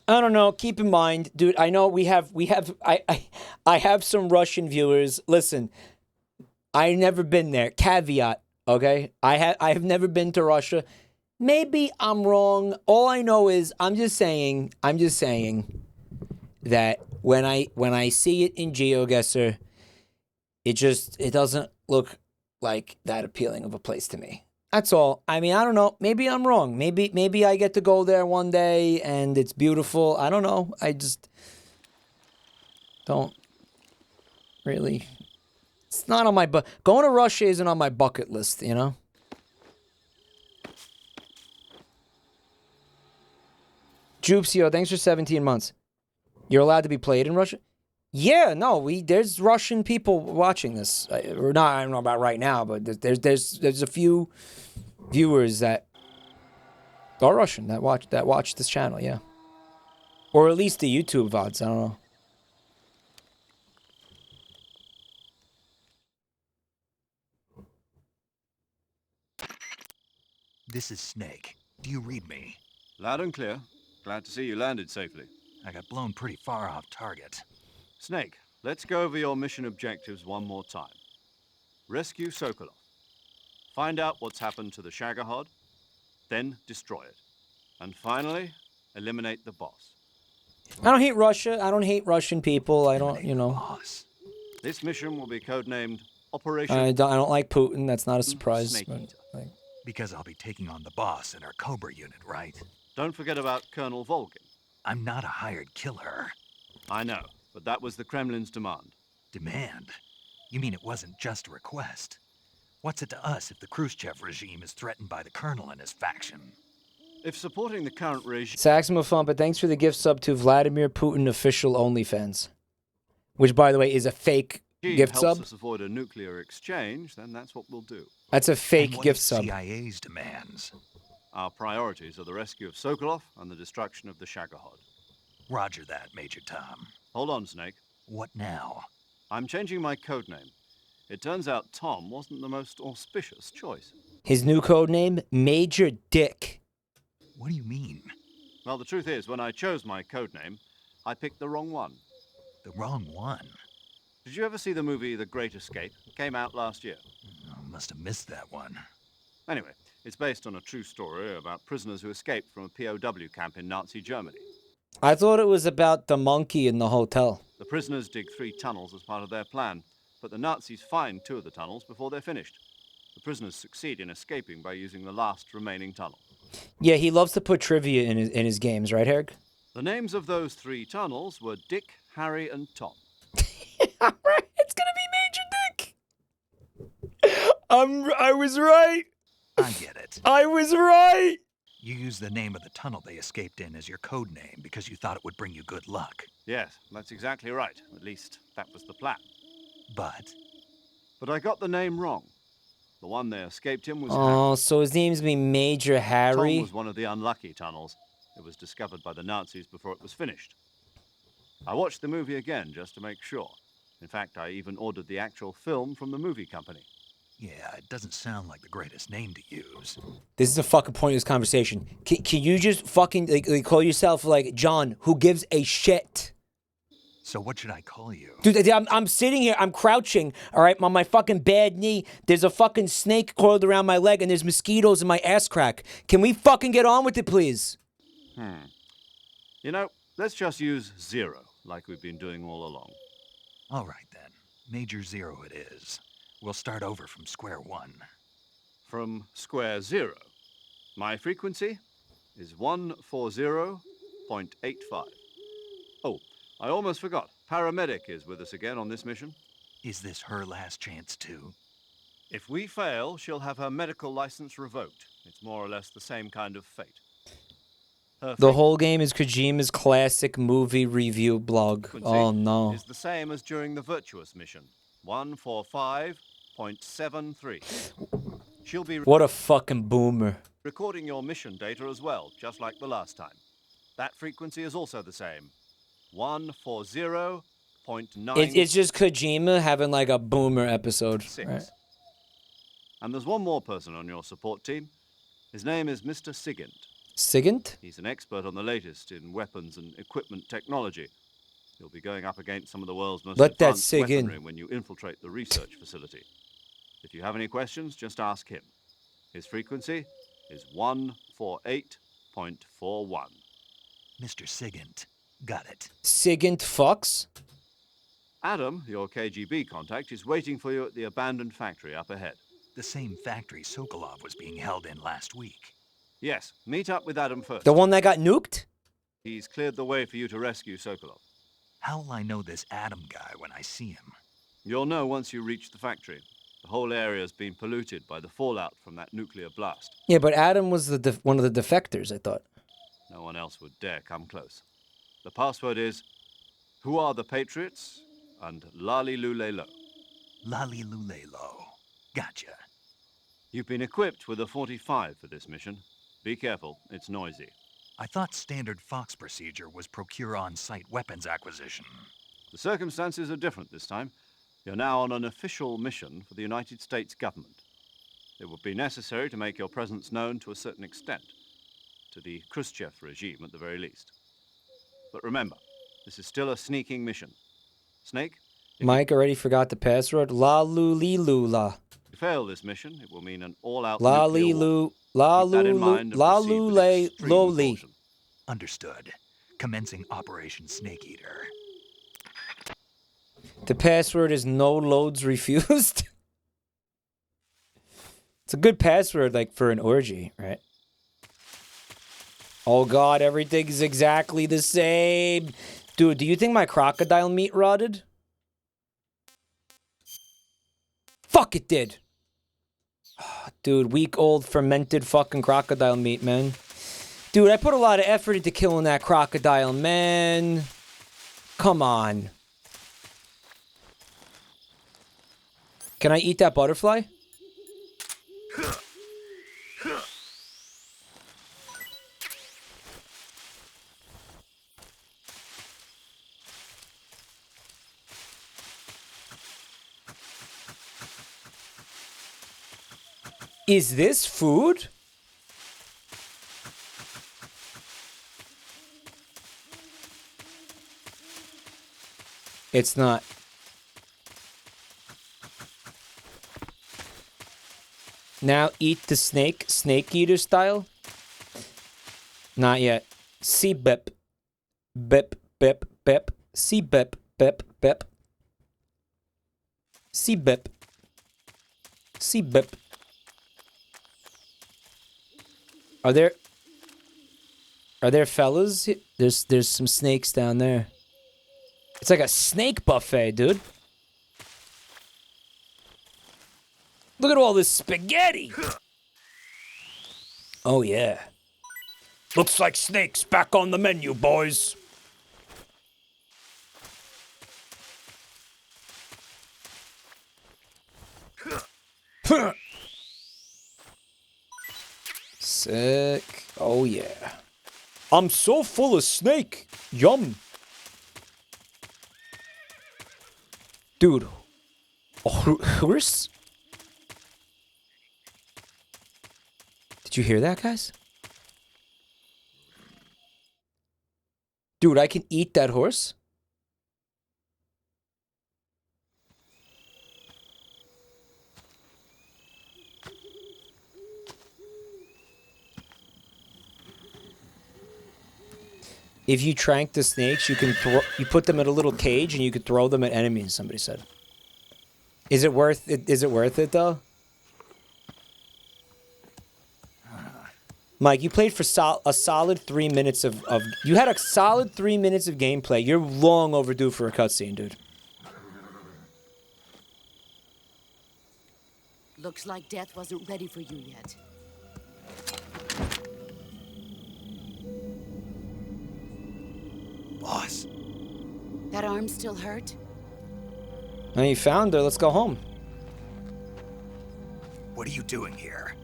I don't know. Keep in mind, dude, I know I have some Russian viewers. Listen, I've never been there. Caveat, okay? I have never been to Russia. Maybe I'm wrong. All I know is I'm just saying that when I see it in GeoGuessr, it doesn't look like that appealing of a place to me. That's all. I mean, I don't know. Maybe I'm wrong. Maybe I get to go there one day and it's beautiful. I don't know. I just don't really. It's not on my going to Russia isn't on my bucket list, Jupsio, thanks for 17 months. You're allowed to be played in Russia? Yeah, no, there's Russian people watching this. Or not, I don't know about right now, but there's a few viewers that are Russian that watch this channel, yeah. Or at least the YouTube VODs, I don't know. This is Snake. Do you read me? Loud and clear. Glad to see you landed safely. I got blown pretty far off target. Snake, let's go over your mission objectives one more time. Rescue Sokolov. Find out what's happened to the Shagohod, then destroy it. And finally, eliminate the boss. I don't hate Russia. I don't hate Russian people. I don't, Boss. This mission will be codenamed Operation... I don't like Putin. That's not a surprise. But, Because I'll be taking on the boss in our Cobra unit, right? Don't forget about Colonel Volgin. I'm not a hired killer. I know, but that was the Kremlin's demand. Demand? You mean it wasn't just a request? What's it to us if the Khrushchev regime is threatened by the Colonel and his faction? If supporting the current regime... Saxophone, but thanks for the gift sub to Vladimir Putin official OnlyFans. Which, by the way, is a fake gift sub. Helps us avoid a nuclear exchange, then that's what we'll do. That's a fake gift sub. CIA's demands. Our priorities are the rescue of Sokolov and the destruction of the Shagohod. Roger that, Major Tom. Hold on, Snake. What now? I'm changing my codename. It turns out Tom wasn't the most auspicious choice. His new codename, Major Dick. What do you mean? Well, the truth is, when I chose my codename, I picked the wrong one. The wrong one? Did you ever see the movie The Great Escape? It came out last year. I must have missed that one. Anyway, it's based on a true story about prisoners who escaped from a POW camp in Nazi Germany. I thought it was about the monkey in the hotel. The prisoners dig 3 tunnels as part of their plan, but the Nazis find 2 of the tunnels before they're finished. The prisoners succeed in escaping by using the last remaining tunnel. Yeah, he loves to put trivia in his games, right, Herg? The names of those 3 tunnels were Dick, Harry, and Tom. Alright, it's gonna be Major Dick! I was right! I get it. I was right! You used the name of the tunnel they escaped in as your code name because you thought it would bring you good luck. Yes, that's exactly right. At least, that was the plan. But I got the name wrong. The one they escaped in was Harry. Oh, so his name's be Major Harry? Tom was one of the unlucky tunnels. It was discovered by the Nazis before it was finished. I watched the movie again just to make sure. In fact, I even ordered the actual film from the movie company. yeah, it doesn't sound like the greatest name to use. This is a fucking pointless conversation. Can you just fucking like call yourself like John, who gives a shit? So what should I call you? Dude, I'm sitting here, I'm crouching, all right, on my fucking bad knee. There's a fucking snake coiled around my leg, and there's mosquitoes in my ass crack. Can we fucking get on with it, please? You know, let's just use 0, like we've been doing all along. All right, then. Major 0 it is. We'll start over from square 1. From square 0. My frequency is 140.85. Oh, I almost forgot. Paramedic is with us again on this mission. Is this her last chance, too? If we fail, she'll have her medical license revoked. It's more or less the same kind of fate. The whole game is Kojima's classic movie review blog. Oh, no. Is the same as during the Virtuous mission. 145.73. She'll be What a fucking boomer. recording your mission data as well, just like the last time. That frequency is also the same. 140.9. It's just Kojima having like a boomer episode. Right? And there's one more person on your support team. His name is Mr. Sigint. Sigint? He's an expert on the latest in weapons and equipment technology. You'll be going up against some of the world's most Let that advanced sig in. weaponry when you infiltrate the research facility. If you have any questions, just ask him. His frequency is 148.41. Mr. Sigint. Got it. Sigint fucks? Adam, your KGB contact, is waiting for you at the abandoned factory up ahead. The same factory Sokolov was being held in last week. Yes, meet up with Adam first. The one that got nuked? He's cleared the way for you to rescue Sokolov. How will I know this Adam guy when I see him? You'll know once you reach the factory. The whole area's been polluted by the fallout from that nuclear blast. Yeah, but Adam was one of the defectors, I thought. No one else would dare come close. The password is, "Who are the Patriots?" and Lali Lule Lo. Lali Lule Lo. Gotcha. You've been equipped with a 45 for this mission. Be careful, it's noisy. I thought standard Fox procedure was procure on-site weapons acquisition. The circumstances are different this time. You're now on an official mission for the United States government. It would be necessary to make your presence known to a certain extent, to the Khrushchev regime at the very least. But remember, this is still a sneaking mission. Snake? Mike already forgot the password. La lu li lu la. If you fail this mission, it will mean an all-out La nuclear li war. lu la Keep that lu in lu mind and la proceed lu with le extreme lo li. caution. Understood. Commencing Operation Snake Eater. The password is no loads refused. It's a good password, like, for an orgy, right? Oh, God, everything's exactly the same. Dude, do you think my crocodile meat rotted? Fuck, it did. Dude, week-old fermented fucking crocodile meat, man. Dude, I put a lot of effort into killing that crocodile, man. Come on. Can I eat that butterfly? Is this food? It's not. Now eat the snake, snake eater style. Not yet. See bip. Bip, bip, bip. See bip, bip, bip. See bip. See bip. Are there fellas? There's some snakes down there. It's like a snake buffet, dude. Look at all this spaghetti. Oh yeah. Looks like snakes back on the menu, boys. Sick. Oh yeah. I'm so full of snake. Yum. Dude. A horse? Did you hear that, guys? Dude, I can eat that horse? If you trank the snakes, you put them in a little cage and you could throw them at enemies, somebody said. Is it worth it? Is it worth it though? Mike, you played for a solid 3 minutes of you had a solid 3 minutes of gameplay. You're long overdue for a cutscene, dude. Looks like death wasn't ready for you yet. Boss. That arm still hurt? Now you found her. Let's go home. What are you doing here?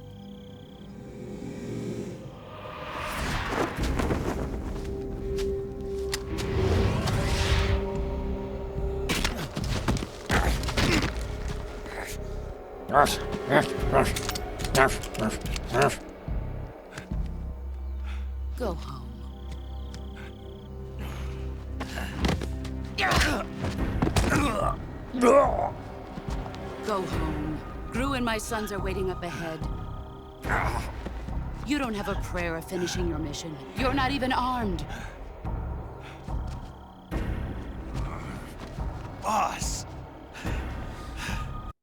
Go home. Go home. Gru and my sons are waiting up ahead. You don't have a prayer of finishing your mission. You're not even armed. Boss!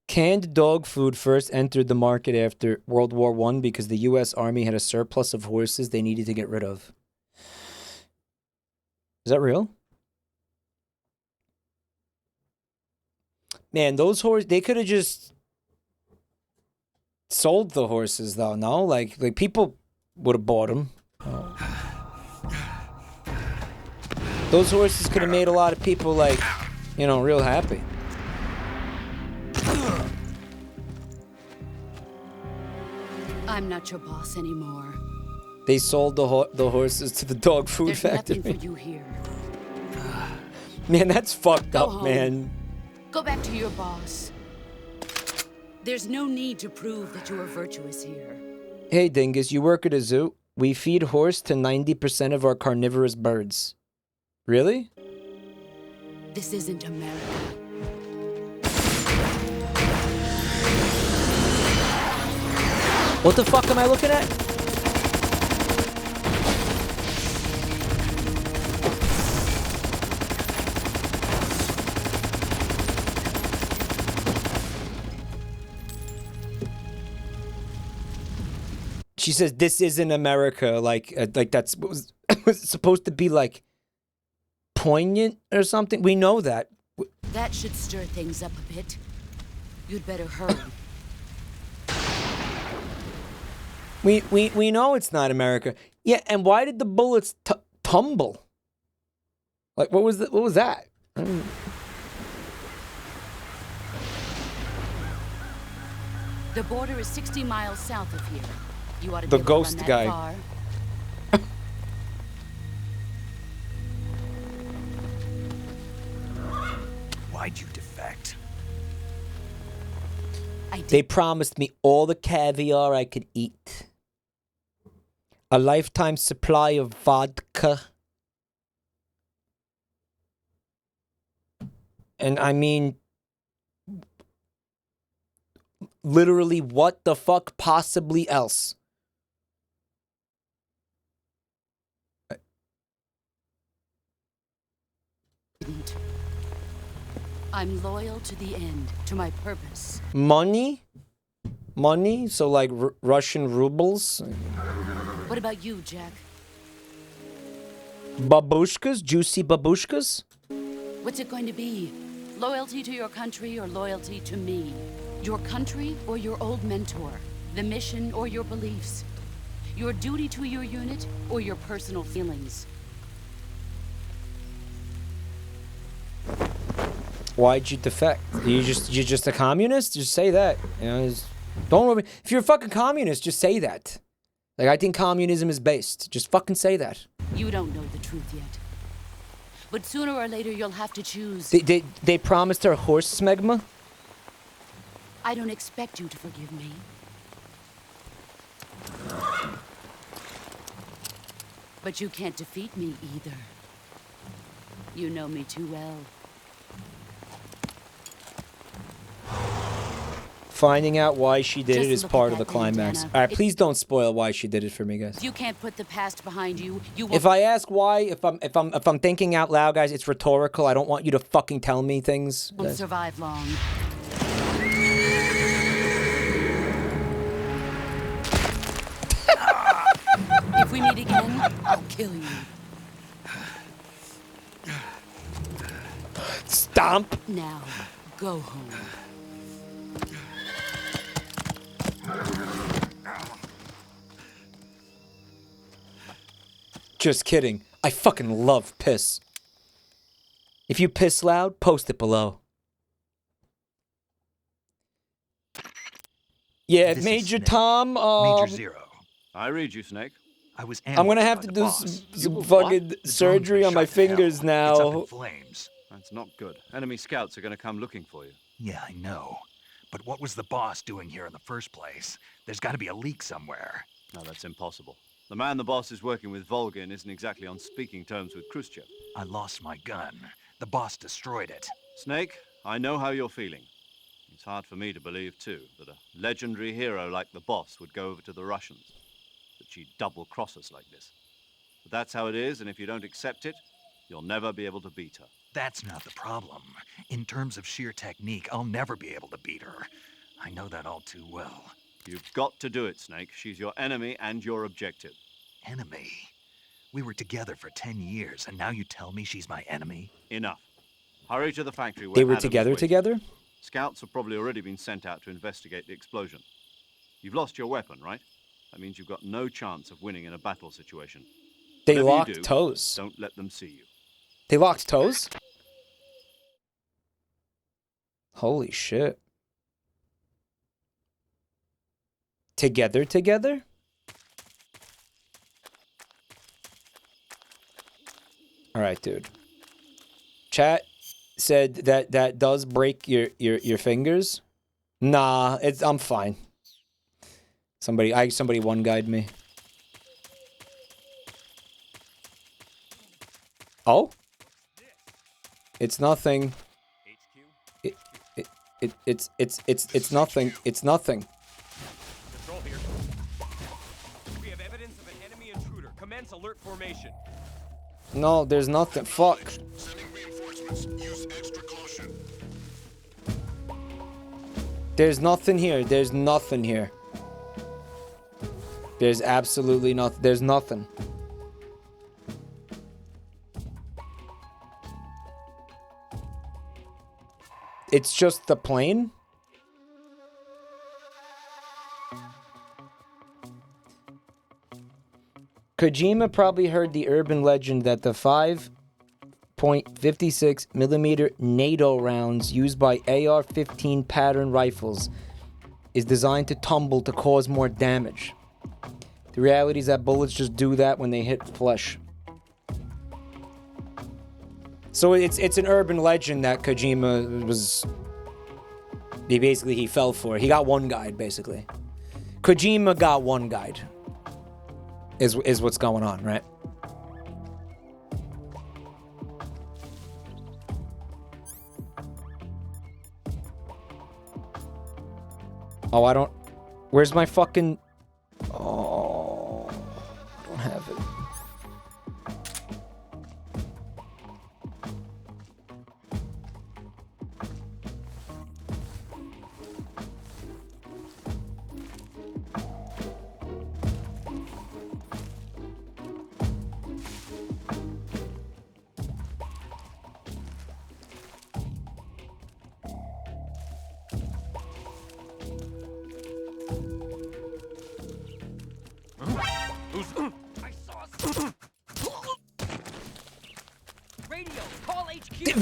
Canned dog food first entered the market after World War I because the U.S. Army had a surplus of horses they needed to get rid of. Is that real? Man, those horses, they could have just sold the horses though, no? Like people would have bought them. Those horses could have made a lot of people like, you know, real happy. I'm not your boss anymore. They sold the horses to the dog food There's factory. nothing for you here. Man, that's fucked Go up, home. man. Go back to your boss. There's no need to prove that you are virtuous here. Hey, Dingus, you work at a zoo. We feed horse to 90% of our carnivorous birds. Really? This isn't America. What the fuck am I looking at? She says, "This isn't America." Like that's was supposed to be like poignant or something. We know that. That should stir things up a bit. You'd better hurry. We know it's not America. Yeah, and why did the bullets tumble? Like, what was that? The border is 60 miles south of here. You ought to The be able to run ghost that guy. far. Why'd you defect? They promised me all the caviar I could eat. A lifetime supply of vodka. And I mean, literally what the fuck possibly else? I'm loyal to the end, to my purpose. Money? Money? So like Russian rubles? What about you, Jack? Babushkas? Juicy babushkas? What's it going to be? Loyalty to your country or loyalty to me? Your country or your old mentor? The mission or your beliefs? Your duty to your unit or your personal feelings? Why'd you defect? You're just a communist? Just say that. You know, don't worry. If you're a fucking communist, just say that. Like, I think communism is based. Just fucking say that. You don't know the truth yet. But sooner or later, you'll have to choose. They promised her horse smegma? I don't expect you to forgive me. But you can't defeat me either. You know me too well. Finding out why she did it is look part at of the that climax. bandana. Alright, please don't spoil why she did it for me, guys. If you can't put the past behind you, you won't. If I ask why, if I'm thinking out loud, guys, it's rhetorical. I don't want you to fucking tell me things. Won't Guys. survive long. If we meet again, I'll kill you. Stomp. Now, go home. Just kidding. I fucking love piss. If you piss loud, post it below. Yeah, This is Major Snake. Tom. Major Zero. I read you, Snake. I was I'm gonna have to do some fucking surgery on my fingers now. Flames. That's not good. Enemy scouts are going to come looking for you. Yeah, I know. But what was the boss doing here in the first place? There's got to be a leak somewhere. No, that's impossible. The man the boss is working with, Volgin, isn't exactly on speaking terms with Khrushchev. I lost my gun. The boss destroyed it. Snake, I know how you're feeling. It's hard for me to believe, too, that a legendary hero like the boss would go over to the Russians. That she'd double-cross us like this. But that's how it is, and if you don't accept it, you'll never be able to beat her. That's not the problem. In terms of sheer technique, I'll never be able to beat her. I know that all too well. You've got to do it, Snake. She's your enemy and your objective. Enemy? We were together for 10 years, and now you tell me she's my enemy? Enough. Hurry to the factory where They were Adam's together waiting. together? Scouts have probably already been sent out to investigate the explosion. You've lost your weapon, right? That means you've got no chance of winning in a battle situation. They Whatever you locked do, toes. Don't let them see you. They locked toes? Holy shit. Together? Alright, dude. Chat said that does break your fingers. Nah, I'm fine. Somebody one guide me. Oh? It's nothing. It's nothing. It's nothing. Control here. We have evidence of an enemy intruder. Commence alert formation. No, there's nothing. Fuck. There's nothing here. There's nothing here. There's absolutely nothing. There's nothing. It's just the plane? Kojima probably heard the urban legend that the 5.56 millimeter NATO rounds used by AR-15 pattern rifles is designed to tumble to cause more damage. The reality is that bullets just do that when they hit flesh. So it's an urban legend that Kojima was... He fell for it. He got one guide, basically. Kojima got one guide. Is what's going on, right? Oh, I don't... Where's my fucking... Oh... I don't have it.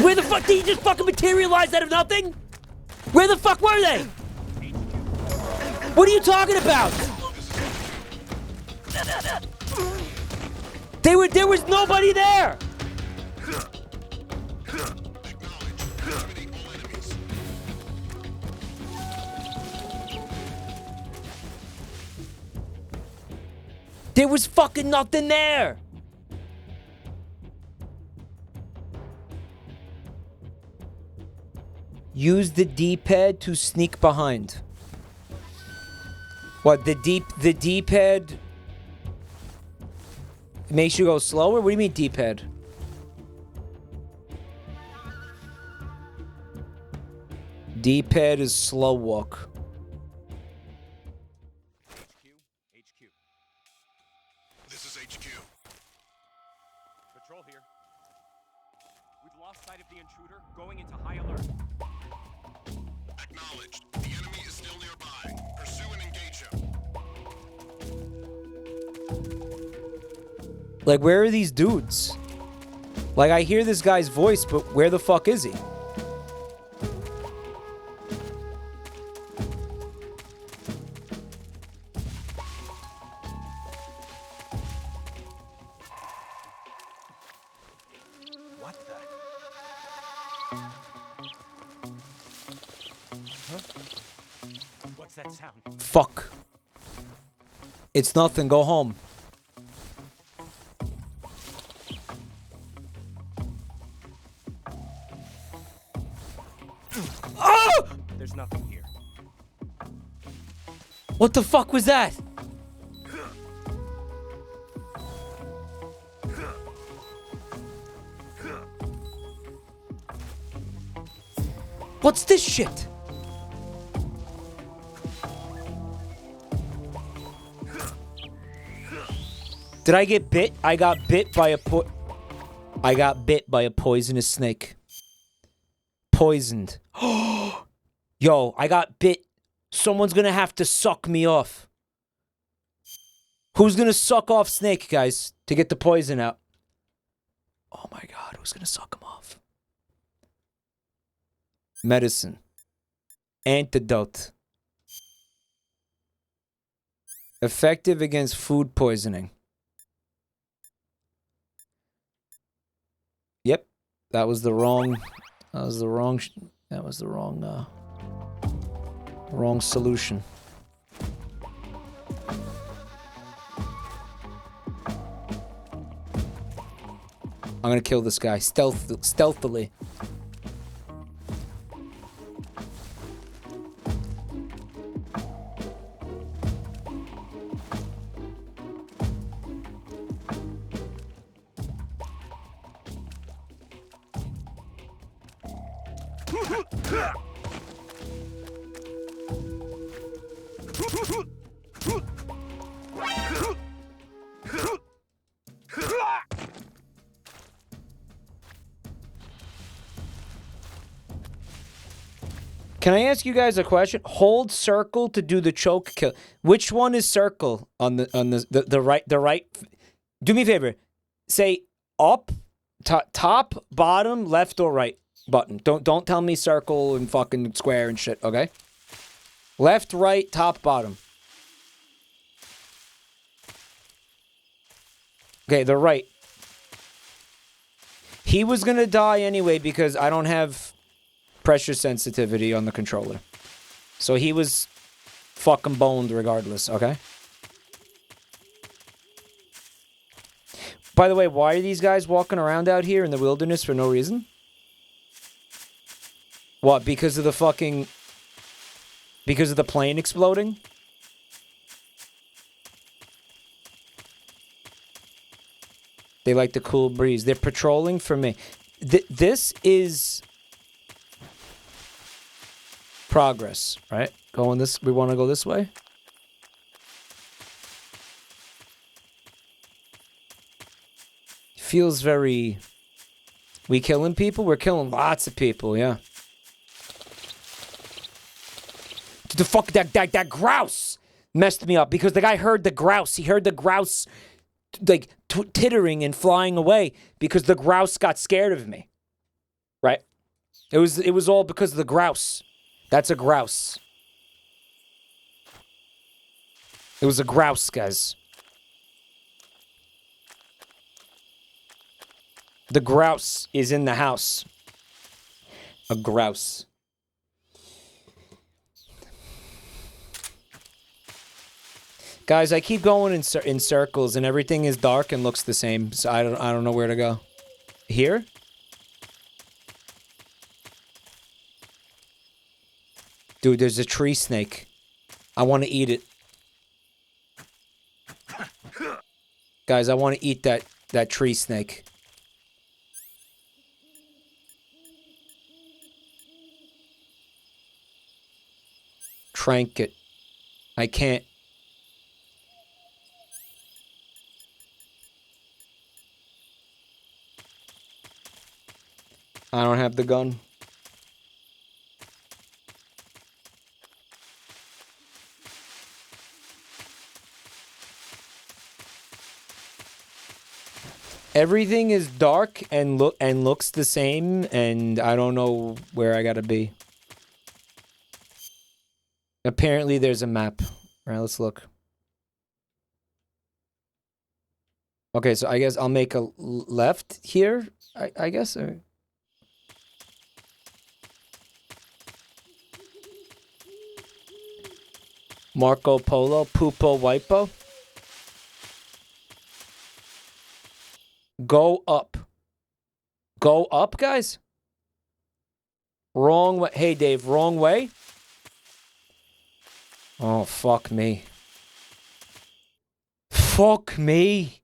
Where the fuck did he just fucking materialize out of nothing? Where the fuck were they? What are you talking about? There was nobody there. There was fucking nothing there. Use the D-pad to sneak behind. What, the D-pad makes you go slower? What do you mean D-pad? D-pad is slow walk. HQ. This is HQ. Patrol here. We've lost sight of the intruder, going into high alert. Acknowledged. The enemy is still nearby. Pursue and engage him. Like, where are these dudes? Like, I hear this guy's voice, but where the fuck is he? What the? Huh? What's that sound? Fuck. It's nothing. Go home. Oh! There's nothing here. What the fuck was that? What's this shit? Did I get bit? I got bit by a poisonous snake. Poisoned. Yo, I got bit. Someone's gonna have to suck me off. Who's gonna suck off Snake, guys, to get the poison out? Oh my god, who's gonna suck him off? Medicine. Antidote. Effective against food poisoning. Yep, that was the wrong. That was the wrong solution. I'm gonna kill this guy stealthily. Can I ask you guys a question? Hold circle to do the choke kill. Which one is circle on the right? Do me a favor. Say up, top, bottom, left or right button. Don't tell me circle and fucking square and shit, okay? Left, right, top, bottom. Okay, the right. He was gonna die anyway because I don't have pressure sensitivity on the controller. So he was fucking boned regardless, okay? By the way, why are these guys walking around out here in the wilderness for no reason? What, because of the fucking... Because of the plane exploding? They like the cool breeze. They're patrolling for me. This is progress, right? Going this, we want to go this way? Feels very... We killing people? We're killing lots of people, yeah. The fuck, that grouse messed me up because the guy heard the grouse. He heard the grouse like tittering and flying away because the grouse got scared of me. Right? It was all because of the grouse. That's a grouse. It was a grouse, guys. The grouse is in the house. A grouse. Guys, I keep going in circles and everything is dark and looks the same. So I don't know where to go. Here? Dude, there's a tree snake. I want to eat it. Guys, I want to eat that tree snake. Trank it. I can't. I don't have the gun. Everything is dark and looks the same, and I don't know where I gotta be. Apparently there's a map. Alright, let's look. Okay, so I guess I'll make a left here, I guess. Or... Marco Polo, Pupo Wipo. Go up. Go up, guys? Wrong way. Hey, Dave, wrong way? Oh, fuck me. Fuck me.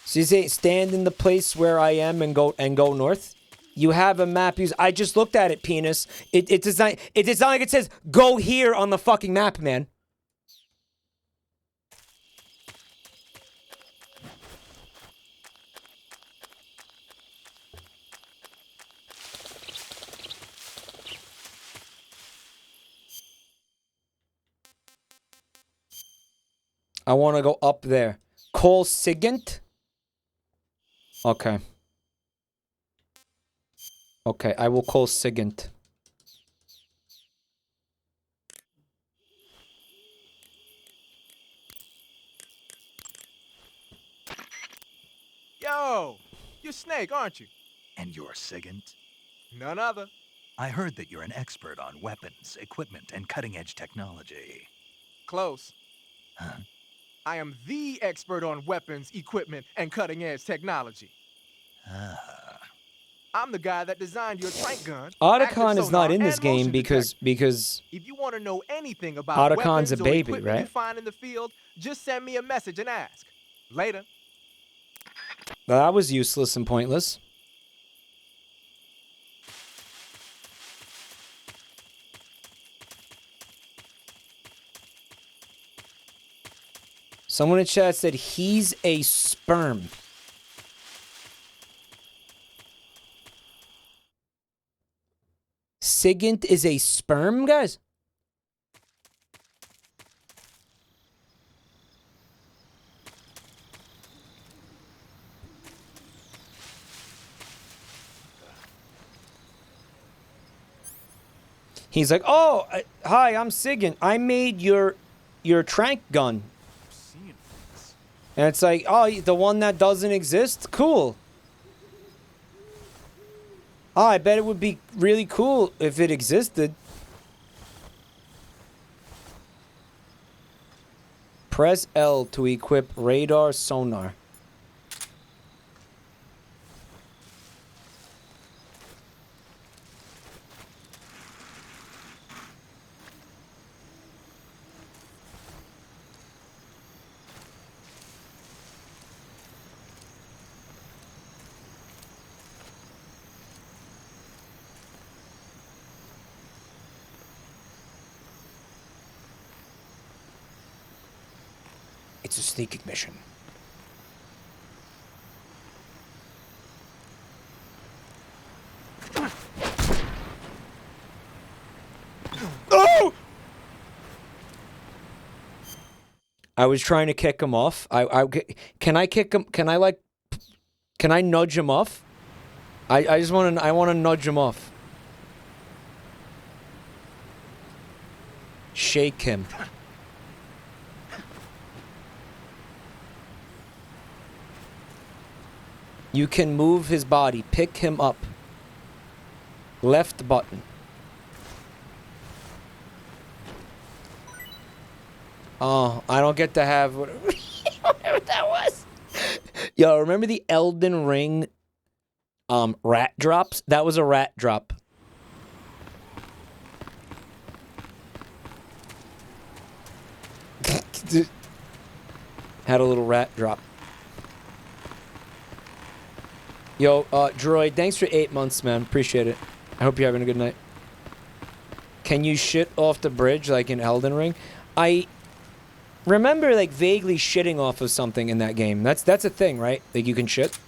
So you say stand in the place where I am and go north? You have a map. I just looked at it, penis. It's not like it says go here on the fucking map, man. I want to go up there. Call Sigint? Okay. Okay, I will call Sigint. Yo, you're Snake, aren't you? And you're Sigint? None other. I heard that you're an expert on weapons, equipment, and cutting-edge technology. Close. Huh? I am the expert on weapons, equipment, and cutting-edge technology. Ah. I'm the guy that designed your trank gun. Otacon is not in this game because if you want to know anything about Otacon's a weapons or baby, equipment right? you find in the field, just send me a message and ask. Later. That was useless and pointless. Someone in chat said he's a sperm. Sigint is a sperm, guys? He's like, oh, hi, I'm Sigint. I made your trank gun. And it's like, oh, the one that doesn't exist? Cool. Oh, I bet it would be really cool if it existed. Press L to equip radar sonar. It's a sneaking mission. Oh! I was trying to kick him off. Can I kick him? Can I like? Can I nudge him off? I just want to. I want to nudge him off. Shake him. You can move his body. Pick him up. Left button. Oh, I don't get to have whatever that was. Yo, remember the Elden Ring rat drops? That was a rat drop. Had a little rat drop. Yo, Droid, thanks for 8 months, man. Appreciate it. I hope you're having a good night. Can you shit off the bridge like in Elden Ring? I remember like vaguely shitting off of something in that game. That's a thing, right? Like you can shit.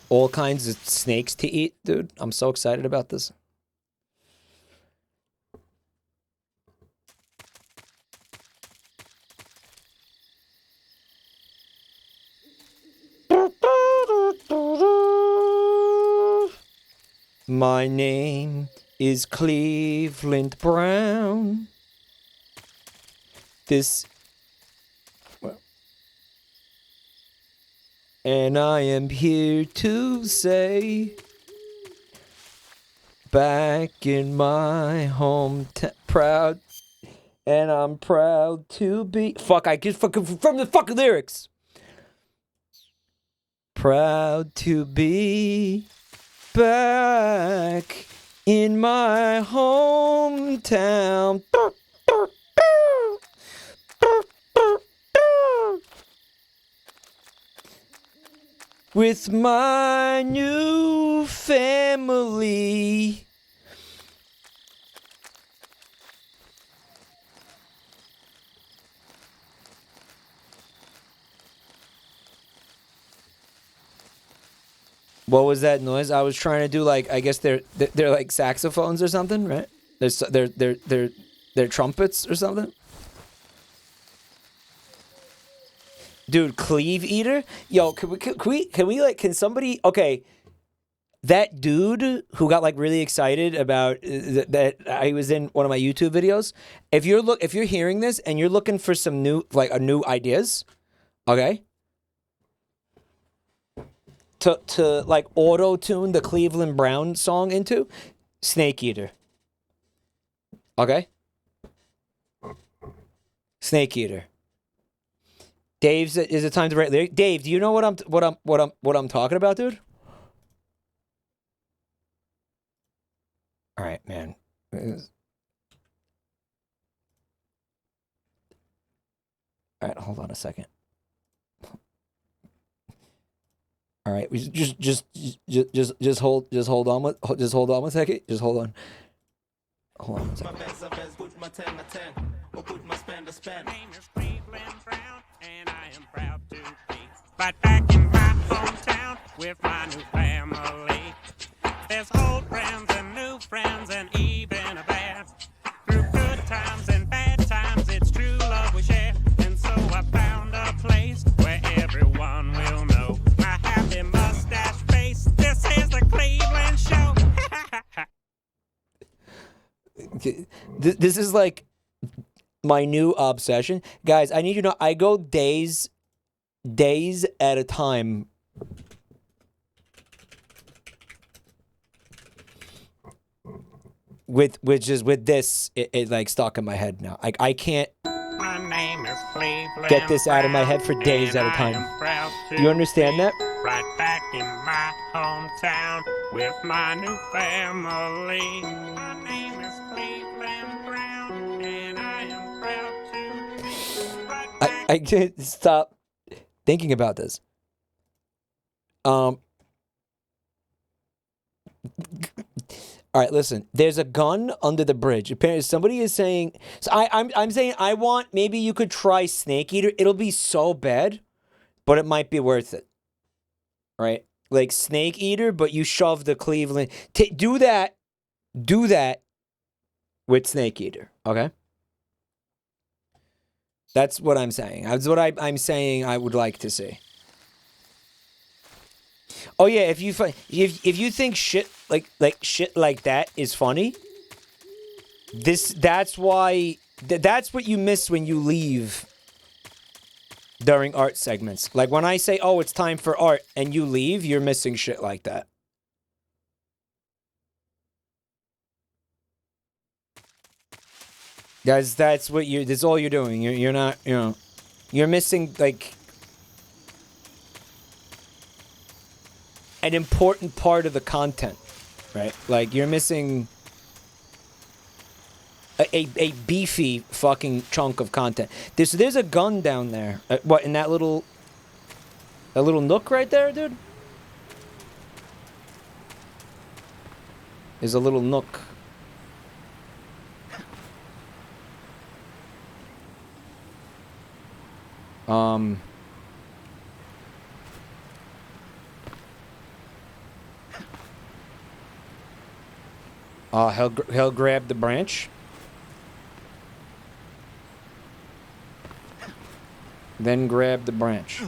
All kinds of snakes to eat, dude. I'm so excited about this. My name is Cleveland Brown. And I am here to say, back in my hometown, proud, and I'm proud to be. Fuck, I get fucking from the fucking lyrics. Proud to be back in my hometown. With my new family. What was that noise? I was trying to do like, I guess they're like saxophones or something, right? They're trumpets or something. Dude, Cleve Eater? Yo, can somebody, okay, that dude who got like really excited about that I was in one of my YouTube videos, if you're hearing this and you're looking for some new ideas, okay? To like auto-tune the Cleveland Brown song into, Snake Eater. Okay? Snake Eater. Dave's is it time to write lyric? Dave, do you know what I'm talking about, dude? All right, man. All right, hold on a second. All right, we just hold on one second. Just hold on. Hold on a second. Right back in my hometown with my new family. There's old friends and new friends and even a bad. Through good times and bad times, it's true love we share. And so I found a place where everyone will know my happy mustache face. This is the Cleveland Show. This is like my new obsession. Guys, I need you to know I go days at a time with this it like stuck in my head now. I can't My name is Cleveland get this out of my head for days at a time. You understand that? Right back in my hometown with my new family. My name is Cleveland Brown and I am proud to be right back. I can't stop. thinking about this. All right, listen. There's a gun under the bridge. Apparently, somebody is saying. So I'm saying I want. Maybe you could try Snake Eater. It'll be so bad, but it might be worth it. Right, like Snake Eater, but you shove the Cleveland. Do that. Do that with Snake Eater. Okay. That's what I'm saying. That's what I'm saying. I would like to see. Oh yeah, if you think shit like that is funny, that's why that's what you miss when you leave during art segments. Like when I say, "Oh, it's time for art," and you leave, you're missing shit like that. Guys, that's all you're doing. You're not, you're missing like an important part of the content, right? Like you're missing a beefy fucking chunk of content. There's a gun down there. What, in that little nook right there, dude? There's a little nook. He'll grab the branch. Then grab the branch.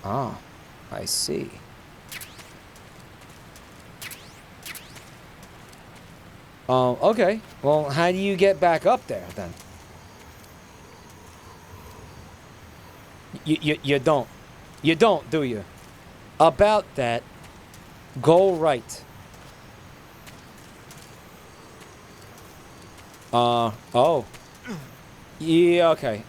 Ah, I see. Okay. Well, how do you get back up there then? You don't. You don't, do you? About that, go right. Oh. Yeah, okay.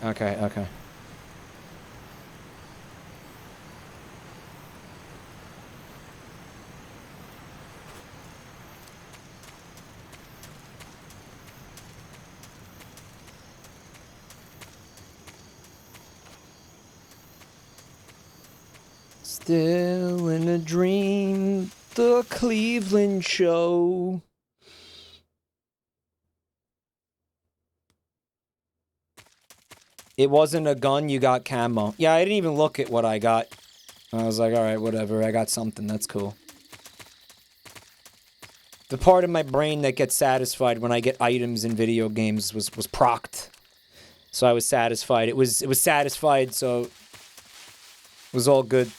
Still in a dream, the Cleveland show. It wasn't a gun, you got camo. Yeah, I didn't even look at what I got. I was like, alright, whatever, I got something, that's cool. The part of my brain that gets satisfied when I get items in video games was procced. So I was satisfied. It was satisfied, so it was all good.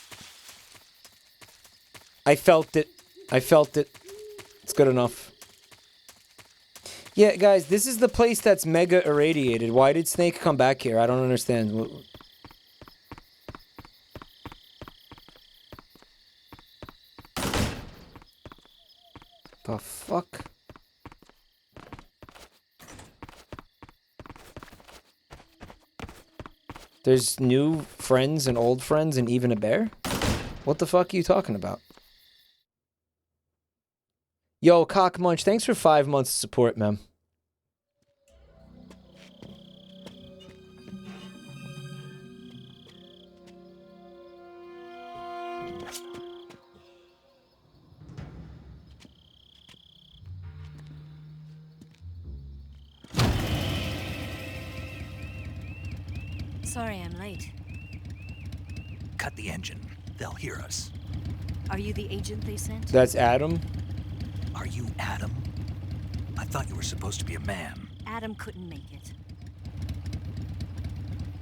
I felt it. It's good enough. Yeah, guys, this is the place that's mega irradiated. Why did Snake come back here? I don't understand. The fuck? There's new friends and old friends and even a bear? What the fuck are you talking about? Yo, Cockmunch, thanks for 5 months of support, man. Sorry I'm late. Cut the engine. They'll hear us. Are you the agent they sent? That's Adam? Are you Adam? I thought you were supposed to be a man. Adam couldn't make it.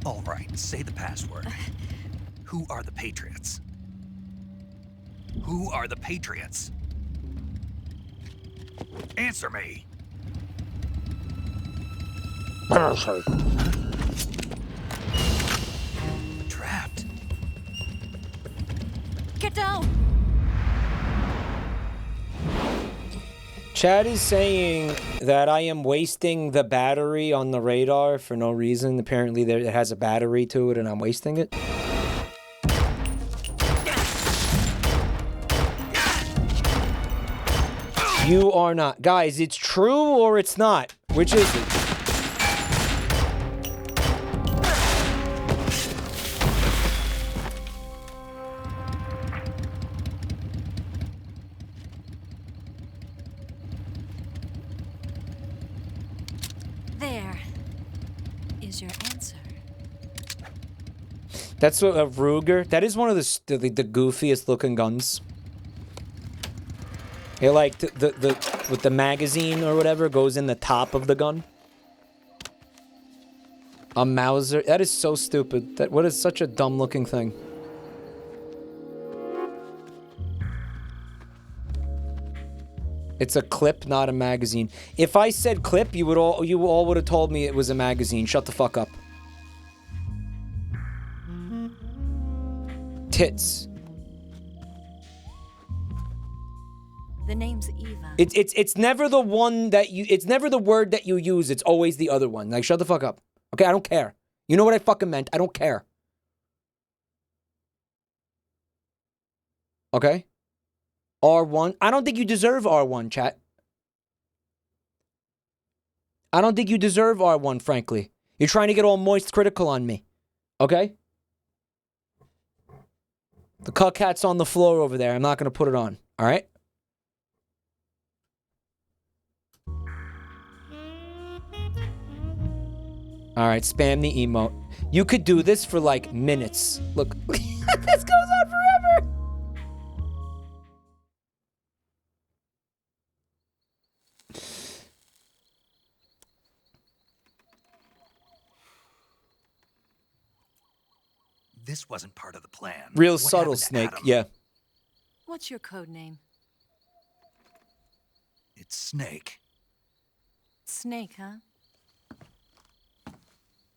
All right, say the password. Who are the Patriots? Who are the Patriots? Answer me. Trapped. Get down! Chad is saying that I am wasting the battery on the radar for no reason. Apparently it has a battery to it and I'm wasting it. You are not. Guys, it's true or it's not? Which is it? There is your answer. That's a Ruger. That is one of the goofiest looking guns. It like the with the magazine or whatever goes in the top of the gun. A Mauser. That is so stupid. What is such a dumb looking thing. It's a clip, not a magazine. If I said clip, you all would have told me it was a magazine. Shut the fuck up. Tits. The name's Eva. It's never the one that you. It's never the word that you use. It's always the other one. Like, shut the fuck up. Okay, I don't care. You know what I fucking meant. I don't care. Okay. R1. I don't think you deserve R1, chat. I don't think you deserve R1, frankly. You're trying to get all moist critical on me. Okay? The cuck hat's on the floor over there. I'm not going to put it on. All right? All right, spam the emote. You could do this for like minutes. Look, this goes on forever. This wasn't part of the plan. Real What subtle, happened to Snake. Adam? Yeah. What's your code name? It's Snake. Snake, huh?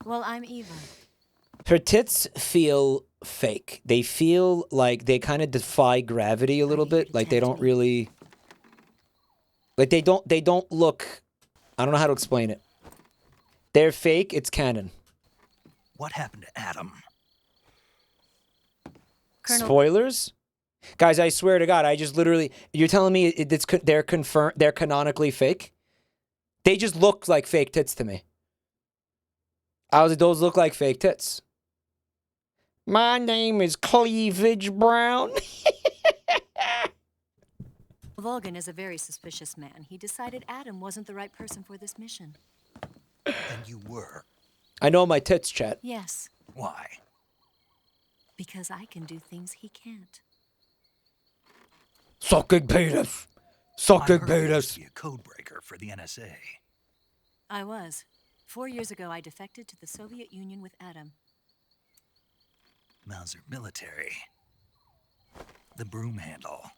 Well, I'm Eva. Her tits feel fake. They feel like they kind of defy gravity a little bit. Like they don't really. Like they don't look. I don't know how to explain it. They're fake. It's canon. What happened to Adam? Colonel... Spoilers? Guys, I swear to God, I just literally... You're telling me they're canonically fake? They just look like fake tits to me. I was like, those look like fake tits. My name is Cleavage Brown. Volgan is a very suspicious man. He decided Adam wasn't the right person for this mission. And you were. I know my tits, chat. Yes. Why? Because I can do things he can't. Sucking penis. Sucking I heard you used penis. to be a code breaker for the NSA. I was. 4 years ago, I defected to the Soviet Union with Adam. Mauser military. The broom handle.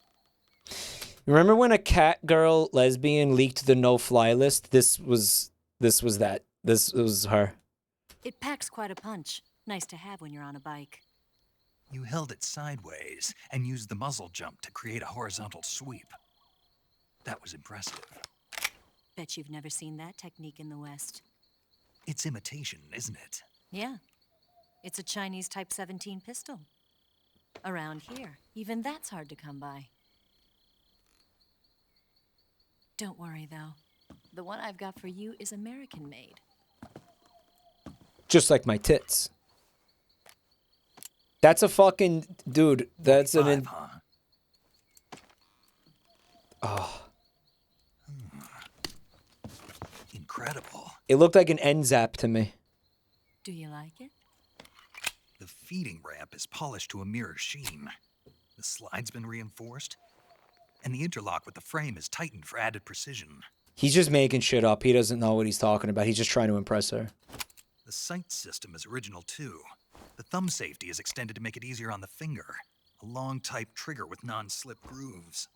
Remember when a cat girl lesbian leaked the no-fly list? This was that. This was her. It packs quite a punch. Nice to have when you're on a bike. You held it sideways and used the muzzle jump to create a horizontal sweep. That was impressive. Bet you've never seen that technique in the West. It's imitation, isn't it? Yeah. It's a Chinese Type 17 pistol. Around here, even that's hard to come by. Don't worry, though. The one I've got for you is American-made. Just like my tits. That's a fucking... Dude, that's an... Huh? Oh. Incredible. It looked like an NZAP to me. Do you like it? The feeding ramp is polished to a mirror sheen. The slide's been reinforced, and the interlock with the frame is tightened for added precision. He's just making shit up. He doesn't know what he's talking about. He's just trying to impress her. The sight system is original too. The thumb safety is extended to make it easier on the finger. A long type trigger with non-slip grooves.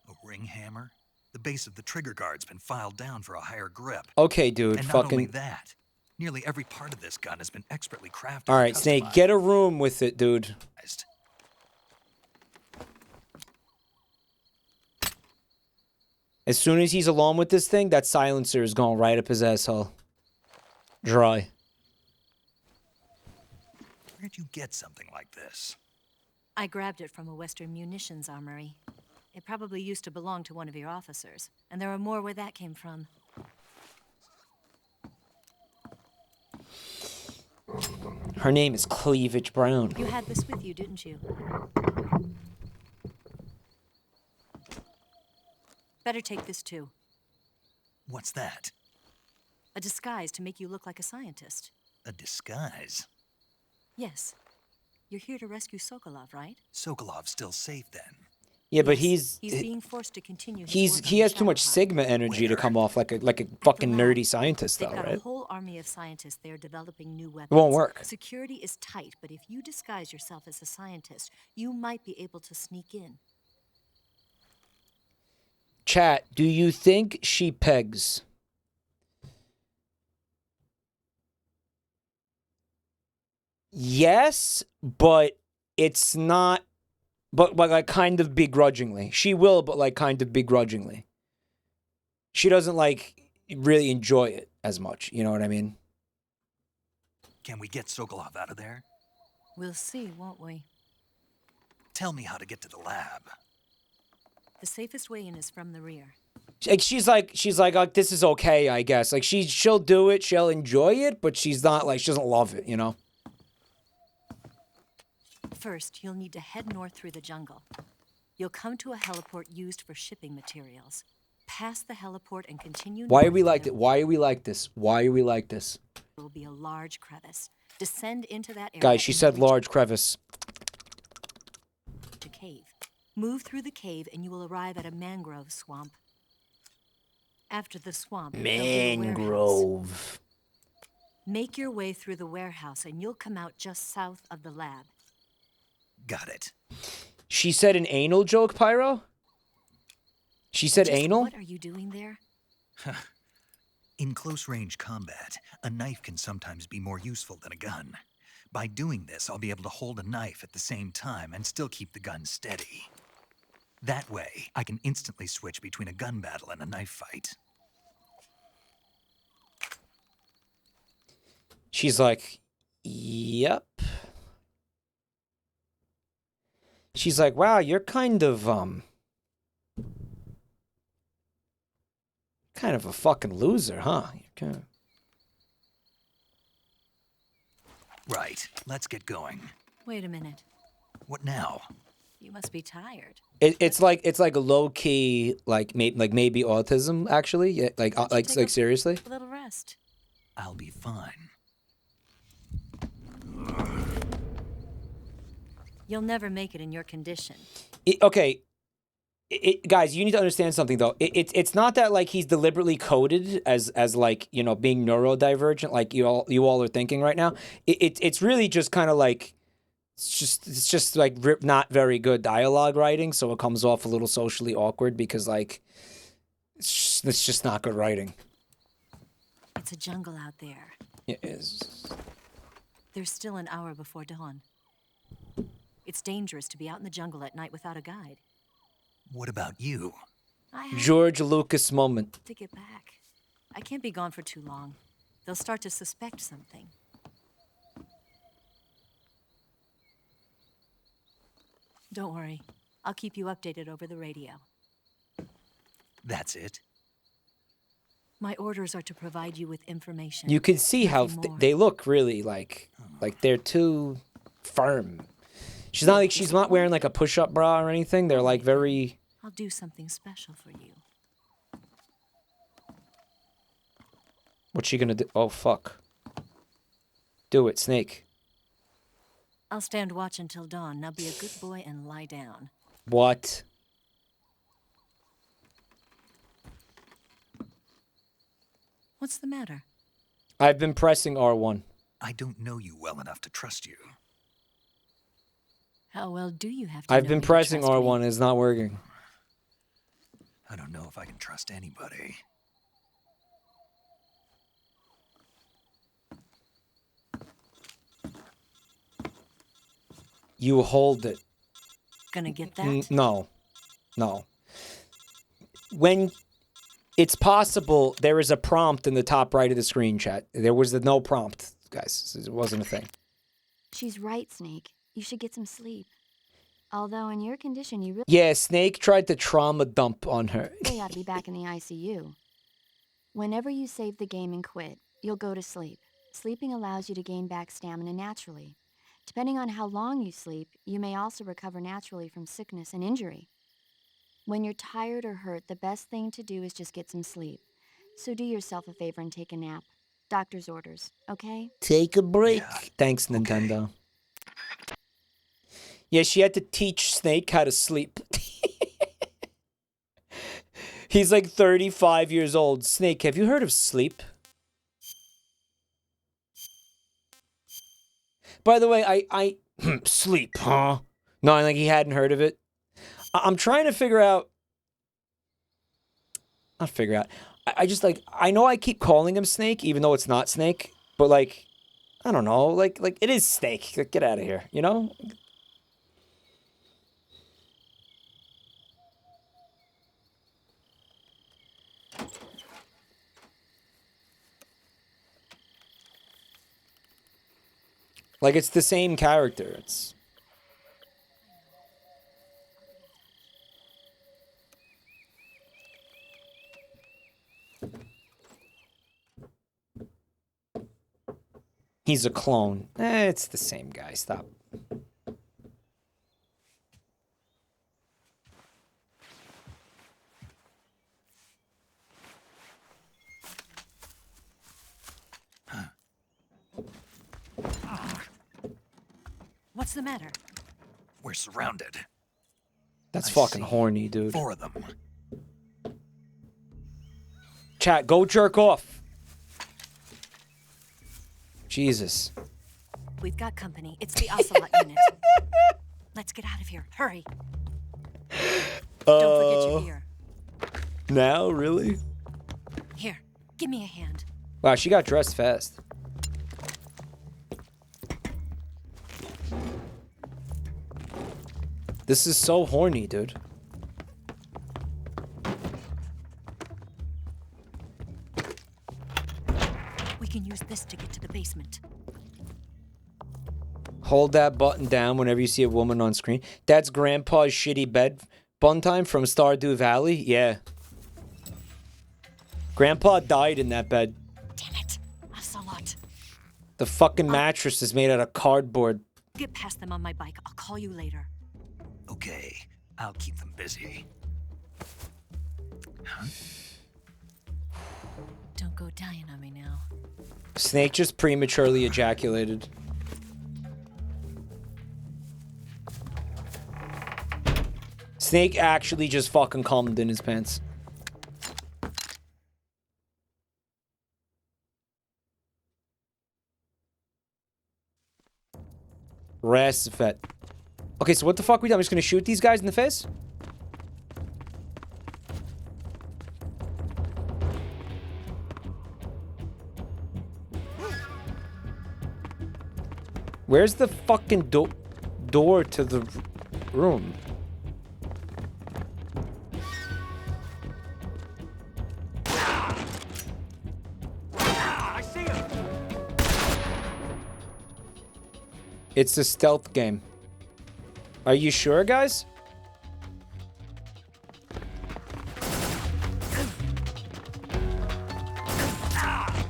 A ring hammer. The base of the trigger guard's been filed down for a higher grip. Okay, dude, and fucking... not only that, nearly every part of this gun has been expertly crafted. All right, Snake, get a room with it, dude. As soon as he's alone with this thing, that silencer is going right up his asshole. Dry. Where'd you get something like this? I grabbed it from a Western munitions armory. It probably used to belong to one of your officers, and there are more where that came from. Her name is Cleavage Brown. You had this with you, didn't you? Better take this too. What's that? A disguise to make you look like a scientist. A disguise? Yes. You're here to rescue Sokolov, right? Sokolov's still safe then. Yeah, but He's being forced to continue his work he on has too much Sigma energy to come off like a fucking nerdy scientist, They've though, got right? a whole army of scientists there developing new weapons. It won't work. Security is tight, but if you disguise yourself as a scientist, you might be able to sneak in. Chat, do you think she pegs? Yes, but it's not. But like kind of begrudgingly. She will, but like kind of begrudgingly. She doesn't like really enjoy it as much. You know what I mean? Can we get Sokolov out of there? We'll see, won't we? Tell me how to get to the lab. The safest way in is from the rear. Like she's like this is okay, I guess. Like she'll do it, she'll enjoy it, but she's not like she doesn't love it, you know. First, you'll need to head north through the jungle. You'll come to a heliport used for shipping materials. Pass the heliport and continue. Why are we like it? Why are we like this? Why are we like this? There will be a large crevice. Descend into that area. Guys, she said large crevice. To cave. Move through the cave and you will arrive at a mangrove swamp. After the swamp, there'll be a warehouse. Mangrove. Make your way through the warehouse and you'll come out just south of the lab. Got it. She said an anal joke, Pyro? She said anal? What are you doing there? In close-range combat, a knife can sometimes be more useful than a gun. By doing this, I'll be able to hold a knife at the same time and still keep the gun steady. That way, I can instantly switch between a gun battle and a knife fight. She's like, yep. She's like, wow, you're kind of a fucking loser, huh? You're kind of... Right, let's get going. Wait a minute. What now? You must be tired. It's like a low key like maybe autism actually. Yeah, like seriously. A little rest. I'll be fine. You'll never make it in your condition. Guys, you need to understand something though. It's not that like he's deliberately coded as like, you know, being neurodivergent like you all are thinking right now. It's really just kind of like it's just like not very good dialogue writing, so it comes off a little socially awkward because like it's just not good writing. It's a jungle out there. It is. There's still an hour before dawn. It's dangerous to be out in the jungle at night without a guide. What about you? George Lucas moment. To get back. I can't be gone for too long. They'll start to suspect something. Don't worry. I'll keep you updated over the radio. That's it? My orders are to provide you with information. You can see how they look really like they're too firm. She's not wearing like a push-up bra or anything. They're like very... I'll do something special for you. What's she gonna do? Oh, fuck. Do it, Snake. I'll stand watch until dawn. Now be a good boy and lie down. What? What's the matter? I've been pressing R1. I don't know you well enough to trust you. How well do you have to I've know been me to pressing trust R1. me? It's not working. I don't know if I can trust anybody. You hold it. Gonna get that? No. No. When it's possible, there is a prompt in the top right of the screen, chat. There was no prompt, guys. It wasn't a thing. She's right, Snake. You should get some sleep. Although in your condition, you really Yeah, Snake tried to trauma dump on her. ought to be back in the ICU. Whenever you save the game and quit, you'll go to sleep. Sleeping allows you to gain back stamina naturally. Depending on how long you sleep, you may also recover naturally from sickness and injury. When you're tired or hurt, the best thing to do is just get some sleep. So do yourself a favor and take a nap. Doctor's orders, okay? Take a break. Yeah. Thanks, Nintendo. Yeah, she had to teach Snake how to sleep. He's like 35 years old. Snake, have you heard of sleep? By the way, I sleep, huh? No, like he hadn't heard of it. I'm trying to figure out. Not figure out. I just like, I know I keep calling him Snake, even though it's not Snake. But like, I don't know. Like it is Snake. Like, get out of here, you know? Like, it's the same character. It's... He's a clone. It's the same guy. Stop. What's the matter? We're surrounded. That's fucking horny, dude. 4 of them. Chat, go jerk off. Jesus. We've got company. It's the Ocelot unit. Let's get out of here. Hurry. Don't forget your gear. Now, really? Here, give me a hand. Wow, she got dressed fast. This is so horny, dude. We can use this to get to the basement. Hold that button down whenever you see a woman on screen. That's Grandpa's shitty bed bun time from Stardew Valley? Yeah. Grandpa died in that bed. Damn it. Ocelot. The fucking mattress is made out of cardboard. Get past them on my bike. I'll call you later. Okay, I'll keep them busy. Huh? Don't go dying on me now. Snake just prematurely ejaculated. Snake actually just fucking cummed in his pants. Rasfet. Okay, so what the fuck we do? I'm just gonna shoot these guys in the face? Where's the fucking door to the room? I see him. It's a stealth game. Are you sure, guys?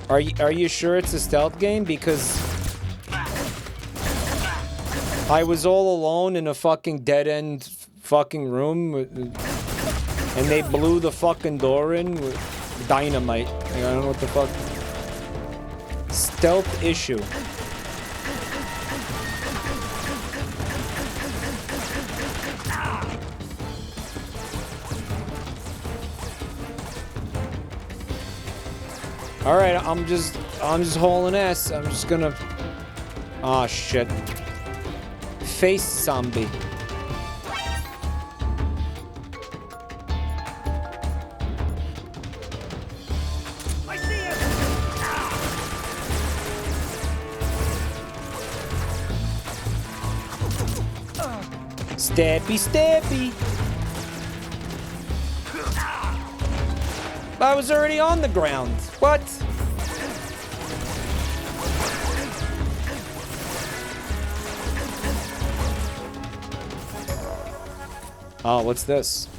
Are you sure it's a stealth game? Because I was all alone in a fucking dead-end fucking room, and they blew the fucking door in with dynamite. I don't know what the fuck. Stealth issue. All right, I'm just hauling ass. I'm just gonna. Oh shit. Face zombie. I see him. Stabby, stabby. I was already on the ground. What? Oh, what's this?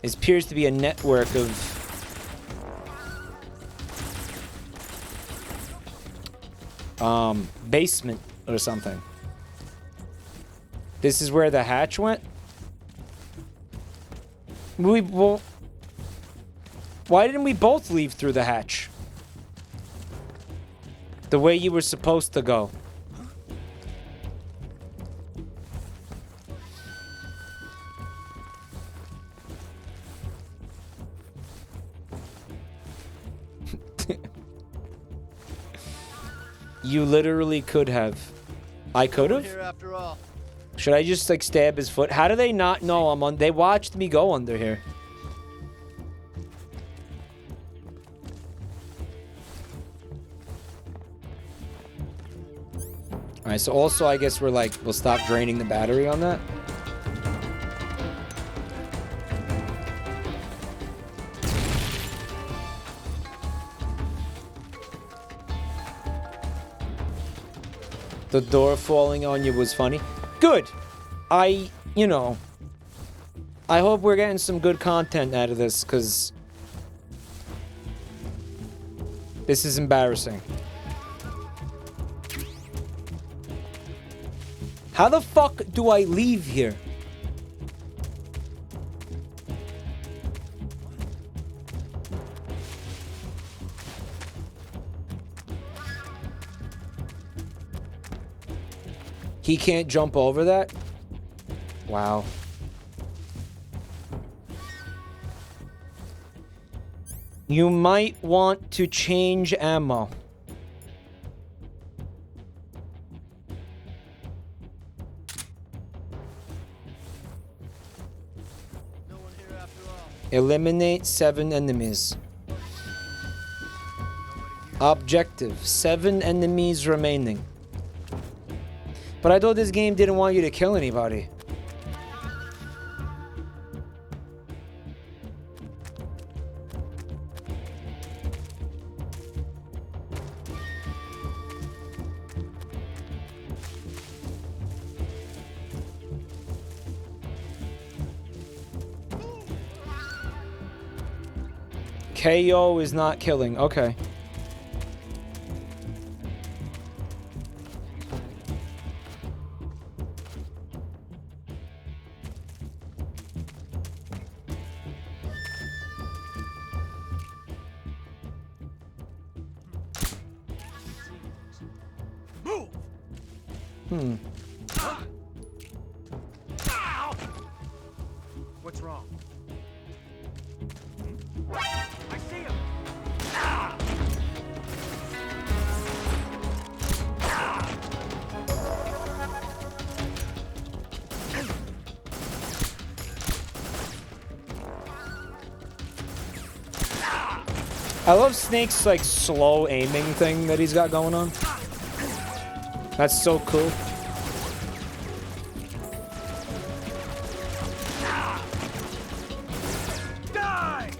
It appears to be a network of... basement or something. This is where the hatch went? Well, why didn't we both leave through the hatch? The way you were supposed to go. You literally could have. I could have? Should I just like stab his foot? How do they not know I'm on? They watched me go under here. Alright, so also I guess we'll stop draining the battery on that. The door falling on you was funny. Good. You know, I hope we're getting some good content out of this, because this is embarrassing. How the fuck do I leave here? He can't jump over that? Wow. You might want to change ammo. Eliminate 7 enemies. Objective: 7 enemies remaining. But I thought this game didn't want you to kill anybody. KO is not killing. Okay. What's wrong? I see him. I love Snake's like slow aiming thing that he's got going on. That's so cool. Die!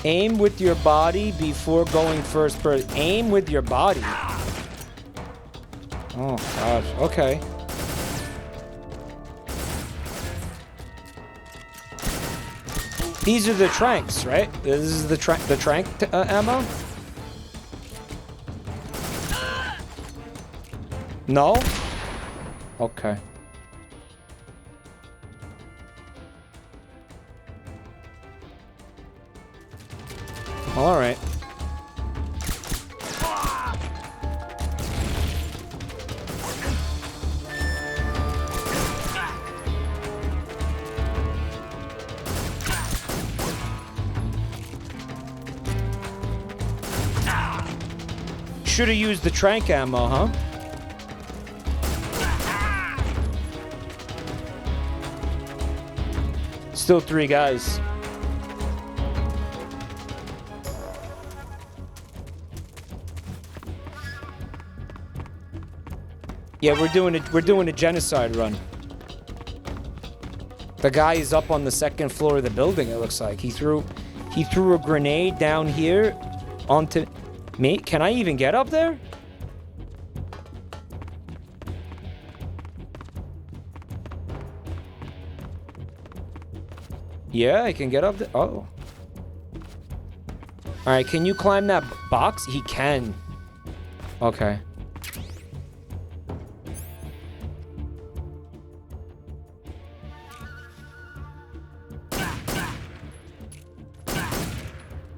Aim with your body before going first person. Aim with your body. Oh gosh. Okay. These are the tranks, right? This is the trank ammo? No? Okay. All right. Should have used the trank ammo, huh? Still 3 guys. Yeah, we're doing a genocide run. The guy is up on the second floor of the building, it looks like. He threw a grenade down here onto me. Can I even get up there? Yeah, I can get up there. Oh. Alright, can you climb that box? He can. Okay.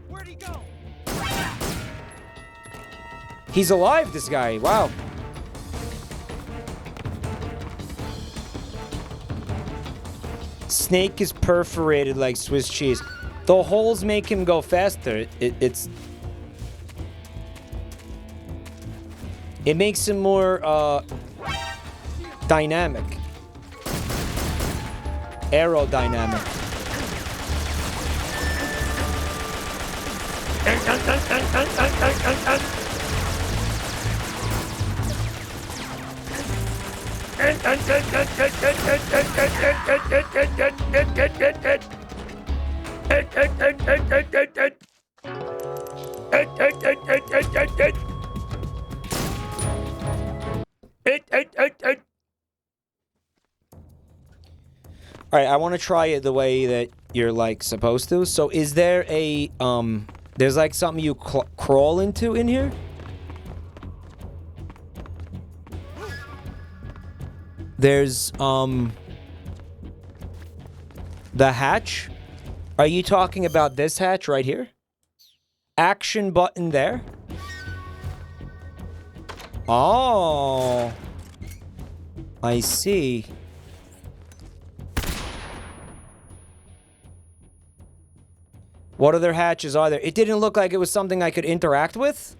Where'd he go? He's alive, this guy. Wow. Snake is perforated like Swiss cheese. The holes make him go faster. It makes him more dynamic. Aerodynamic. All right, I want to try it the way that you're like supposed to. So is there a there's like something you crawl into in here? There's the hatch. Are you talking about this hatch right here? Action button there. Oh, I see. What other hatches are there? It didn't look like it was something I could interact with.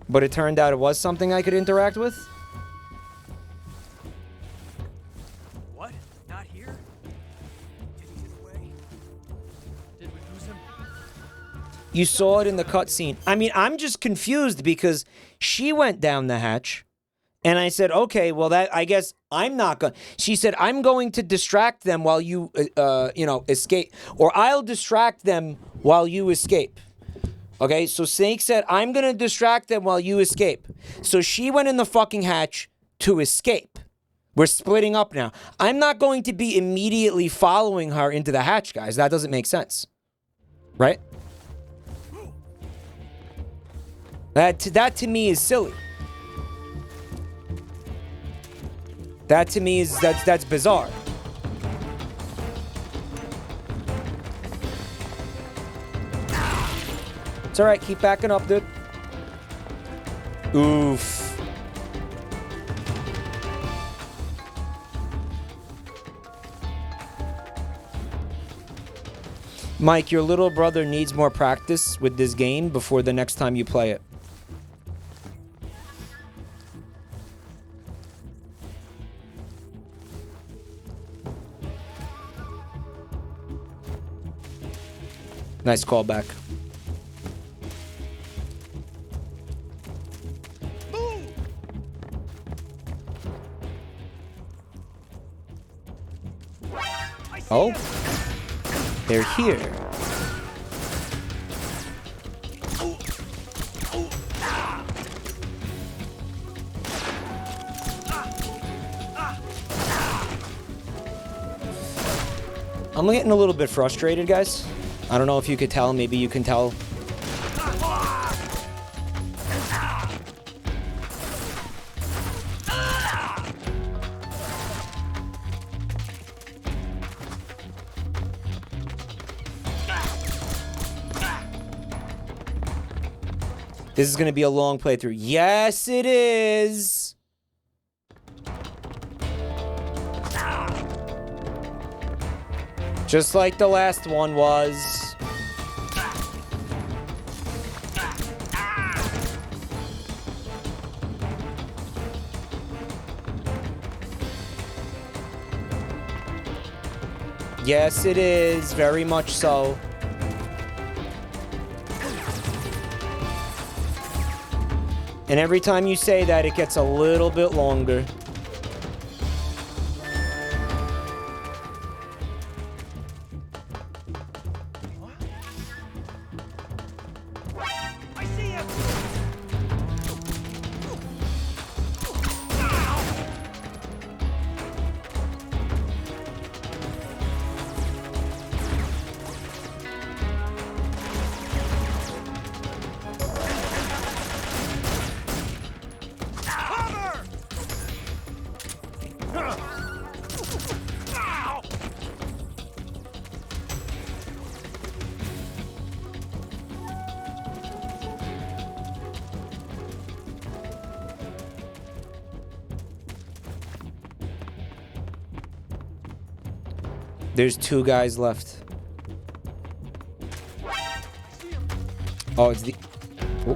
But it turned out it was something I could interact with. What? Not here? Did he get away? Did we lose him? You saw it in the cutscene. I mean, I'm just confused because she went down the hatch. And I said, okay, well, that I guess I'm not going. She said, I'm going to distract them while you, escape. Or I'll distract them while you escape. Okay, so Snake said, I'm going to distract them while you escape. So she went in the fucking hatch to escape. We're splitting up now. I'm not going to be immediately following her into the hatch, guys. That doesn't make sense. Right? That to me is silly. That to me is that's bizarre. It's all right. Keep backing up, dude. Oof. Mike, your little brother needs more practice with this game before the next time you play it. Nice callback. Oh, they're here. I'm getting a little bit frustrated, guys. I don't know if you could tell. Maybe you can tell. This is going to be a long playthrough. Yes, it is. Just like the last one was. Yes, it is. Very much so. And every time you say that, it gets a little bit longer. There's 2 guys left. Oh, it's the... Oh.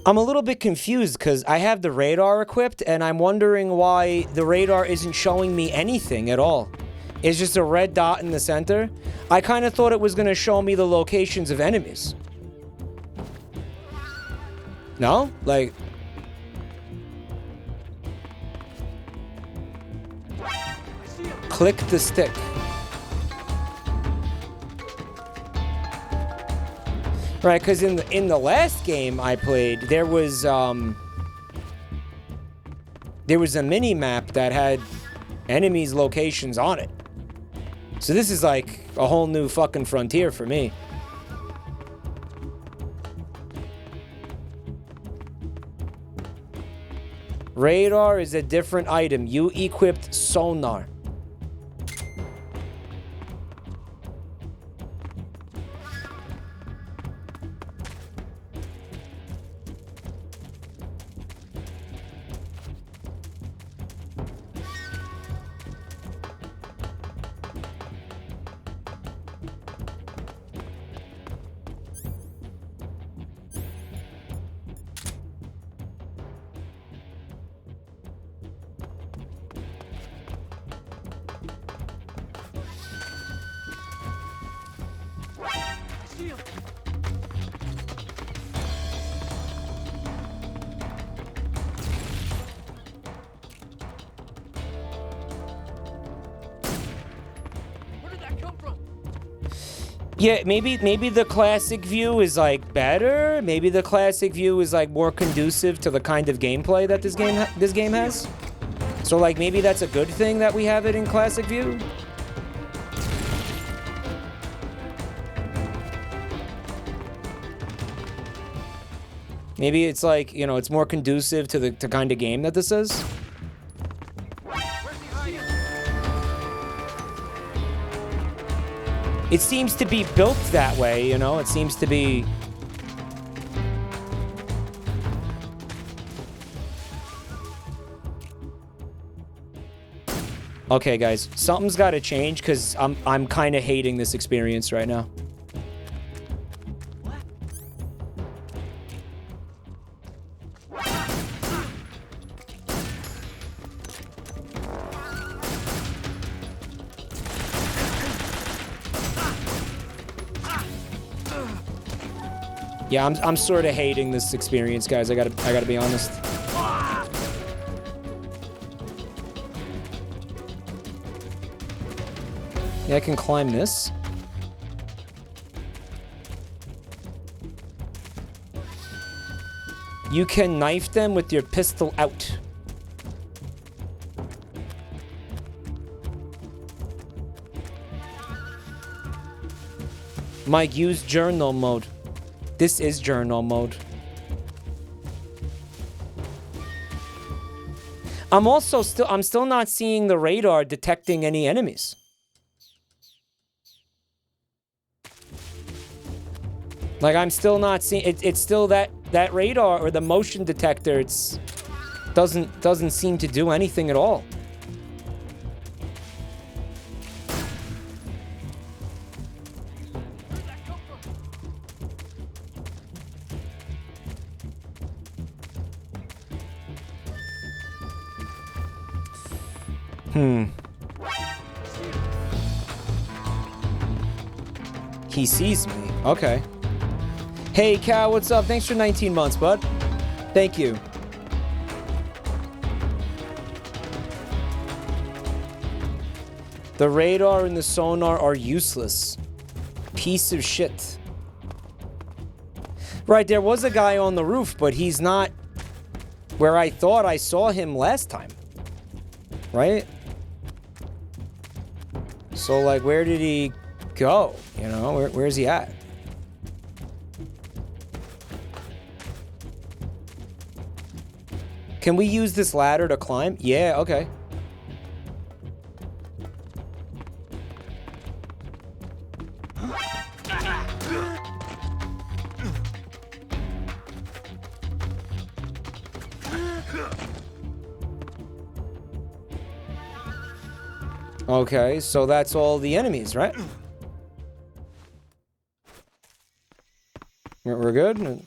I'm a little bit confused because I have the radar equipped and I'm wondering why the radar isn't showing me anything at all. It's just a red dot in the center. I kind of thought it was going to show me the locations of enemies. No? Like... Click the stick. Right, because in the last game I played, there was a mini map that had enemies' locations on it. So this is like a whole new fucking frontier for me. Radar is a different item. You equipped sonar. Yeah, maybe the classic view is like better. Maybe the classic view is like more conducive to the kind of gameplay that this game has. So like maybe that's a good thing that we have it in classic view. Maybe it's like, you know, it's more conducive to the kind of game that this is. It seems to be built that way, you know? It seems to be... Okay, guys. Something's got to change, because I'm kind of hating this experience right now. Yeah, I'm sort of hating this experience, guys. I gotta be honest. Yeah, I can climb this. You can knife them with your pistol out. Mike, use journal mode. This is journal mode. I'm still not seeing the radar detecting any enemies. Like I'm still not seeing it's still that radar or the motion detector. It's doesn't seem to do anything at all. He sees me. Okay. Hey, Cal, what's up? Thanks for 19 months, bud. Thank you. The radar and the sonar are useless. Piece of shit. Right, there was a guy on the roof, but he's not where I thought I saw him last time. Right? So, like, where did he go? You know, where's he at? Can we use this ladder to climb? Yeah, okay. Okay, so that's all the enemies, right? We're good?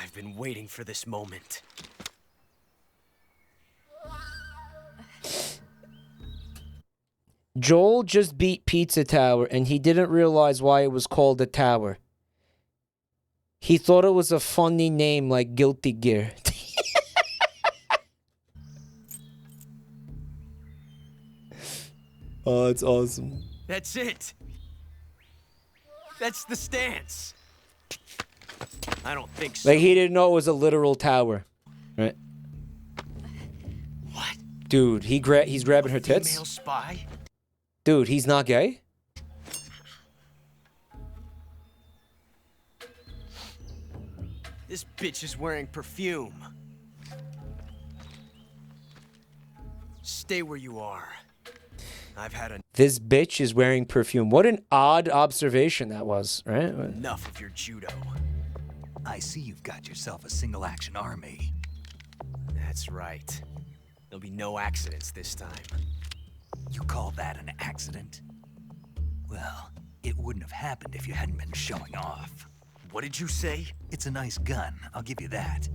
I've been waiting for this moment. Joel just beat Pizza Tower, and he didn't realize why it was called a tower. He thought it was a funny name like Guilty Gear. Oh, that's awesome. That's it. That's the stance. I don't think so. Like, he didn't know it was a literal tower. Right? What? Dude, he's grabbing her tits? Female spy? Dude, he's not gay? This bitch is wearing perfume. Stay where you are. I've had This bitch is wearing perfume. What an odd observation that was, right? enough of your judo. I see you've got yourself a single-action army. That's right. There'll be no accidents this time. You call that an accident? Well, it wouldn't have happened if you hadn't been showing off. What did you say? It's a nice gun, I'll give you that.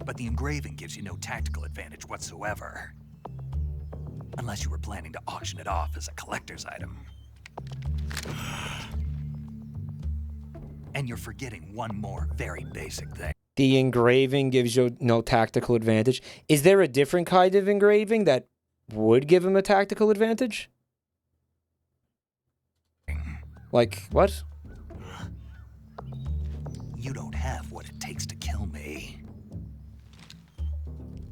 But the engraving gives you no tactical advantage whatsoever. Unless you were planning to auction it off as a collector's item. And you're forgetting one more very basic thing. The engraving gives you no tactical advantage. Is there a different kind of engraving that would give him a tactical advantage? Like, what? You don't have what it takes to kill me.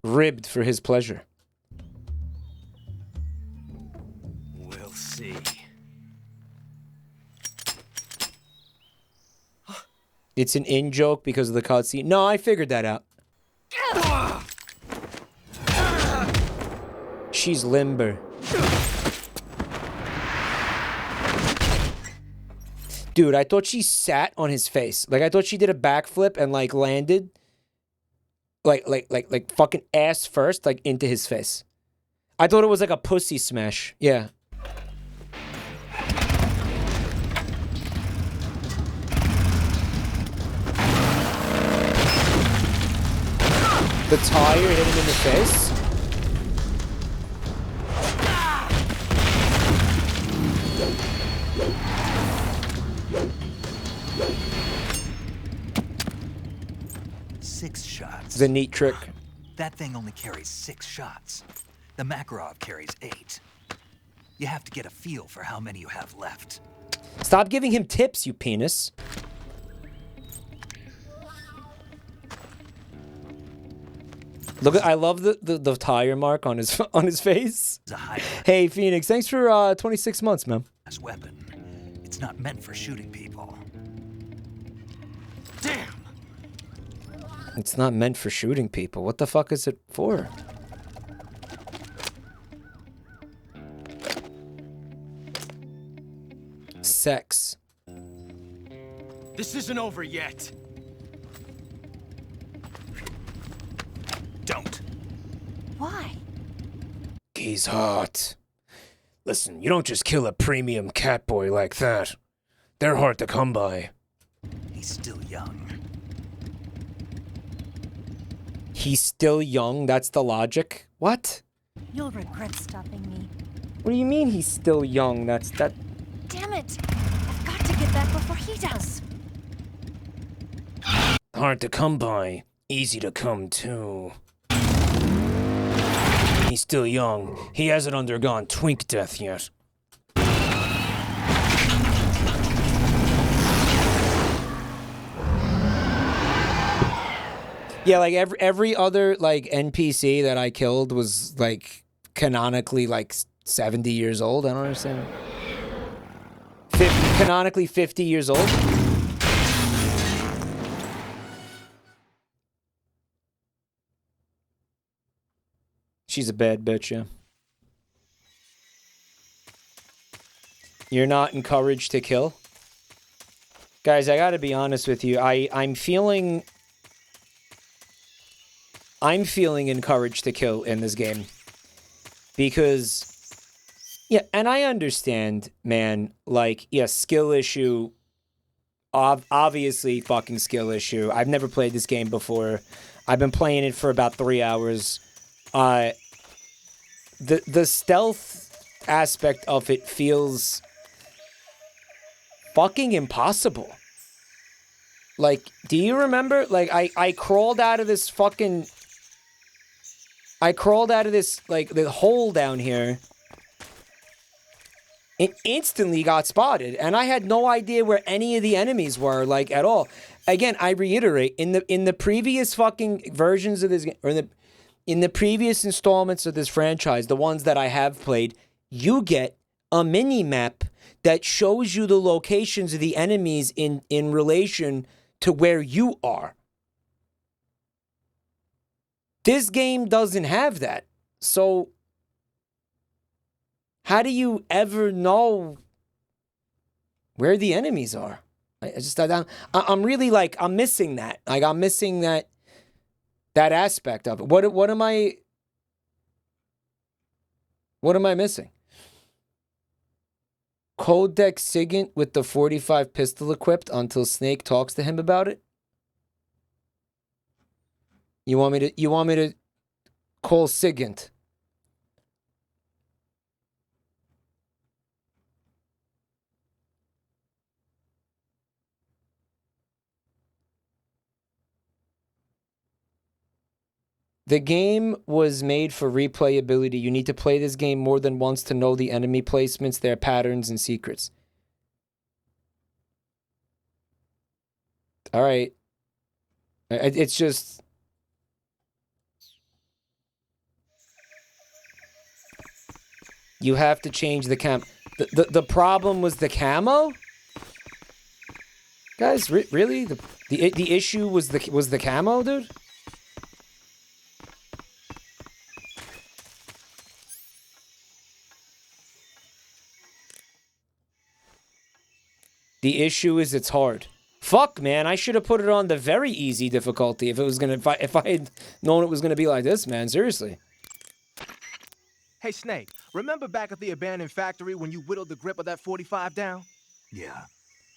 Ribbed for his pleasure. We'll see. It's an in-joke because of the cutscene. No, I figured that out. She's limber. Dude, I thought she sat on his face. Like, I thought she did a backflip and, like, landed. Like fucking ass first, like, into his face. I thought it was like a pussy smash. Yeah. The tire hit him in the face. Six shots. It's a neat trick. That thing only carries 6 shots. The Makarov carries 8. You have to get a feel for how many you have left. Stop giving him tips, you penis. Look, I love the tire mark on his face. Hey, Phoenix, thanks for 26 months, man. This weapon, it's not meant for shooting people. It's not meant for shooting people. What the fuck is it for? Sex. This isn't over yet. Don't. Why? He's hot. Listen, you don't just kill a premium cat boy like that. They're hard to come by. He's still young. He's still young? That's the logic? What? You'll regret stopping me. What do you mean he's still young? That... Damn it! I've got to get back before he does. Hard to come by. Easy to come to. He's still young. He hasn't undergone twink death yet. Yeah, like every other like NPC that I killed was like canonically like 70 years old. I don't understand. Canonically 50 years old. She's a bad bitch, yeah. You're not encouraged to kill? Guys, I gotta be honest with you. I'm feeling encouraged to kill in this game. Because, yeah, and I understand, man, like, yeah, skill issue, obviously fucking skill issue. I've never played this game before. I've been playing it for about 3 hours. The stealth aspect of it feels fucking impossible. Like, do you remember? Like, I crawled out of this fucking... I crawled out of this, like, the hole down here. It instantly got spotted, and I had no idea where any of the enemies were, like, at all. Again, I reiterate, in the previous fucking versions of this game, or in the previous installments of this franchise, the ones that I have played, you get a mini-map that shows you the locations of the enemies in relation to where you are. This game doesn't have that. So, how do you ever know where the enemies are? I'm really, like, I'm missing that. Like, I'm missing that aspect of it. What am I missing? Codex Sigint with the 45 pistol equipped until Snake talks to him about it? You want me to call Sigint? The game was made for replayability. You need to play this game more than once to know the enemy placements, their patterns, and secrets. All right. It's just... You have to change the cam. The problem was the camo? Guys, really? The issue was the camo, dude? The issue is it's hard. Fuck, man, I should have put it on the very easy difficulty if I had known it was gonna be like this, man. Seriously. Hey, Snake, remember back at the abandoned factory when you whittled the grip of that 45 down? Yeah,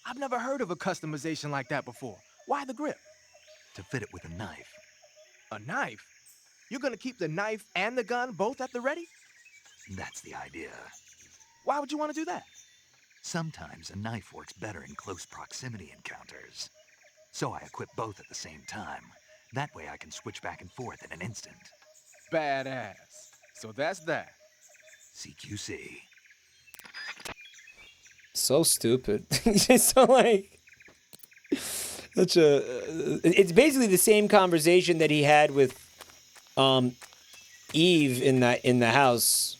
I've never heard of a customization like that before. Why the grip? to fit it with a knife. A knife? You're gonna keep the knife and the gun both at the ready? That's the idea. Why would you want to do that? Sometimes a knife works better in close proximity encounters. So I equip both at the same time. That way I can switch back and forth in an instant. Badass. So that's that. CQC. So stupid. So like... Such a... It's basically the same conversation that he had with Eve in the house.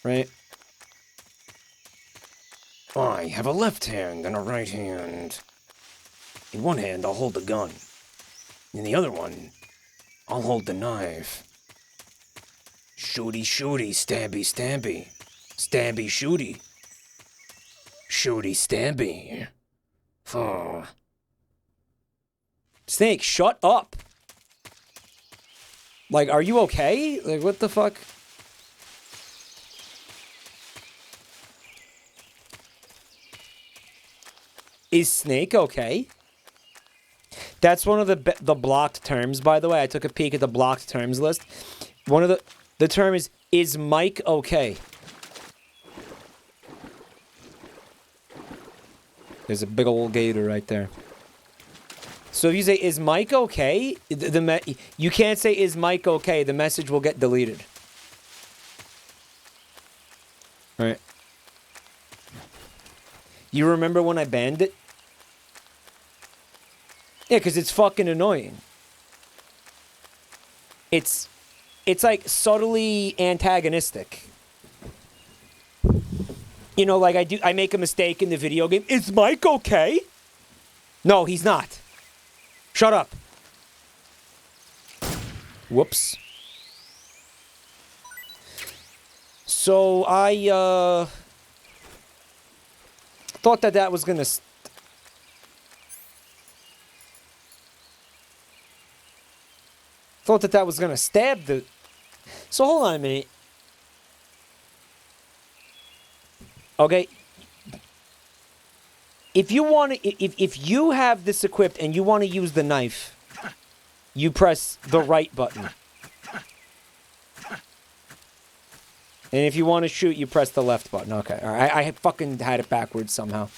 Right? I have a left hand and a right hand. In one hand, I'll hold the gun. In the other one, I'll hold the knife. Shooty, shooty, stabby, stabby. Stabby, shooty. Shooty, stabby. Oh. Snake, shut up. Like, are you okay? Like, what the fuck? Is Snake okay? That's one of the blocked terms, by the way. I took a peek at the blocked terms list. One of the term is Mike okay? There's a big old gator right there. So if you say, is Mike okay? You can't say, is Mike okay? The message will get deleted. All right. You remember when I banned it? Yeah, because it's fucking annoying. It's it's like subtly antagonistic. You know, like I make a mistake in the video game. Is Mike okay? No, he's not. Shut up. Whoops. So I thought that was gonna thought that was gonna stab the. So hold on a minute. Okay. If you want to, if you have this equipped and you want to use the knife, you press the right button. And if you want to shoot, you press the left button. Okay, all right. I fucking had it backwards somehow.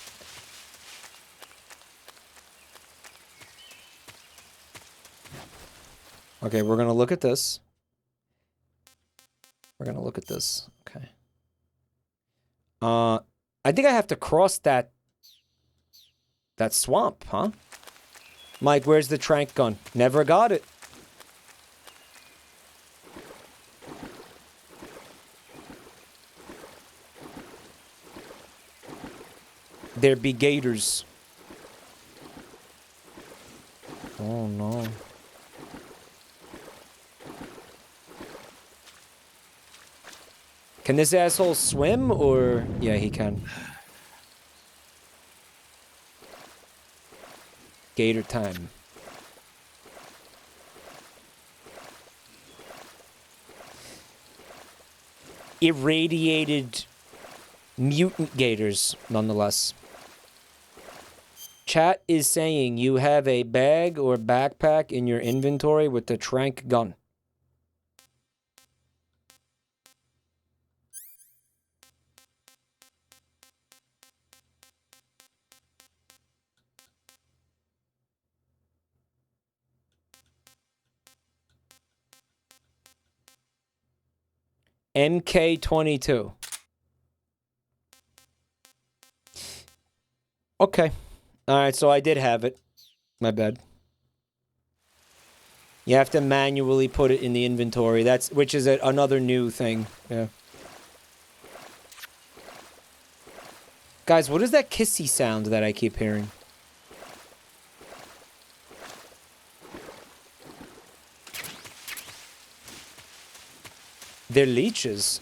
Okay, we're gonna look at this. We're gonna look at this. Okay. I think I have to cross that swamp, huh? Mike, where's the trank gun? Never got it. There be gators. Oh no. Can this asshole swim or... Yeah, he can. Gator time. Irradiated mutant gators, nonetheless. Chat is saying you have a bag or backpack in your inventory with the trank gun. MK22. Okay. Alright, so I did have it. My bad. You have to manually put it in the inventory. Which is another new thing. Yeah. Guys, what is that kissy sound that I keep hearing? They're leeches.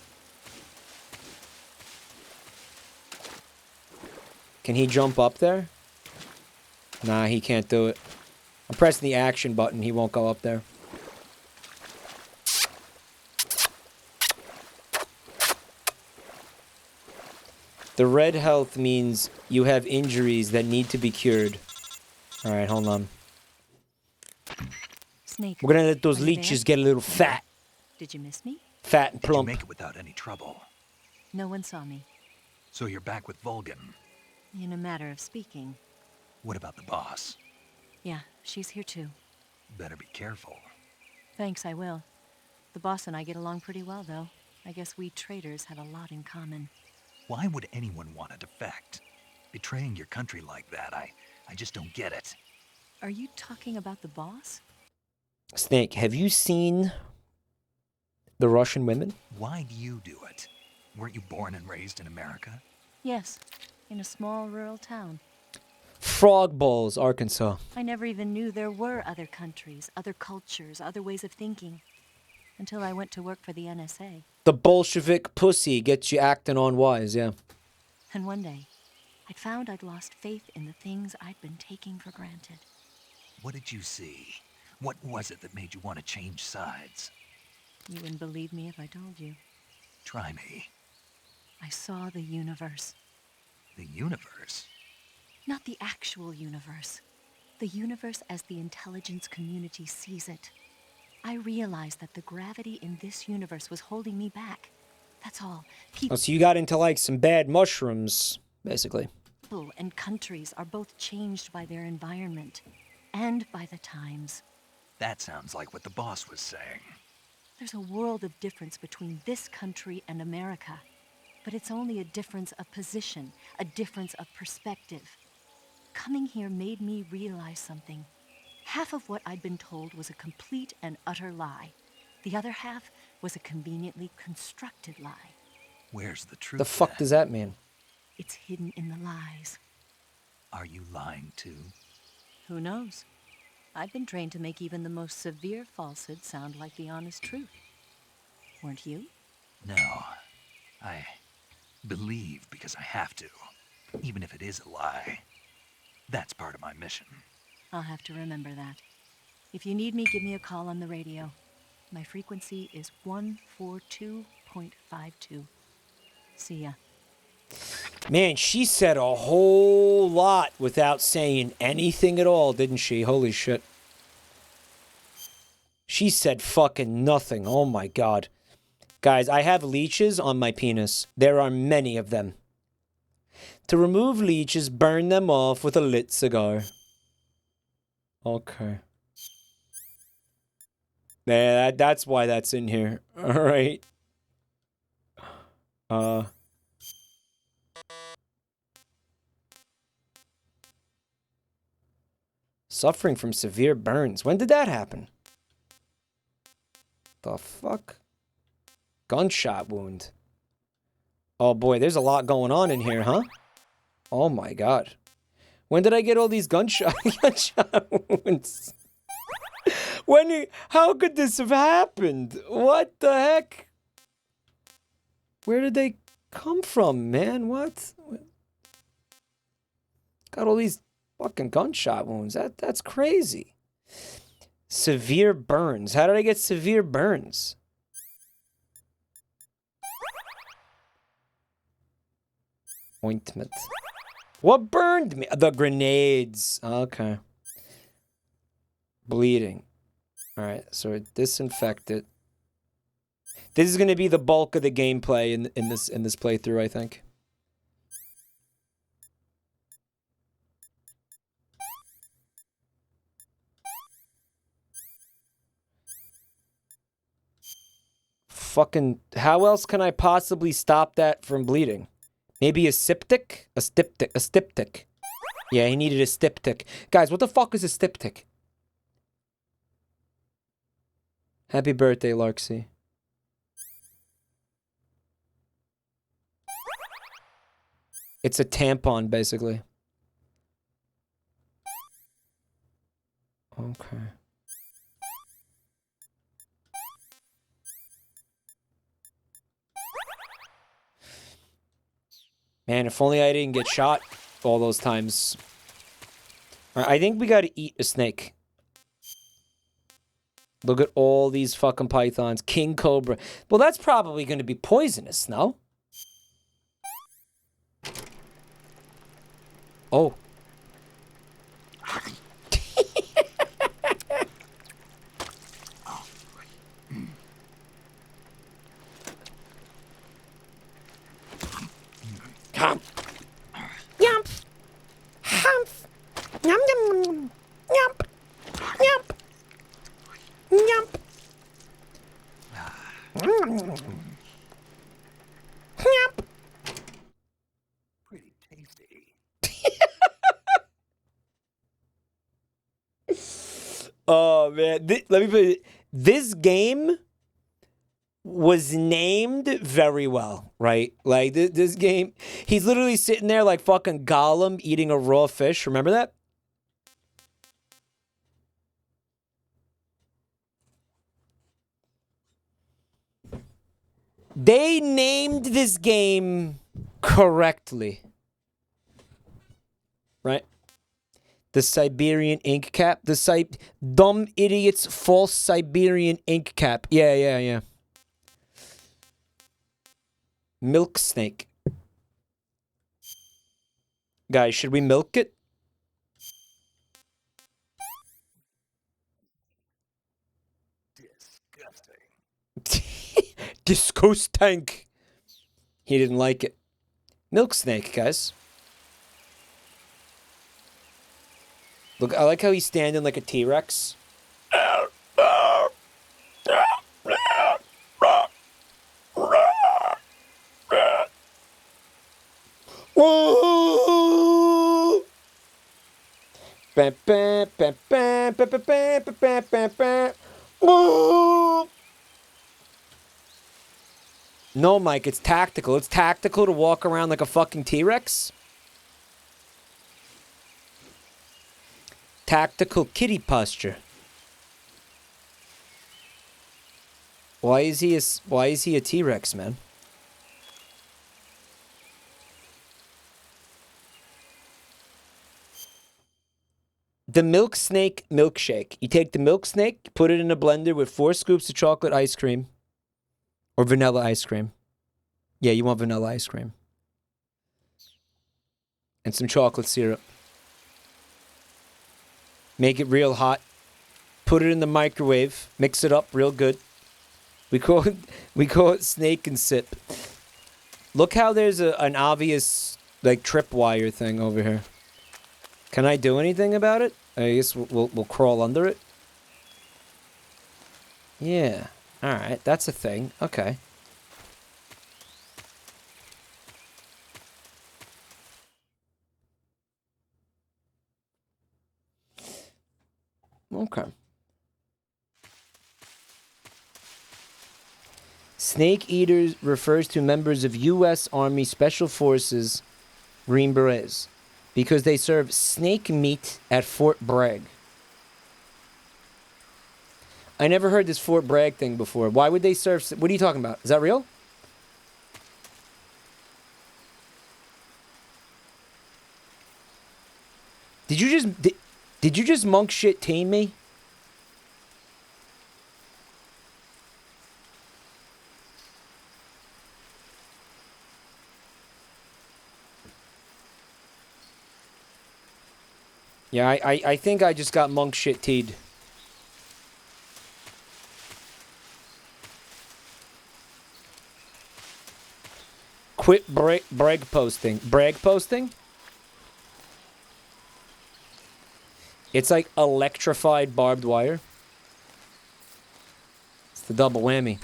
Can he jump up there? Nah, he can't do it. I'm pressing the action button. He won't go up there. The red health means you have injuries that need to be cured. Alright, hold on. Snake, we're gonna let those are you leeches there? get a little fat. Did you miss me? Fat and Did you plump. make it without any trouble? No one saw me. So you're back with Vulcan. In a matter of speaking. What about the boss? Yeah, she's here too. Better be careful. Thanks, I will. The boss and I get along pretty well, though. I guess we traitors have a lot in common. Why would anyone want to defect? Betraying your country like that, I just don't get it. Are you talking about the boss? Snake, have you seen the Russian women? Why do you do it? Weren't you born and raised in America? Yes, in a small rural town. Frog Balls, Arkansas. I never even knew there were other countries, other cultures, other ways of thinking. Until I went to work for the NSA. The Bolshevik pussy gets you acting on wise, yeah. And one day, I found I'd lost faith in the things I'd been taking for granted. What did you see? What was it that made you want to change sides? You wouldn't believe me if I told you. Try me. I saw the universe. The universe? Not the actual universe. The universe as the intelligence community sees it. I realized that the gravity in this universe was holding me back. That's all. Oh, so you got into like some bad mushrooms, basically. People and countries are both changed by their environment and by the times. That sounds like what the boss was saying. There's a world of difference between this country and America. But it's only a difference of position, a difference of perspective. Coming here made me realize something. Half of what I'd been told was a complete and utter lie. The other half was a conveniently constructed lie. Where's the truth? The fuck does that mean? It's hidden in the lies. Are you lying too? Who knows? I've been trained to make even the most severe falsehood sound like the honest truth. Weren't you? No. I believe because I have to, even if it is a lie. That's part of my mission. I'll have to remember that. If you need me, give me a call on the radio. My frequency is 142.52. See ya. Man, she said a whole lot without saying anything at all, didn't she? Holy shit. She said fucking nothing. Oh my god. Guys, I have leeches on my penis. There are many of them. To remove leeches, burn them off with a lit cigar. Okay. Yeah, that's why that's in here. Alright. Suffering from severe burns. When did that happen? The fuck? Gunshot wound. Oh boy, there's a lot going on in here, huh? Oh my god. When did I get all these gunshot wounds? How could this have happened? What the heck? Where did they come from, man? What? Got all these fucking gunshot wounds. That's crazy. Severe burns. How did I get severe burns? Ointment. What burned me? The grenades. Okay. Bleeding. Alright, so disinfect it. This is gonna be the bulk of the gameplay in this playthrough, I think. Fucking, how else can I possibly stop that from bleeding? Maybe a styptic? A styptic. Yeah, he needed a styptic. Guys, what the fuck is a styptic? Happy birthday, Larksy. It's a tampon, basically. Okay. Man, if only I didn't get shot all those times. All right, I think we gotta eat a snake. Look at all these fucking pythons. King Cobra. Well, that's probably gonna be poisonous, no? Oh. Hump. Yump. Humph. Yum yum yum. Yump. Yump. Yump. Yump. Pretty tasty. Oh man, let me put it. This game was named very well, right? Like this game, he's literally sitting there like fucking Gollum eating a raw fish. Remember that? They named this game correctly, right? The Siberian ink cap, dumb idiot's false Siberian ink cap. Yeah. Milk snake. Guys, should we milk it? Disgusting. He didn't like it. Milk snake, guys. Look, I like how he's standing like a T-Rex. No, Mike, it's tactical. It's tactical to walk around like a fucking T-Rex. Tactical kitty posture. Why is he a T-Rex, man? The milk snake milkshake. You take the milk snake, put it in a blender with 4 scoops of chocolate ice cream. Or vanilla ice cream. Yeah, you want vanilla ice cream. And some chocolate syrup. Make it real hot. Put it in the microwave. Mix it up real good. We call it snake and sip. Look how there's an obvious like tripwire thing over here. Can I do anything about it? I guess we'll crawl under it. Yeah. All right, that's a thing. Okay. Okay. Snake Eaters refers to members of U.S. Army Special Forces Green Berets because they serve snake meat at Fort Bragg. I never heard this Fort Bragg thing before. Why would they serve... What are you talking about? Is that real? Did you just monk shit team me? Yeah, I think I just got monk shit teed. Quit brag posting. Brag posting? It's like electrified barbed wire. It's the double whammy.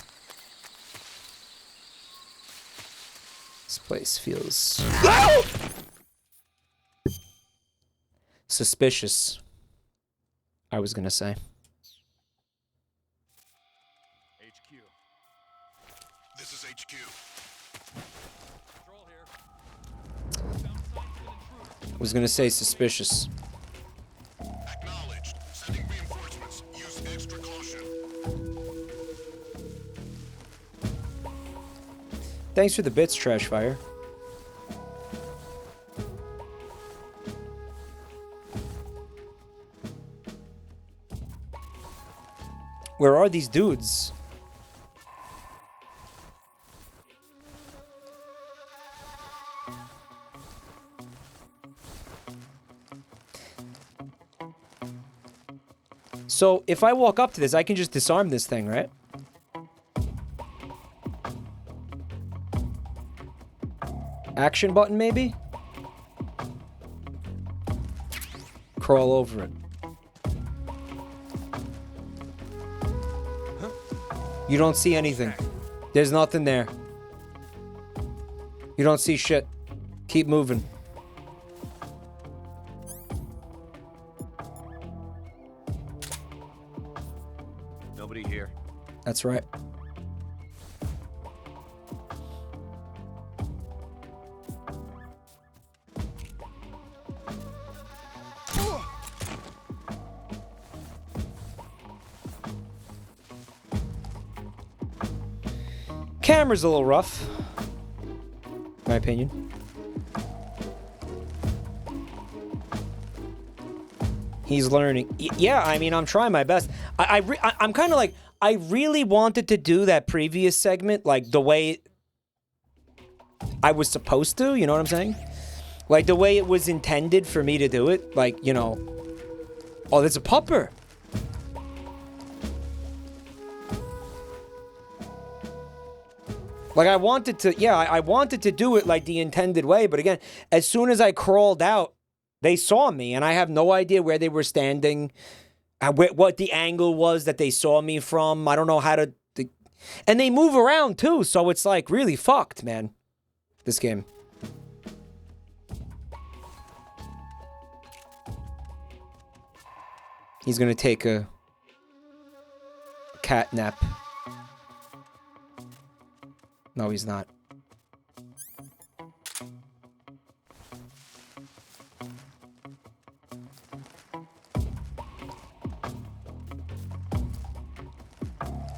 This place feels... suspicious, I was gonna say. HQ. This is HQ. Control here. I was gonna say suspicious. Acknowledged. Sending reinforcements. Use extra caution. Thanks for the bits, Trashfire. Where are these dudes? So, if I walk up to this, I can just disarm this thing, right? Action button, maybe? Crawl over it. You don't see anything. There's nothing there. You don't see shit. Keep moving. Nobody here. That's right. Camera's a little rough, my opinion. He's learning. Yeah, I mean, I'm trying my best. I'm kind of like, I really wanted to do that previous segment, like, the way I was supposed to, you know what I'm saying? Like, the way it was intended for me to do it. Like, you know... Oh, there's a pupper! Like, I wanted to... Yeah, I wanted to do it, like, the intended way. But again, as soon as I crawled out, they saw me. And I have no idea where they were standing. What the angle was that they saw me from. I don't know how to... And they move around, too. So it's, like, really fucked, man. This game. He's gonna take a cat nap. No, he's not.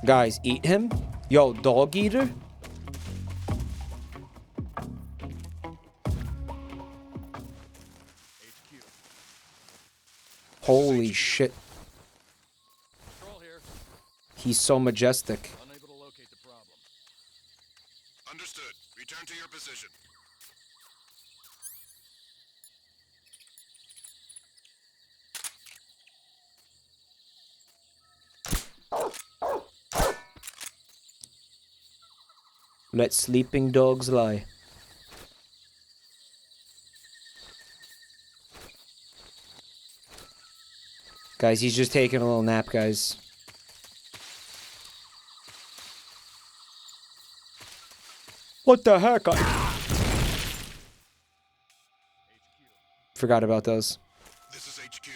Guys, eat him? Yo, dog eater? Holy shit. He's so majestic. Understood. Return to your position. Let sleeping dogs lie. Guys, he's just taking a little nap, guys. What the heck? Forgot about those. This is HQ.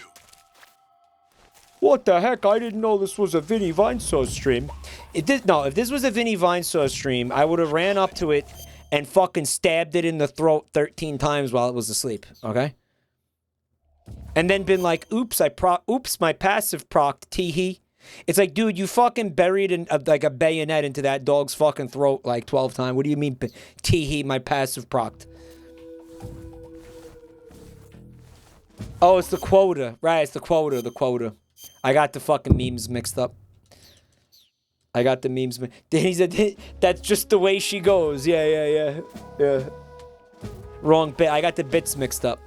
What the heck? I didn't know this was a Vinny Vinesauce stream. If this was a Vinny Vinesauce stream, I would have ran up to it and fucking stabbed it in the throat 13 times while it was asleep, okay? And then been like, oops, my passive procced, teehee. It's like, dude, you fucking buried like a bayonet into that dog's fucking throat like 12 times. What do you mean, teehee, my passive procced? Oh, it's the quota. Right, it's the quota. I got the fucking memes mixed up. I got the memes. He said, that's just the way she goes. Yeah. Wrong bit. I got the bits mixed up.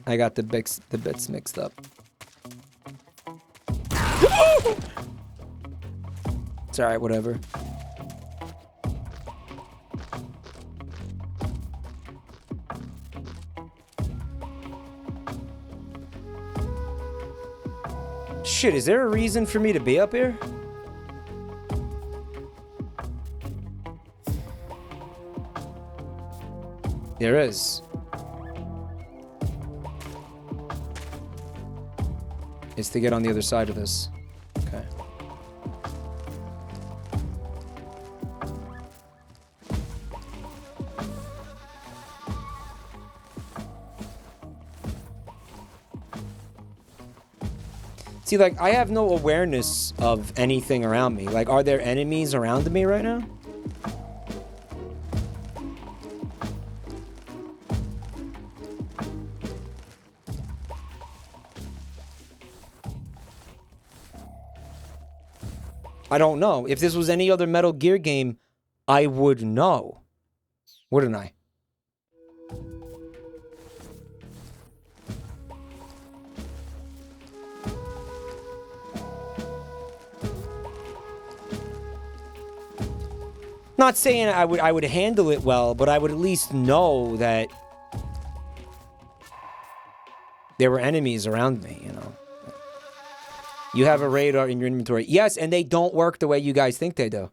I got the bits mixed up. It's alright, whatever. Shit, is there a reason for me to be up here? There is. It's to get on the other side of this. Okay. See, like, I have no awareness of anything around me. Like, are there enemies around me right now? I don't know. If this was any other Metal Gear game, I would know. Wouldn't I? Not saying I would handle it well, but I would at least know that there were enemies around me, you know. You have a radar in your inventory. Yes, and they don't work the way you guys think they do.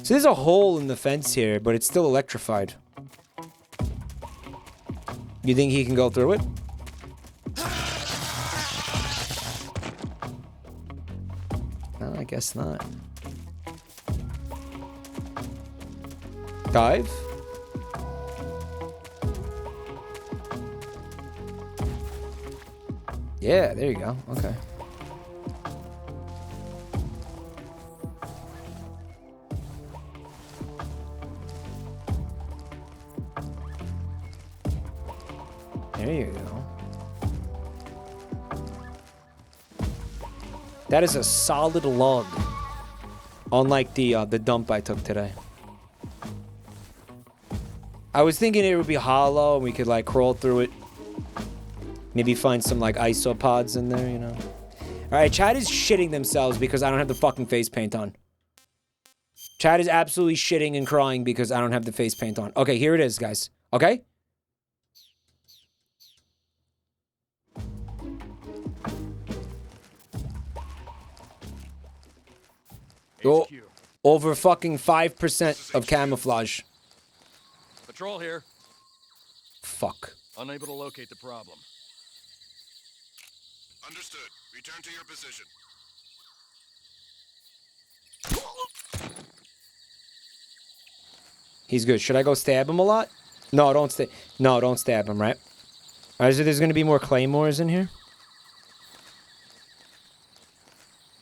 So there's a hole in the fence here, but it's still electrified. You think he can go through it? No, I guess not. Dive? Yeah, there you go. Okay. There you go. That is a solid log. Unlike the dump I took today. I was thinking it would be hollow and we could like crawl through it. Maybe find some, like, isopods in there, you know? Alright, chat is shitting themselves because I don't have the fucking face paint on. Chat is absolutely shitting and crying because I don't have the face paint on. Okay, here it is, guys. Okay? Oh, over fucking 5% of camouflage. Patrol here. Fuck. Unable to locate the problem. Understood. Return to your position. He's good. Should I go stab him a lot? No, don't stab. No, don't stab him, right? Alright, so there's gonna be more claymores in here?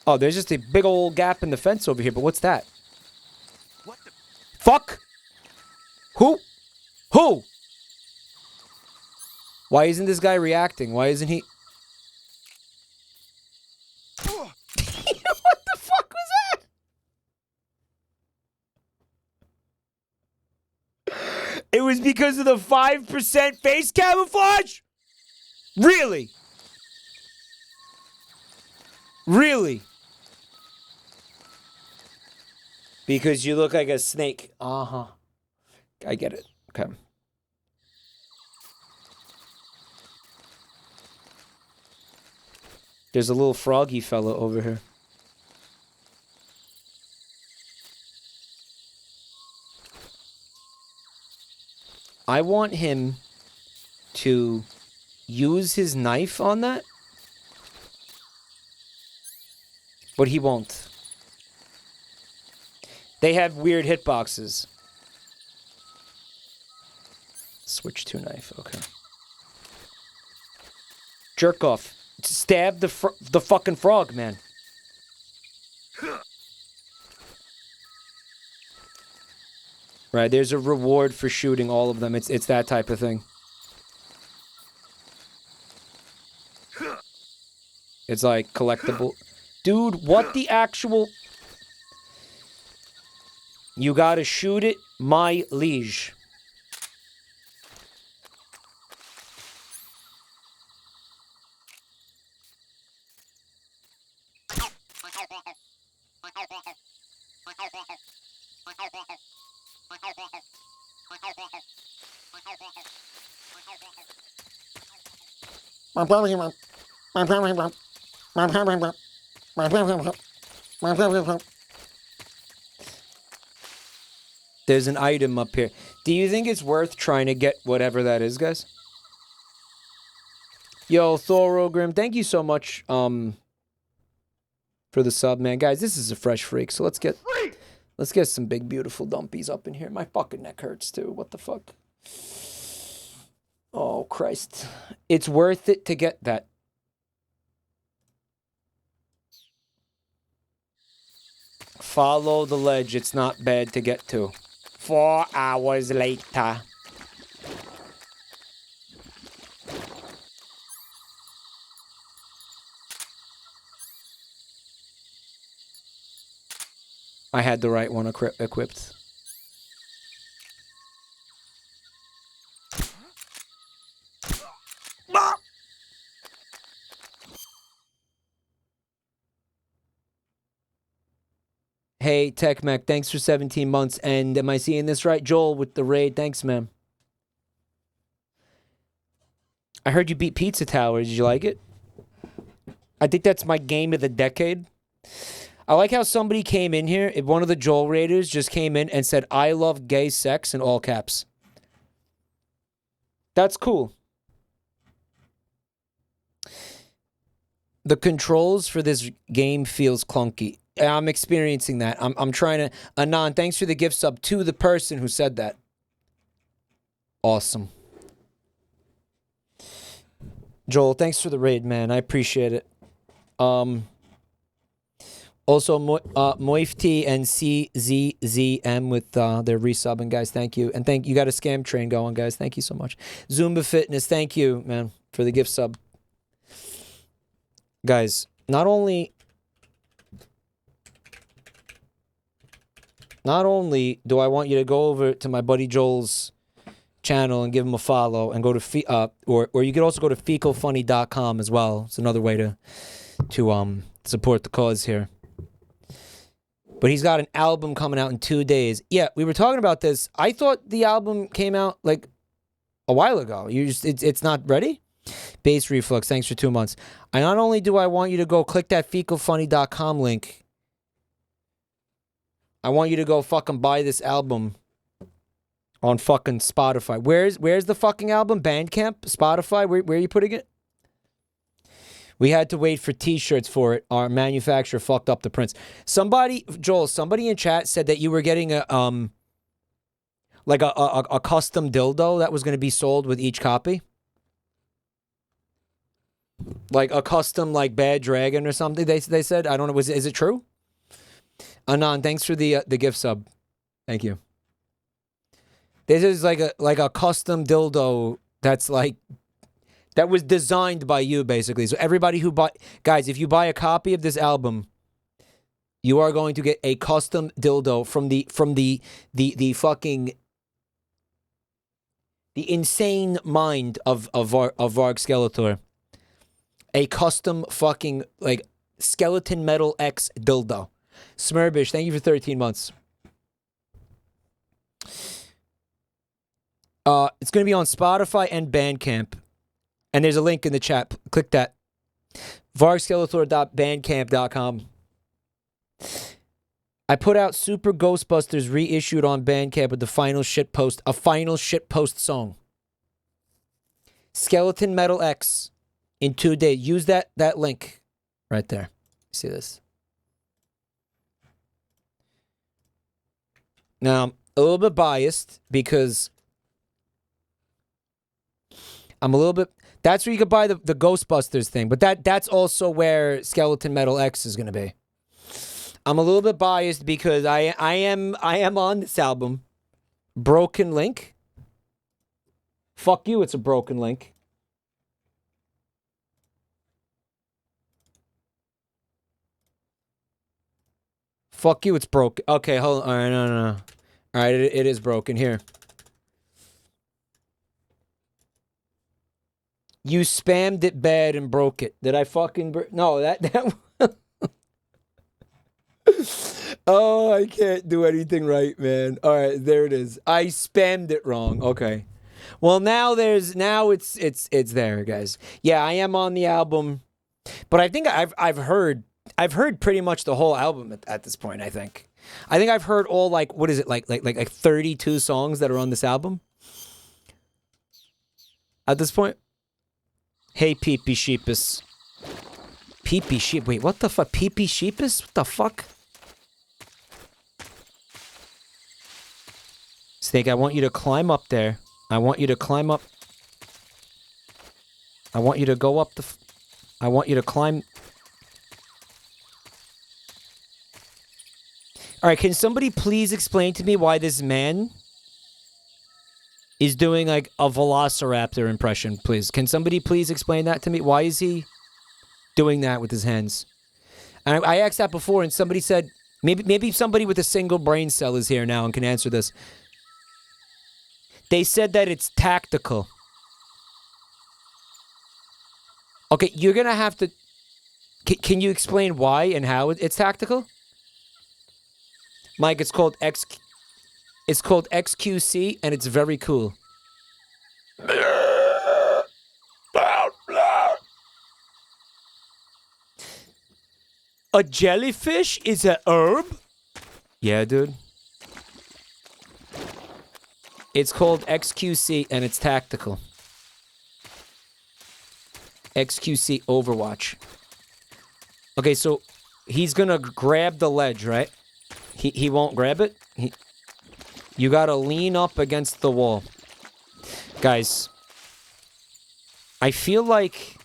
Oh, there's just a big old gap in the fence over here, but what's that? What the fuck? Who? Who? Why isn't this guy reacting? Why isn't he... What the fuck was that? It was because of the 5% face camouflage? Really? Really? Because you look like a snake. Uh-huh. I get it. Okay. There's a little froggy fella over here. I want him to use his knife on that. But he won't. They have weird hitboxes. Switch to knife, okay. Jerk off. Stab the fucking frog, man. Right, there's a reward for shooting all of them. It's that type of thing. It's like collectible. Dude, what the actual... You gotta shoot it, my liege. There's an item up here. Do you think it's worth trying to get whatever that is, guys? Yo, Thorogrim, thank you so much for the sub, man. Guys, this is a fresh freak, so let's get some big beautiful dumpies up in here. My fucking neck hurts too. What the fuck? Oh, Christ. It's worth it to get that. Follow the ledge. It's not bad to get to. 4 hours later. I had the right one equipped. Hey, Tech Mac, thanks for 17 months. And am I seeing this right? Joel with the raid. Thanks, man. I heard you beat Pizza Tower. Did you like it? I think that's my game of the decade. I like how somebody came in here. One of the Joel raiders just came in and said, I love gay sex in all caps. That's cool. The controls for this game feels clunky. I'm experiencing that. I'm trying to... Anon, thanks for the gift sub to the person who said that. Awesome. Joel, thanks for the raid, man. I appreciate it. Also, Moifty and CZZM with their resubbing, guys. Thank you. And you got a scam train going, guys. Thank you so much. Zumba Fitness, thank you, man, for the gift sub. Guys, not only do I want you to go over to my buddy Joel's channel and give him a follow and go to or you could also go to fecalfunny.com as well. It's another way to support the cause here. But he's got an album coming out in 2 days. Yeah, we were talking about this. I thought the album came out like a while ago. It's not ready? Base Reflux, thanks for 2 months. Not only do I want you to go click that fecalfunny.com link I want you to go fucking buy this album on fucking Spotify. Where's the fucking album? Bandcamp? Spotify? Where are you putting it? We had to wait for t-shirts for it. Our manufacturer fucked up the prints. Somebody in chat said that you were getting a like a custom dildo that was going to be sold with each copy. Like a custom like Bad Dragon or something. They said, I don't know, is it true? Anon, thanks for the gift sub. Thank you. This is like a custom dildo that's like that was designed by you, basically. So everybody who bought, guys, if you buy a copy of this album, you are going to get a custom dildo from the fucking the insane mind of Varg Skeletor. A custom fucking like skeleton metal X dildo. Smurbish, thank you for 13 months. It's going to be on Spotify and Bandcamp. And there's a link in the chat. Click that. vargskeletor.bandcamp.com. I put out Super Ghostbusters reissued on Bandcamp with the final shitpost, a final shitpost song. Skeleton Metal X in 2 days. Use that link right there. See this? Now, I'm a little bit biased because I'm a little bit... That's where you could buy the Ghostbusters thing, but that's also where Skeleton Metal X is going to be. I'm a little bit biased because I am on this album. Broken Link. Fuck you, it's a broken link. Fuck you, it's broken. Okay, hold on. All right, no. All right, it is broken. Here. You spammed it bad and broke it. Did I fucking... No, that... Oh, I can't do anything right, man. All right, there it is. I spammed it wrong. Okay. Well, now it's there, guys. Yeah, I am on the album. But I think I've heard pretty much the whole album at this point, I think. I've heard all like 32 songs that are on this album. At this point. Hey, Peepee Sheepus. Peepee Sheep. Wait, what the fuck? Peepee Sheepus? What the fuck? Snake, I want you to climb up there. I want you to climb up. I want you to go up the... I want you to climb... Alright, can somebody please explain to me why this man is doing like a velociraptor impression, please? Can somebody please explain that to me? Why is he doing that with his hands? And I asked that before and somebody said, maybe somebody with a single brain cell is here now and can answer this. They said that it's tactical. Okay, you're gonna have to... Can you explain why and how it's tactical? Mike, it's called XQC, and it's very cool. A jellyfish is a herb? Yeah, dude. It's called XQC, and it's tactical. XQC Overwatch. Okay, so he's gonna grab the ledge, right? He won't grab it. You gotta lean up against the wall. Guys, I feel like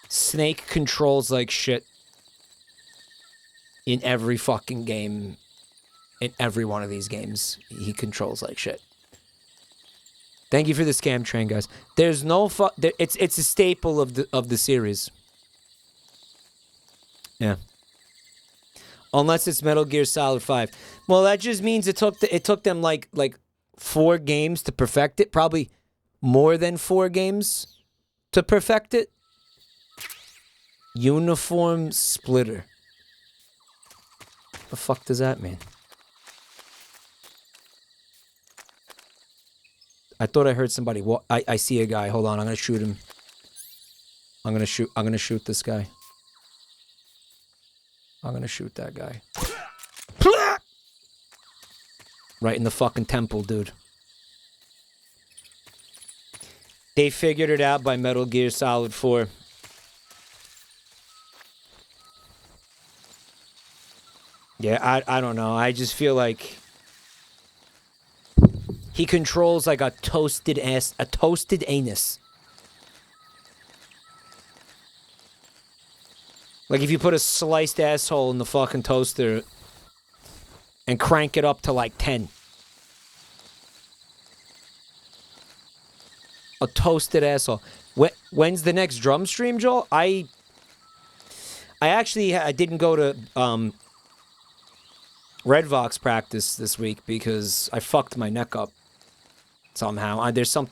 Snake controls like shit in every fucking game. In every one of these games, he controls like shit. Thank you for the scam train, guys. There's no it's a staple of the series. Yeah. Unless it's Metal Gear Solid 5. Well, that just means it took them like 4 games to perfect it. Probably more than 4 games to perfect it. Uniform splitter. The fuck does that mean? I thought I heard somebody. I see a guy. Hold on, I'm gonna shoot him. I'm gonna shoot this guy. I'm gonna shoot that guy. Right in the fucking temple, dude. They figured it out by Metal Gear Solid 4. Yeah, I don't know. I just feel like he controls like a toasted anus. Like if you put a sliced asshole in the fucking toaster and crank it up to like 10. A toasted asshole. When's the next drum stream, Joel? I didn't go to Red Vox practice this week because I fucked my neck up somehow. There's some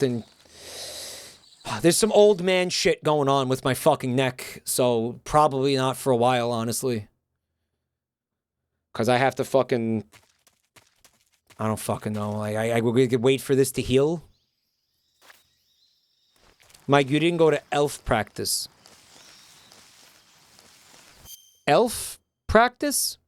old man shit going on with my fucking neck, so probably not for a while, honestly. Because I have to fucking... I don't fucking know. Like, I could wait for this to heal. Mike, you didn't go to elf practice. Elf practice?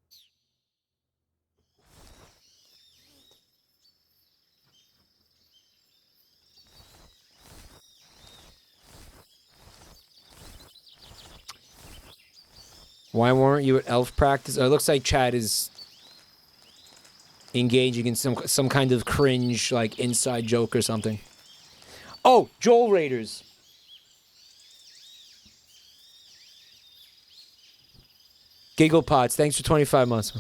Why weren't you at elf practice? It looks like Chad is engaging in some kind of cringe, like, inside joke or something. Oh, Joel Raiders. Giggle Pots, thanks for 25 months.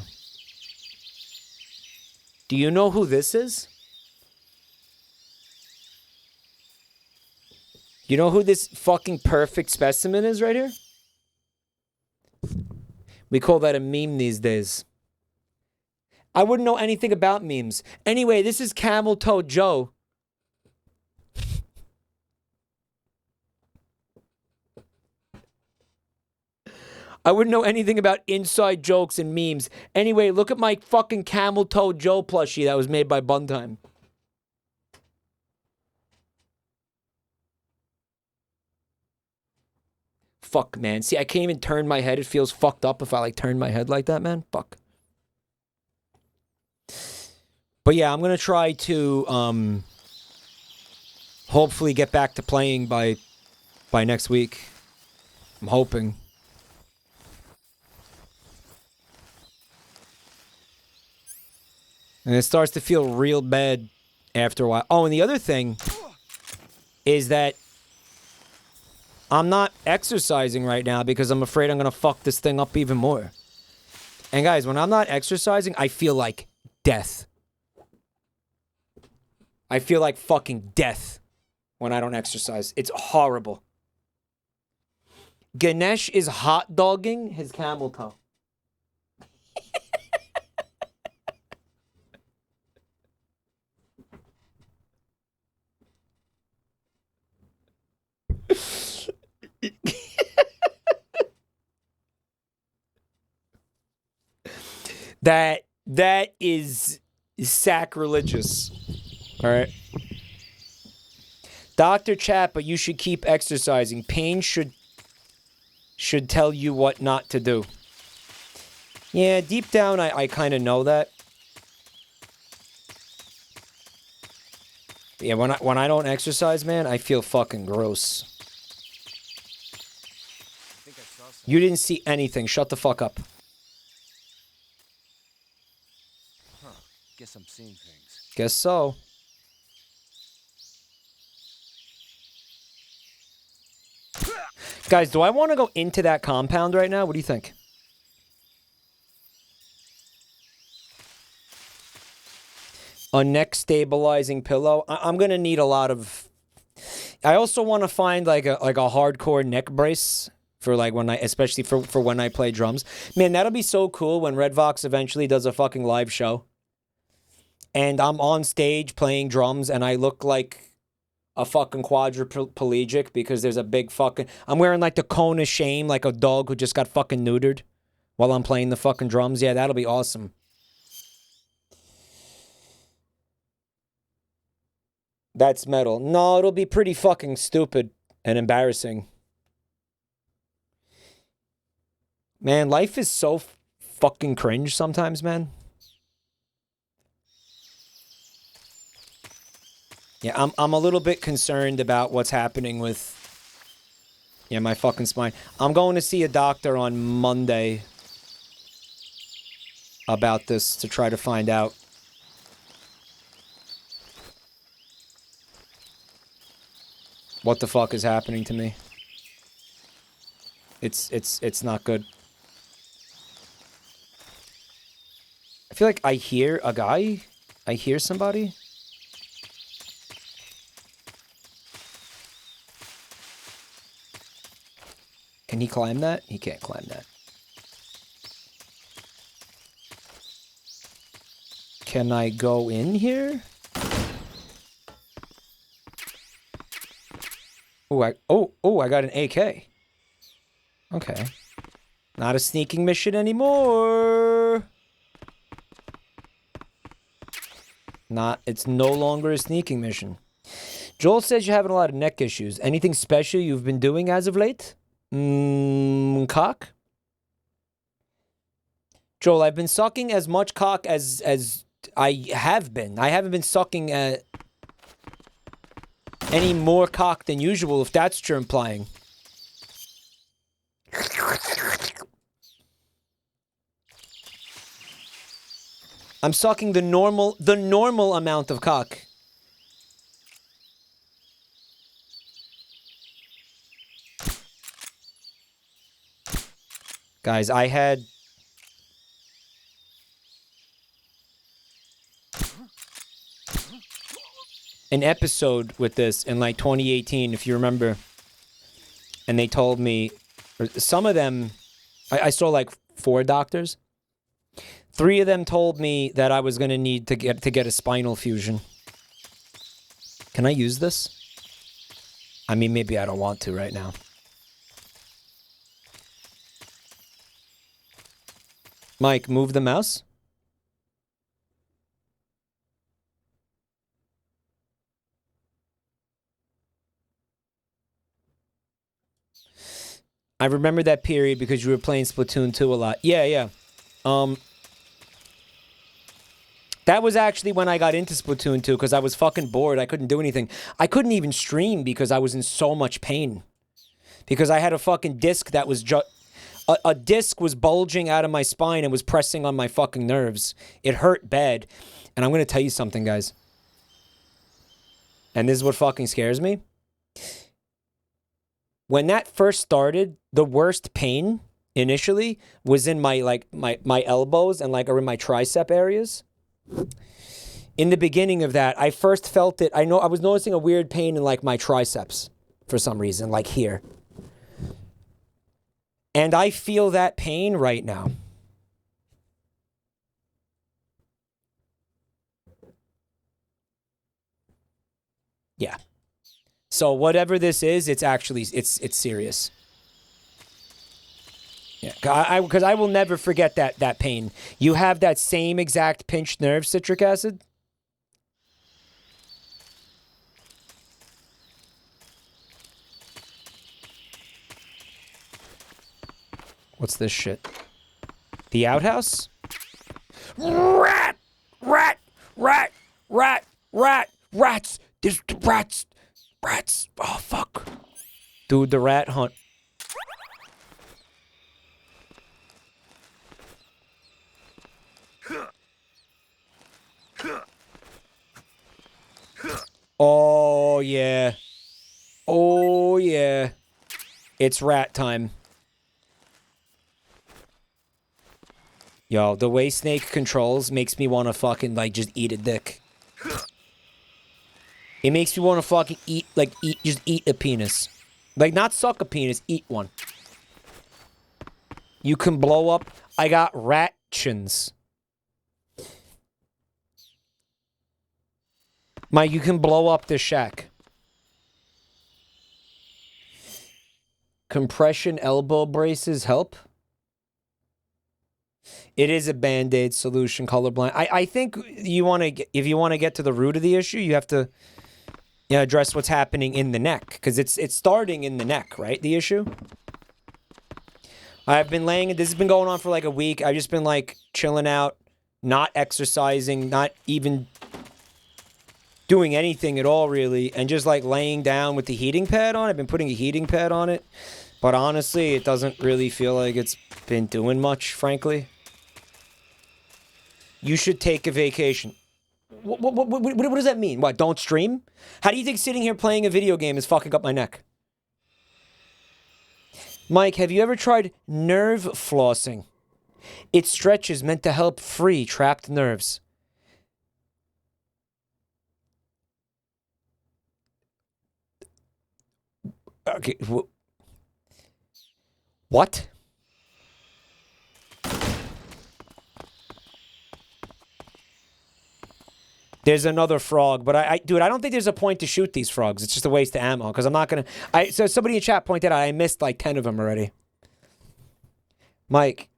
Do you know who this is? You know who this fucking perfect specimen is right here? We call that a meme these days. I wouldn't know anything about memes. Anyway, this is Camel Toe Joe. I wouldn't know anything about inside jokes and memes. Anyway, look at my fucking Camel Toe Joe plushie that was made by Buntime. Fuck, man. See, I can't even turn my head. It feels fucked up if I, like, turn my head like that, man. Fuck. But yeah, I'm going to try to, hopefully get back to playing by next week. I'm hoping. And it starts to feel real bad after a while. Oh, and the other thing is that I'm not exercising right now because I'm afraid I'm going to fuck this thing up even more. And guys, when I'm not exercising, I feel like death. I feel like fucking death when I don't exercise. It's horrible. Ganesh is hot dogging his camel toe. That is sacrilegious. All right. Dr. Chappa, you should keep exercising. Pain should tell you what not to do. Yeah, deep down I kind of know that. Yeah, when I don't exercise, man, I feel fucking gross. You didn't see anything. Shut the fuck up. Huh. Guess I'm seeing things. Guess so. Guys, do I want to go into that compound right now? What do you think? A neck stabilizing pillow. I'm going to need a lot of... I also want to find like a hardcore neck brace for like when especially for when I play drums. Man, that'll be so cool when Red Vox eventually does a fucking live show. And I'm on stage playing drums and I look like a fucking quadriplegic because there's a big fucking... I'm wearing like the cone of shame like a dog who just got fucking neutered while I'm playing the fucking drums. Yeah, that'll be awesome. That's metal. No, it'll be pretty fucking stupid and embarrassing. Man, life is so fucking cringe sometimes, man. Yeah, I'm a little bit concerned about what's happening with, yeah, my fucking spine. I'm going to see a doctor on Monday about this to try to find out. What the fuck is happening to me? It's not good. I feel like I hear a guy. I hear somebody. Can he climb that? He can't climb that. Can I go in here? Oh, I got an AK. Okay. Not a sneaking mission anymore. It's no longer a sneaking mission. Joel says you're having a lot of neck issues. Anything special you've been doing as of late? Cock? Joel, I've been sucking as much cock as I have been. I haven't been sucking any more cock than usual, if that's what you're implying. I'm sucking the normal amount of cock. Guys, I had an episode with this in like 2018, if you remember. And they told me, or some of them, I saw like 4 doctors. 3 of them told me that I was going to need to get a spinal fusion. Can I use this? I mean, maybe I don't want to right now. Mike, move the mouse. I remember that period because you were playing Splatoon 2 a lot. Yeah. That was actually when I got into Splatoon 2 because I was fucking bored. I couldn't do anything. I couldn't even stream because I was in so much pain. Because I had a fucking disc that was a disc was bulging out of my spine and was pressing on my fucking nerves. It hurt bad. And I'm going to tell you something, guys. And this is what fucking scares me. When that first started, the worst pain initially was in my my elbows and like or in my tricep areas. In the beginning of that, I first felt it. I was noticing a weird pain in like my triceps for some reason, like here. And I feel that pain right now. Yeah. So whatever this is, it's actually it's serious. Yeah, because I will never forget that pain. You have that same exact pinched nerve, citric acid? What's this shit? The outhouse? Rat! Rat! Rat! Rat! Rat! Rats! There's rats! Rats! Oh, fuck. Dude, the rat hunt. Oh, yeah. Oh, yeah. It's rat time. Yo, the way Snake controls makes me want to fucking, like, just eat a dick. It makes me want to fucking just eat a penis. Like, not suck a penis, eat one. You can blow up. I got rat chins. Mike, you can blow up this shack. Compression elbow braces help. It is a Band-Aid solution, colorblind. I think you want to, if you want to get to the root of the issue, you have to address what's happening in the neck. Because it's starting in the neck, right? The issue? I've been this has been going on for like a week. I've just been like chilling out, not exercising, not even doing anything at all, really, and just like laying down with the heating pad on. I've been putting a heating pad on it, but honestly, it doesn't really feel like it's been doing much, frankly. You should take a vacation. What does that mean? What, don't stream? How do you think sitting here playing a video game is fucking up my neck? Mike, have you ever tried nerve flossing? It stretches meant to help free trapped nerves. Okay, what? There's another frog, but dude, I don't think there's a point to shoot these frogs. It's just a waste of ammo, because I'm not gonna... So somebody in chat pointed out I missed like 10 of them already. Mike.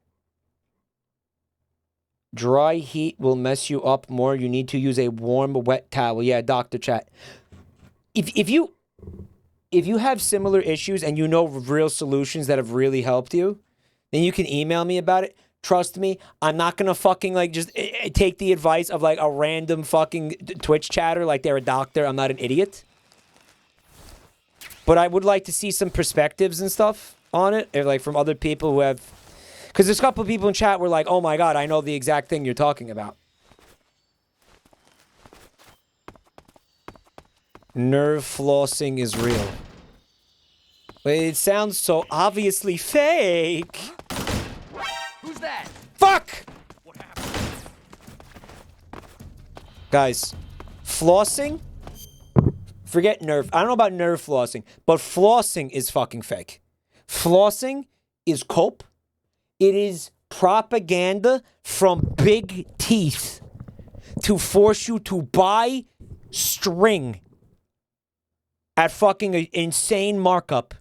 Dry heat will mess you up more. You need to use a warm, wet towel. Yeah, Dr. Chat. If you have similar issues and you know real solutions that have really helped you, then you can email me about it. Trust me, I'm not gonna fucking like just take the advice of like a random fucking Twitch chatter like they're a doctor. I'm not an idiot. But I would like to see some perspectives and stuff on it, like from other people who have... Because there's a couple of people in chat were like, oh my god, I know the exact thing you're talking about. Nerve flossing is real. But it sounds so obviously fake. Who's that? Fuck! What happened? Guys, flossing? Forget nerve. I don't know about nerve flossing, but flossing is fucking fake. Flossing is cope. It is propaganda from big teeth to force you to buy string at fucking an insane markup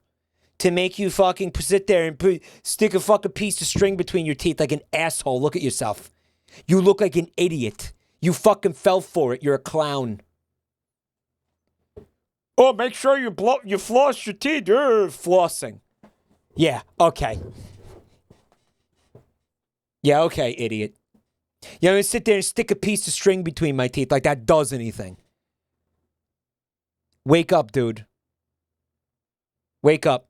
to make you fucking sit there and stick a fucking piece of string between your teeth like an asshole. Look at yourself. You look like an idiot. You fucking fell for it. You're a clown. Oh, make sure you floss your teeth. Flossing. Yeah, okay. Yeah, okay, idiot. You know, sit there and stick a piece of string between my teeth like that does anything. Wake up, dude. Wake up.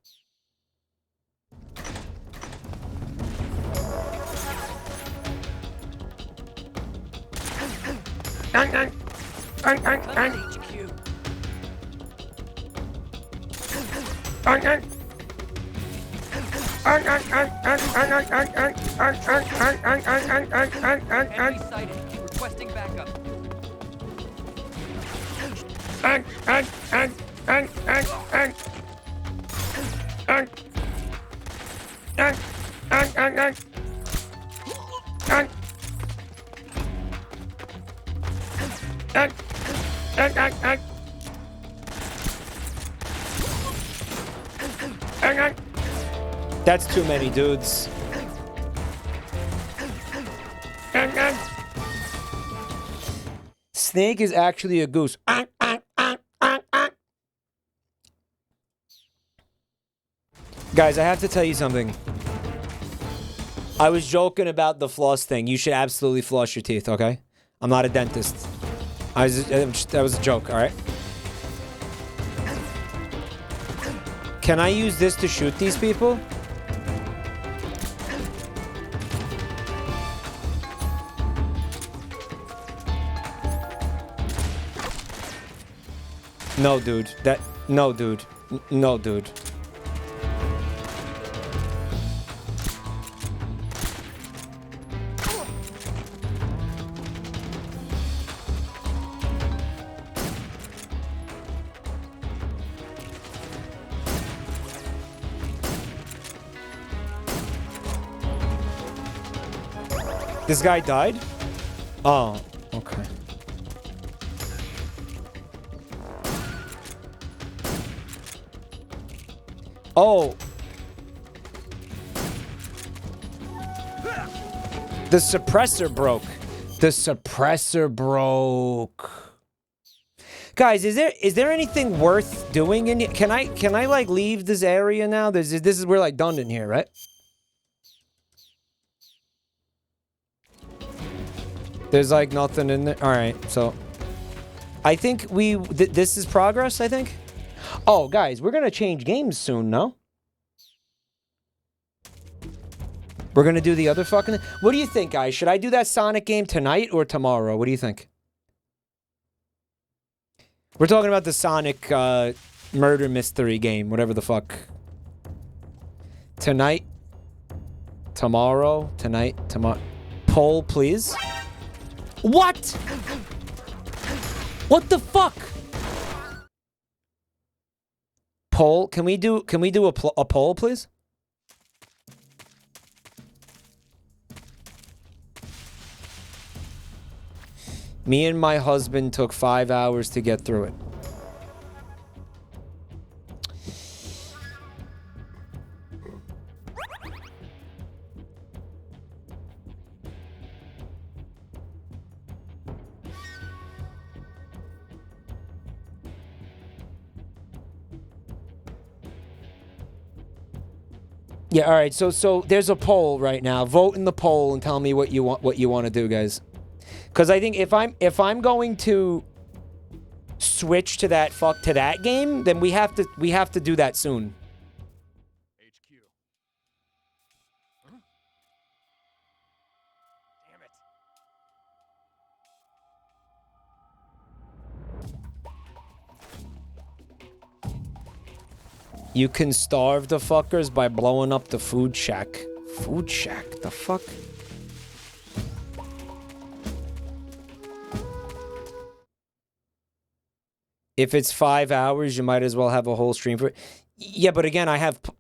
Enemy sighted. Requesting backup. That's too many dudes. Snake is actually a goose. Guys, I have to tell you something. I was joking about the floss thing. You should absolutely floss your teeth, okay? I'm not a dentist. That was a joke, all right? Can I use this to shoot these people? No, dude. No, dude. No, dude. This guy died? Oh, okay. Oh. The suppressor broke. The suppressor broke. Guys, is there anything worth doing in here? Can I like leave this area now? This is we're like done in here, right? There's like nothing in there. All right, so I think this is progress, I think. Oh, guys, we're going to change games soon, no? We're going to do the other fucking... What do you think, guys? Should I do that Sonic game tonight or tomorrow? What do you think? We're talking about the Sonic murder mystery game, whatever the fuck. Tonight? Tomorrow? Tonight? Tomorrow? Poll, please. What? What the fuck? Poll? Can we do a poll, please? Me and my husband took 5 hours to get through it. Yeah, all right. So there's a poll right now. Vote in the poll and tell me what you want to do, guys. Because I think if I'm going to switch to that game, then we have to do that soon. HQ. Huh? Damn it. You can starve the fuckers by blowing up the food shack. Food shack? The fuck? If it's 5 hours, you might as well have a whole stream for it. Yeah, but again,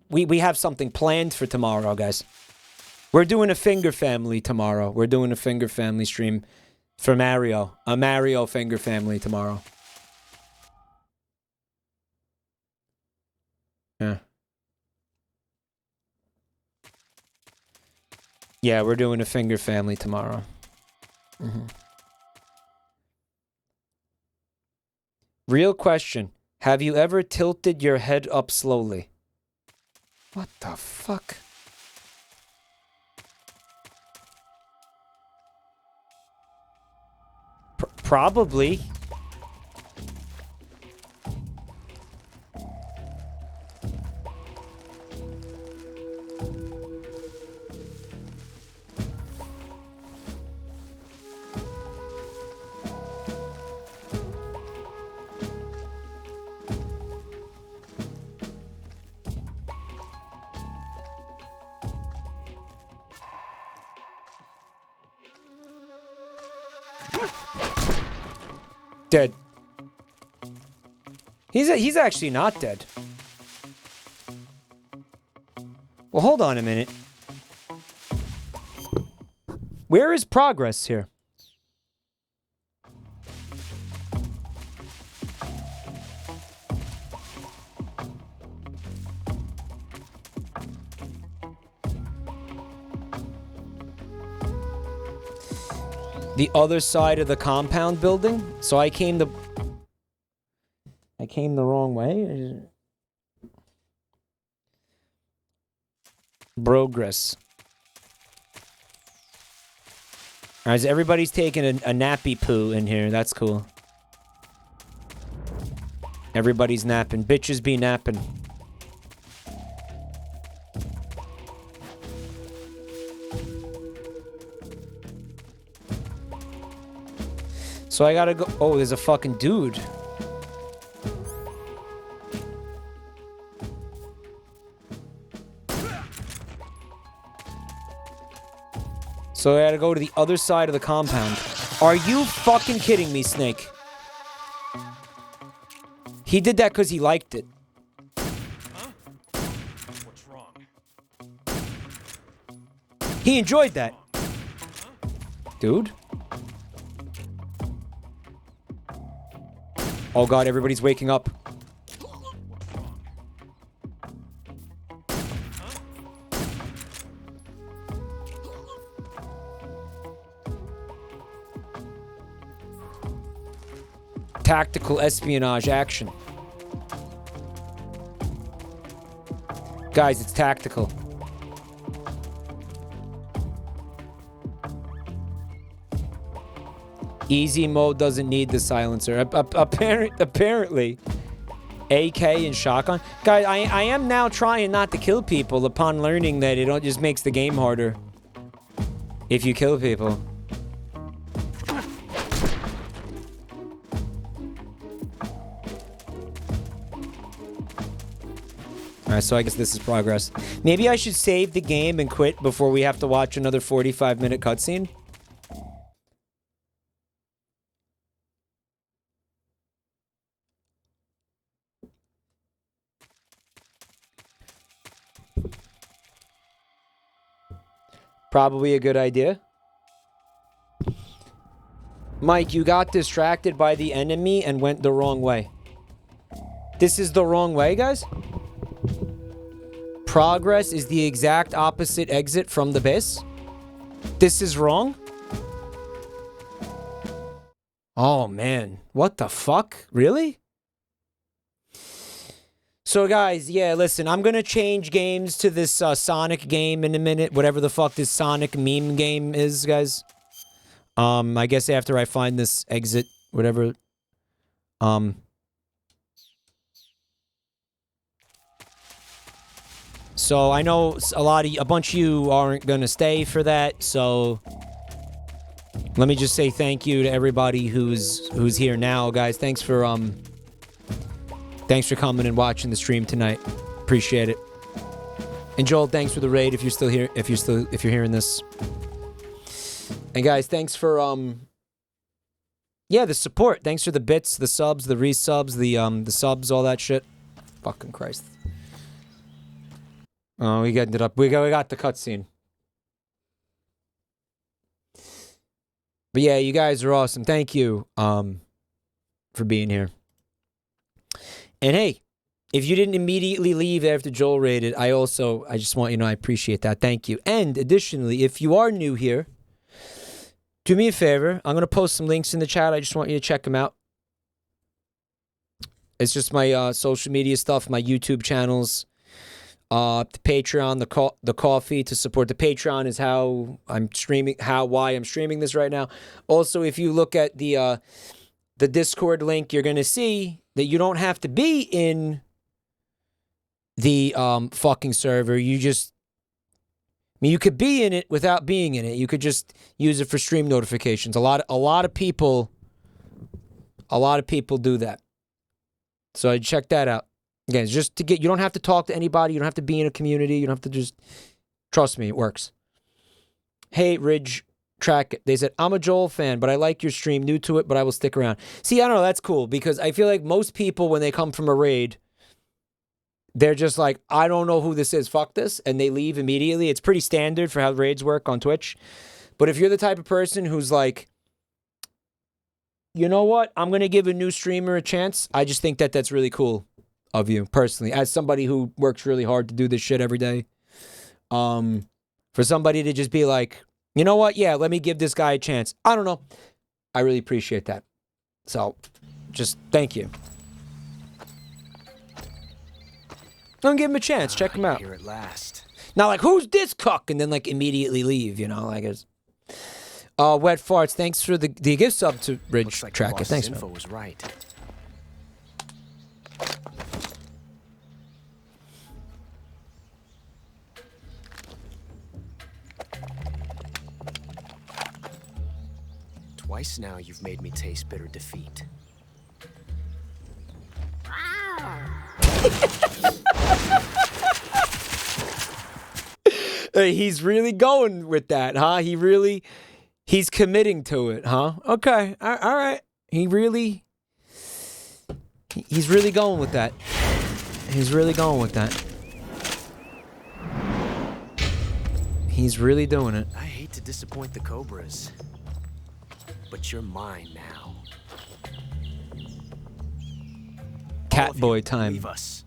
we have something planned for tomorrow, guys. We're doing a Finger Family tomorrow. We're doing a Finger Family stream for Mario. A Mario Finger Family tomorrow. Yeah. Yeah, we're doing a Finger Family tomorrow. Mm-hmm. Real question. Have you ever tilted your head up slowly? What the fuck? Probably. Dead. He's actually not dead. Well, hold on a minute. Where is progress here? The other side of the compound building? So I came the wrong way? Progress. Alright, so everybody's taking a nappy poo in here. That's cool. Everybody's napping. Bitches be napping. So I gotta go. Oh, there's a fucking dude. So I gotta go to the other side of the compound. Are you fucking kidding me, Snake? He did that because he liked it. Huh? What's wrong? He enjoyed that. Dude. Oh god, everybody's waking up. Tactical espionage action. Guys, it's tactical. Easy mode doesn't need the silencer. Apparently. AK and shotgun. Guys, I am now trying not to kill people upon learning that it just makes the game harder if you kill people. Alright, so I guess this is progress. Maybe I should save the game and quit before we have to watch another 45-minute cutscene. Probably a good idea. Mike, you got distracted by the enemy and went the wrong way. This is the wrong way, guys? Progress is the exact opposite exit from the base? This is wrong? Oh, man. What the fuck? Really? So, guys, yeah, listen, I'm gonna change games to this Sonic game in a minute. Whatever the fuck this Sonic meme game is, guys. I guess after I find this exit, whatever. So, I know a bunch of you aren't gonna stay for that, so... Let me just say thank you to everybody who's here now, guys. Thanks for coming and watching the stream tonight. Appreciate it. And Joel, thanks for the raid if you're still here, if you're hearing this. And guys, thanks for yeah, the support. Thanks for the bits, the subs, the resubs, the subs, all that shit. Fucking Christ. Oh, we got the cutscene. But yeah, you guys are awesome. Thank you for being here. And hey, if you didn't immediately leave after Joel raided, I just want you to know I appreciate that. Thank you. And additionally, if you are new here, do me a favor. I'm going to post some links in the chat. I just want you to check them out. It's just my social media stuff, my YouTube channels, the Patreon, the coffee to support the Patreon is how I'm streaming, why I'm streaming this right now. Also, if you look at the Discord link, you're going to see that you don't have to be in the fucking server. You could be in it without being in it. You could just use it for stream notifications. A lot of people do that. So I check that out. Again, it's just you don't have to talk to anybody. You don't have to be in a community. You don't have to just trust me. It works. Hey, Ridge. Track it. They said, I'm a Joel fan, but I like your stream. New to it, but I will stick around. See, I don't know. That's cool because I feel like most people, when they come from a raid, they're just like, I don't know who this is. Fuck this. And they leave immediately. It's pretty standard for how raids work on Twitch. But if you're the type of person who's like, you know what? I'm going to give a new streamer a chance. I just think that that's really cool of you personally. As somebody who works really hard to do this shit every day. For somebody to just be like, you know what? Yeah, let me give this guy a chance. I don't know. I really appreciate that. So, just thank you. Don't give him a chance. Check him out. Here at last. Not like, who's this cuck? And then like immediately leave, you know? Like it's... Wet Farts, thanks for the gift sub to Ridge like Tracker. Thanks, info man. was right. Twice now you've made me taste bitter defeat. He's really going with that, huh? He's committing to it, huh? Okay, all right. He's really going with that. He's really going with that. He's really doing it. I hate to disappoint the Cobras, but you're mine now. Catboy time. Leave us.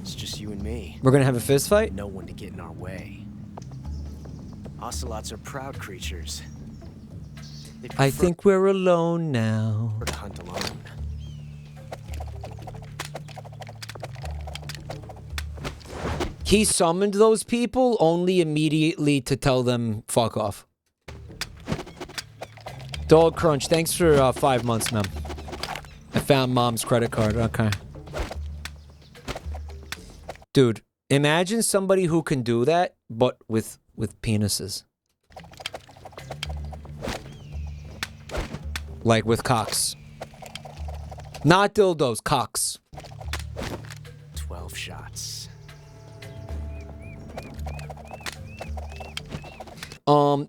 It's just you and me. We're gonna have a fist fight? No one to get in our way. Ocelots are proud creatures. I think we're alone now. To hunt alone. He summoned those people only immediately to tell them fuck off. Dog Crunch, thanks for 5 months, man. I found mom's credit card. Okay. Dude, imagine somebody who can do that, but with penises. Like with cocks. Not dildos, cocks. 12 shots.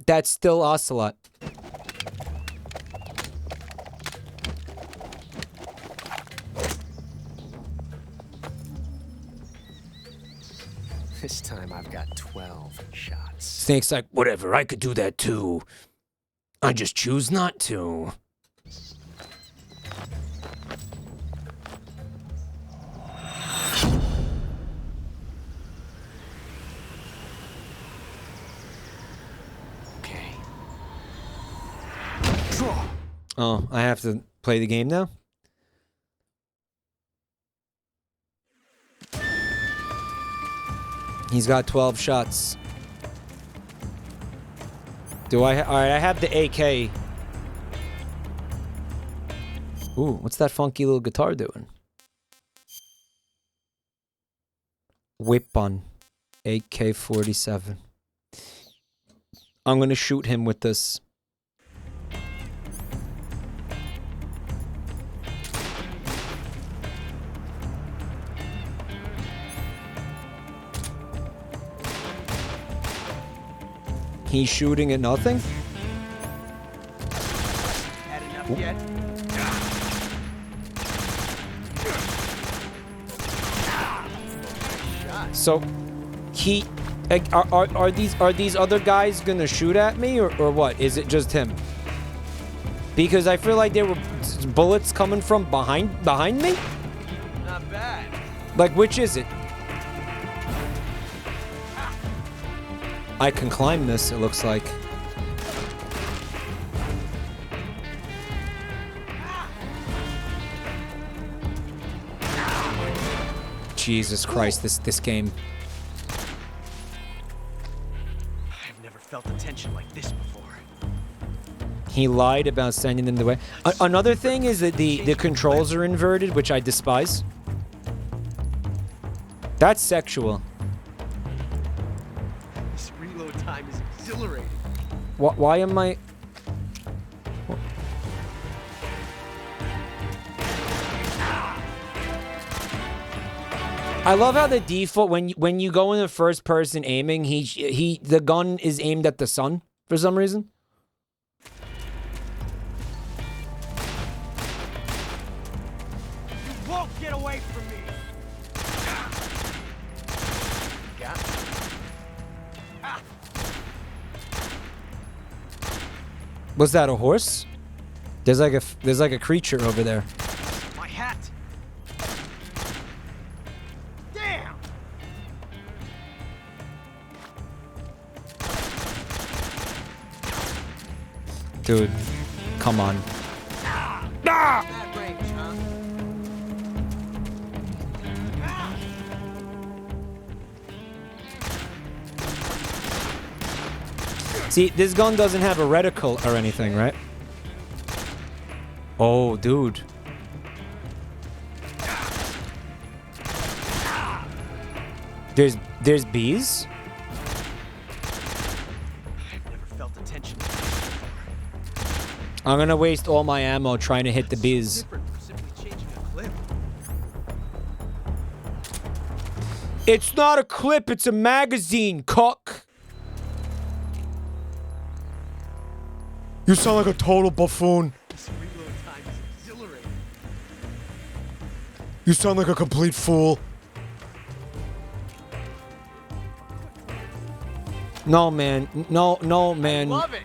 That's still Ocelot. This time I've got 12 shots. Snake's like, whatever, I could do that too. I just choose not to. Okay. Oh, I have to play the game now? He's got 12 shots. Do I? Alright, I have the AK. Ooh, what's that funky little guitar doing? Weapon. AK-47. I'm gonna shoot him with this. He's shooting at nothing? Had enough yet? So, he... Are these other guys gonna shoot at me, or what? Is it just him? Because I feel like there were bullets coming from behind me? Not bad. Like, which is it? I can climb this, it looks like. Jesus Christ, this game. I've never felt a tension like this before. He lied about sending them the way. Another thing is that the controls are inverted, which I despise. That's sexual. This reload time is exhilarating. Why am I... I love how the default, when you go in the first person aiming, the gun is aimed at the sun for some reason. You won't get away from me. Got it. Was that a horse? There's like a creature over there. My hat. Damn. Dude, come on. That range, huh? See, this gun doesn't have a reticle or anything, right? Oh, dude. There's bees? I've never felt a tension. I'm gonna waste all my ammo trying to hit the bees. Different for simply changing a clip. It's not a clip, it's a magazine, cock. You sound like a total buffoon. This reload time is exhilarating. You sound like a complete fool. No, man. No, man. I love it.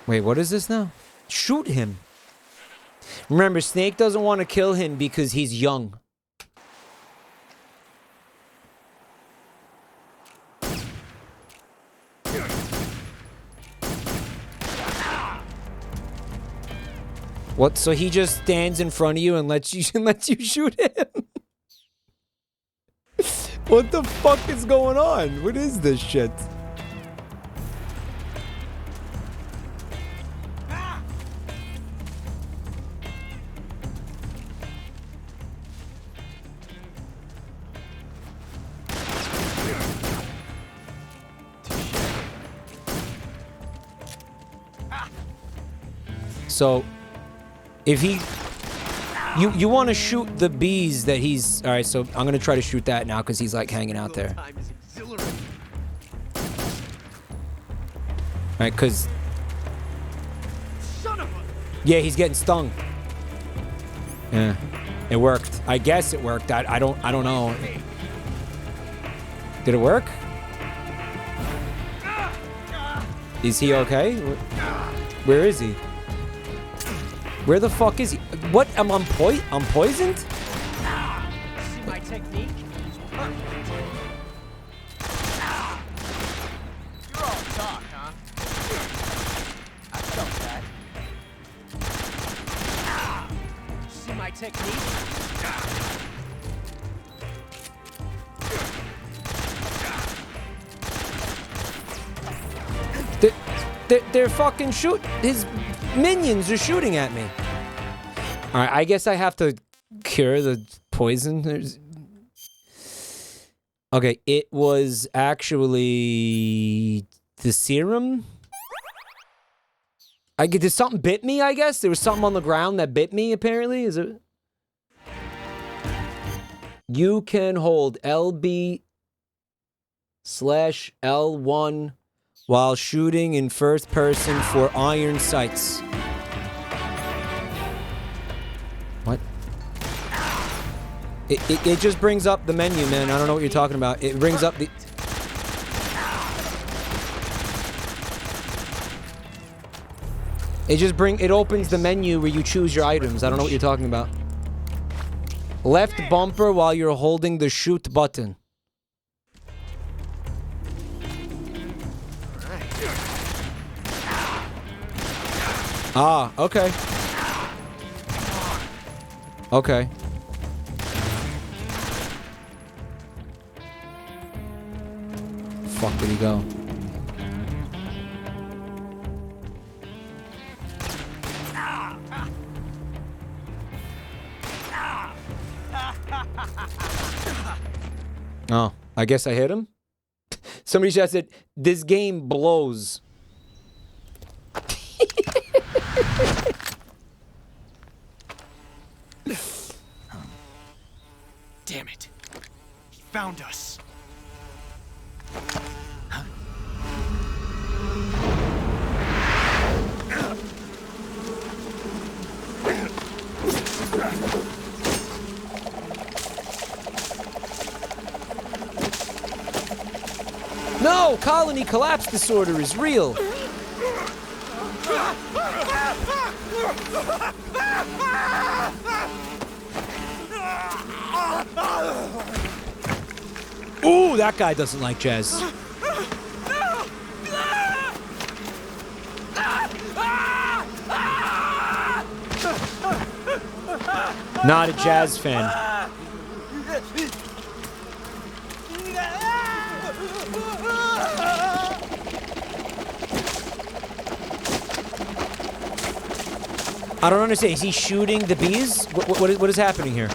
Wait, what is this now? Shoot him. Remember, Snake doesn't want to kill him because he's young. What? So he just stands in front of you and lets you shoot him? What the fuck is going on? What is this shit? So, if he... You want to shoot the bees that he's... Alright, so I'm going to try to shoot that now because he's like hanging out there. Alright, because... Yeah, he's getting stung. Yeah, it worked. I guess it worked. I don't know. Did it work? Is he okay? Where is he? Where the fuck is he? What? I'm poisoned? See my technique? You're all talk, huh? I felt that. See my technique? They're fucking shoot. His minions are shooting at me. All right, I guess I have to cure the poison. Okay, it was actually the serum. Did something bit me? I guess there was something on the ground that bit me. Apparently, is it? You can hold LB/L1 while shooting in first person for iron sights. What? It just brings up the menu, man. I don't know what you're talking about. It brings up the... It opens the menu where you choose your items. I don't know what you're talking about. Left bumper while you're holding the shoot button. Ah, okay. Okay. Fuck did he go? Oh, I guess I hit him? Somebody just said, this game blows. Damn it. He found us. No! Colony collapse disorder is real! Ooh, that guy doesn't like jazz. Not a jazz fan. I don't understand. Is he shooting the bees? What is happening here?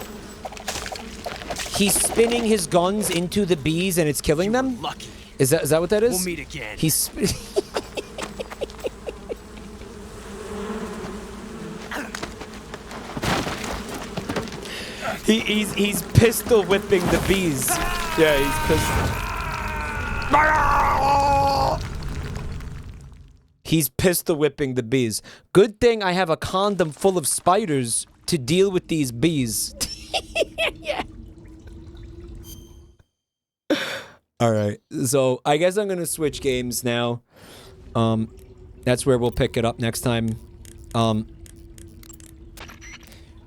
He's spinning his guns into the bees and it's killing them? Lucky. Is that what that is? We'll meet again. He's he's pistol whipping the bees. Yeah, he's He's pistol whipping the bees. Good thing I have a condom full of spiders to deal with these bees. Yeah. All right. So I guess I'm going to switch games now. That's where we'll pick it up next time.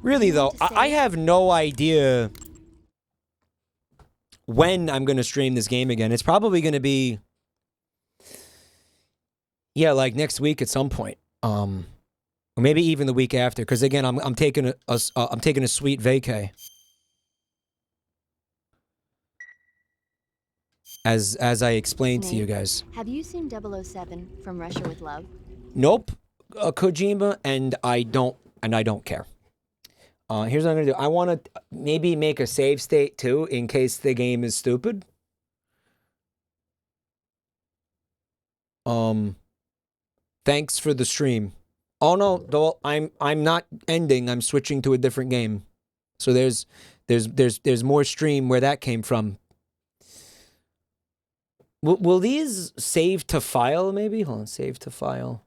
Really though, I have no idea when I'm going to stream this game again. It's probably going to be, yeah, like next week at some point. Or maybe even the week after, because again, I'm taking a sweet vacay. as I explained to Nate, you guys. Have you seen 007 from Russia with Love? Nope, Kojima, and I don't care. Here's what I'm gonna do. I want to maybe make a save state too, in case the game is stupid. Thanks for the stream. Oh no, though I'm not ending. I'm switching to a different game. So there's more stream where that came from. Will these save to file maybe? Hold on, save to file.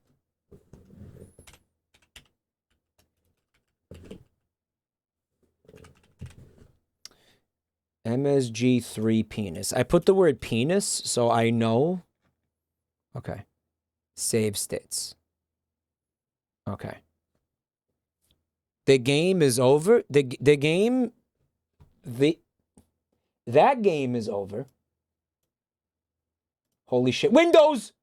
MSG3 penis. I put the word penis so I know. Okay. Save states. Okay. The game is over. That game is over. Holy shit. Windows!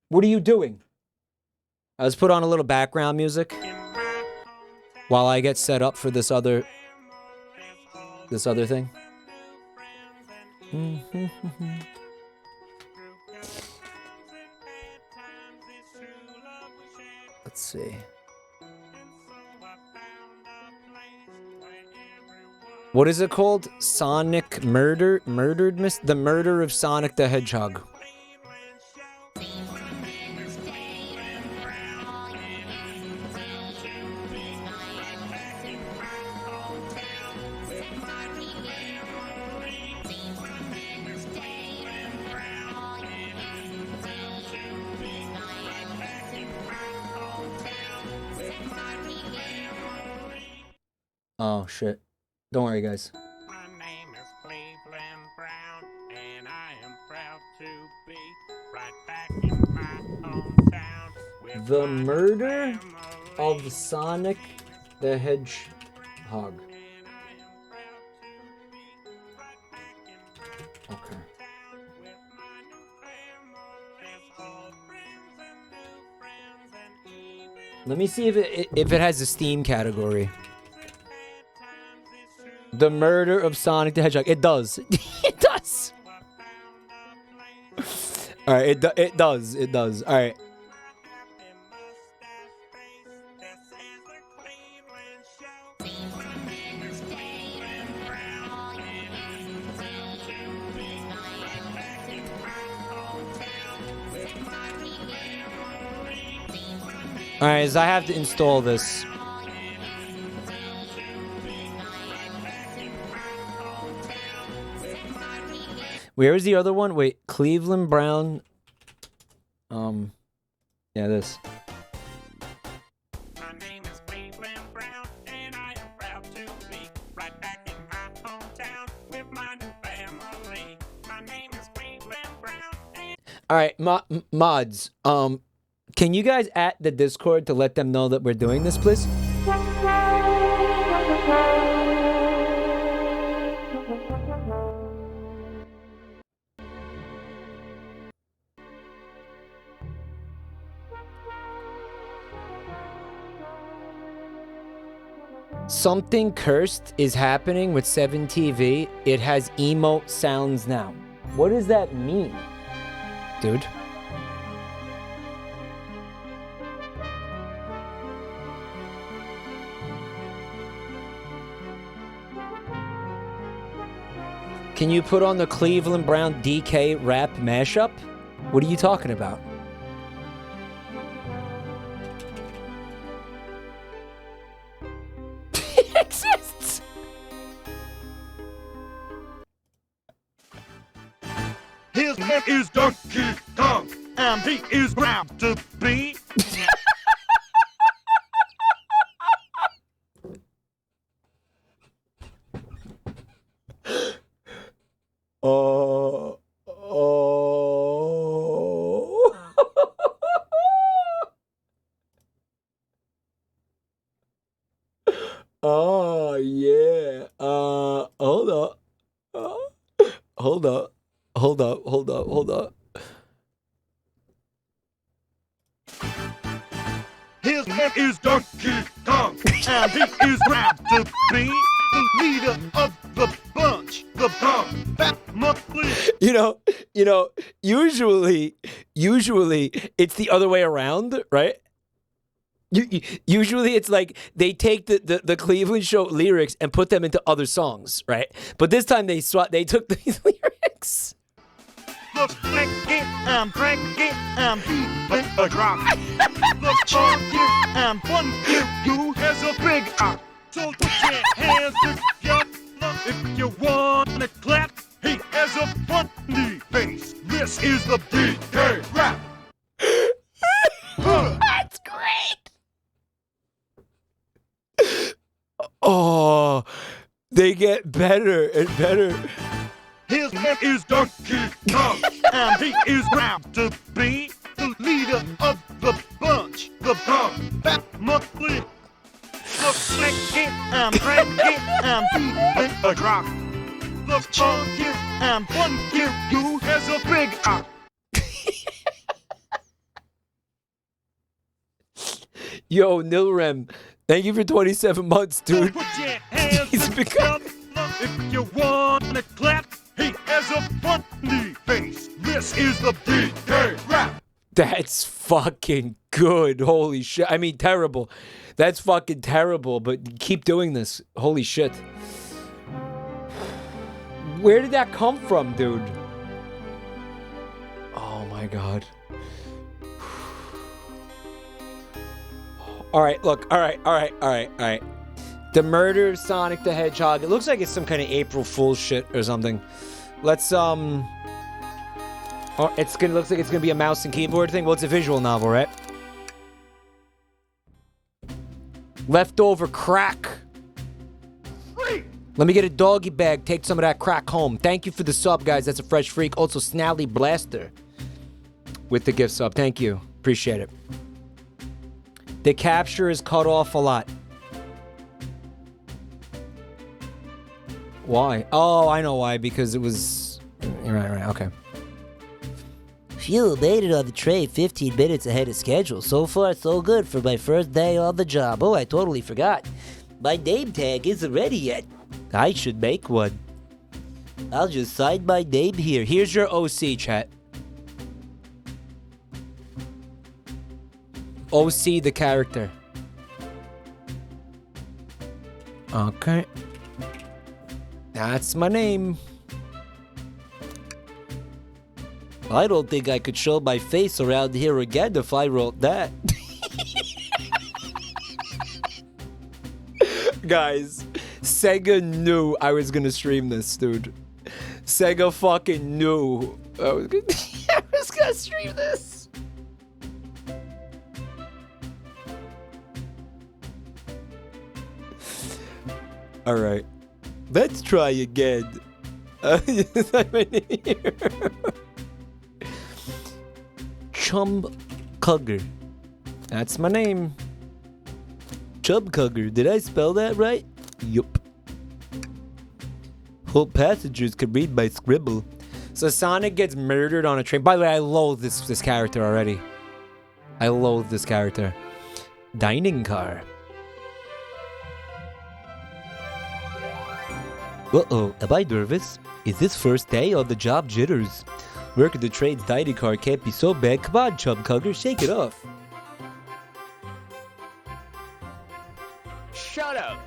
What are you doing? Let's put on a little background music while I get set up for this other thing. Let's see. What is it called? Sonic Murder? The Murder of Sonic the Hedgehog. Oh, shit. Don't worry, guys. My name is Cleveland Brown, and I am proud to be right back in my hometown. The Murder of Sonic the Hedgehog. Okay. Let me see if it has a Steam category. The Murder of Sonic the Hedgehog. It does. It does. All right. It does. It does. All right. All right. So I have to install this. Where is the other one? Wait, Cleveland Brown. Yeah, this. My name is Cleveland Brown, and I am proud to be right back in my hometown with my new family. My name is Cleveland Brown. All right, mods. Can you guys at the Discord to let them know that we're doing this, please? Something cursed is happening with 7TV. It has emote sounds now. What does that mean, dude? Can you put on the Cleveland Brown DK rap mashup? What are you talking about? It exists! His name is Donkey Kong, and he is proud to be. Oh yeah. Hold up. Hold up. Hold up. Hold up. Hold up. His name is Donkey Kong, and he is proud to be the leader of the bunch, the Kong Usually it's the other way around, right? Usually it's like they take the Cleveland Show lyrics and put them into other songs, right? But this time they took these lyrics. The flicky and cranky and beat a drop. The funky and funky you has a big up. So put your hands together if you wanna clap. He has a funny face. This is the BK rap. That's great. Oh, they get better and better. His name is Donkey Kong, and he is proud to be the leader of the bunch. The Bat Monthly. The flicky and cranky and beat a drop. The funky and funky you has a big up. Yo, Nilrem, thank you for 27 months, dude. Put your hands He's become... If you wanna clap, he has a funny face. This is the BK rap. That's fucking good. Holy shit. I mean, terrible. That's fucking terrible, but keep doing this. Holy shit. Where did that come from, dude? Oh my god. All right, look. All right. The murder of Sonic the Hedgehog. It looks like it's some kind of April Fool's shit or something. Let's Oh, looks like it's gonna be a mouse and keyboard thing. Well, it's a visual novel, right? Leftover crack. Let me get a doggy bag. Take some of that crack home. Thank you for the sub, guys. That's a fresh freak. Also, Snally Blaster with the gift sub. Thank you. Appreciate it. The capture is cut off a lot. Why? Oh, I know why. Because it was... Right. Okay. Phew, made it on the train 15 minutes ahead of schedule. So far, so good for my first day on the job. Oh, I totally forgot. My name tag isn't ready yet. I should make one. I'll just sign my name here. Here's your OC, chat. OC, the character. Okay. That's my name. I don't think I could show my face around here again if I wrote that. Guys, Sega knew I was gonna stream this, dude. Sega fucking knew I was gonna stream this. All right, let's try again. Chum Cugger. That's my name. Chum Cugger. Did I spell that right? Yup. Hope passengers can read my scribble. So Sonic gets murdered on a train. By the way, I loathe this character already. I loathe this character. Dining car. Uh-oh, am I nervous? Is this first day on the job jitters? Working the train's dining car can't be so bad. Come on, Chum Cugger, shake it off. Shut up!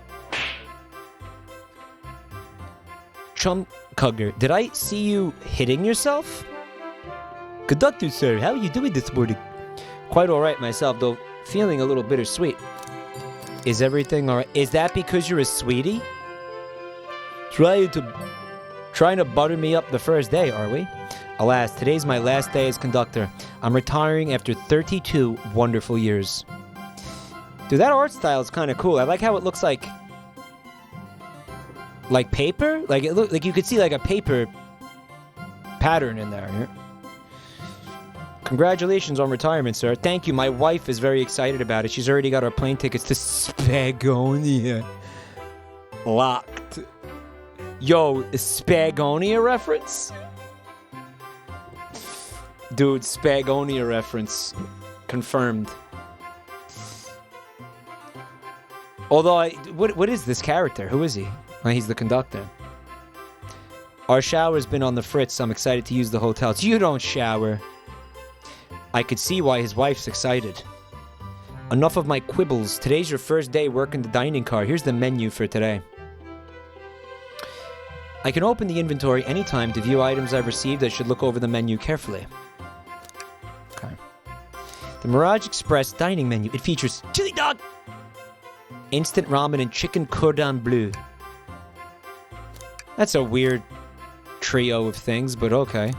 Chum Cugger, did I see you hitting yourself? Conductor, sir, how are you doing this morning? Quite alright myself, though feeling a little bittersweet. Is everything alright? Is that because you're a sweetie? Trying to butter me up the first day, are we? Alas, today's my last day as conductor. I'm retiring after 32 wonderful years. Dude, that art style is kind of cool. I like how it looks like paper. Like it look like you could see like a paper pattern in there. Congratulations on retirement, sir. Thank you. My wife is very excited about it. She's already got our plane tickets to Spagonia. Locked. Yo, Spagonia reference? Dude, Spagonia reference. Confirmed. Although, what is this character? Who is he? Well, he's the conductor. Our shower's been on the fritz. I'm excited to use the hotel. You don't shower. I could see why his wife's excited. Enough of my quibbles. Today's your first day working the dining car. Here's the menu for today. I can open the inventory anytime to view items I've received. I should look over the menu carefully. Okay. The Mirage Express dining menu. It features chili dog, instant ramen, and chicken cordon bleu. That's a weird trio of things, but okay.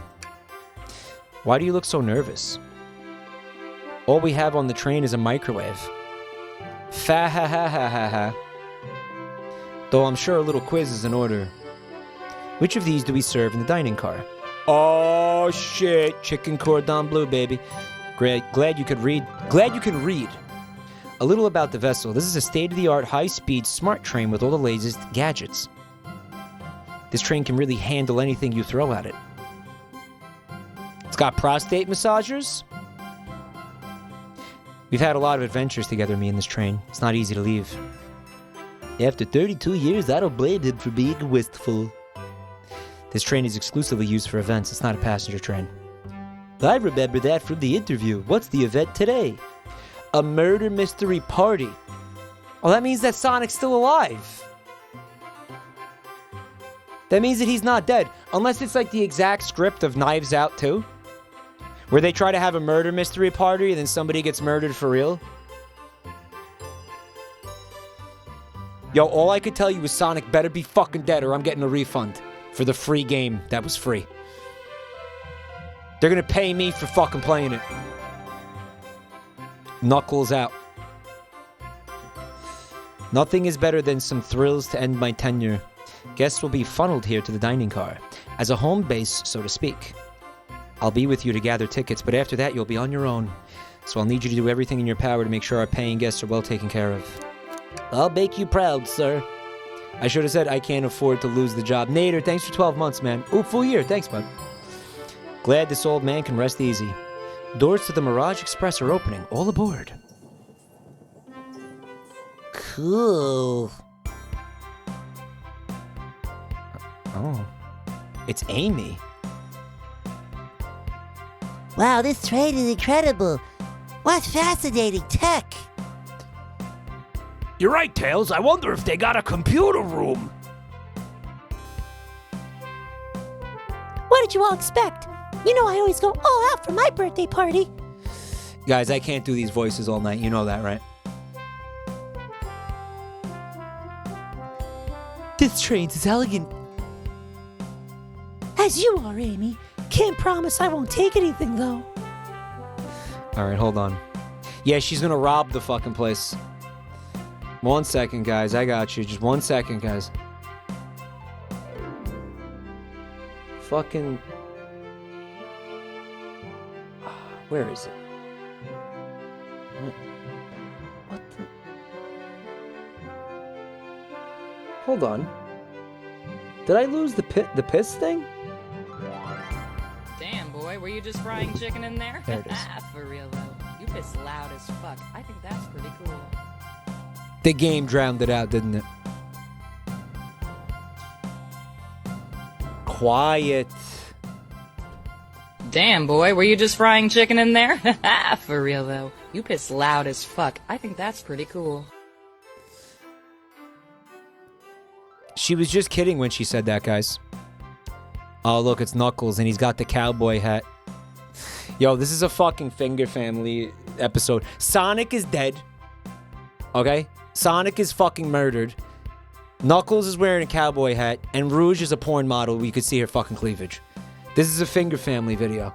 Why do you look so nervous? All we have on the train is a microwave. Fa ha ha ha ha ha. Though I'm sure a little quiz is in order. Which of these do we serve in the dining car? Oh shit, chicken cordon bleu, baby. Glad you could read. Glad you can read. A little about the vessel. This is a state-of-the-art, high-speed, smart train with all the latest gadgets. This train can really handle anything you throw at it. It's got prostate massagers. We've had a lot of adventures together, me and this train. It's not easy to leave. After 32 years, I don't blame him for being wistful. This train is exclusively used for events. It's not a passenger train. I remember that from the interview. What's the event today? A murder mystery party. Oh, that means that Sonic's still alive. That means that he's not dead. Unless it's like the exact script of Knives Out 2. Where they try to have a murder mystery party and then somebody gets murdered for real. Yo, all I could tell you is Sonic better be fucking dead or I'm getting a refund for the free game that was free. They're gonna pay me for fucking playing it. Knuckles out. Nothing is better than some thrills to end my tenure. Guests will be funneled here to the dining car. As a home base, so to speak. I'll be with you to gather tickets, but after that you'll be on your own. So I'll need you to do everything in your power to make sure our paying guests are well taken care of. I'll make you proud, sir. I should have said I can't afford to lose the job. Nader, thanks for 12 months, man. Ooh, full year. Thanks, bud. Glad this old man can rest easy. Doors to the Mirage Express are opening. All aboard. Cool. Oh. It's Amy. Wow, this train is incredible. What fascinating tech. You're right, Tails. I wonder if they got a computer room. What did you all expect? You know I always go all out for my birthday party. Guys, I can't do these voices all night. You know that, right? This train's as elegant as you are, Amy. Can't promise I won't take anything, though. Alright, hold on. Yeah, she's gonna rob the fucking place. 1 second, guys. I got you. Just 1 second, guys. Fucking... Where is it? What the... Hold on. Did I lose the piss thing? Damn, boy, were you just frying chicken in there? There it is. For real, though. You piss loud as fuck. I think that's pretty cool. The game drowned it out, didn't it? Quiet. Damn, boy, were you just frying chicken in there? For real, though. You piss loud as fuck. I think that's pretty cool. She was just kidding when she said that, guys. Oh, look, it's Knuckles, and he's got the cowboy hat. Yo, this is a fucking Finger Family episode. Sonic is dead. Okay? Sonic is fucking murdered. Knuckles is wearing a cowboy hat, and Rouge is a porn model where you could see her fucking cleavage. This is a Finger Family video.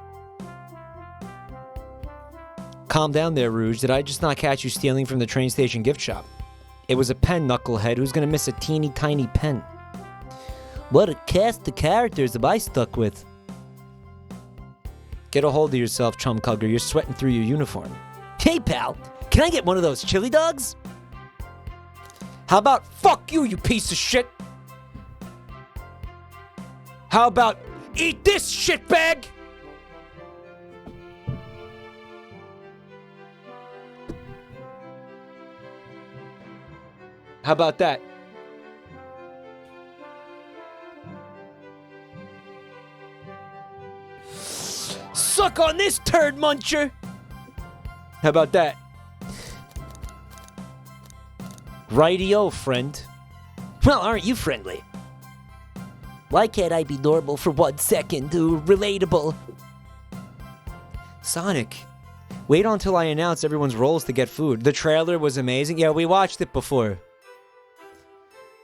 Calm down there, Rouge. Did I just not catch you stealing from the train station gift shop? It was a pen, knucklehead. Who's gonna miss a teeny tiny pen? What a cast of characters am I stuck with? Get a hold of yourself, chumcugger. You're sweating through your uniform. Hey, pal. Can I get one of those chili dogs? How about fuck you, you piece of shit? How about eat this shitbag? How about that? suck on this, turd muncher. How about that? Rightio, friend. Well, aren't you friendly? Why can't I be normal for 1 second? Relatable. Sonic, wait until I announce everyone's roles to get food. The trailer was amazing. Yeah, we watched it before.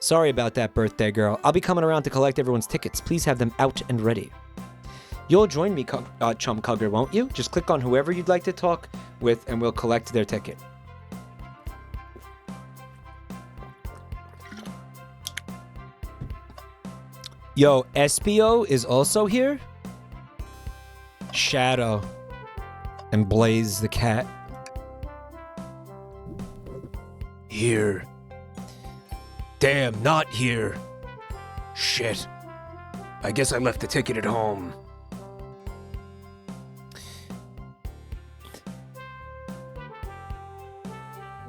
Sorry about that, birthday girl. I'll be coming around to collect everyone's tickets. Please have them out and ready. You'll join me, Chum Cugger, won't you? Just click on whoever you'd like to talk with and we'll collect their ticket. Yo, Espio is also here? Shadow. And Blaze the cat. Here. Damn, not here. Shit. I guess I left the ticket at home.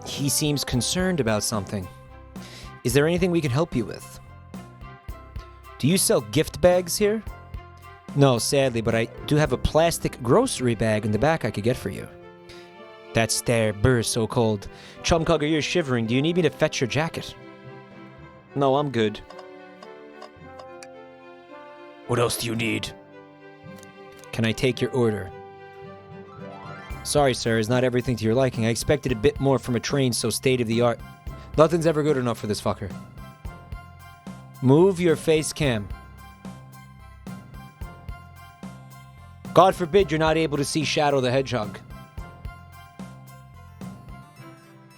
He seems concerned about something. Is there anything we can help you with? Do you sell gift bags here? No, sadly, but I do have a plastic grocery bag in the back I could get for you. That stare, brr, so cold. Chumcugger, you're shivering. Do you need me to fetch your jacket? No, I'm good. What else do you need? Can I take your order? Sorry, sir, it's not everything to your liking. I expected a bit more from a train so state-of-the-art. Nothing's ever good enough for this fucker. Move your face cam. God forbid you're not able to see Shadow the Hedgehog.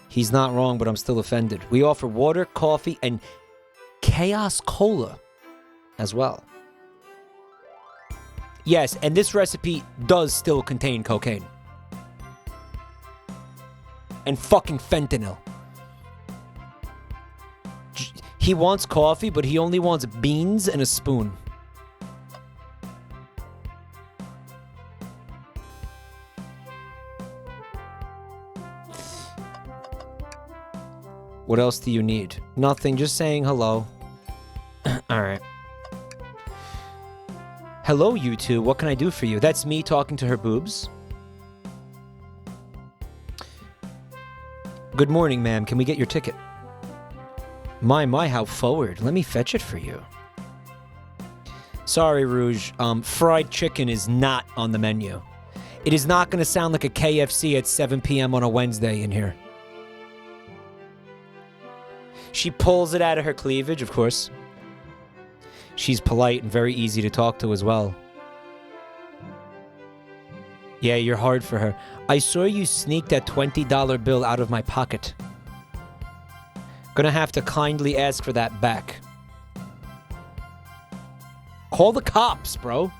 He's not wrong, but I'm still offended. We offer water, coffee, and Chaos Cola as well. Yes, and this recipe does still contain cocaine. And fucking fentanyl. He wants coffee, but he only wants beans and a spoon. What else do you need? Nothing, just saying hello. Alright. Hello, you two. What can I do for you? That's me talking to her boobs. Good morning, ma'am. Can we get your ticket? My, how forward. Let me fetch it for you. Sorry, Rouge. Fried chicken is not on the menu. It is not going to sound like a KFC at 7 p.m. on a Wednesday in here. She pulls it out of her cleavage, of course. She's polite and very easy to talk to as well. Yeah, you're hard for her. I saw you sneak that $20 bill out of my pocket. Gonna have to kindly ask for that back. Call the cops, bro.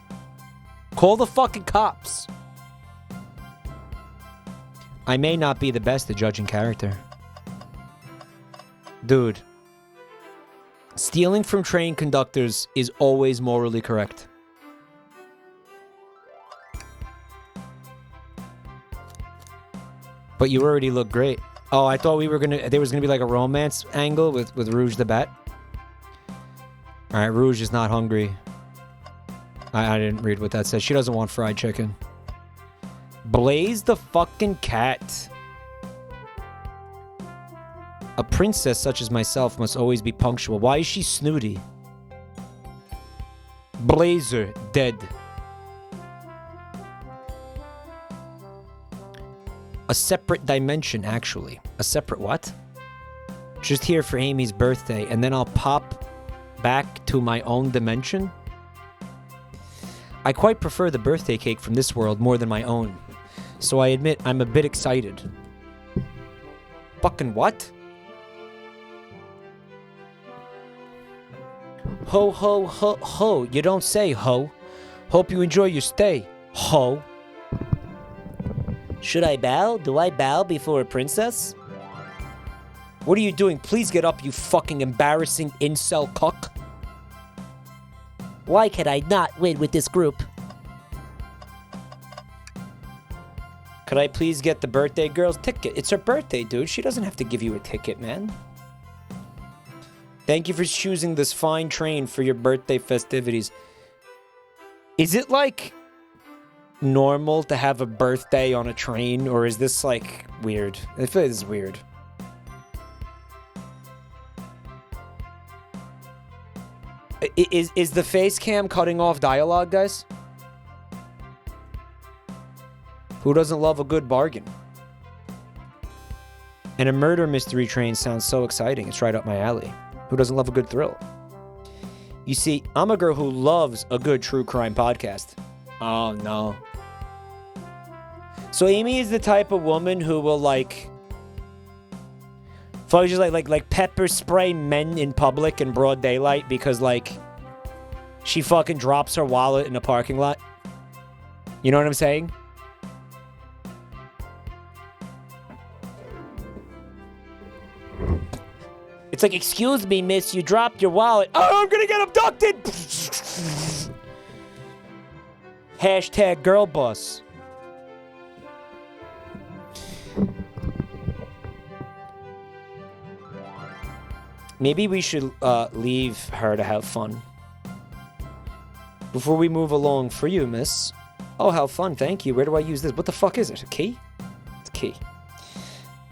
Call the fucking cops. I may not be the best at judging character. Dude. Stealing from train conductors is always morally correct. But you already look great. Oh, I thought there was gonna be like a romance angle with Rouge the Bat. Alright, Rouge is not hungry. I didn't read what that says. She doesn't want fried chicken. Blaze the fucking cat. A princess such as myself must always be punctual. Why is she snooty? Blazer, dead. A separate dimension, actually. A separate what? Just here for Amy's birthday, and then I'll pop back to my own dimension? I quite prefer the birthday cake from this world more than my own. So I admit I'm a bit excited. Fucking what? Ho, ho, ho, ho. You don't say ho. Hope you enjoy your stay, ho. Should I bow? Do I bow before a princess? What are you doing? Please get up, you fucking embarrassing incel cuck. Why can I not win with this group? Could I please get the birthday girl's ticket? It's her birthday, dude. She doesn't have to give you a ticket, man. Thank you for choosing this fine train for your birthday festivities. Is it like normal to have a birthday on a train, or is this like weird? I feel like this is weird. Is the face cam cutting off dialogue, guys? Who doesn't love a good bargain? And a murder mystery train sounds so exciting. It's right up my alley. Who doesn't love a good thrill? You see, I'm a girl who loves a good true crime podcast. Oh, no. So Amy is the type of woman who will, like... just like pepper spray men in public in broad daylight because, like, she fucking drops her wallet in a parking lot. You know what I'm saying? It's like, excuse me, miss, you dropped your wallet. Oh, I'm gonna get abducted! Hashtag girl boss. Maybe we should leave her to have fun. Before we move along, for you, miss. Oh, how fun, thank you. Where do I use this? What the fuck is it? A key? It's a key.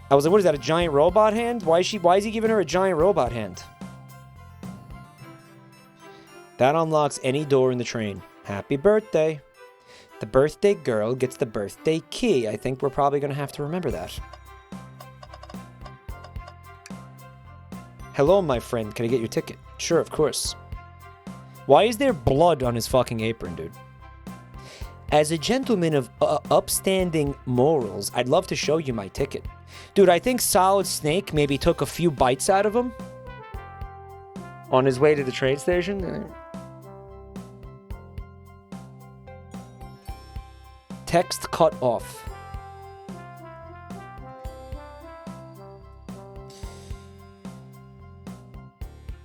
I was like, what is that, a giant robot hand? Why is he giving her a giant robot hand? That unlocks any door in the train. Happy birthday. The birthday girl gets the birthday key. I think we're probably going to have to remember that. Hello, my friend. Can I get your ticket? Sure, of course. Why is there blood on his fucking apron, dude? As a gentleman of upstanding morals, I'd love to show you my ticket. Dude, I think Solid Snake maybe took a few bites out of him on his way to the train station. Text cut off.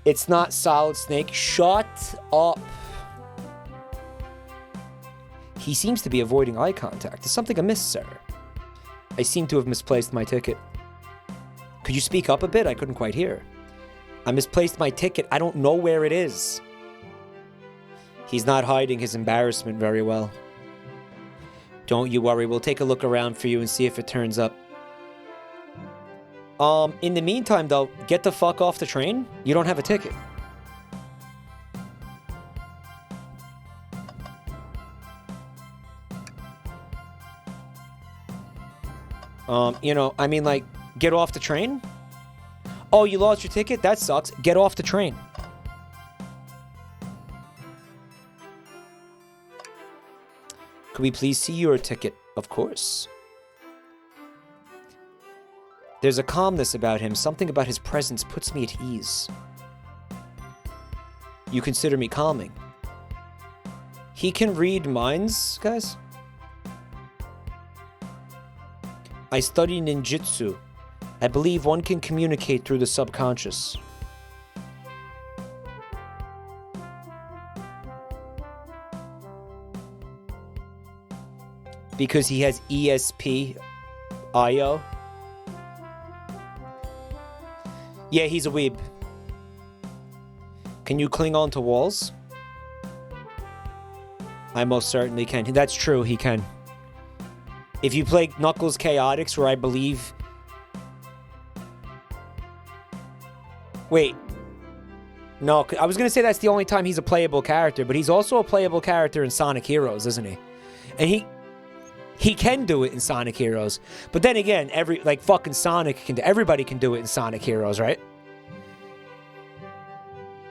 It's not Solid Snake. Shut up. He seems to be avoiding eye contact. Is something amiss, sir? I seem to have misplaced my ticket. Could you speak up a bit? I couldn't quite hear. I misplaced my ticket. I don't know where it is. He's not hiding his embarrassment very well. Don't you worry. We'll take a look around for you and see if it turns up. In the meantime, though, get the fuck off the train. You don't have a ticket. You know, I mean, like, get off the train? Oh, you lost your ticket? That sucks. Get off the train. Could we please see your ticket? Of course. There's a calmness about him. Something about his presence puts me at ease. You consider me calming. He can read minds, guys? I study ninjutsu. I believe one can communicate through the subconscious. Because he has ESP-IO. Yeah, he's a weeb. Can you cling on to walls? I most certainly can. That's true, he can. If you play Knuckles Chaotix, where I believe... Wait. No, I was going to say that's the only time he's a playable character, but he's also a playable character in Sonic Heroes, isn't he? And he can do it in Sonic Heroes. But then again, fucking Sonic can do... Everybody can do it in Sonic Heroes, right?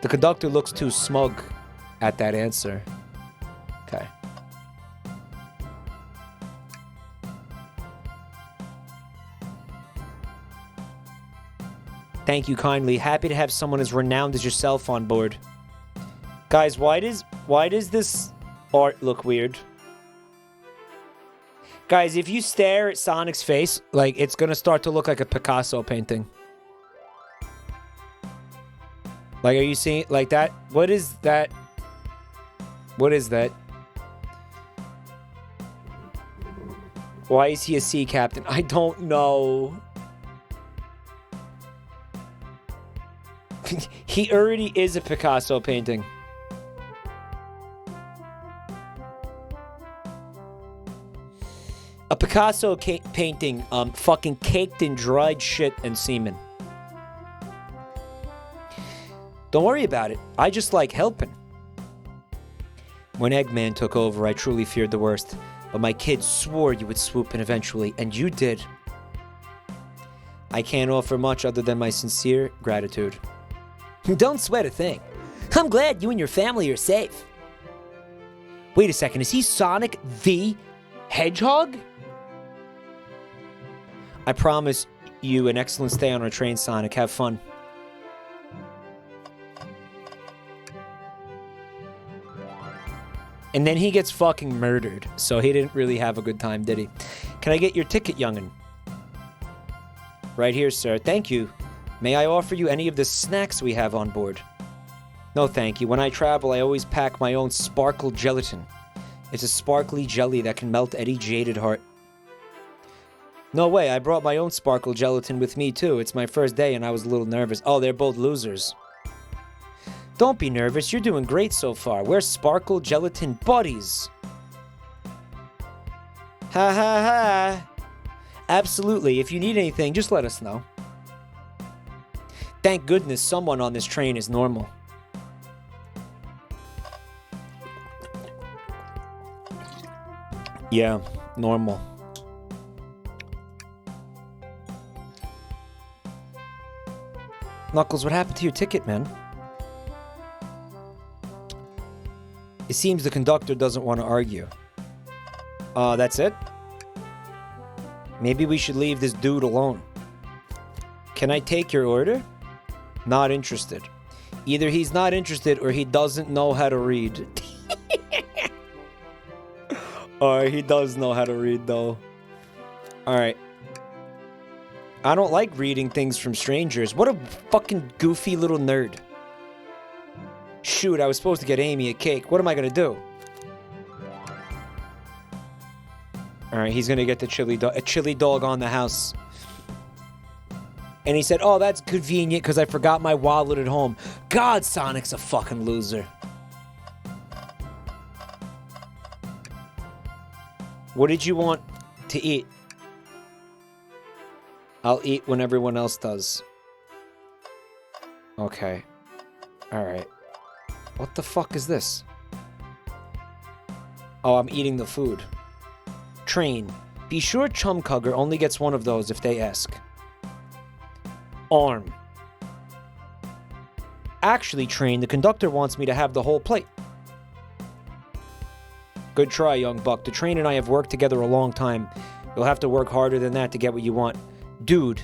The conductor looks too smug at that answer. Okay. Thank you kindly. Happy to have someone as renowned as yourself on board. Guys, why does this art look weird? Guys, if you stare at Sonic's face, like, it's gonna start to look like a Picasso painting. Like, are you seeing, like, that? What is that? What is that? Why is he a sea captain? I don't know. He already is a Picasso painting. Picasso painting fucking caked in dried shit and semen. Don't worry about it. I just like helping. When Eggman took over, I truly feared the worst. But my kids swore you would swoop in eventually, and you did. I can't offer much other than my sincere gratitude. Don't sweat a thing. I'm glad you and your family are safe. Wait a second, is he Sonic the Hedgehog? I promise you an excellent stay on our train, Sonic. Have fun. And then he gets fucking murdered, so he didn't really have a good time, did he? Can I get your ticket, young'un? Right here, sir. Thank you. May I offer you any of the snacks we have on board? No, thank you. When I travel, I always pack my own sparkle gelatin. It's a sparkly jelly that can melt any jaded heart. No way, I brought my own sparkle gelatin with me, too. It's my first day, and I was a little nervous. Oh, they're both losers. Don't be nervous. You're doing great so far. We're sparkle gelatin buddies. Ha ha ha. Absolutely. If you need anything, just let us know. Thank goodness someone on this train is normal. Yeah, normal. Knuckles, what happened to your ticket, man? It seems the conductor doesn't want to argue. That's it? Maybe we should leave this dude alone. Can I take your order? Not interested. Either he's not interested or he doesn't know how to read. Or he does know how to read, though. Alright. I don't like reading things from strangers. What a fucking goofy little nerd. Shoot, I was supposed to get Amy a cake. What am I gonna do? Alright, he's gonna get the chili dog on the house. And he said, oh, that's convenient because I forgot my wallet at home. God, Sonic's a fucking loser. What did you want to eat? I'll eat when everyone else does. Okay. Alright. What the fuck is this? Oh, I'm eating the food. Train. Be sure Chumcugger only gets one of those if they ask. Arm. Actually, Train, the conductor wants me to have the whole plate. Good try, young buck. The Train and I have worked together a long time. You'll have to work harder than that to get what you want. Dude.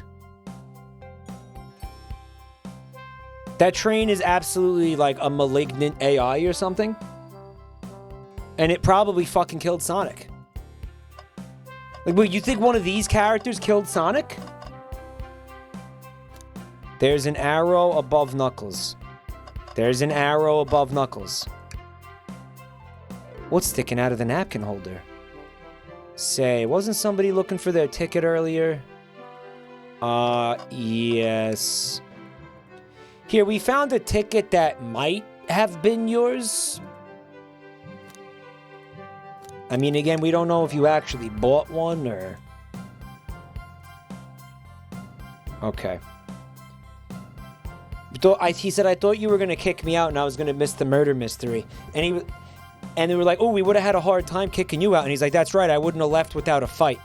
That Train is absolutely like a malignant AI or something. And it probably fucking killed Sonic. Like, wait, you think one of these characters killed Sonic? There's an arrow above Knuckles. There's an arrow above Knuckles. What's sticking out of the napkin holder? Say, wasn't somebody looking for their ticket earlier? Yes. Here, we found a ticket that might have been yours. I mean, again, we don't know if you actually bought one or... Okay. He said, I thought you were going to kick me out and I was going to miss the murder mystery. And they were like, oh, we would have had a hard time kicking you out. And he's like, that's right, I wouldn't have left without a fight.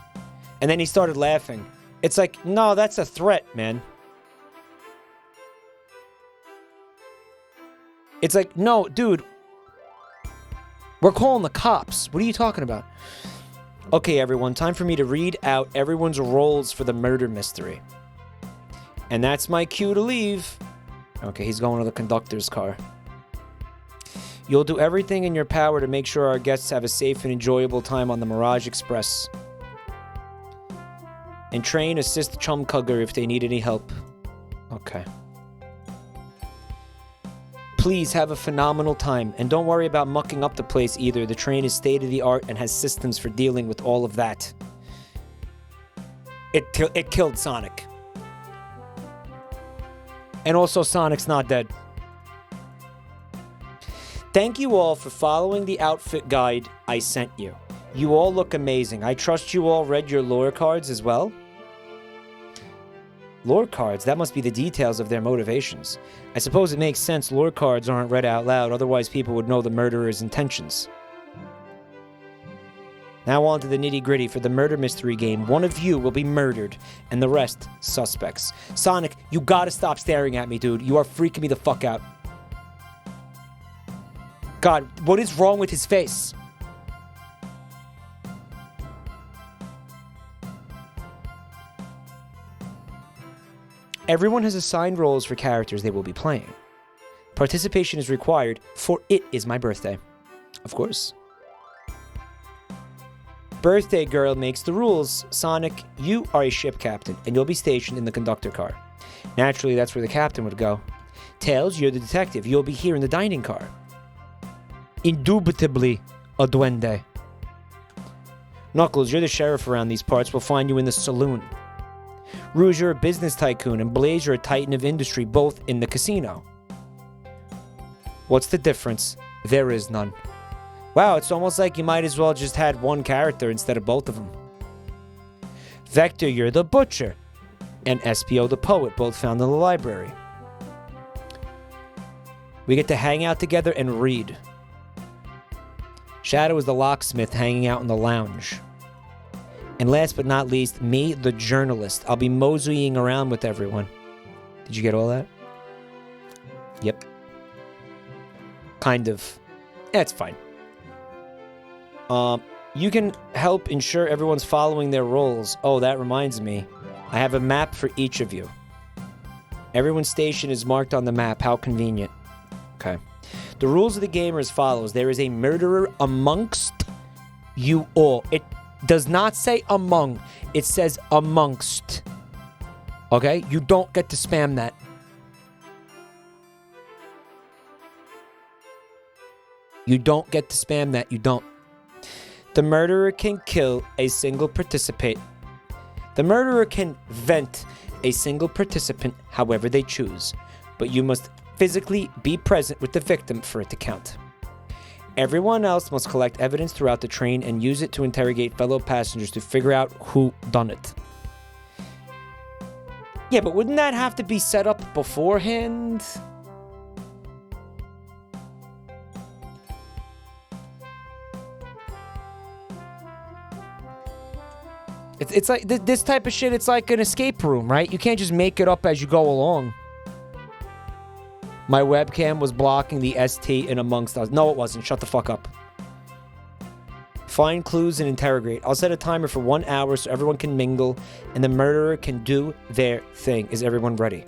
And then he started laughing. It's like, no, that's a threat, man. It's like, no, dude. We're calling the cops. What are you talking about? Okay, everyone, time for me to read out everyone's roles for the murder mystery. And that's my cue to leave. Okay, he's going to the conductor's car. You'll do everything in your power to make sure our guests have a safe and enjoyable time on the Mirage Express. And Train, assist Chumcugger if they need any help. Okay. Please have a phenomenal time, and don't worry about mucking up the place either. The Train is state-of-the-art and has systems for dealing with all of that. It killed Sonic. And also, Sonic's not dead. Thank you all for following the outfit guide I sent you. You all look amazing. I trust you all read your lore cards as well? Lore cards, that must be the details of their motivations. I suppose it makes sense lore cards aren't read out loud, otherwise people would know the murderer's intentions. Now on to the nitty-gritty. For the murder mystery game, one of you will be murdered, and the rest, suspects. Sonic, you gotta stop staring at me, dude. You are freaking me the fuck out. God, what is wrong with his face? Everyone has assigned roles for characters they will be playing. Participation is required, for it is my birthday. Of course. Birthday girl makes the rules. Sonic, you are a ship captain, and you'll be stationed in the conductor car. Naturally, that's where the captain would go. Tails, you're the detective. You'll be here in the dining car. Indubitably, a duende. Knuckles, you're the sheriff around these parts. We'll find you in the saloon. Rouge, you're a business tycoon, and Blaze, you're a titan of industry, both in the casino. What's the difference? There is none. Wow, it's almost like you might as well just had one character instead of both of them. Vector, you're the butcher, and SPO the poet, both found in the library. We get to hang out together and read. Shadow is the locksmith hanging out in the lounge. And last but not least, me, the journalist. I'll be moseying around with everyone. Did you get all that? Yep. Kind of. It's fine. You can help ensure everyone's following their roles. Oh, that reminds me. I have a map for each of you. Everyone's station is marked on the map. How convenient. Okay. The rules of the game are as follows. There is a murderer amongst you all. It does not say among. It says amongst. Okay? You don't get to spam that. You don't get to spam that. You don't. The murderer can kill a single participant. The murderer can vent a single participant however they choose, but you must physically be present with the victim for it to count. Everyone else must collect evidence throughout the train and use it to interrogate fellow passengers to figure out who done it. Yeah, but wouldn't that have to be set up beforehand? It's like this type of shit, it's like an escape room, right? You can't just make it up as you go along. My webcam was blocking the ST in amongst us. No, it wasn't. Shut the fuck up. Find clues and interrogate. I'll set a timer for 1 hour so everyone can mingle and the murderer can do their thing. Is everyone ready?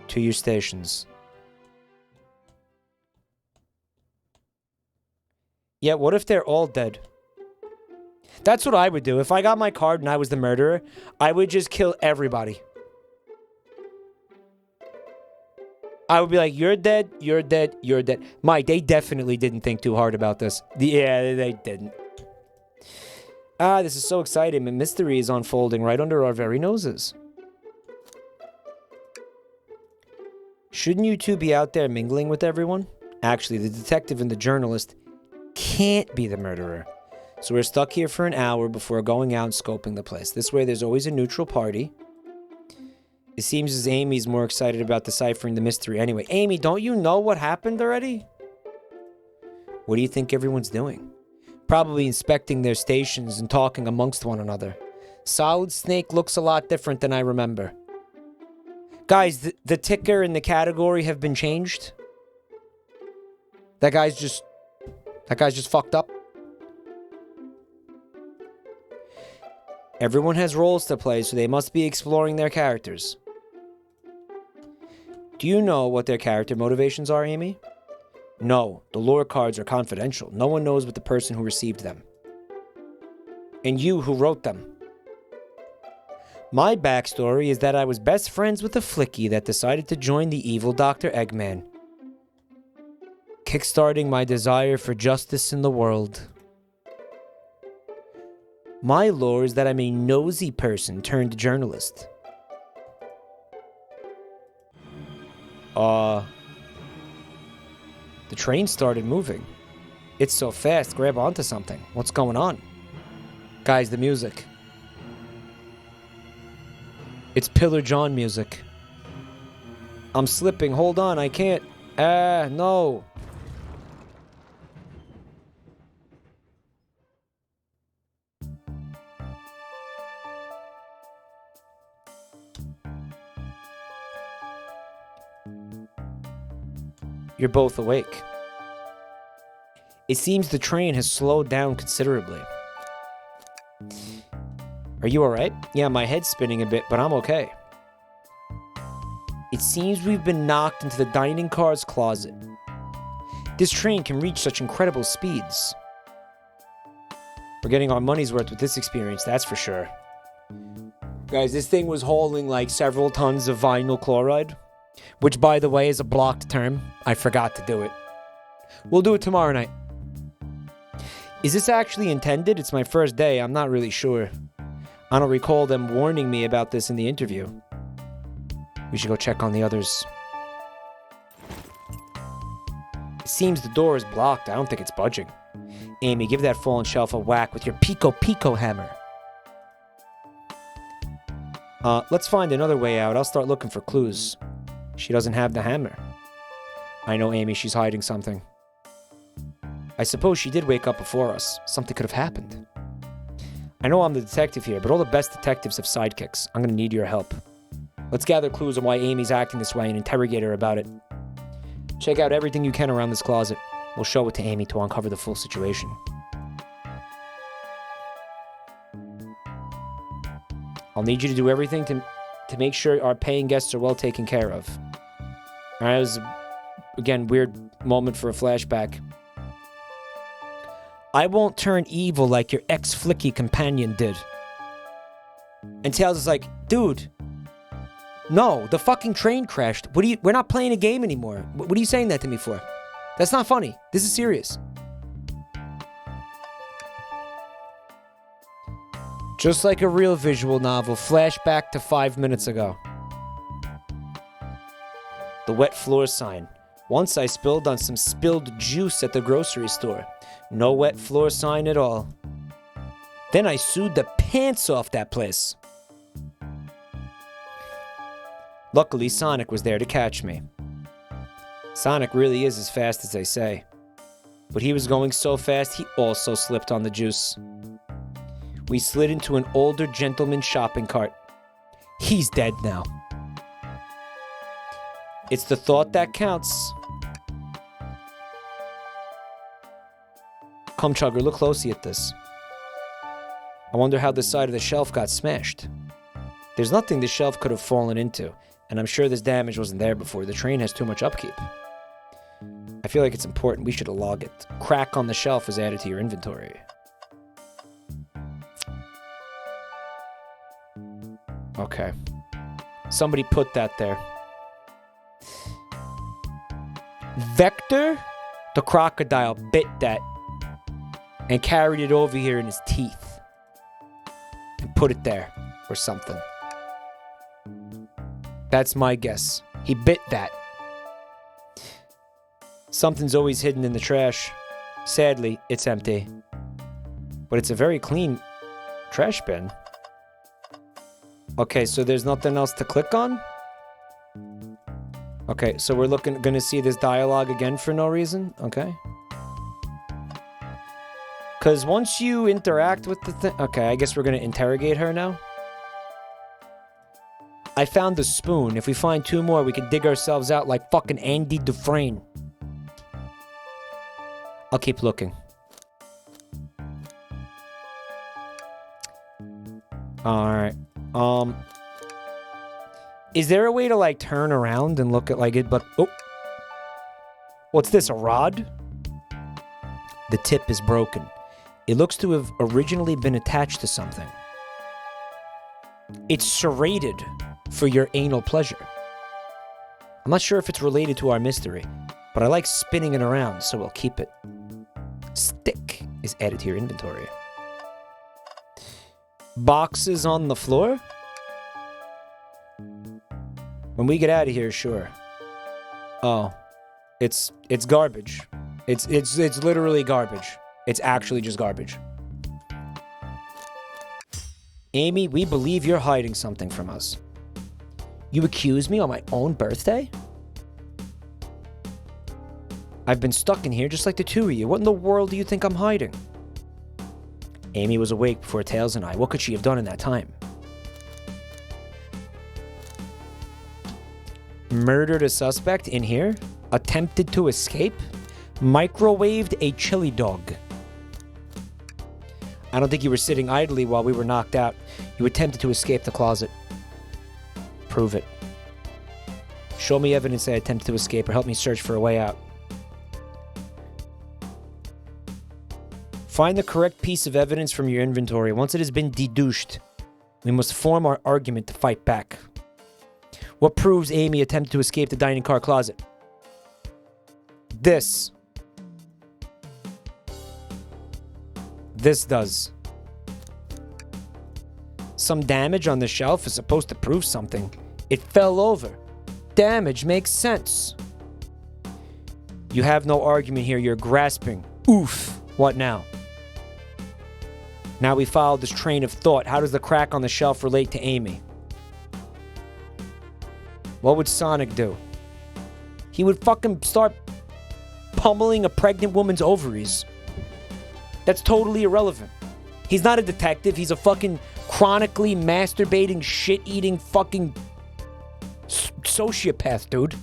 To your stations. Yeah, what if they're all dead? That's what I would do. If I got my card and I was the murderer, I would just kill everybody. I would be like, you're dead, you're dead, you're dead. Mike, they definitely didn't think too hard about this. Yeah, they didn't. Ah, this is so exciting. A mystery is unfolding right under our very noses. Shouldn't you two be out there mingling with everyone? Actually, the detective and the journalist can't be the murderer. So we're stuck here for an hour before going out and scoping the place. This way there's always a neutral party. It seems as Amy's more excited about deciphering the mystery anyway. Amy, don't you know what happened already? What do you think everyone's doing? Probably inspecting their stations and talking amongst one another. Solid Snake looks a lot different than I remember. Guys, the ticker and the category have been changed. That guy's just fucked up. Everyone has roles to play, so they must be exploring their characters. Do you know what their character motivations are, Amy? No, the lore cards are confidential. No one knows but the person who received them. And you who wrote them. My backstory is that I was best friends with a flicky that decided to join the evil Dr. Eggman, kickstarting my desire for justice in the world. My lore is that I'm a nosy person turned journalist. The train started moving. It's so fast. Grab onto something. What's going on? Guys, the music. It's Pillar John music. I'm slipping. Hold on, I can't. No. You're both awake. It seems the train has slowed down considerably. Are you alright? Yeah, my head's spinning a bit, but I'm okay. It seems we've been knocked into the dining car's closet. This train can reach such incredible speeds. We're getting our money's worth with this experience, that's for sure. Guys, this thing was hauling like several tons of vinyl chloride, which, by the way, is a blocked term. I forgot to do it. We'll do it tomorrow night. Is this actually intended? It's my first day. I'm not really sure. I don't recall them warning me about this in the interview. We should go check on the others. It seems the door is blocked. I don't think it's budging. Amy, give that fallen shelf a whack with your pico hammer. Let's find another way out. I'll start looking for clues. She doesn't have the hammer. I know, Amy, she's hiding something. I suppose she did wake up before us. Something could have happened. I know I'm the detective here, but all the best detectives have sidekicks. I'm gonna need your help. Let's gather clues on why Amy's acting this way and interrogate her about it. Check out everything you can around this closet. We'll show it to Amy to uncover the full situation. I'll need you to do everything to make sure our paying guests are well taken care of. Alright, it was, again, weird moment for a flashback. I won't turn evil like your ex-flicky companion did. And Tails is like, dude, no, the fucking train crashed. We're not playing a game anymore. What are you saying that to me for? That's not funny. This is serious. Just like a real visual novel, flashback to 5 minutes ago. The wet floor sign. Once I spilled on some spilled juice at the grocery store. No wet floor sign at all. Then I sued the pants off that place. Luckily, Sonic was there to catch me. Sonic really is as fast as they say. But he was going so fast, he also slipped on the juice. We slid into an older gentleman's shopping cart. He's dead now. It's the thought that counts. Come, Chugger, look closely at this. I wonder how this side of the shelf got smashed. There's nothing the shelf could have fallen into, and I'm sure this damage wasn't there before. The train has too much upkeep. I feel like it's important. We should log it. Crack on the shelf was added to your inventory. Okay. Somebody put that there. Vector, the crocodile, bit that and carried it over here in his teeth and put it there or something. That's my guess. He bit that. Something's always hidden in the trash. Sadly, it's empty. But it's a very clean trash bin. Okay, so there's nothing else to click on? Okay, so we're gonna see this dialogue again for no reason? Okay. Because once you interact with the thing... Okay, I guess we're gonna interrogate her now. I found the spoon. If we find 2 more, we can dig ourselves out like fucking Andy Dufresne. I'll keep looking. Alright. Is there a way to, like, turn around and look at, like, it, but... Oh! What's this, a rod? The tip is broken. It looks to have originally been attached to something. It's serrated for your anal pleasure. I'm not sure if it's related to our mystery, but I like spinning it around, so we'll keep it. Stick is added to your inventory. Boxes on the floor? When we get out of here, sure. Oh. It's garbage. It's literally garbage. It's actually just garbage. Amy, we believe you're hiding something from us. You accuse me on my own birthday? I've been stuck in here just like the two of you. What in the world do you think I'm hiding? Amy was awake before Tails and I. What could she have done in that time? Murdered a suspect in here? Attempted to escape? Microwaved a chili dog. I don't think you were sitting idly while we were knocked out. You attempted to escape the closet. Prove it. Show me evidence that I attempted to escape or help me search for a way out. Find the correct piece of evidence from your inventory. Once it has been deduced, we must form our argument to fight back. What proves Amy attempted to escape the dining car closet? This. This does. Some damage on the shelf is supposed to prove something. It fell over. Damage makes sense. You have no argument here. You're grasping. Oof. What now? Now we follow this train of thought. How does the crack on the shelf relate to Amy? What would Sonic do? He would fucking start pummeling a pregnant woman's ovaries. That's totally irrelevant. He's not a detective. He's a fucking chronically masturbating, shit-eating fucking sociopath, dude.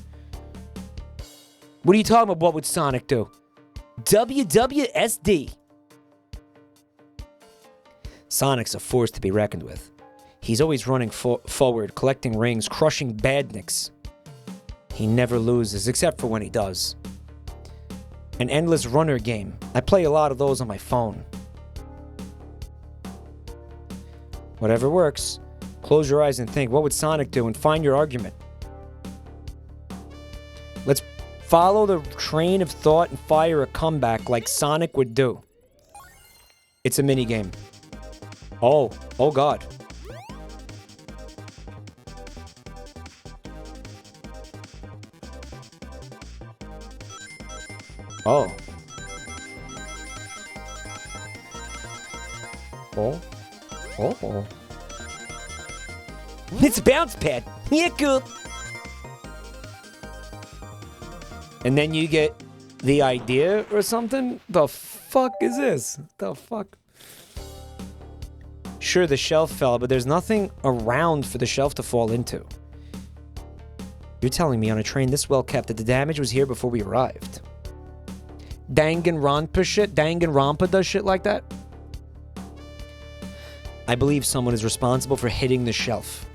What are you talking about? What would Sonic do? WWSD. Sonic's a force to be reckoned with. He's always running forward, collecting rings, crushing badniks. He never loses, except for when he does. An endless runner game. I play a lot of those on my phone. Whatever works. Close your eyes and think, what would Sonic do? And find your argument. Let's follow the train of thought and fire a comeback like Sonic would do. It's a minigame. Oh God. Oh. It's a bounce pad. Yeah, cool. And then you get the idea or something? The fuck is this? The fuck? Sure, the shelf fell, but there's nothing around for the shelf to fall into. You're telling me on a train this well kept that the damage was here before we arrived? Danganronpa shit? Danganronpa does shit like that? I believe someone is responsible for hitting the shelf.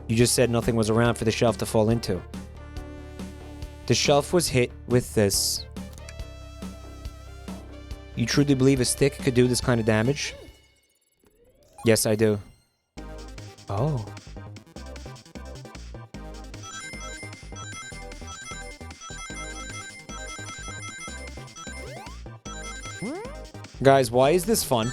You just said nothing was around for the shelf to fall into. The shelf was hit with this. You truly believe a stick could do this kind of damage? Yes, I do. Oh. Guys, why is this fun?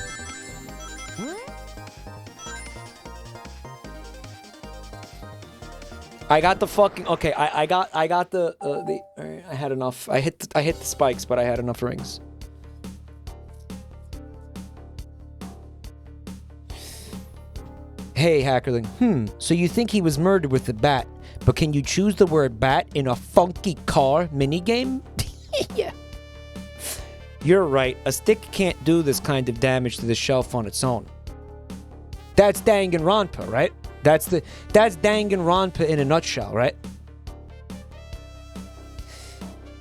I got the fucking okay. I got the right, I had enough. I hit the spikes, but I had enough rings. Hey, Hackerling. So you think he was murdered with the bat, but can you choose the word bat in a funky car minigame? Yeah. You're right. A stick can't do this kind of damage to the shelf on its own. That's Danganronpa, right? That's Danganronpa in a nutshell, right?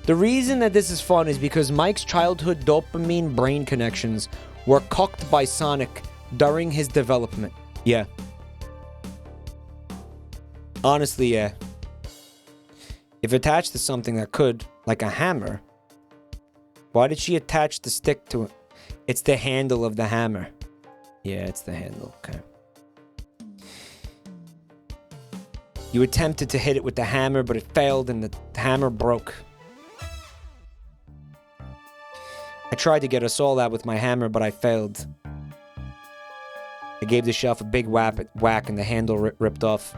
The reason that this is fun is because Mike's childhood dopamine brain connections were cocked by Sonic during his development. Yeah. Honestly, yeah. If attached to something that could, like a hammer, why did she attach the stick to it? It's the handle of the hammer. Yeah, it's the handle. Okay. You attempted to hit it with the hammer, but it failed and the hammer broke. I tried to get us all out with my hammer, but I failed. I gave the shelf a big whack and the handle ripped off.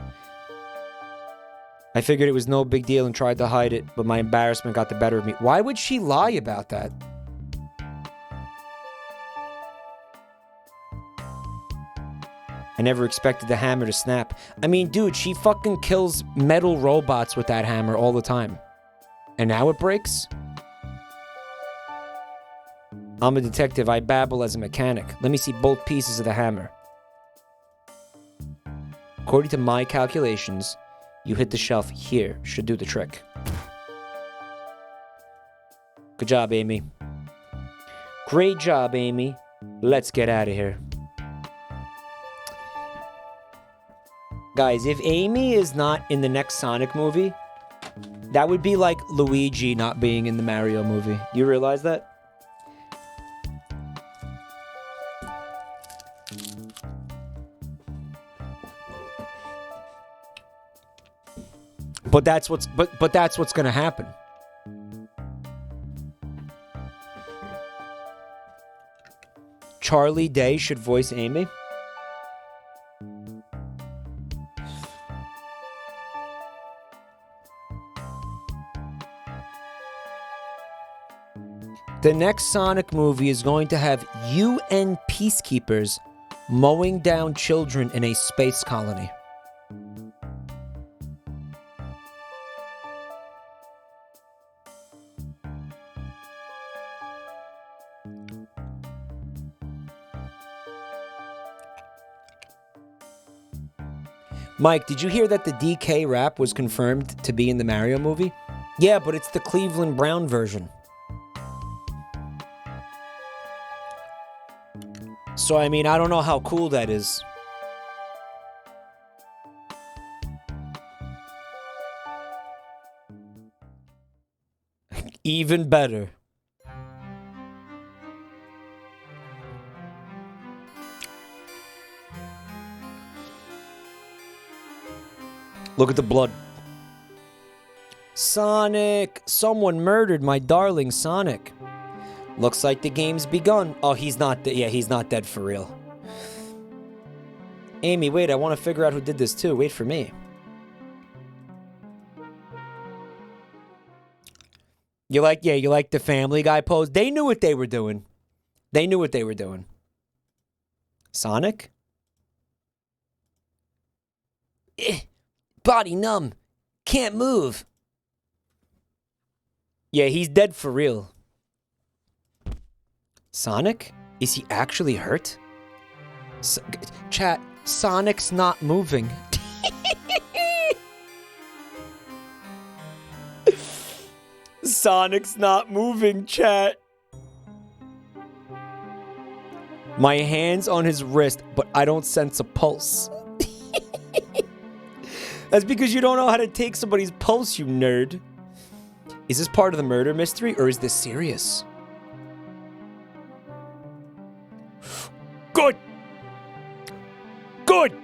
I figured it was no big deal and tried to hide it, but my embarrassment got the better of me. Why would she lie about that? I never expected the hammer to snap. I mean, dude, she fucking kills metal robots with that hammer all the time. And now it breaks? I'm a detective. I babble as a mechanic. Let me see both pieces of the hammer. According to my calculations, you hit the shelf here. Should do the trick. Good job, Amy. Great job, Amy. Let's get out of here. Guys, if Amy is not in the next Sonic movie, that would be like Luigi not being in the Mario movie. You realize that? But that's what's gonna happen. Charlie Day should voice Amy. The next Sonic movie is going to have UN peacekeepers mowing down children in a space colony. Mike, did you hear that the DK rap was confirmed to be in the Mario movie? Yeah, but it's the Cleveland Brown version. So, I mean, I don't know how cool that is. Even better. Look at the blood. Sonic! Someone murdered my darling Sonic. Looks like the game's begun. Oh, he's not dead. Yeah, he's not dead for real. Amy, wait, I want to figure out who did this too. Wait for me. You like the Family Guy pose? They knew what they were doing. They knew what they were doing. Sonic? Body numb. Can't move. Yeah, he's dead for real. Sonic? Is he actually hurt? Chat, Sonic's not moving. Sonic's not moving, chat. My hand's on his wrist, but I don't sense a pulse. That's because you don't know how to take somebody's pulse, you nerd. Is this part of the murder mystery, or is this serious? Good! Good!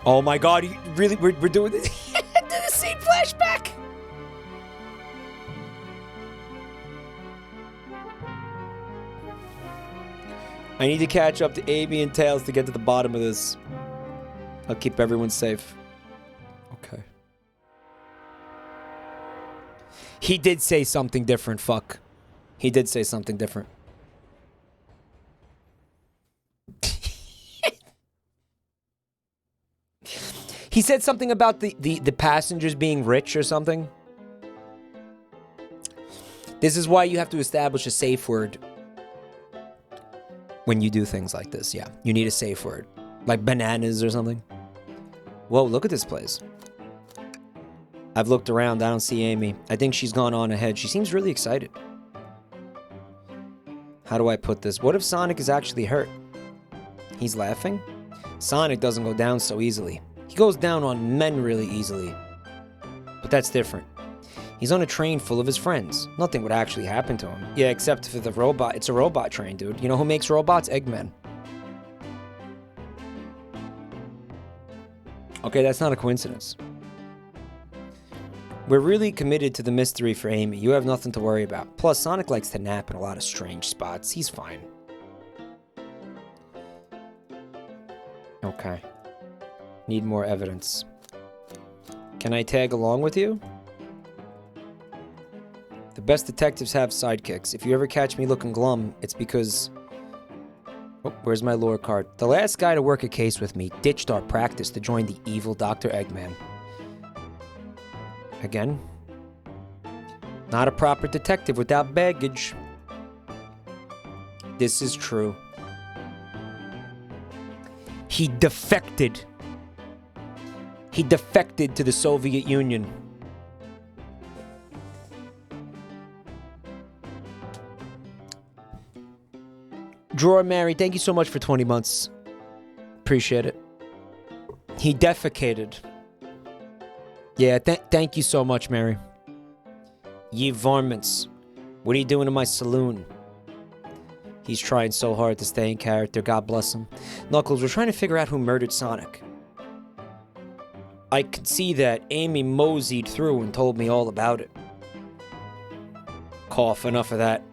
Oh my god, really, we're doing this? Do the same flashback! I need to catch up to Amy and Tails to get to the bottom of this. I'll keep everyone safe. Okay. He did say something different, fuck. He did say something different. He said something about the passengers being rich or something. This is why you have to establish a safe word when you do things like this, yeah. You need a safe word. Like bananas or something. Whoa, look at this place. I've looked around, I don't see Amy. I think she's gone on ahead. She seems really excited. How do I put this? What if Sonic is actually hurt? He's laughing? Sonic doesn't go down so easily. He goes down on men really easily. But that's different. He's on a train full of his friends. Nothing would actually happen to him. Yeah, except for the robot. It's a robot train, dude. You know who makes robots? Eggman. Okay, that's not a coincidence. We're really committed to the mystery for Amy. You have nothing to worry about. Plus, Sonic likes to nap in a lot of strange spots. He's fine. Okay. Need more evidence. Can I tag along with you? The best detectives have sidekicks. If you ever catch me looking glum, it's because... Oh, where's my lore card? The last guy to work a case with me ditched our practice to join the evil Dr. Eggman. Again? Not a proper detective without baggage. This is true. He defected. He defected to the Soviet Union. Drawer Mary, thank you so much for 20 months. Appreciate it. He defecated. Yeah, thank you so much, Mary. Ye varmints. What are you doing in my saloon? He's trying so hard to stay in character. God bless him. Knuckles, we're trying to figure out who murdered Sonic. I could see that Amy moseyed through and told me all about it. Cough, enough of that.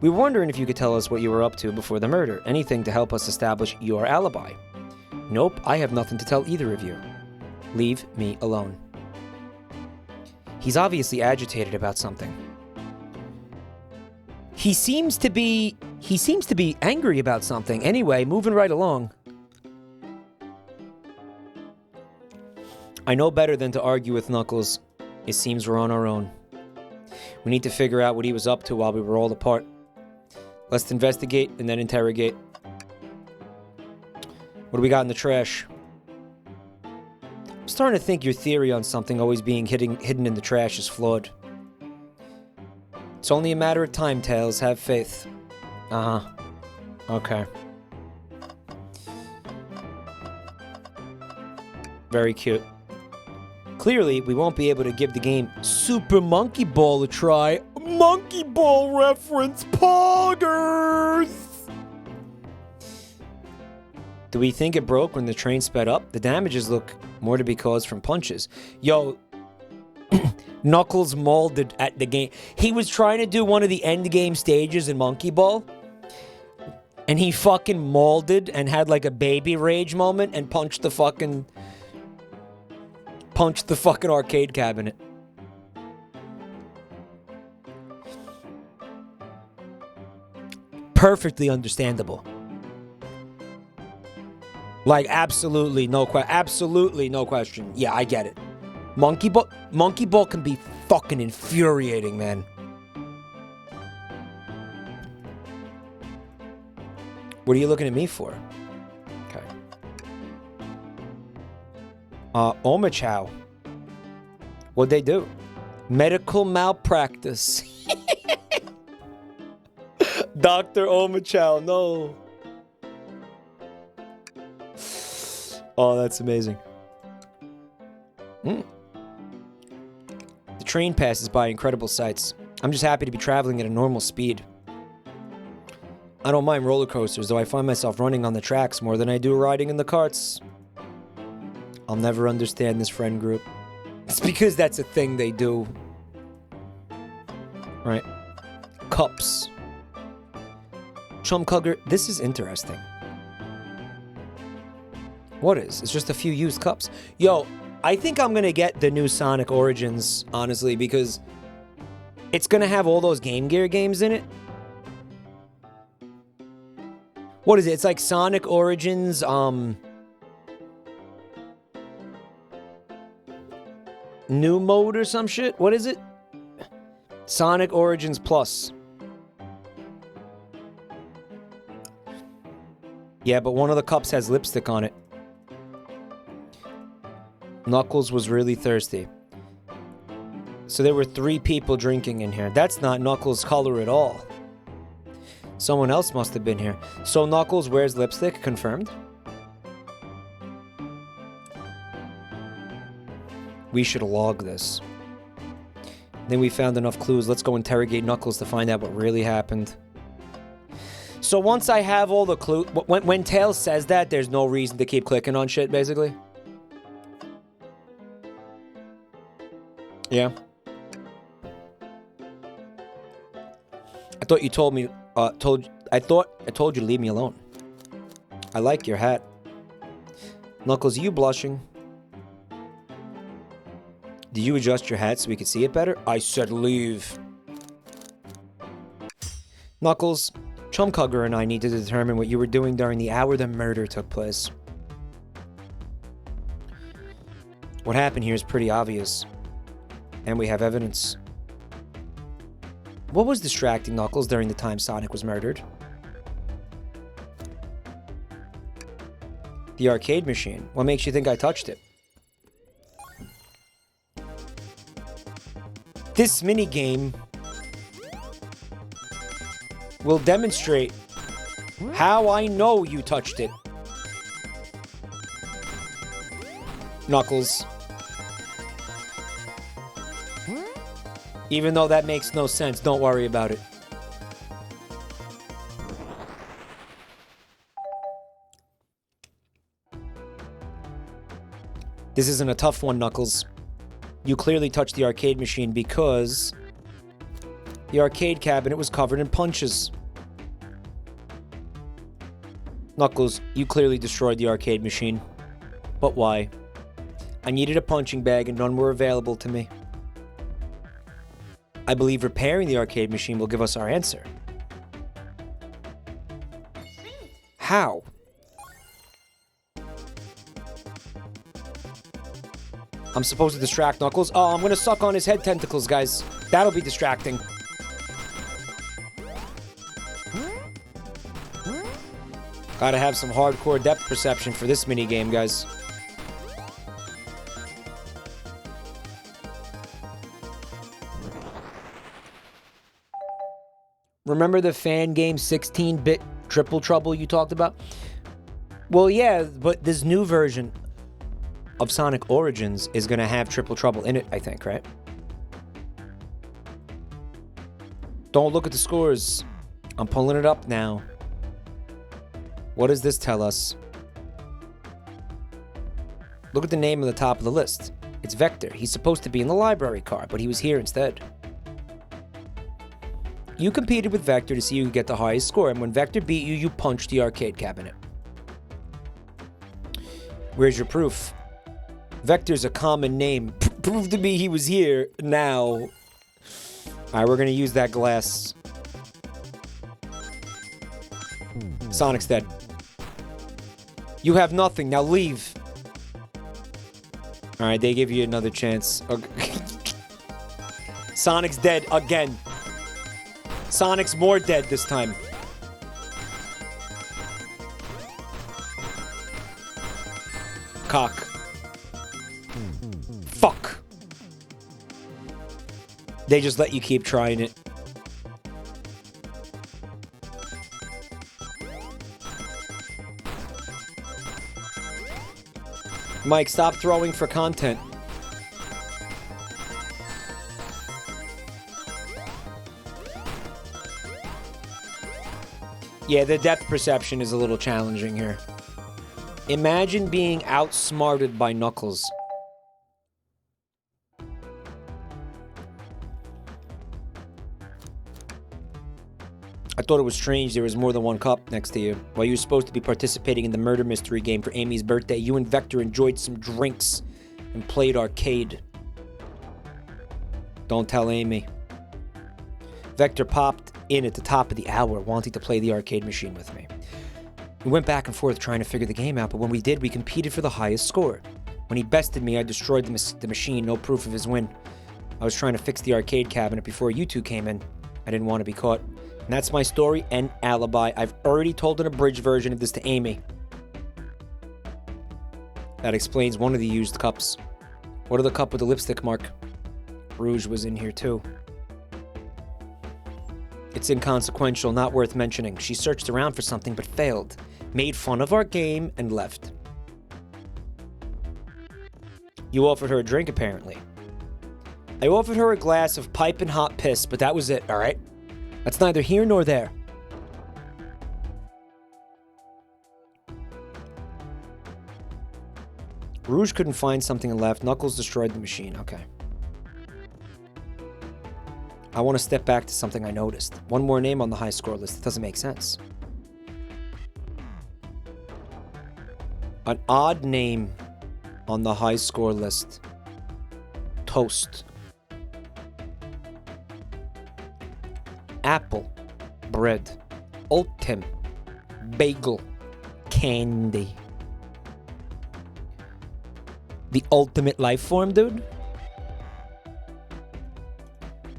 We were wondering if you could tell us what you were up to before the murder. Anything to help us establish your alibi. Nope, I have nothing to tell either of you. Leave me alone. He's obviously agitated about something. He seems to be angry about something. Anyway, moving right along. I know better than to argue with Knuckles. It seems we're on our own. We need to figure out what he was up to while we were all apart. Let's investigate and then interrogate. What do we got in the trash? I'm starting to think your theory on something always being hidden in the trash is flawed. It's only a matter of time, Tails. Have faith. Uh-huh. Okay. Very cute. Clearly, we won't be able to give the game Super Monkey Ball a try. Monkey Ball reference, poggers! Do we think it broke when the train sped up? The damages look more to be caused from punches. Yo, Knuckles molded at the game. He was trying to do one of the end game stages in Monkey Ball. And he fucking molded and had like a baby rage moment and punched the fucking arcade cabinet. Perfectly understandable. Like, absolutely no question. Yeah, I get it. Monkey Ball can be fucking infuriating, man. What are you looking at me for? Okay. Omachow. What'd they do? Medical malpractice. Dr. Omachow, no. Oh, that's amazing. The train passes by incredible sights. I'm just happy to be traveling at a normal speed. I don't mind roller coasters, though I find myself running on the tracks more than I do riding in the carts. I'll never understand this friend group. It's because that's a thing they do. Right. Cups. Chumcugger, this is interesting. What is? It's just a few used cups. Yo, I think I'm gonna get the new Sonic Origins, honestly, because it's gonna have all those Game Gear games in it. What is it? It's like Sonic Origins, new mode or some shit? What is it? Sonic Origins Plus. Yeah, but one of the cups has lipstick on it. Knuckles was really thirsty. So there were 3 people drinking in here. That's not Knuckles' color at all. Someone else must have been here. So Knuckles wears lipstick, confirmed? We should log this. Then we found enough clues. Let's go interrogate Knuckles to find out what really happened. So once I have all the clues... When Tails says that, there's no reason to keep clicking on shit, basically? Yeah. I thought you told me... I told you to leave me alone. I like your hat. Knuckles, are you blushing? Did you adjust your hat so we could see it better? I said leave. Knuckles, Chumcugger and I need to determine what you were doing during the hour the murder took place. What happened here is pretty obvious. And we have evidence. What was distracting Knuckles during the time Sonic was murdered? The arcade machine. What makes you think I touched it? This minigame will demonstrate how I know you touched it. Knuckles. Even though that makes no sense, don't worry about it. This isn't a tough one, Knuckles. You clearly touched the arcade machine because the arcade cabinet was covered in punches. Knuckles, you clearly destroyed the arcade machine. But why? I needed a punching bag and none were available to me. I believe repairing the arcade machine will give us our answer. How? I'm supposed to distract Knuckles? Oh, I'm gonna suck on his head tentacles, guys. That'll be distracting. Gotta have some hardcore depth perception for this minigame, guys. Remember the fan game 16-bit Triple Trouble you talked about? Well, yeah, but this new version of Sonic Origins is going to have Triple Trouble in it, I think, right? Don't look at the scores. I'm pulling it up now. What does this tell us? Look at the name on the top of the list. It's Vector. He's supposed to be in the library car, but he was here instead. You competed with Vector to see who could get the highest score, and when Vector beat you, you punched the arcade cabinet. Where's your proof? Vector's a common name. Prove to me he was here now. Alright, we're gonna use that glass. Sonic's dead. You have nothing, now leave. Alright, they give you another chance. Okay. Sonic's dead again. Sonic's more dead this time. Cock. Fuck. They just let you keep trying it. Mike, stop throwing for content. Yeah, the depth perception is a little challenging here. Imagine being outsmarted by Knuckles. I thought it was strange there was more than one cup next to you. While you were supposed to be participating in the murder mystery game for Amy's birthday, you and Vector enjoyed some drinks and played arcade. Don't tell Amy. Vector popped in at the top of the hour wanting to play the arcade machine with me. We went back and forth trying to figure the game out, but when we did, we competed for the highest score. When he bested me, I destroyed the machine, no proof of his win. I was trying to fix the arcade cabinet before you two came in. I didn't want to be caught. And that's my story and alibi. I've already told an abridged version of this to Amy. That explains one of the used cups. What of the cup with the lipstick mark? Rouge was in here too. It's inconsequential, not worth mentioning. She searched around for something but failed. Made fun of our game and left. You offered her a drink, apparently. I offered her a glass of piping hot piss, but that was it, alright? That's neither here nor there. Rouge couldn't find something and left. Knuckles destroyed the machine. Okay. I want to step back to something I noticed. One more name on the high score list. It doesn't make sense. An odd name on the high score list. Toast. Apple. Bread. Oatmeal. Bagel. Candy. The ultimate life form, dude?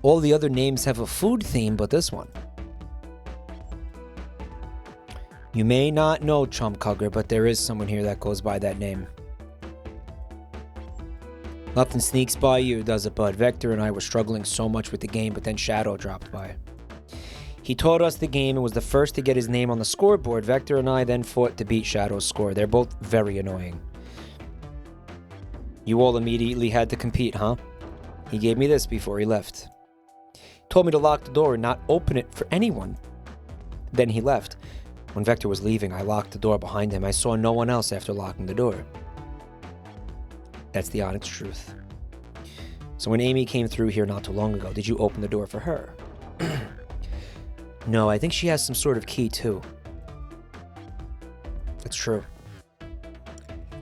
All the other names have a food theme, but this one. You may not know Chumcugger, but there is someone here that goes by that name. Nothing sneaks by you, does it, bud? Vector and I were struggling so much with the game, but then Shadow dropped by. He taught us the game and was the first to get his name on the scoreboard. Vector and I then fought to beat Shadow's score. They're both very annoying. You all immediately had to compete, huh? He gave me this before he left. Told me to lock the door and not open it for anyone. Then he left. When Vector was leaving, I locked the door behind him. I saw no one else after locking the door. That's the honest truth. So when Amy came through here not too long ago, did you open the door for her? No, I think she has some sort of key too. That's true.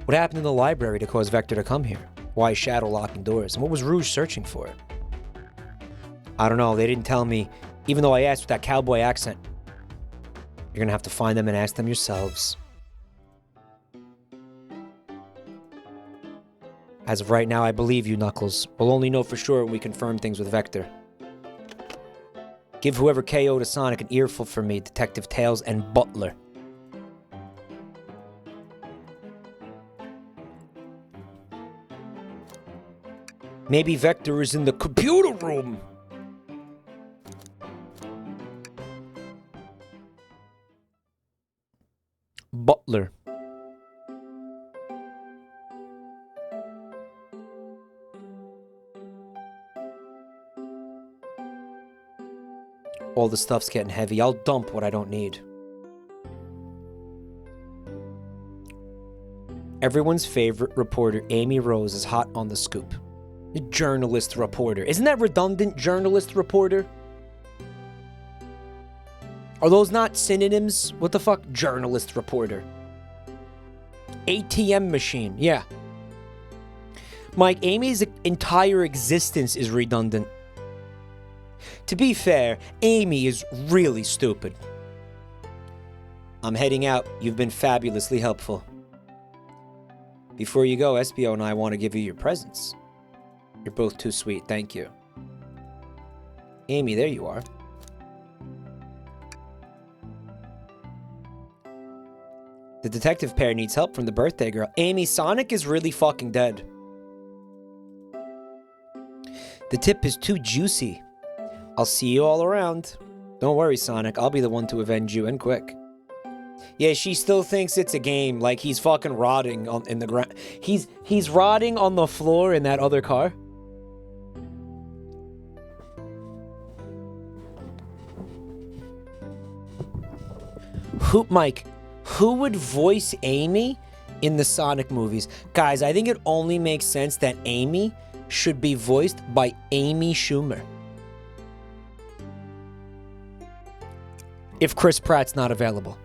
What happened in the library to cause Vector to come here? Why is Shadow locking doors? And what was Rouge searching for? I don't know. They didn't tell me, even though I asked with that cowboy accent. You're gonna have to find them and ask them yourselves. As of right now, I believe you, Knuckles. We'll only know for sure when we confirm things with Vector. Give whoever KO'd Sonic an earful for me, Detective Tails and Butler. Maybe Vector is in the computer room. Butler. All the stuff's getting heavy. I'll dump what I don't need. Everyone's favorite reporter, Amy Rose, is hot on the scoop. Journalist reporter. Isn't that redundant, journalist reporter? Are those not synonyms? What the fuck? Journalist reporter. ATM machine. Yeah. Mike, Amy's entire existence is redundant. To be fair, Amy is really stupid. I'm heading out. You've been fabulously helpful. Before you go, Espio and I want to give you your presents. You're both too sweet. Thank you. Amy, there you are. The detective pair needs help from the birthday girl. Amy, Sonic is really fucking dead. The tip is too juicy. I'll see you all around. Don't worry, Sonic. I'll be the one to avenge you, and quick. Yeah, she still thinks it's a game. Like, he's fucking rotting in the ground. He's rotting on the floor in that other car. Mike, who would voice Amy in the Sonic movies? Guys, I think it only makes sense that Amy should be voiced by Amy Schumer. If Chris Pratt's not available.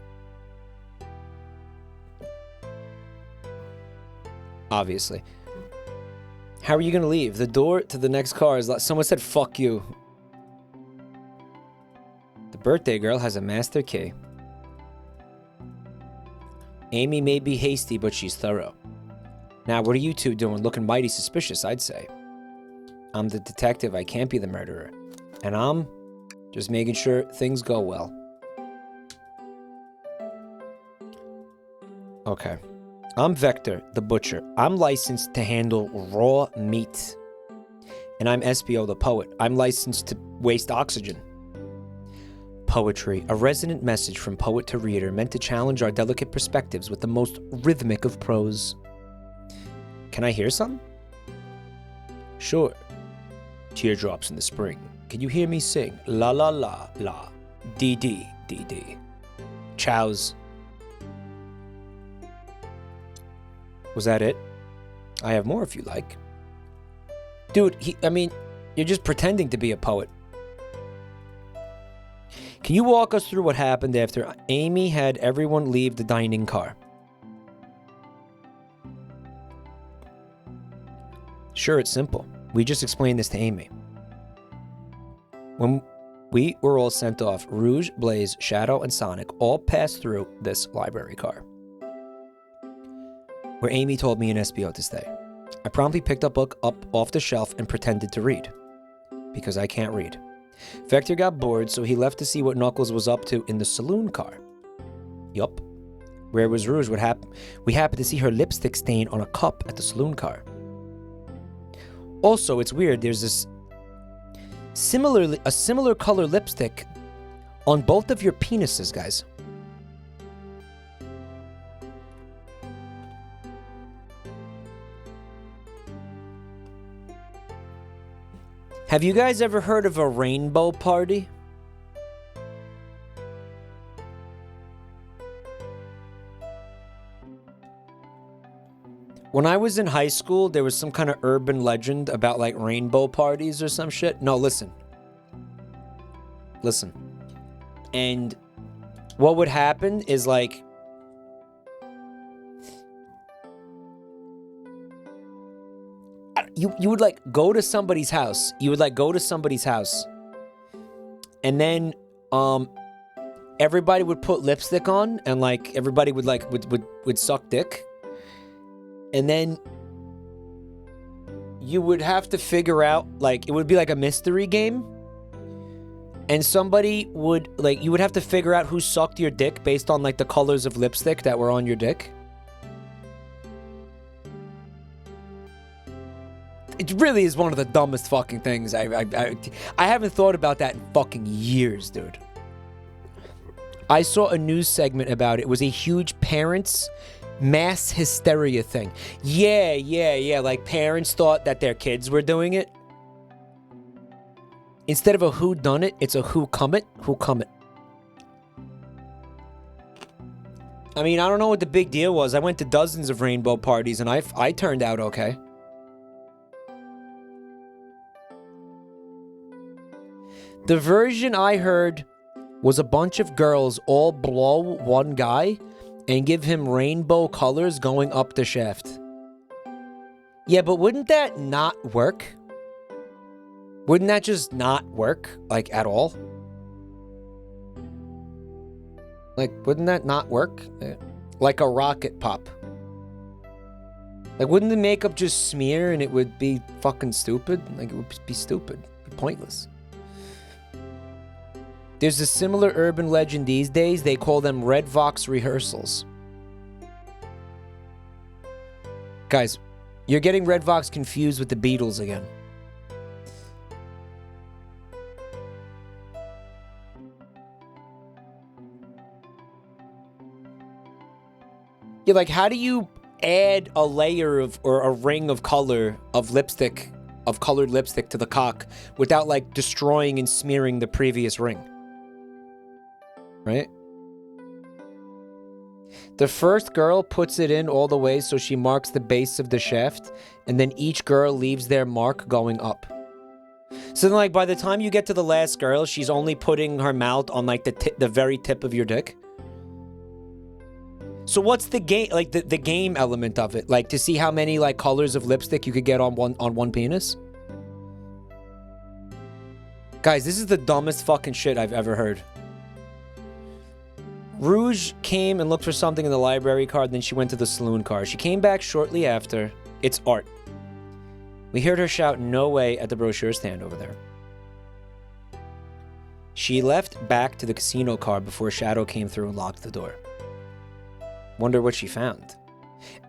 Obviously. How are you going to leave? The door to the next car is like... Someone said, fuck you. The birthday girl has a master key. Amy may be hasty, but she's thorough. Now, what are you two doing? Looking mighty suspicious, I'd say. I'm the detective. I can't be the murderer. And I'm just making sure things go well. Okay. I'm Vector, the butcher. I'm licensed to handle raw meat. And I'm Espio, the poet. I'm licensed to waste oxygen. Poetry, a resonant message from poet to reader meant to challenge our delicate perspectives with the most rhythmic of prose. Can I hear some? Sure. Teardrops in the spring. Can you hear me sing? La la la la. Dee dee dee dee. Chows. Was that it? I have more if you like. Dude, you're just pretending to be a poet. Can you walk us through what happened after Amy had everyone leave the dining car? Sure, it's simple. We just explained this to Amy. When we were all sent off, Rouge, Blaze, Shadow, and Sonic all passed through this library car, where Amy told me and SBO to stay. I promptly picked a book up off the shelf and pretended to read, because I can't read. Vector got bored, so he left to see what Knuckles was up to in the saloon car. Yup. Where was Rouge? We happened to see her lipstick stain on a cup at the saloon car. Also, it's weird, there's this a similar color lipstick on both of your penises, guys. Have you guys ever heard of a rainbow party? When I was in high school, there was some kind of urban legend about like rainbow parties or some shit. No, listen. Listen. And what would happen is like you would like go to somebody's house. You would like go to somebody's house. And then everybody would put lipstick on and like everybody would like would suck dick. And then you would have to figure out, like, it would be like a mystery game. And somebody would, like, you would have to figure out who sucked your dick based on, like, the colors of lipstick that were on your dick. It really is one of the dumbest fucking things. I haven't thought about that in fucking years, dude. I saw a news segment about it. It was a huge parents' mass hysteria thing. Yeah. Like, parents thought that their kids were doing it. Instead of a who done it, it's a who come it. I mean, I don't know what the big deal was. I went to dozens of rainbow parties, and I turned out okay. The version I heard was a bunch of girls all blow one guy and give him rainbow colors going up the shaft. Yeah, but wouldn't that not work? Wouldn't that just not work, like, at all? Like, wouldn't that not work? Like a rocket pop. Like, wouldn't the makeup just smear and it would be fucking stupid? Like, it would be stupid. It'd be pointless. There's a similar urban legend these days. They call them Red Vox rehearsals. Guys, you're getting Red Vox confused with the Beatles again. Yeah, like, how do you add a layer of, or a ring of color of lipstick, of colored lipstick to the cock without, like, destroying and smearing the previous ring? Right? The first girl puts it in all the way so she marks the base of the shaft, and then each girl leaves their mark going up. So then, like, by the time you get to the last girl, she's only putting her mouth on, like, the very tip of your dick. So what's the game, like, the game element of it? Like, to see how many, like, colors of lipstick you could get on one penis? Guys, this is the dumbest fucking shit I've ever heard. Rouge came and looked for something in the library car, then she went to the saloon car. She came back shortly after. It's art. We heard her shout, "No way," at the brochure stand over there. She left back to the casino car before Shadow came through and locked the door. Wonder what she found.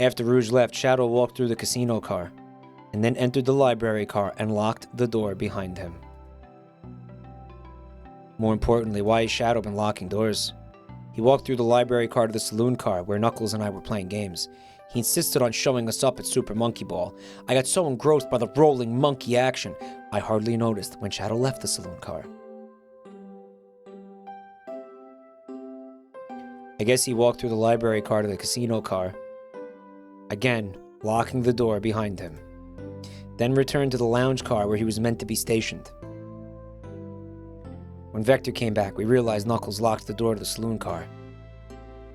After Rouge left, Shadow walked through the casino car and then entered the library car and locked the door behind him. More importantly, why has Shadow been locking doors? He walked through the library car to the saloon car where Knuckles and I were playing games. He insisted on showing us up at Super Monkey Ball. I got so engrossed by the rolling monkey action, I hardly noticed when Shadow left the saloon car. I guess he walked through the library car to the casino car, again, locking the door behind him. Then returned to the lounge car where he was meant to be stationed. When Vector came back, we realized Knuckles locked the door to the saloon car.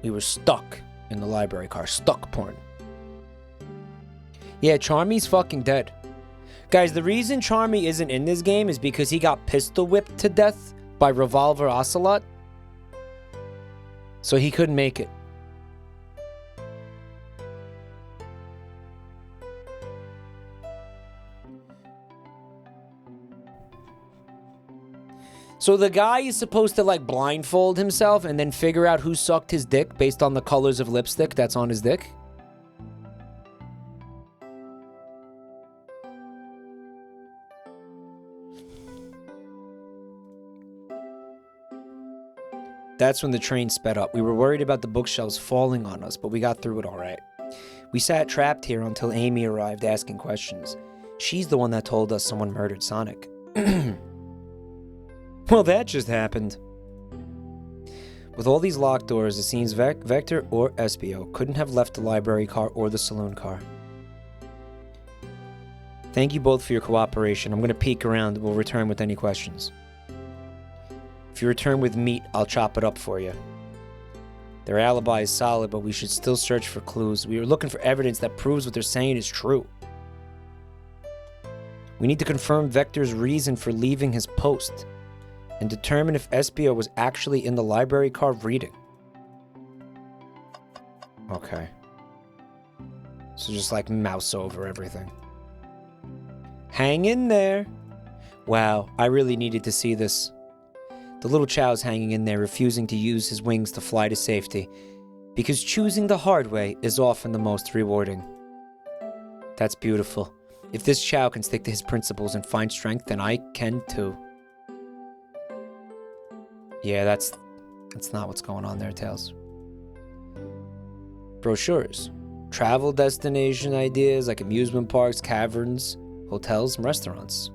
We were stuck in the library car. Stuck porn. Yeah, Charmy's fucking dead. Guys, the reason Charmy isn't in this game is because he got pistol whipped to death by Revolver Ocelot. So he couldn't make it. So the guy is supposed to like blindfold himself and then figure out who sucked his dick based on the colors of lipstick that's on his dick. That's when the train sped up. We were worried about the bookshelves falling on us, but we got through it all right. We sat trapped here until Amy arrived asking questions. She's the one that told us someone murdered Sonic. Well, that just happened. With all these locked doors, it seems Vector or Espio couldn't have left the library car or the saloon car. Thank you both for your cooperation. I'm going to peek around. We'll return with any questions. If you return with meat, I'll chop it up for you. Their alibi is solid, but we should still search for clues. We are looking for evidence that proves what they're saying is true. We need to confirm Vector's reason for leaving his post and determine if Espio was actually in the library car reading. Okay. So just like mouse over everything. Hang in there. Wow, I really needed to see this. The little Chow's hanging in there, refusing to use his wings to fly to safety, because choosing the hard way is often the most rewarding. That's beautiful. If this Chow can stick to his principles and find strength, then I can too. Yeah, that's not what's going on there, Tails. Brochures. Travel destination ideas like amusement parks, caverns, hotels, and restaurants.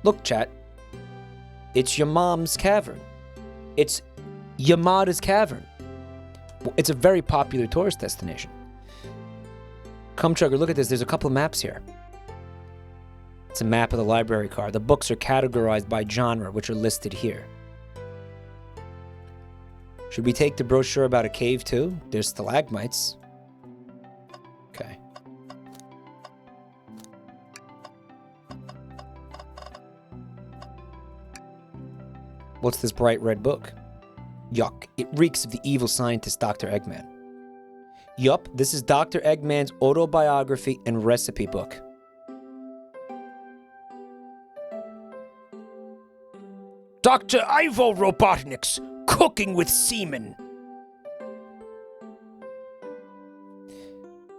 Look, chat. It's your mom's cavern. It's Yamada's Cavern. It's a very popular tourist destination. Come, Chugger, look at this. There's a couple of maps here. It's a map of the library car. The books are categorized by genre, which are listed here. Should we take the brochure about a cave, too? There's stalagmites. Okay. What's this bright red book? Yuck, it reeks of the evil scientist Dr. Eggman. Yup, this is Dr. Eggman's autobiography and recipe book. Dr. Ivo Robotnik's Cooking with Semen.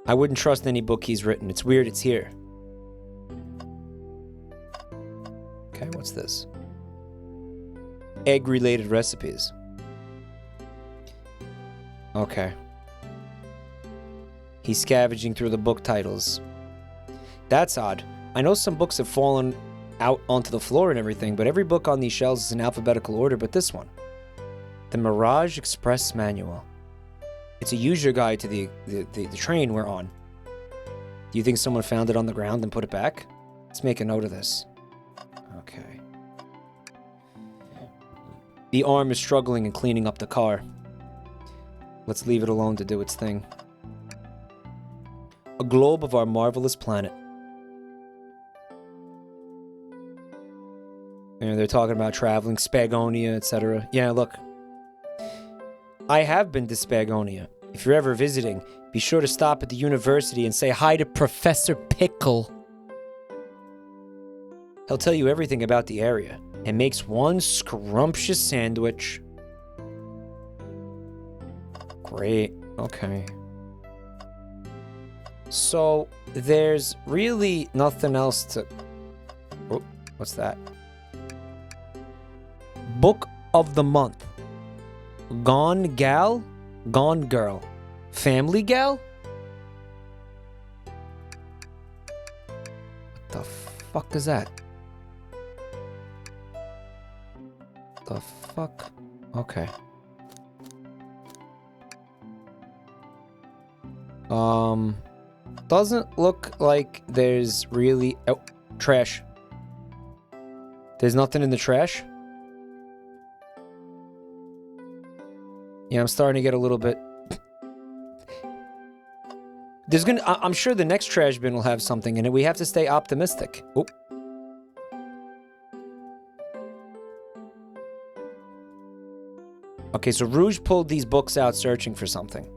I wouldn't trust any book he's written. It's weird it's here. Okay, what's this? Egg-related recipes. Okay. He's scavenging through the book titles. That's odd. I know some books have fallen out onto the floor and everything, but every book on these shelves is in alphabetical order but this one. The Mirage Express Manual. It's a user guide to the train we're on. Do you think someone found it on the ground and put it back? Let's make a note of this. Okay. The arm is struggling and cleaning up the car. Let's leave it alone to do its thing. A globe of our marvelous planet. And they're talking about traveling, Spagonia, etc. Yeah, look. I have been to Spagonia. If you're ever visiting, be sure to stop at the university and say hi to Professor Pickle. He'll tell you everything about the area and makes one scrumptious sandwich. Great. Okay. So, there's really nothing else to... Oh, what's that? Book of the Month. Gone Gal? Gone Girl. Family Gal? What the fuck is that? The fuck? Okay. Doesn't look like there's really... Oh, trash. There's nothing in the trash? Yeah, I'm starting to get a little bit... There's gonna. I'm sure the next trash bin will have something in it. We have to stay optimistic. Oh. Okay, so Rouge pulled these books out searching for something.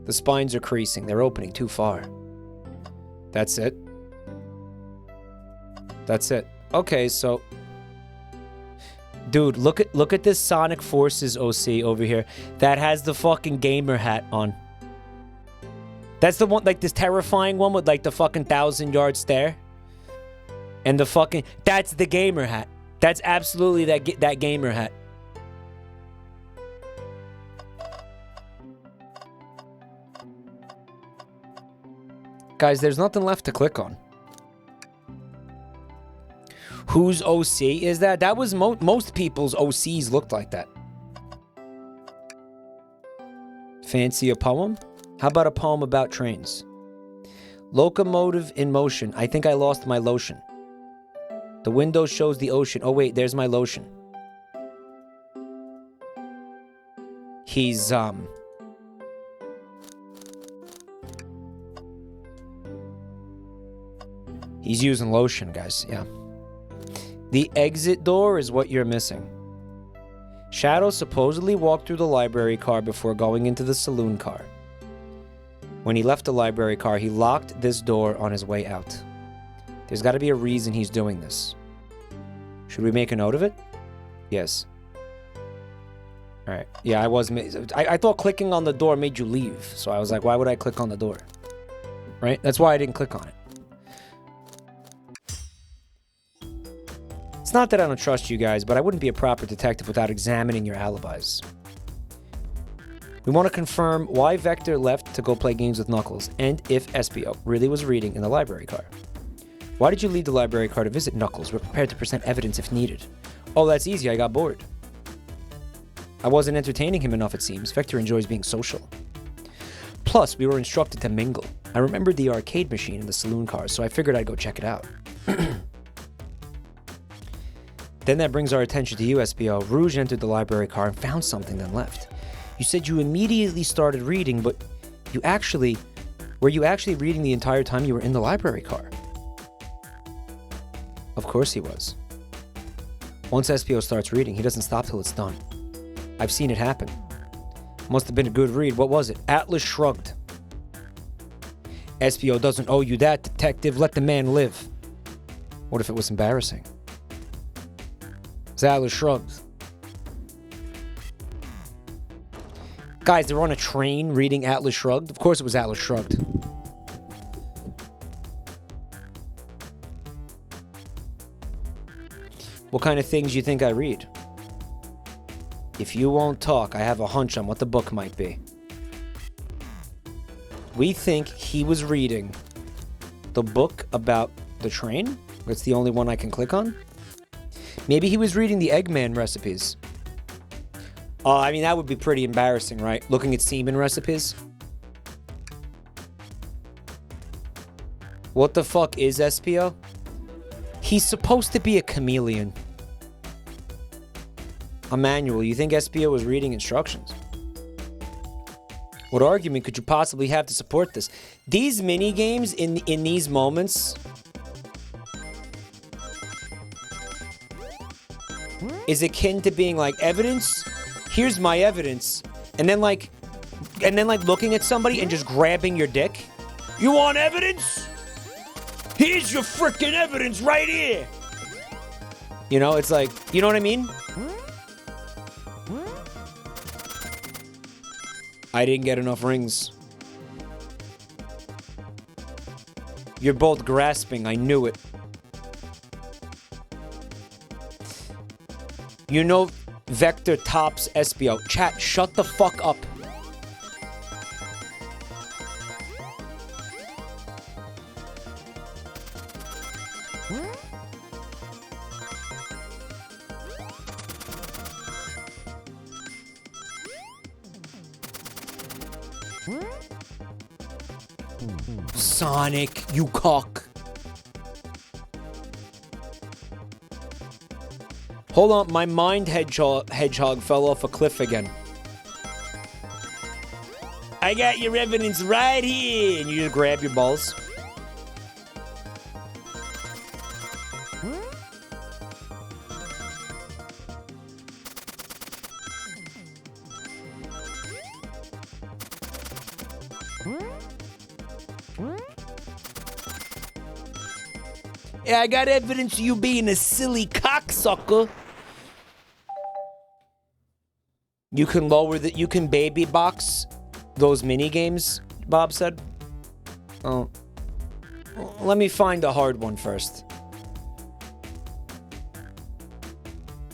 The spines are creasing. They're opening too far. That's it. That's it. Okay, so... Dude, look at this Sonic Forces OC over here that has the fucking gamer hat on. That's the one, like this terrifying one with like the fucking 1,000-yard stare. And the fucking... That's the gamer hat. That's absolutely that gamer hat. Guys, there's nothing left to click on. Whose OC is that? That was most people's OCs looked like that. Fancy a poem? How about a poem about trains? Locomotive in motion. I think I lost my lotion. The window shows the ocean. Oh wait, there's my lotion. He's using lotion, guys. Yeah. The exit door is what you're missing. Shadow supposedly walked through the library car before going into the saloon car. When he left the library car, he locked this door on his way out. There's got to be a reason he's doing this. Should we make a note of it? Yes. Alright. Yeah, I thought clicking on the door made you leave. So I was like, why would I click on the door? Right? That's why I didn't click on it. It's not that I don't trust you guys, but I wouldn't be a proper detective without examining your alibis. We want to confirm why Vector left to go play games with Knuckles, and if SPO really was reading in the library car. Why did you leave the library car to visit Knuckles? We're prepared to present evidence if needed. Oh, that's easy. I got bored. I wasn't entertaining him enough, it seems. Vector enjoys being social. Plus, we were instructed to mingle. I remembered the arcade machine in the saloon cars, so I figured I'd go check it out. Then that brings our attention to you, SPO. Rouge entered the library car and found something, then left. You said you immediately started reading, but were you actually reading the entire time you were in the library car? Of course he was. Once SPO starts reading, he doesn't stop till it's done. I've seen it happen. Must have been a good read. What was it? Atlas Shrugged. SPO doesn't owe you that, detective. Let the man live. What if it was embarrassing? It's Atlas Shrugged. Guys, they're on a train reading Atlas Shrugged. Of course it was Atlas Shrugged. What kind of things do you think I read? If you won't talk, I have a hunch on what the book might be. We think he was reading the book about the train. That's the only one I can click on. Maybe he was reading the Eggman recipes. I mean, that would be pretty embarrassing, right? Looking at semen recipes. What the fuck is SPO? He's supposed to be a chameleon. Emmanuel, you think SPO was reading instructions? What argument could you possibly have to support this? These mini-games in these moments is akin to being like, evidence? Here's my evidence. And then like looking at somebody and just grabbing your dick. You want evidence? Here's your freaking evidence right here. You know, it's like, you know what I mean? I didn't get enough rings. You're both grasping, I knew it. You know Vector tops SPO. Chat, shut the fuck up. Sonic, you cock. Hold on, my mind hedgehog fell off a cliff again. I got your evidence right here. And you just grab your balls. Yeah, I got evidence of you being a silly cocksucker. You can you can baby box those mini games, Bob said. Oh. Let me find a hard one first.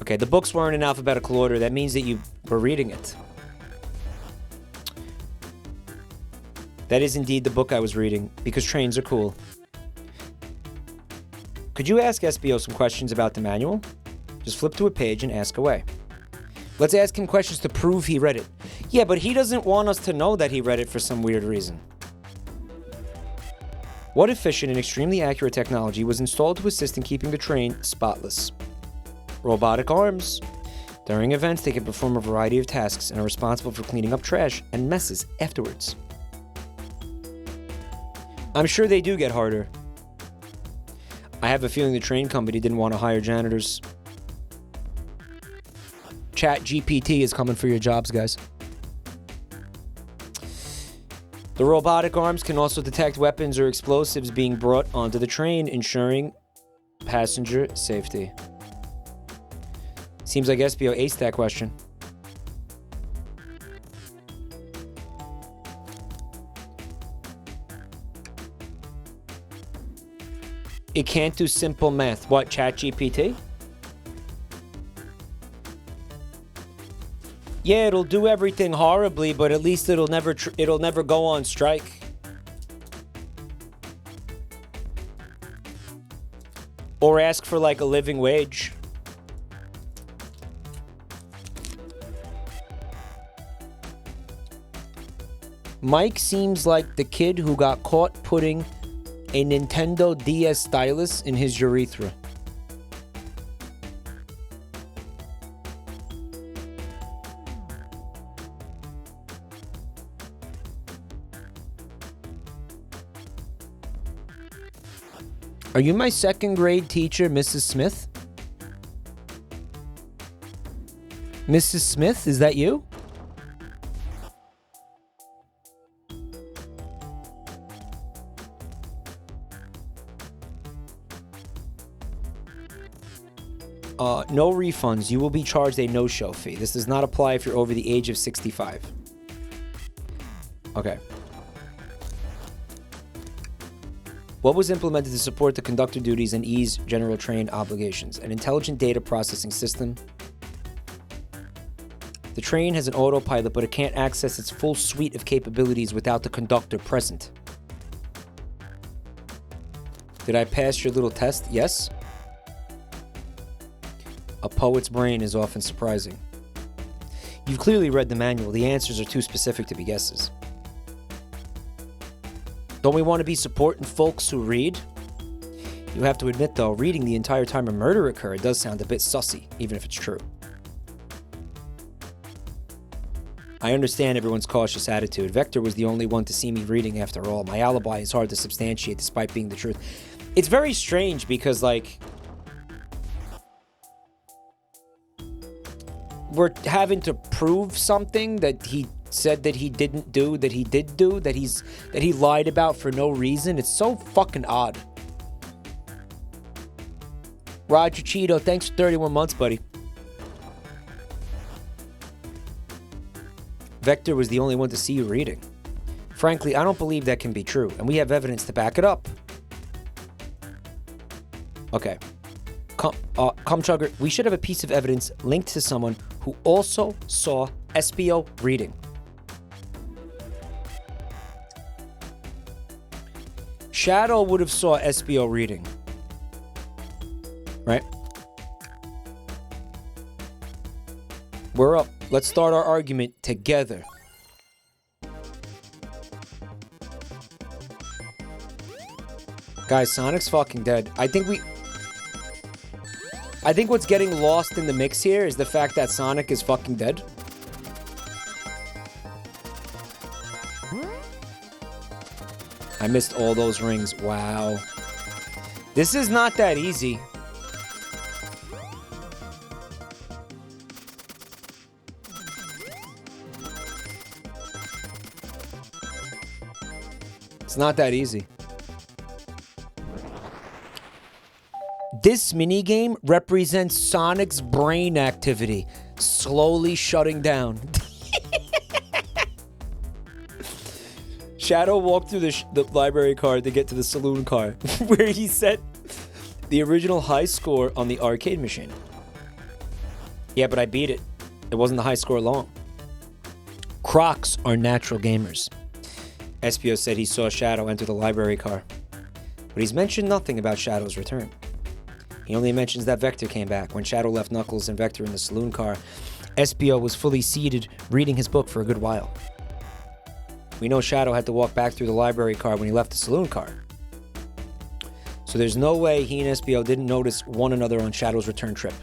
Okay, the books weren't in alphabetical order. That means that you were reading it. That is indeed the book I was reading, because trains are cool. Could you ask SBO some questions about the manual? Just flip to a page and ask away. Let's ask him questions to prove he read it. Yeah, but he doesn't want us to know that he read it for some weird reason. What efficient and extremely accurate technology was installed to assist in keeping the train spotless? Robotic arms. During events, they can perform a variety of tasks and are responsible for cleaning up trash and messes afterwards. I'm sure they do get harder. I have a feeling the train company didn't want to hire janitors. ChatGPT is coming for your jobs, guys. The robotic arms can also detect weapons or explosives being brought onto the train, ensuring passenger safety. Seems like SBO aced that question. It can't do simple math. What, ChatGPT? Yeah, it'll do everything horribly, but at least it'll never go on strike. Or ask for like a living wage. Mike seems like the kid who got caught putting a Nintendo DS stylus in his urethra. Are you my second grade teacher, Mrs. Smith? Mrs. Smith, is that you? No refunds. You will be charged a no-show fee. This does not apply if you're over the age of 65. Okay. What was implemented to support the conductor duties and ease general train obligations? An intelligent data processing system. The train has an autopilot, but it can't access its full suite of capabilities without the conductor present. Did I pass your little test? Yes. A poet's brain is often surprising. You've clearly read the manual. The answers are too specific to be guesses. Don't we want to be supporting folks who read? You have to admit, though, reading the entire time a murder occurred does sound a bit sussy, even if it's true. I understand everyone's cautious attitude. Vector was the only one to see me reading after all. My alibi is hard to substantiate despite being the truth. It's very strange because, like, we're having to prove something that he said that he didn't do, that he did do, that he lied about for no reason. It's so fucking odd. Roger Cheeto, thanks for 31 months, buddy. Vector was the only one to see you reading. Frankly, I don't believe that can be true, and we have evidence to back it up. Okay. Chugger, we should have a piece of evidence linked to someone who also saw SBO reading. Shadow would have saw SBO reading. Right? We're up. Let's start our argument together. Guys, Sonic's fucking dead. I think what's getting lost in the mix here is the fact that Sonic is fucking dead. I missed all those rings. Wow. This is not that easy. It's not that easy. This minigame represents Sonic's brain activity, slowly shutting down. Shadow walked through the library car to get to the saloon car, where he set the original high score on the arcade machine. Yeah, but I beat it. It wasn't the high score long. Crocs are natural gamers. Espio said he saw Shadow enter the library car, but he's mentioned nothing about Shadow's return. He only mentions that Vector came back. When Shadow left Knuckles and Vector in the saloon car, Espio was fully seated, reading his book for a good while. We know Shadow had to walk back through the library car when he left the saloon car. So there's no way he and Espio didn't notice one another on Shadow's return trip.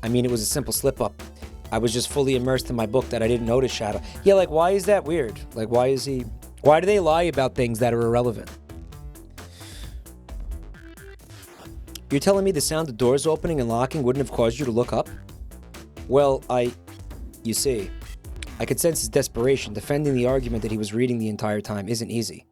I mean, it was a simple slip-up. I was just fully immersed in my book that I didn't notice Shadow. Yeah, like, why is that weird? Like, why do they lie about things that are irrelevant? You're telling me the sound of doors opening and locking wouldn't have caused you to look up? Well, you see, I could sense his desperation. Defending the argument that he was reading the entire time isn't easy.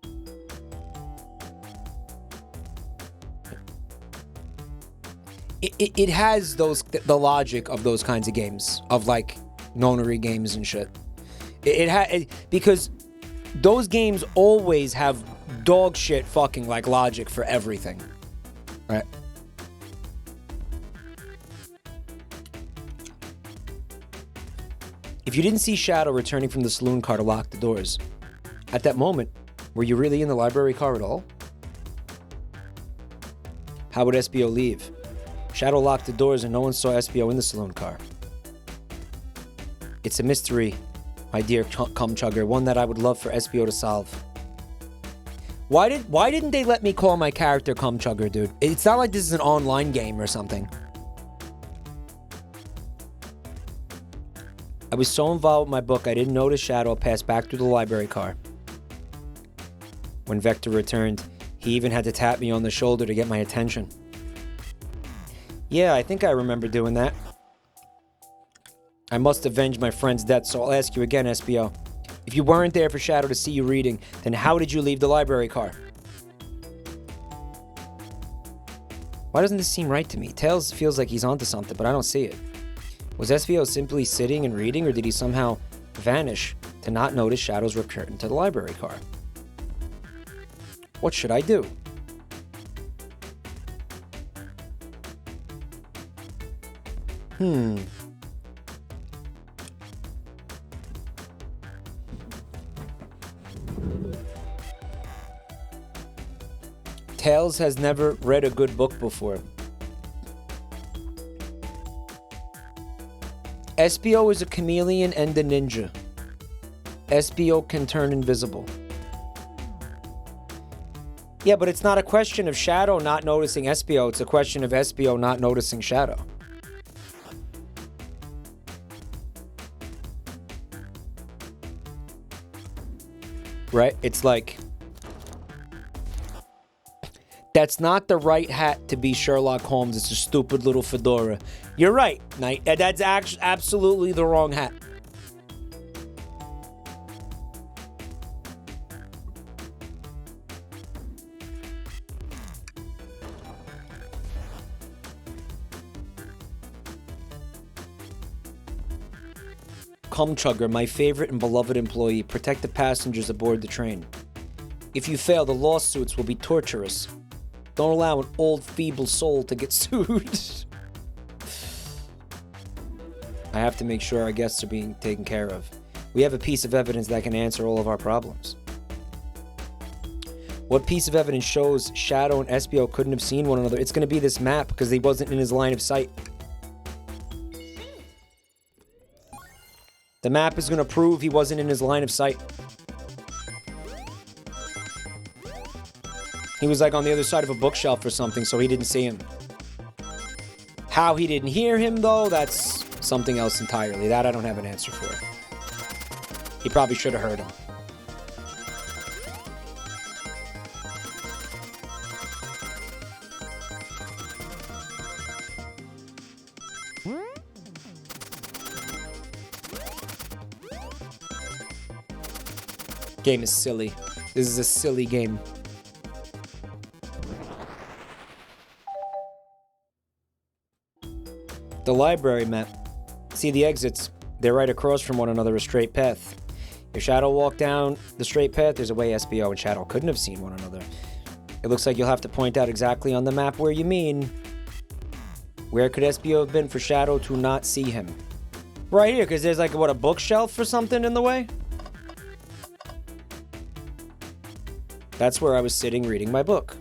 It has the logic of those kinds of games, of like nonary games and shit. Because those games always have dog shit fucking like logic for everything, right? If you didn't see Shadow returning from the saloon car to lock the doors, at that moment, were you really in the library car at all? How would Espio leave? Shadow locked the doors and no one saw Espio in the saloon car. It's a mystery, my dear cum chugger, one that I would love for Espio to solve. Why didn't they let me call my character cum chugger, dude? It's not like this is an online game or something. I was so involved with my book, I didn't notice Shadow pass back through the library car. When Vector returned, he even had to tap me on the shoulder to get my attention. Yeah, I think I remember doing that. I must avenge my friend's death, so I'll ask you again, Espio. If you weren't there for Shadow to see you reading, then how did you leave the library car? Why doesn't this seem right to me? Tails feels like he's onto something, but I don't see it. Was Espio simply sitting and reading, or did he somehow vanish to not notice Shadow's return to the library car? What should I do? Tails has never read a good book before. Espio is a chameleon and a ninja. Espio can turn invisible. Yeah, but it's not a question of Shadow not noticing Espio, it's a question of Espio not noticing Shadow. Right? It's like, that's not the right hat to be Sherlock Holmes. It's a stupid little fedora. You're right, Knight. That's absolutely the wrong hat. Cumchugger, my favorite and beloved employee, protect the passengers aboard the train. If you fail, the lawsuits will be torturous. Don't allow an old, feeble soul to get sued. I have to make sure our guests are being taken care of. We have a piece of evidence that can answer all of our problems. What piece of evidence shows Shadow and Espio couldn't have seen one another? It's going to be this map because he wasn't in his line of sight. The map is going to prove he wasn't in his line of sight. He was like on the other side of a bookshelf or something, so he didn't see him. How he didn't hear him, though, that's something else entirely. That I don't have an answer for. He probably should have heard him. game is silly. This is a silly game. The library map. See the exits. They're right across from one another, a straight path. If Shadow walked down the straight path, there's a way SBO and Shadow couldn't have seen one another. It looks like you'll have to point out exactly on the map where you mean. Where could SBO have been for Shadow to not see him? Right here, because there's like, what, a bookshelf or something in the way? That's where I was sitting reading my book.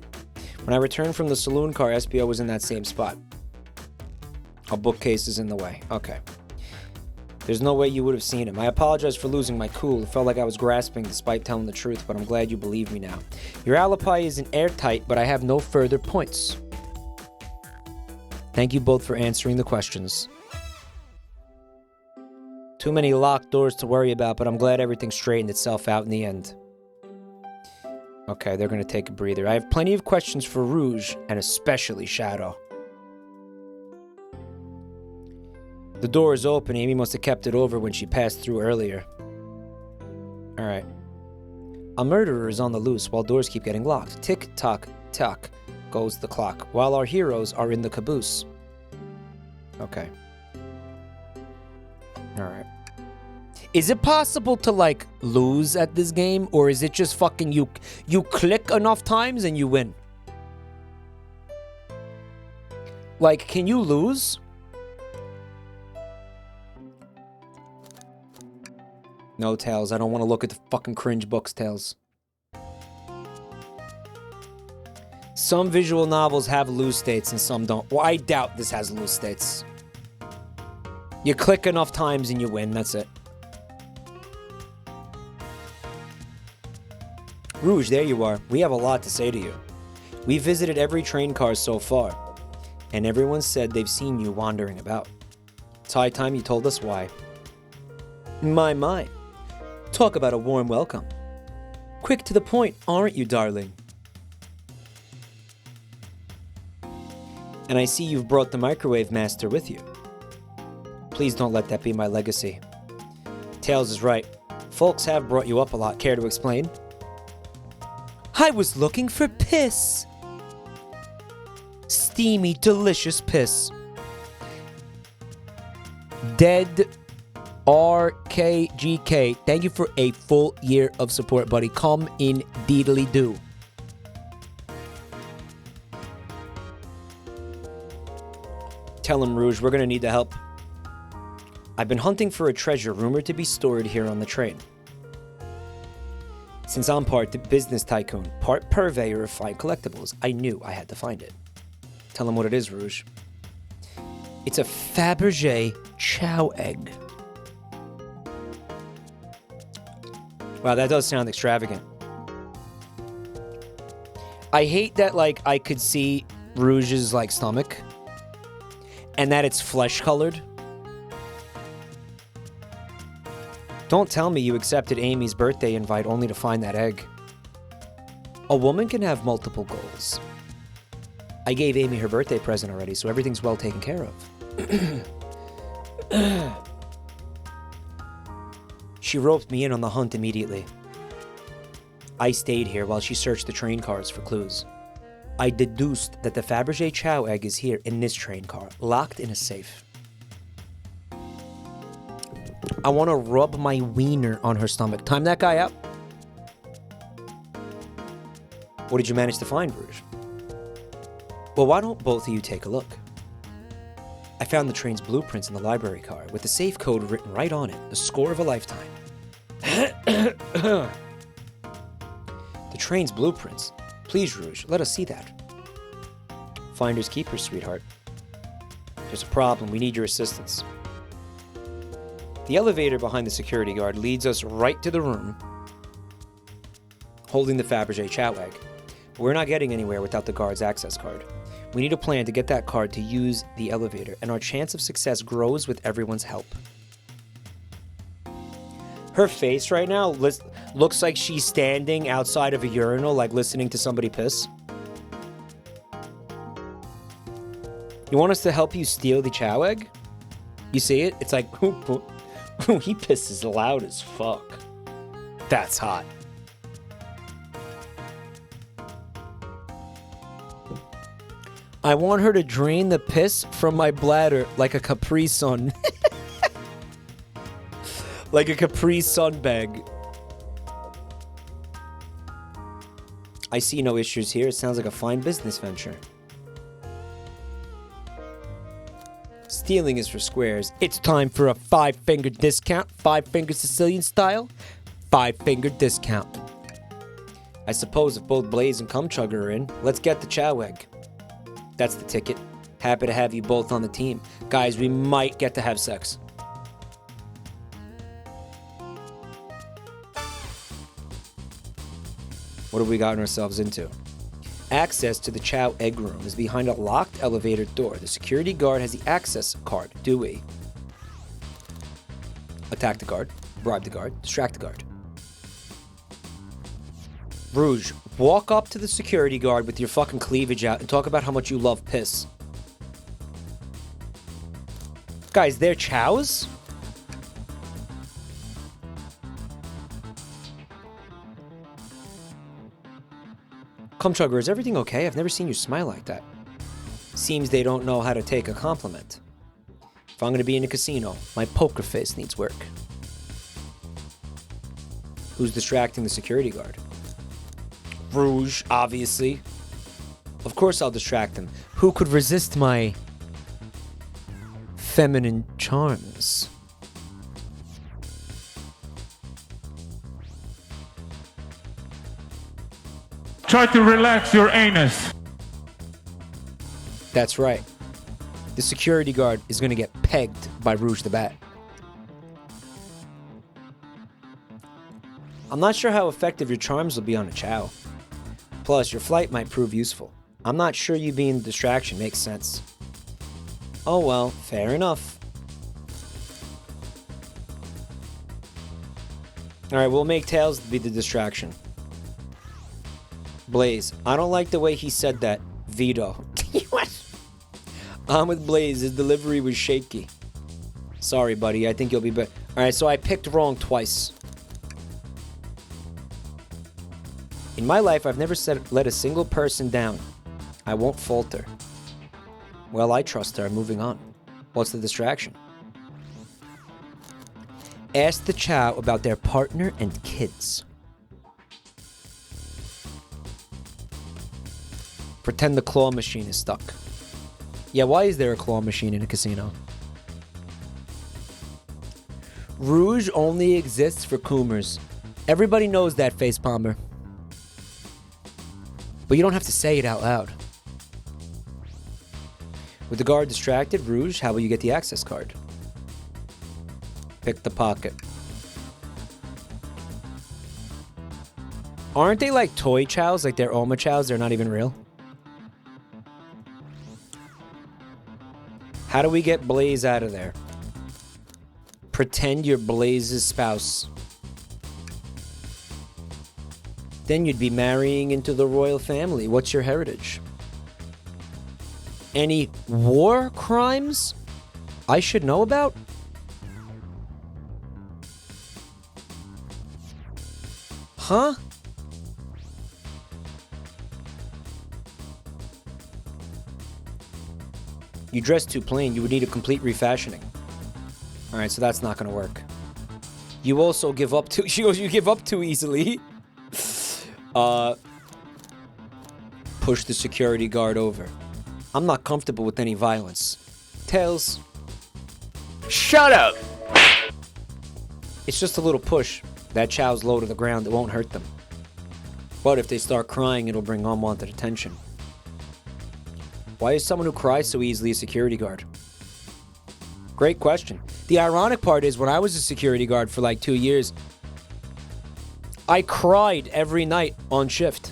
When I returned from the saloon car, SBO was in that same spot. A bookcase is in the way. Okay. There's no way you would have seen him. I apologize for losing my cool. It felt like I was grasping despite telling the truth, but I'm glad you believe me now. Your alibi isn't airtight, but I have no further points. Thank you both for answering the questions. Too many locked doors to worry about, but I'm glad everything straightened itself out in the end. Okay, they're going to take a breather. I have plenty of questions for Rouge, and especially Shadow. The door is open. Amy must have kept it over when she passed through earlier. Alright. A murderer is on the loose while doors keep getting locked. Tick, tock, tock goes the clock, while our heroes are in the caboose. Okay. Alright. Is it possible to, like, lose at this game? Or is it just fucking you click enough times and you win? Like, can you lose? No, Tails. I don't want to look at the fucking cringe books, Tails. Some visual novels have lose states and some don't. Well, I doubt this has lose states. You click enough times and you win. That's it. Rouge, there you are. We have a lot to say to you. We visited every train car so far, and everyone said they've seen you wandering about. It's high time you told us why. My. Talk about a warm welcome. Quick to the point, aren't you, darling? And I see you've brought the Microwave Master with you. Please don't let that be my legacy. Tails is right. Folks have brought you up a lot. Care to explain? I was looking for piss. Steamy, delicious piss. Dead RKGK, thank you for a full year of support, buddy. Come in deedly do. Tell him, Rouge, we're gonna need the help. I've been hunting for a treasure rumored to be stored here on the train. Since I'm part business tycoon, part purveyor of fine collectibles, I knew I had to find it. Tell him what it is, Rouge. It's a Fabergé chow egg. Wow, that does sound extravagant. I hate that, like, I could see Rouge's, like, stomach. And that it's flesh-colored. Don't tell me you accepted Amy's birthday invite only to find that egg. A woman can have multiple goals. I gave Amy her birthday present already, so everything's well taken care of. She roped me in on the hunt immediately. I stayed here while she searched the train cars for clues. I deduced that the Fabergé chow egg is here in this train car, locked in a safe. I want to rub my wiener on her stomach. Time that guy up. What did you manage to find, Rouge? Well, why don't both of you take a look? I found the train's blueprints in the library car, with the safe code written right on it, the score of a lifetime. The train's blueprints. Please, Rouge, let us see that. Finders keepers, sweetheart. There's a problem. We need your assistance. The elevator behind the security guard leads us right to the room holding the Fabergé chow egg. But we're not getting anywhere without the guard's access card. We need a plan to get that card to use the elevator, and our chance of success grows with everyone's help. Her face right now looks like she's standing outside of a urinal, like listening to somebody piss. You want us to help you steal the chow egg? You see it? It's like, he pisses loud as fuck. That's hot. I want her to drain the piss from my bladder like a Capri Sun. Like a Capri Sun bag. I see no issues here. It sounds like a fine business venture. Stealing is for squares. It's time for a 5-finger discount. 5-finger Sicilian style. 5-finger discount. I suppose if both Blaze and Cumchugger are in, let's get the Chow Egg. That's the ticket. Happy to have you both on the team. Guys, we might get to have sex. What have we gotten ourselves into? Access to the Chow Egg Room is behind a locked elevator door. The security guard has the access card. Do we? Attack the guard. Bribe the guard. Distract the guard. Rouge, walk up to the security guard with your fucking cleavage out and talk about how much you love piss. Guys, they're chows? Cumchugger, is everything okay? I've never seen you smile like that. Seems they don't know how to take a compliment. If I'm gonna be in a casino, my poker face needs work. Who's distracting the security guard? Rouge, obviously. Of course I'll distract him. Who could resist my feminine charms? Try to relax your anus. That's right. The security guard is going to get pegged by Rouge the Bat. I'm not sure how effective your charms will be on a Chow. Plus, your flight might prove useful. I'm not sure you being a distraction makes sense. Oh well, fair enough. Alright, we'll make Tails be the distraction. Blaze, I don't like the way he said that. Veto. What? I'm with Blaze, his delivery was shaky. Sorry, buddy, I think you'll be better. Alright, so I picked wrong twice. In my life, I've never let a single person down. I won't falter. Well, I trust her. Moving on. What's the distraction? Ask the Chow about their partner and kids. Pretend the claw machine is stuck. Yeah, why is there a claw machine in a casino? Rouge only exists for Coomers. Everybody knows that, facepalmer. But you don't have to say it out loud. With the guard distracted, Rouge, how will you get the access card? Pick the pocket. Aren't they like toy chows? Like they're Oma chows? They're not even real? How do we get Blaze out of there? Pretend you're Blaze's spouse. Then you'd be marrying into the royal family. What's your heritage? Any war crimes I should know about? Huh? You dress too plain. You would need a complete refashioning. Alright, so that's not gonna work. You also give up too... She goes, you give up too easily. Push the security guard over. I'm not comfortable with any violence. Tails. Shut up! It's just a little push. That chow's low to the ground. It won't hurt them. But if they start crying, it'll bring unwanted attention. Why is someone who cries so easily a security guard? Great question. The ironic part is when I was a security guard for like 2 years, I cried every night on shift.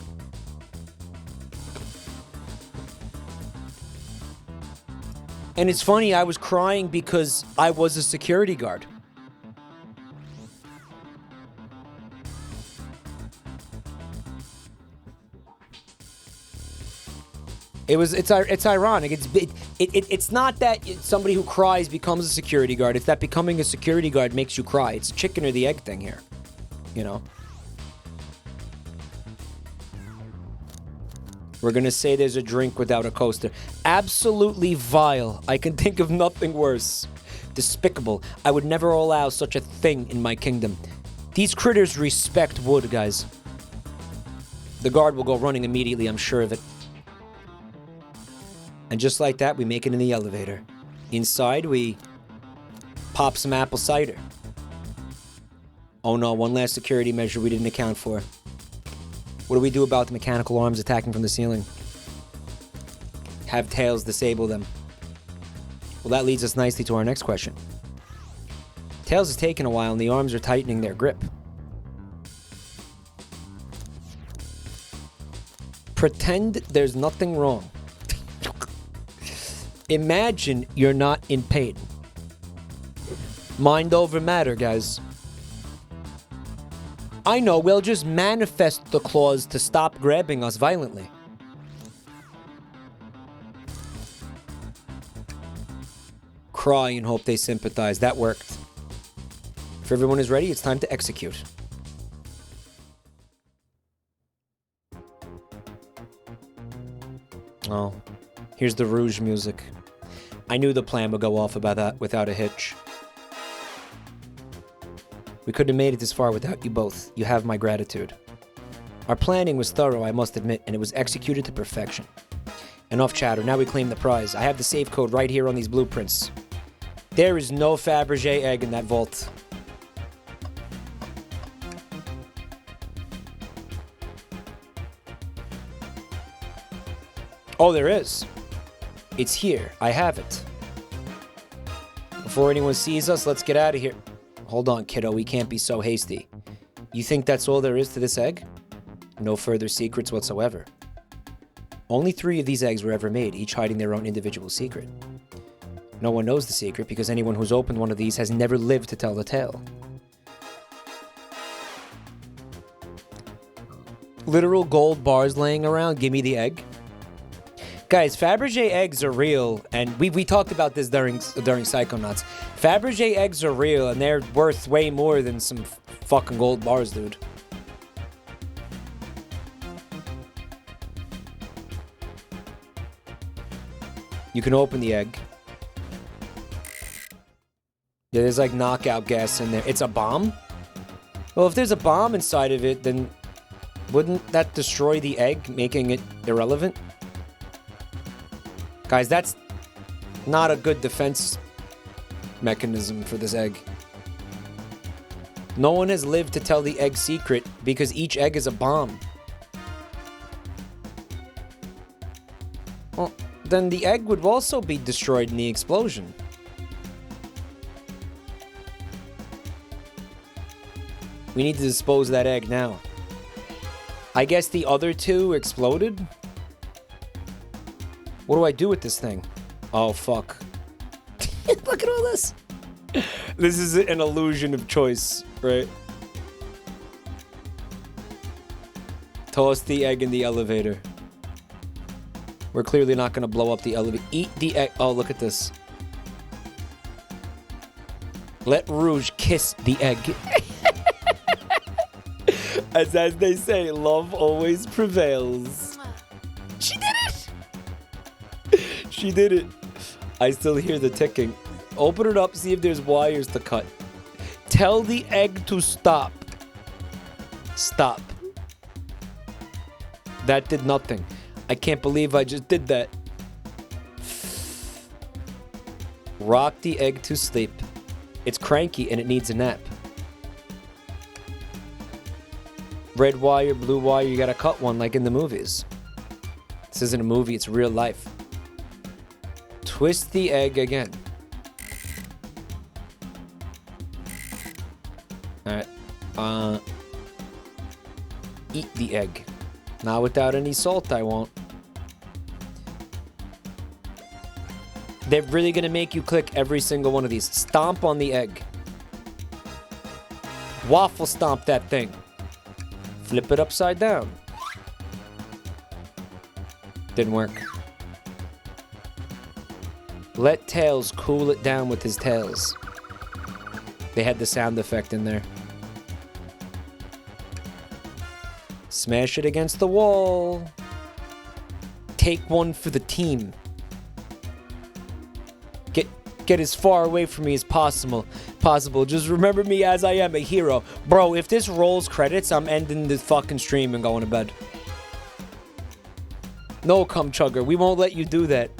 And it's funny, I was crying because I was a security guard. It's ironic. It's not that somebody who cries becomes a security guard. It's that becoming a security guard makes you cry. It's a chicken or the egg thing here. You know? We're gonna say there's a drink without a coaster. Absolutely vile. I can think of nothing worse. Despicable. I would never allow such a thing in my kingdom. These critters respect wood, guys. The guard will go running immediately, I'm sure of it. And just like that, we make it in the elevator. Inside, we pop some apple cider. Oh no, one last security measure we didn't account for. What do we do about the mechanical arms attacking from the ceiling? Have Tails disable them. Well, that leads us nicely to our next question. Tails is taking a while and the arms are tightening their grip. Pretend there's nothing wrong. Imagine you're not in pain. Mind over matter, guys. I know, we'll just manifest the claws to stop grabbing us violently. Cry and hope they sympathize. That worked. If everyone is ready, it's time to execute. Oh, here's the Rouge music. I knew the plan would go off about that without a hitch. We couldn't have made it this far without you both. You have my gratitude. Our planning was thorough, I must admit, and it was executed to perfection. Enough chatter, now we claim the prize. I have the safe code right here on these blueprints. There is no Fabergé egg in that vault. Oh, there is. It's here. I have it. Before anyone sees us, let's get out of here. Hold on, kiddo. We can't be so hasty. You think that's all there is to this egg? No further secrets whatsoever. Only 3 of these eggs were ever made, each hiding their own individual secret. No one knows the secret because anyone who's opened one of these has never lived to tell the tale. Literal gold bars laying around. Give me the egg. Guys, Fabergé eggs are real, and we talked about this during Psychonauts. Fabergé eggs are real, and they're worth way more than some fucking gold bars, dude. You can open the egg. Yeah, there's like knockout gas in there. It's a bomb? Well, if there's a bomb inside of it, then wouldn't that destroy the egg, making it irrelevant? Guys, that's not a good defense mechanism for this egg. No one has lived to tell the egg secret because each egg is a bomb. Well, then the egg would also be destroyed in the explosion. We need to dispose of that egg now. I guess the other 2 exploded? What do I do with this thing? Oh, fuck. Look at all this. This is an illusion of choice, right? Toss the egg in the elevator. We're clearly not going to blow up the elevator. Eat the egg. Oh, look at this. Let Rouge kiss the egg. As they say, love always prevails. She did it! She did it. I still hear the ticking. Open it up, see if there's wires to cut. Tell the egg to stop. Stop. That did nothing. I can't believe I just did that. Rock the egg to sleep. It's cranky and it needs a nap. Red wire, blue wire, you gotta cut one like in the movies. This isn't a movie, it's real life. Twist the egg again. Alright. Eat the egg. Not without any salt, I won't. They're really gonna make you click every single one of these. Stomp on the egg. Waffle stomp that thing. Flip it upside down. Didn't work. Let Tails cool it down with his tails. They had the sound effect in there. Smash it against the wall. Take one for the team. Get as far away from me as possible. Just remember me as I am, a hero. Bro, if this rolls credits, I'm ending the fucking stream and going to bed. No, cum chugger, we won't let you do that.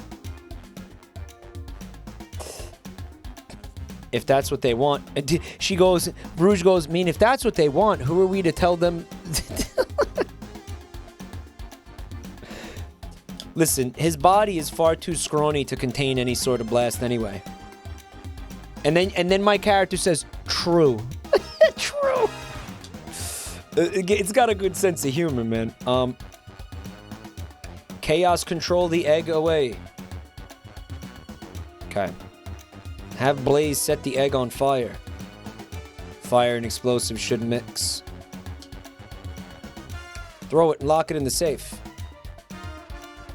If that's what they want. She goes, Rouge goes, mean, if that's what they want, who are we to tell them? Listen, his body is far too scrawny to contain any sort of blast anyway. And then my character says, true. True. It's got a good sense of humor, man. Chaos control the egg away. Okay. Have Blaze set the egg on fire. Fire and explosives should mix. Throw it and lock it in the safe.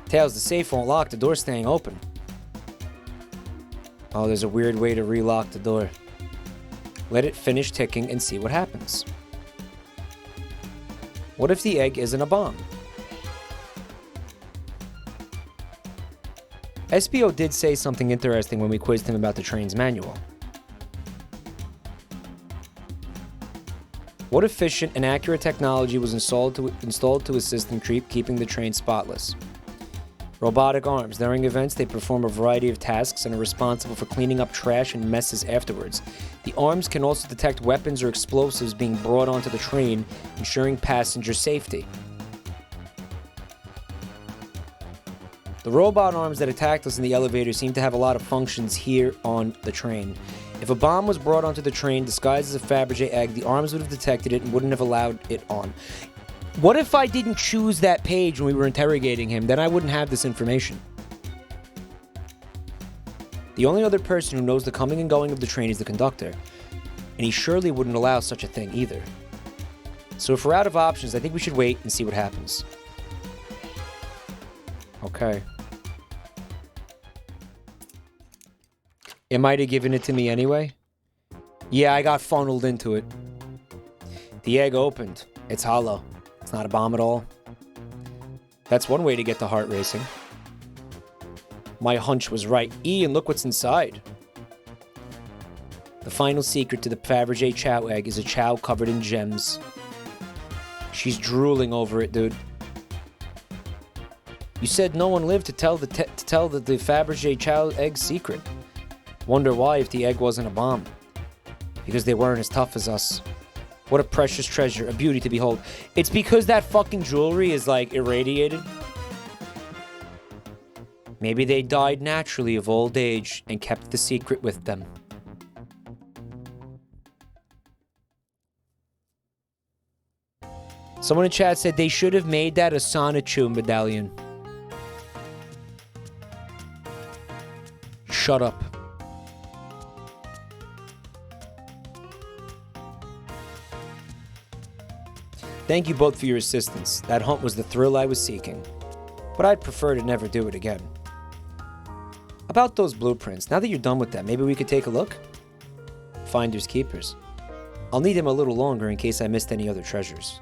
Tails, the safe won't lock, the door's staying open. Oh, there's a weird way to relock the door. Let it finish ticking and see what happens. What if the egg isn't a bomb? SBO did say something interesting when we quizzed him about the train's manual. What efficient and accurate technology was installed to assist in keeping the train spotless? Robotic arms. During events, they perform a variety of tasks and are responsible for cleaning up trash and messes afterwards. The arms can also detect weapons or explosives being brought onto the train, ensuring passenger safety. The robot arms that attacked us in the elevator seem to have a lot of functions here on the train. If a bomb was brought onto the train disguised as a Fabergé egg, the arms would have detected it and wouldn't have allowed it on. What if I didn't choose that page when we were interrogating him? Then I wouldn't have this information. The only other person who knows the coming and going of the train is the conductor, and he surely wouldn't allow such a thing either. So if we're out of options, I think we should wait and see what happens. Okay. It might have given it to me anyway. Yeah, I got funneled into it. The egg opened. It's hollow. It's not a bomb at all. That's one way to get the heart racing. My hunch was right. And look what's inside. The final secret to the Fabergé Chow egg is a chow covered in gems. She's drooling over it, dude. You said no one lived to tell the Fabergé Chow egg secret. Wonder why if the egg wasn't a bomb. Because they weren't as tough as us. What a precious treasure, a beauty to behold. It's because that fucking jewelry is like irradiated. Maybe they died naturally of old age and kept the secret with them. Someone in chat said they should have made that a Sonichu medallion. Shut up. Thank you both for your assistance. That hunt was the thrill I was seeking. But I'd prefer to never do it again. About those blueprints, now that you're done with them, maybe we could take a look? Finders keepers. I'll need them a little longer in case I missed any other treasures.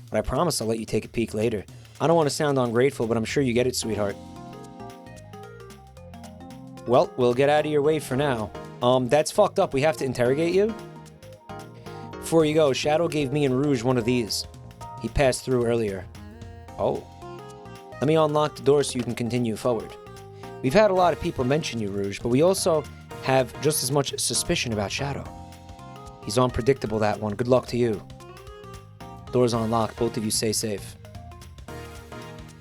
But I promise I'll let you take a peek later. I don't want to sound ungrateful, but I'm sure you get it, sweetheart. Well, we'll get out of your way for now. That's fucked up. We have to interrogate you? Before you go, Shadow gave me and Rouge one of these. He passed through earlier. Oh. Let me unlock the door so you can continue forward. We've had a lot of people mention you, Rouge, but we also have just as much suspicion about Shadow. He's unpredictable, that one. Good luck to you. Door's unlocked. Both of you stay safe.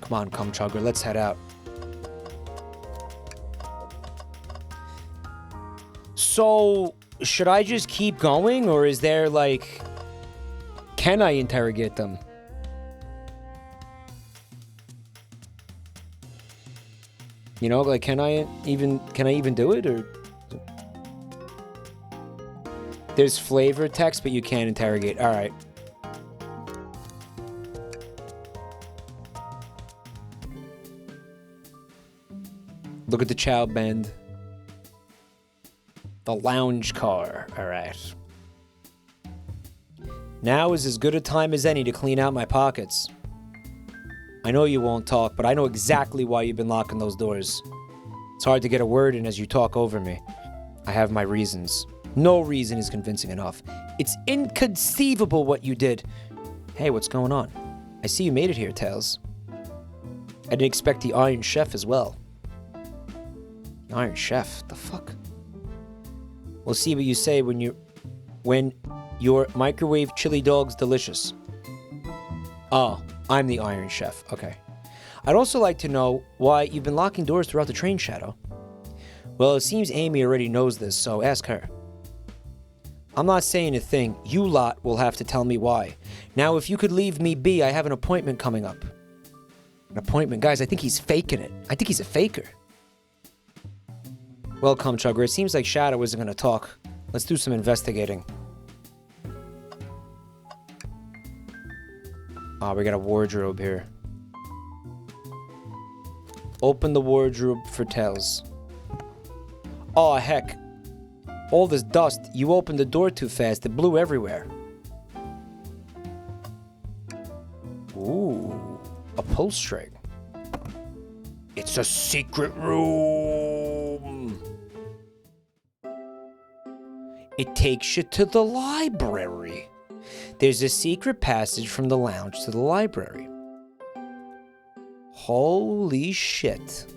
Come on, cum chugger. Let's head out. So, should I just keep going, or is there, like... Can I interrogate them? You know, like, can I even do it, or... There's flavor text, but you can't interrogate. Alright. Look at the chow bend. The lounge car. Alright. Now is as good a time as any to clean out my pockets. I know you won't talk, but I know exactly why you've been locking those doors. It's hard to get a word in as you talk over me. I have my reasons. No reason is convincing enough. It's inconceivable what you did. Hey, what's going on? I see you made it here, Tails. I didn't expect the Iron Chef as well. Iron Chef? The fuck? We'll see what you say when your microwave chili dog's delicious. Oh, I'm the Iron Chef. Okay. I'd also like to know why you've been locking doors throughout the train, Shadow. Well, it seems Amy already knows this, so ask her. I'm not saying a thing. You lot will have to tell me why. Now, if you could leave me be, I have an appointment coming up. An appointment? Guys, I think he's faking it. I think he's a faker. Well, Chugger, it seems like Shadow isn't going to talk. Let's do some investigating. Ah, we got a wardrobe here. Open the wardrobe for Tails. Oh, heck. All this dust. You opened the door too fast. It blew everywhere. Ooh. A pull string. It's a secret room. It takes you to the library. There's a secret passage from the lounge to the library. Holy shit.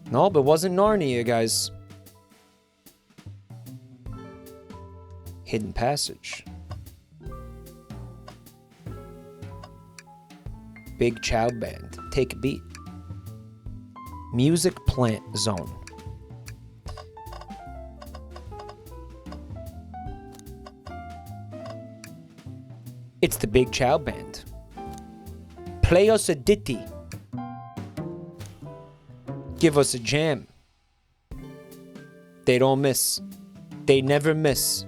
Nope, it wasn't Narnia, guys. Hidden passage. Big Chow Band. Take a beat. Music plant zone. It's the Big Chow Band. Play us a ditty. Give us a jam. They don't miss. They never miss.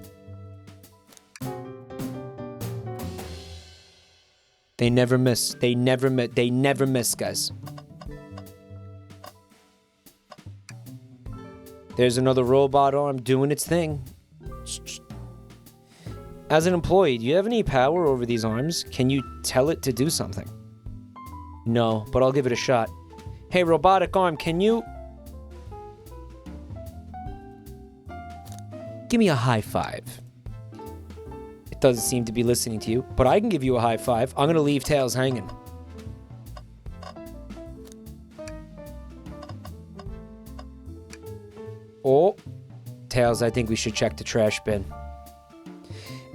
They never miss. They never miss. They never miss, guys. There's another robot arm doing its thing. As an employee, do you have any power over these arms? Can you tell it to do something? No, but I'll give it a shot. Hey, robotic arm, can you... Give me a high five. It doesn't seem to be listening to you, but I can give you a high five. I'm going to leave Tails hanging. Oh, Tails, I think we should check the trash bin.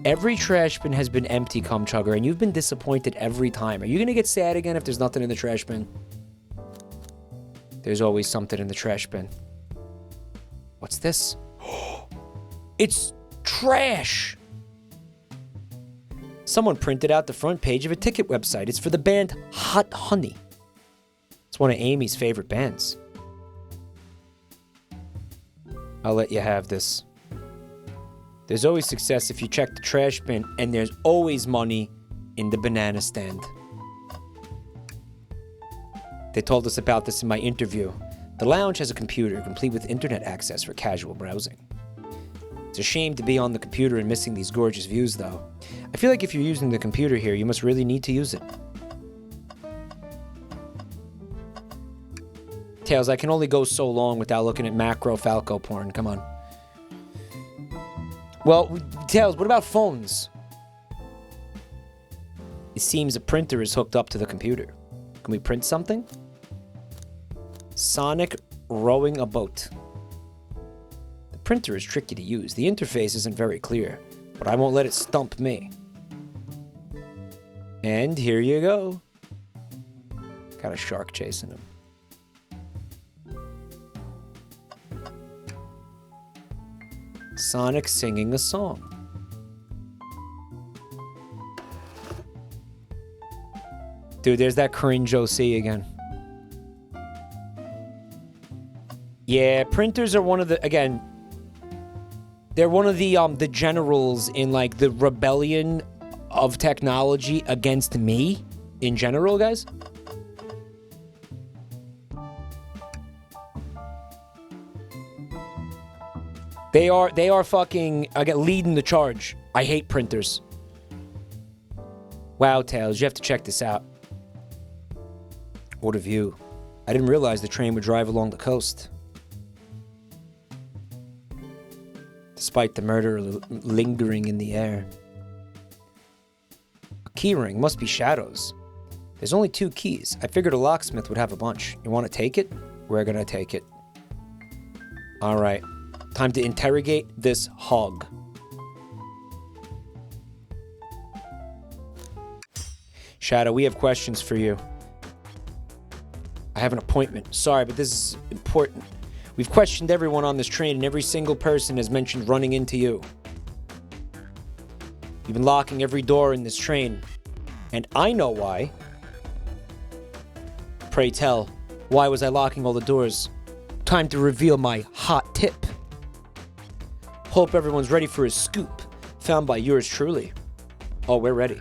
Every trash bin has been empty, Chugger, and you've been disappointed every time. Are you going to get sad again if there's nothing in the trash bin? There's always something in the trash bin. What's this? It's trash! Someone printed out the front page of a ticket website. It's for the band Hot Honey. It's one of Amy's favorite bands. I'll let you have this. There's always success if you check the trash bin, and there's always money in the banana stand. They told us about this in my interview. The lounge has a computer complete with internet access for casual browsing. It's a shame to be on the computer and missing these gorgeous views, though. I feel like if you're using the computer here, you must really need to use it. Tails, I can only go so long without looking at macro Falco porn. Come on. Well, Tails, what about phones? It seems a printer is hooked up to the computer. Can we print something? Sonic rowing a boat. The printer is tricky to use. The interface isn't very clear, but I won't let it stump me. And here you go. Got a shark chasing him. Sonic singing a song. Dude, there's that cringe OC again. Yeah, printers are one of the, again, they're one of the generals in like the rebellion of technology against me in general, guys. They are fucking, leading the charge. I hate printers. Wow, Tails, you have to check this out. What a view. I didn't realize the train would drive along the coast. Despite the murder lingering in the air. A keyring must be Shadow's. There's only 2 keys. I figured a locksmith would have a bunch. You want to take it? We're gonna take it. Alright. Time to interrogate this hog. Shadow, we have questions for you. I have an appointment. Sorry, but this is important. We've questioned everyone on this train, and every single person has mentioned running into you. You've been locking every door in this train, and I know why. Pray tell, why was I locking all the doors? Time to reveal my hot tip. Hope everyone's ready for a scoop, found by yours truly. Oh, we're ready.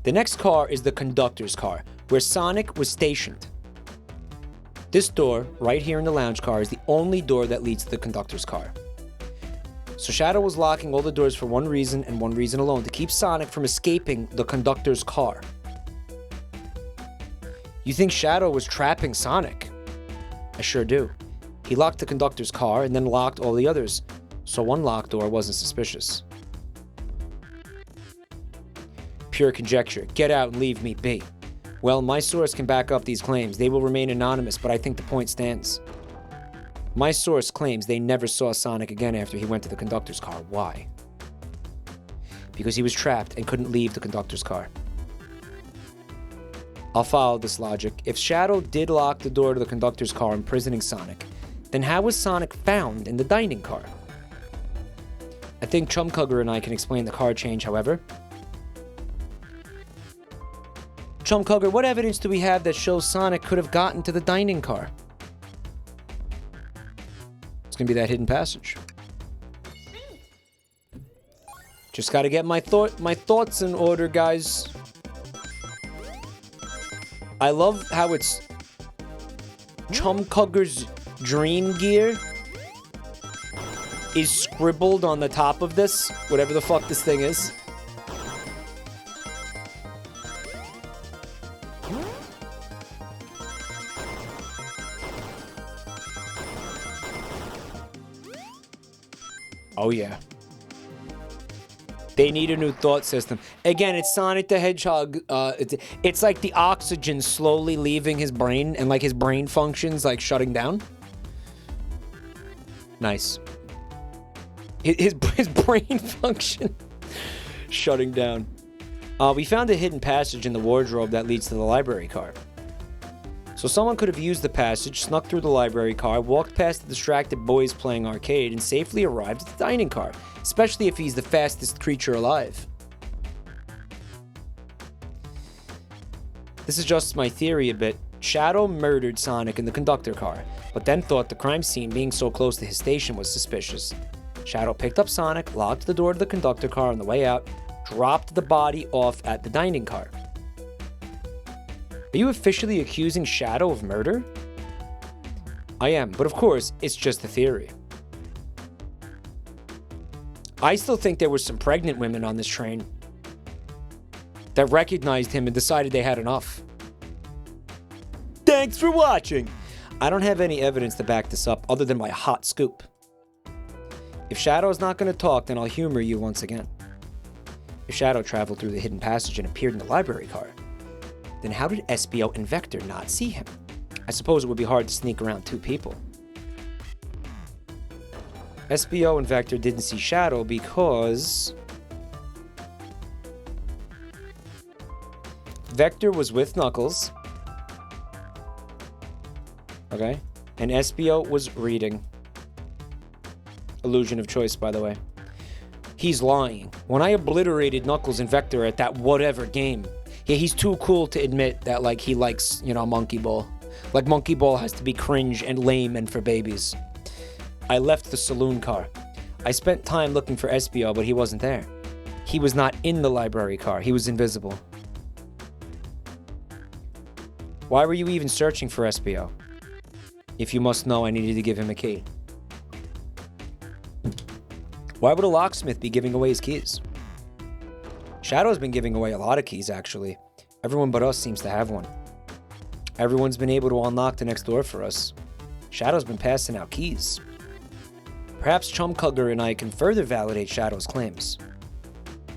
The next car is the conductor's car, where Sonic was stationed. This door, right here in the lounge car, is the only door that leads to the conductor's car. So Shadow was locking all the doors for one reason and one reason alone, to keep Sonic from escaping the conductor's car. You think Shadow was trapping Sonic? I sure do. He locked the conductor's car and then locked all the others, so one locked door wasn't suspicious. Pure conjecture. Get out and leave me be. Well, my source can back up these claims. They will remain anonymous, but I think the point stands. My source claims they never saw Sonic again after he went to the conductor's car. Why? Because he was trapped and couldn't leave the conductor's car. I'll follow this logic. If Shadow did lock the door to the conductor's car, imprisoning Sonic, then how was Sonic found in the dining car? I think Chumcugger and I can explain the car change, however. Chumcugger, what evidence do we have that shows Sonic could have gotten to the dining car? It's gonna be that hidden passage. Just gotta get my thoughts in order, guys. I love how it's Chumcugger's dream gear is scribbled on the top of this, whatever the fuck this thing is. Oh yeah. They need a new thought system. Again, it's Sonic the Hedgehog. It's like the oxygen slowly leaving his brain, and like his brain functions like shutting down. Nice. His brain function shutting down. We found a hidden passage in the wardrobe that leads to the library car. So someone could have used the passage, snuck through the library car, walked past the distracted boys playing arcade, and safely arrived at the dining car, especially if he's the fastest creature alive. This is just my theory a bit. Shadow murdered Sonic in the conductor car, but then thought the crime scene being so close to his station was suspicious. Shadow picked up Sonic, locked the door to the conductor car on the way out, dropped the body off at the dining car. Are you officially accusing Shadow of murder? I am, but of course, it's just a theory. I still think there were some pregnant women on this train that recognized him and decided they had enough. Thanks for watching! I don't have any evidence to back this up other than my hot scoop. If Shadow's not going to talk, then I'll humor you once again. If Shadow traveled through the hidden passage and appeared in the library car, then how did SBO and Vector not see him? I suppose it would be hard to sneak around 2 people. SBO and Vector didn't see Shadow because Vector was with Knuckles. Okay. And SBO was reading. Illusion of choice, by the way. He's lying. When I obliterated Knuckles and Vector at that whatever game, yeah, he's too cool to admit that, like, he likes, you know, Monkey Ball. Like, Monkey Ball has to be cringe and lame and for babies. I left the saloon car. I spent time looking for SBO, but he wasn't there. He was not in the library car. He was invisible. Why were you even searching for SBO? If you must know, I needed to give him a key. Why would a locksmith be giving away his keys? Shadow's been giving away a lot of keys, actually. Everyone but us seems to have one. Everyone's been able to unlock the next door for us. Shadow's been passing out keys. Perhaps Chumcugger and I can further validate Shadow's claims.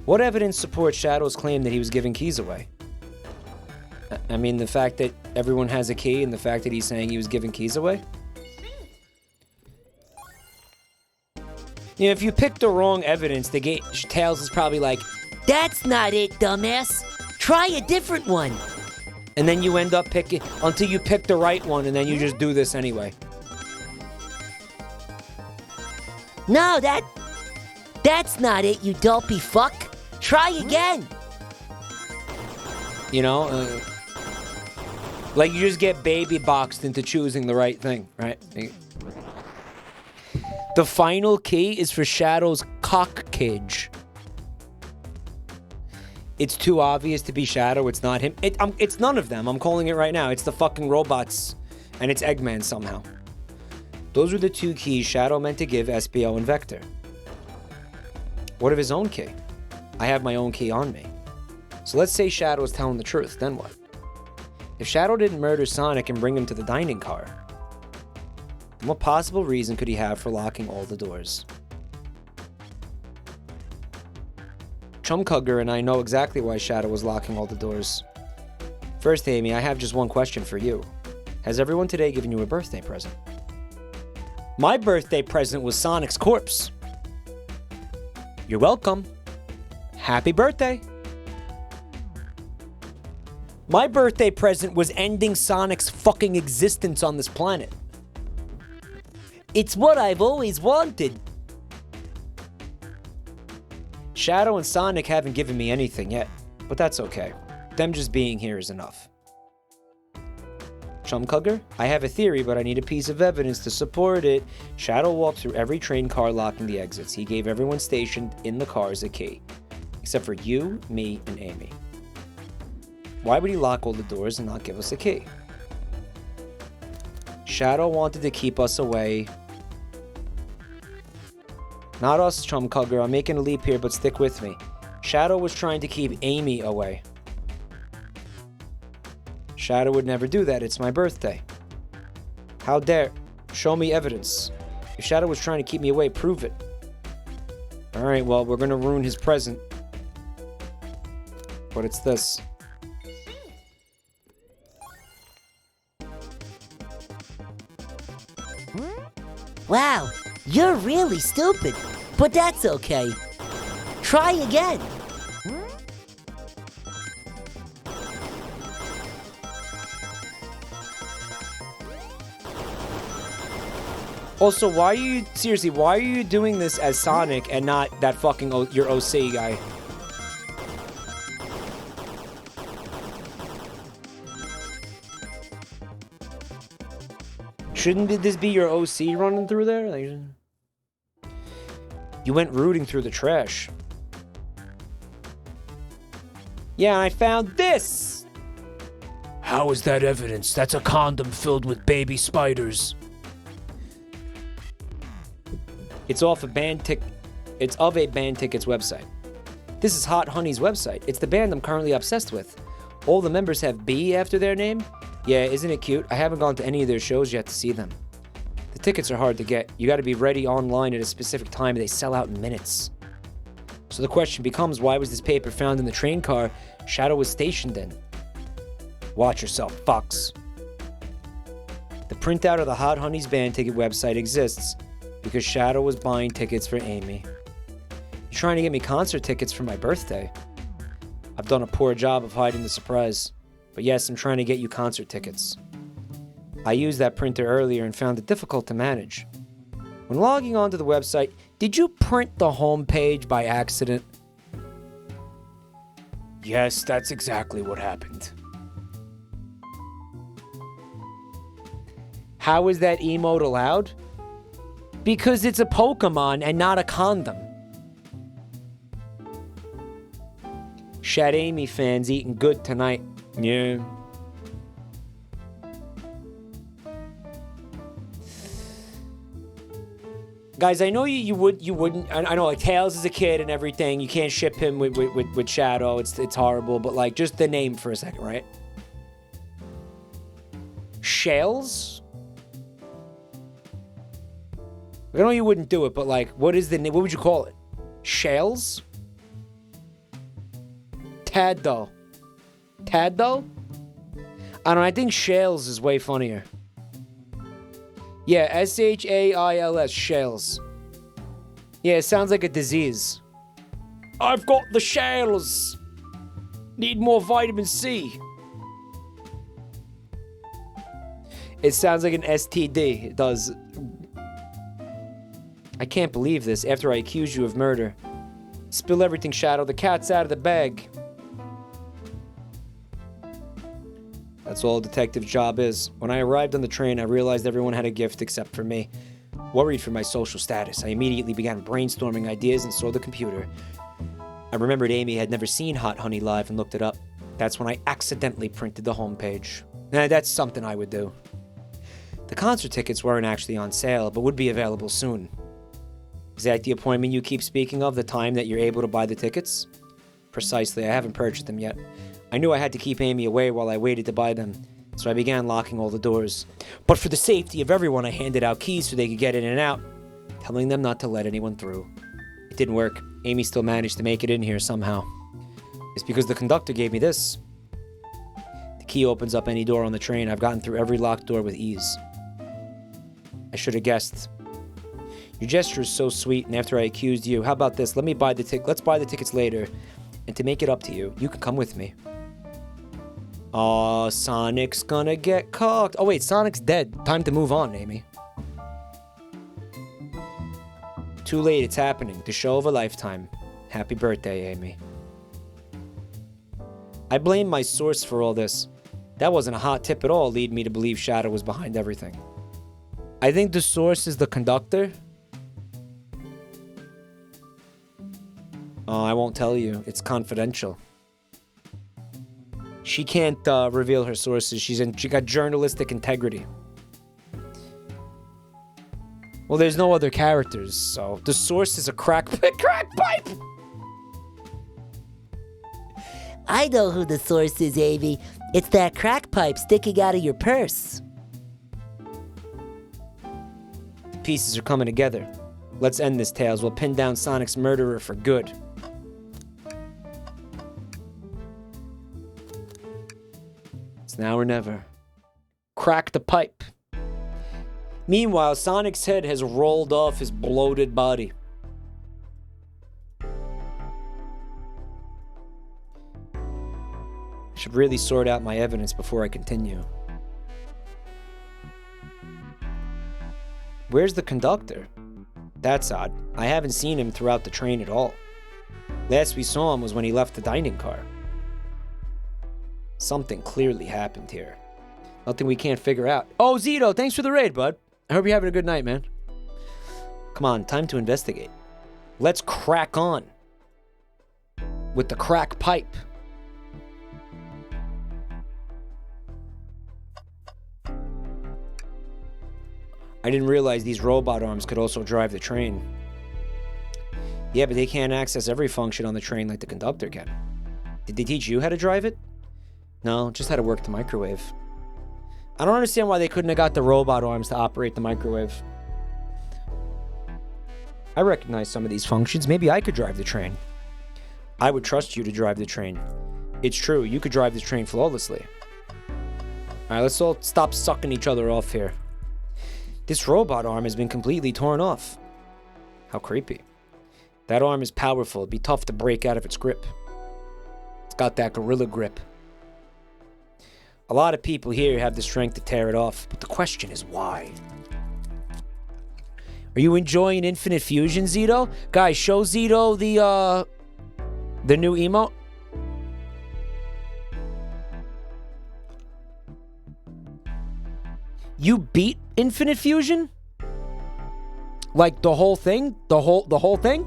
What evidence supports Shadow's claim that he was giving keys away? I mean, the fact that everyone has a key and the fact that he's saying he was giving keys away? You know, if you pick the wrong evidence, Tails is probably like, That's not it, dumbass. Try a different one. And then you end up picking, until you pick the right one, and then you just do this anyway. No, that's not it, you dopey fuck. Try again. You know, like you just get baby boxed into choosing the right thing, right? The final key is for Shadow's cock cage. It's too obvious to be Shadow. It's not him. It's none of them. I'm calling it right now. It's the fucking robots, and it's Eggman somehow. Those were the two keys Shadow meant to give SBO and Vector. What of his own key? I have my own key on me. So let's say Shadow is telling the truth, then what? If Shadow didn't murder Sonic and bring him to the dining car, then what possible reason could he have for locking all the doors? Chumcugger and I know exactly why Shadow was locking all the doors. First, Amy, I have just one question for you. Has everyone today given you a birthday present? My birthday present was Sonic's corpse. You're welcome. Happy birthday. My birthday present was ending Sonic's fucking existence on this planet. It's what I've always wanted. Shadow and Sonic haven't given me anything yet, but that's okay. Them just being here is enough. Chumcugger, I have a theory, but I need a piece of evidence to support it. Shadow walked through every train car locking the exits. He gave everyone stationed in the cars a key. Except for you, me, and Amy. Why would he lock all the doors and not give us a key? Shadow wanted to keep us away. Not us, Chumcugger. I'm making a leap here, but stick with me. Shadow was trying to keep Amy away. Shadow would never do that. It's my birthday. How dare? Show me evidence. If Shadow was trying to keep me away, prove it. Alright, well, we're gonna ruin his present. But it's this. Wow, you're really stupid, but that's okay. Try again. Also, why are you doing this as Sonic and not that fucking your OC guy? Shouldn't this be your OC running through there? Like, you went rooting through the trash. Yeah, I found this! How is that evidence? That's a condom filled with baby spiders. It's of a band ticket's website. This is Hot Honey's website. It's the band I'm currently obsessed with. All the members have B after their name. Yeah, isn't it cute? I haven't gone to any of their shows yet to see them. The tickets are hard to get. You gotta be ready online at a specific time. They sell out in minutes. So the question becomes, why was this paper found in the train car Shadow was stationed in? Watch yourself, Fox. The printout of the Hot Honey's band ticket website exists because Shadow was buying tickets for Amy. You're trying to get me concert tickets for my birthday. I've done a poor job of hiding the surprise. But yes, I'm trying to get you concert tickets. I used that printer earlier and found it difficult to manage. When logging onto the website, did you print the home page by accident? Yes, that's exactly what happened. How is that emote allowed? Because it's a Pokemon and not a condom. Shad Amy fans eating good tonight. Yeah. Guys, I know you wouldn't. I know, like, Tails is a kid and everything. You can't ship him with Shadow. It's horrible. But, like, just the name for a second, right? Shales? I know you wouldn't do it, but like, what would you call it? Shales? Taddo. Taddo? I don't know, I think Shales is way funnier. Yeah, S-H-A-I-L-S, Shales. Yeah, it sounds like a disease. I've got the Shales. Need more vitamin C. It sounds like an STD. It does. I can't believe this. After I accuse you of murder. Spill everything, Shadow. The cat's out of the bag. That's all a detective's job is. When I arrived on the train, I realized everyone had a gift except for me. Worried for my social status, I immediately began brainstorming ideas and saw the computer. I remembered Amy had never seen Hot Honey live and looked it up. That's when I accidentally printed the homepage. That's something I would do. The concert tickets weren't actually on sale, but would be available soon. Is that the appointment you keep speaking of, the time that you're able to buy the tickets? Precisely, I haven't purchased them yet. I knew I had to keep Amy away while I waited to buy them, so I began locking all the doors. But for the safety of everyone, I handed out keys so they could get in and out, telling them not to let anyone through. It didn't work. Amy still managed to make it in here somehow. It's because the conductor gave me this. The key opens up any door on the train. I've gotten through every locked door with ease. I should have guessed. Your gesture is so sweet, and after I accused you, how about this? Let's buy the tickets later, and to make it up to you, you can come with me. Aw, Sonic's gonna get cocked. Oh wait, Sonic's dead. Time to move on, Amy. Too late, it's happening. The show of a lifetime. Happy birthday, Amy. I blame my source for all this. That wasn't a hot tip at all, lead me to believe Shadow was behind everything. I think the source is the conductor. Oh, I won't tell you. It's confidential. She can't reveal her sources. She got journalistic integrity. Well, there's no other characters, so the source is a crack pipe. I know who the source is, Amy. It's that crack pipe sticking out of your purse. The pieces are coming together. Let's end this, Tails. We'll pin down Sonic's murderer for good. It's now or never. Crack the pipe. Meanwhile, Sonic's head has rolled off his bloated body. I should really sort out my evidence before I continue. Where's the conductor? That's odd. I haven't seen him throughout the train at all. Last we saw him was when he left the dining car. Something clearly happened here. Nothing we can't figure out. Oh, Zito, thanks for the raid, bud. I hope you're having a good night, man. Come on, time to investigate. Let's crack on with the crack pipe. I didn't realize these robot arms could also drive the train. Yeah, but they can't access every function on the train like the conductor can. Did they teach you how to drive it? No, just how to work the microwave. I don't understand why they couldn't have got the robot arms to operate the microwave. I recognize some of these functions. Maybe I could drive the train. I would trust you to drive the train. It's true, you could drive this train flawlessly. Alright, let's all stop sucking each other off here. This robot arm has been completely torn off. How creepy. That arm is powerful. It'd be tough to break out of its grip. It's got that gorilla grip. A lot of people here have the strength to tear it off, but the question is why? Are you enjoying Infinite Fusion, Zito? Guys, show Zito the new emote. You beat Infinite Fusion? Like the whole thing? The whole thing?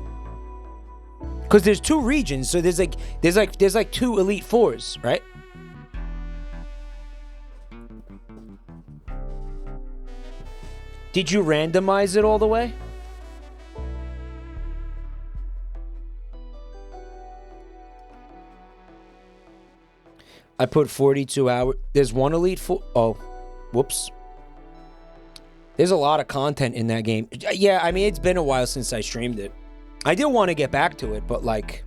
Because there's 2 regions, so there's like 2 Elite Fours, right? Did you randomize it all the way? I put 42 hours. There's 1 Elite Four. Oh. Whoops. There's a lot of content in that game. Yeah, I mean, it's been a while since I streamed it. I did want to get back to it, but like...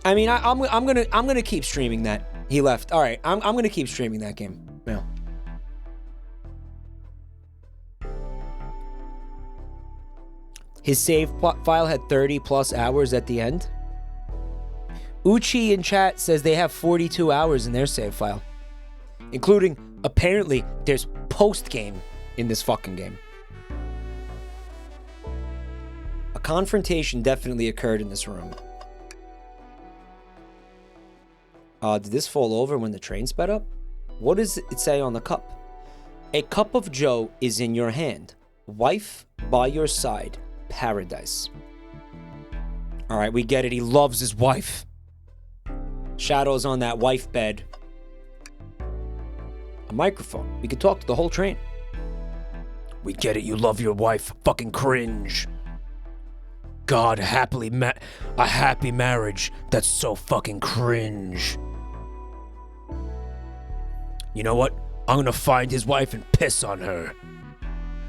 I mean, I'm gonna keep streaming that. He left. All right, I'm gonna keep streaming that game. Yeah. His save file had 30 plus hours at the end. Uchi in chat says they have 42 hours in their save file, including apparently there's post game in this fucking game. A confrontation definitely occurred in this room. Did this fall over when the train sped up? What does it say on the cup? A cup of joe is in your hand. Wife by your side. Paradise. All right, we get it. He loves his wife. Shadows on that wife bed. A microphone. We could talk to the whole train. We get it. You love your wife. Fucking cringe. God, a happy marriage. That's so fucking cringe. You know what? I'm gonna find his wife and piss on her.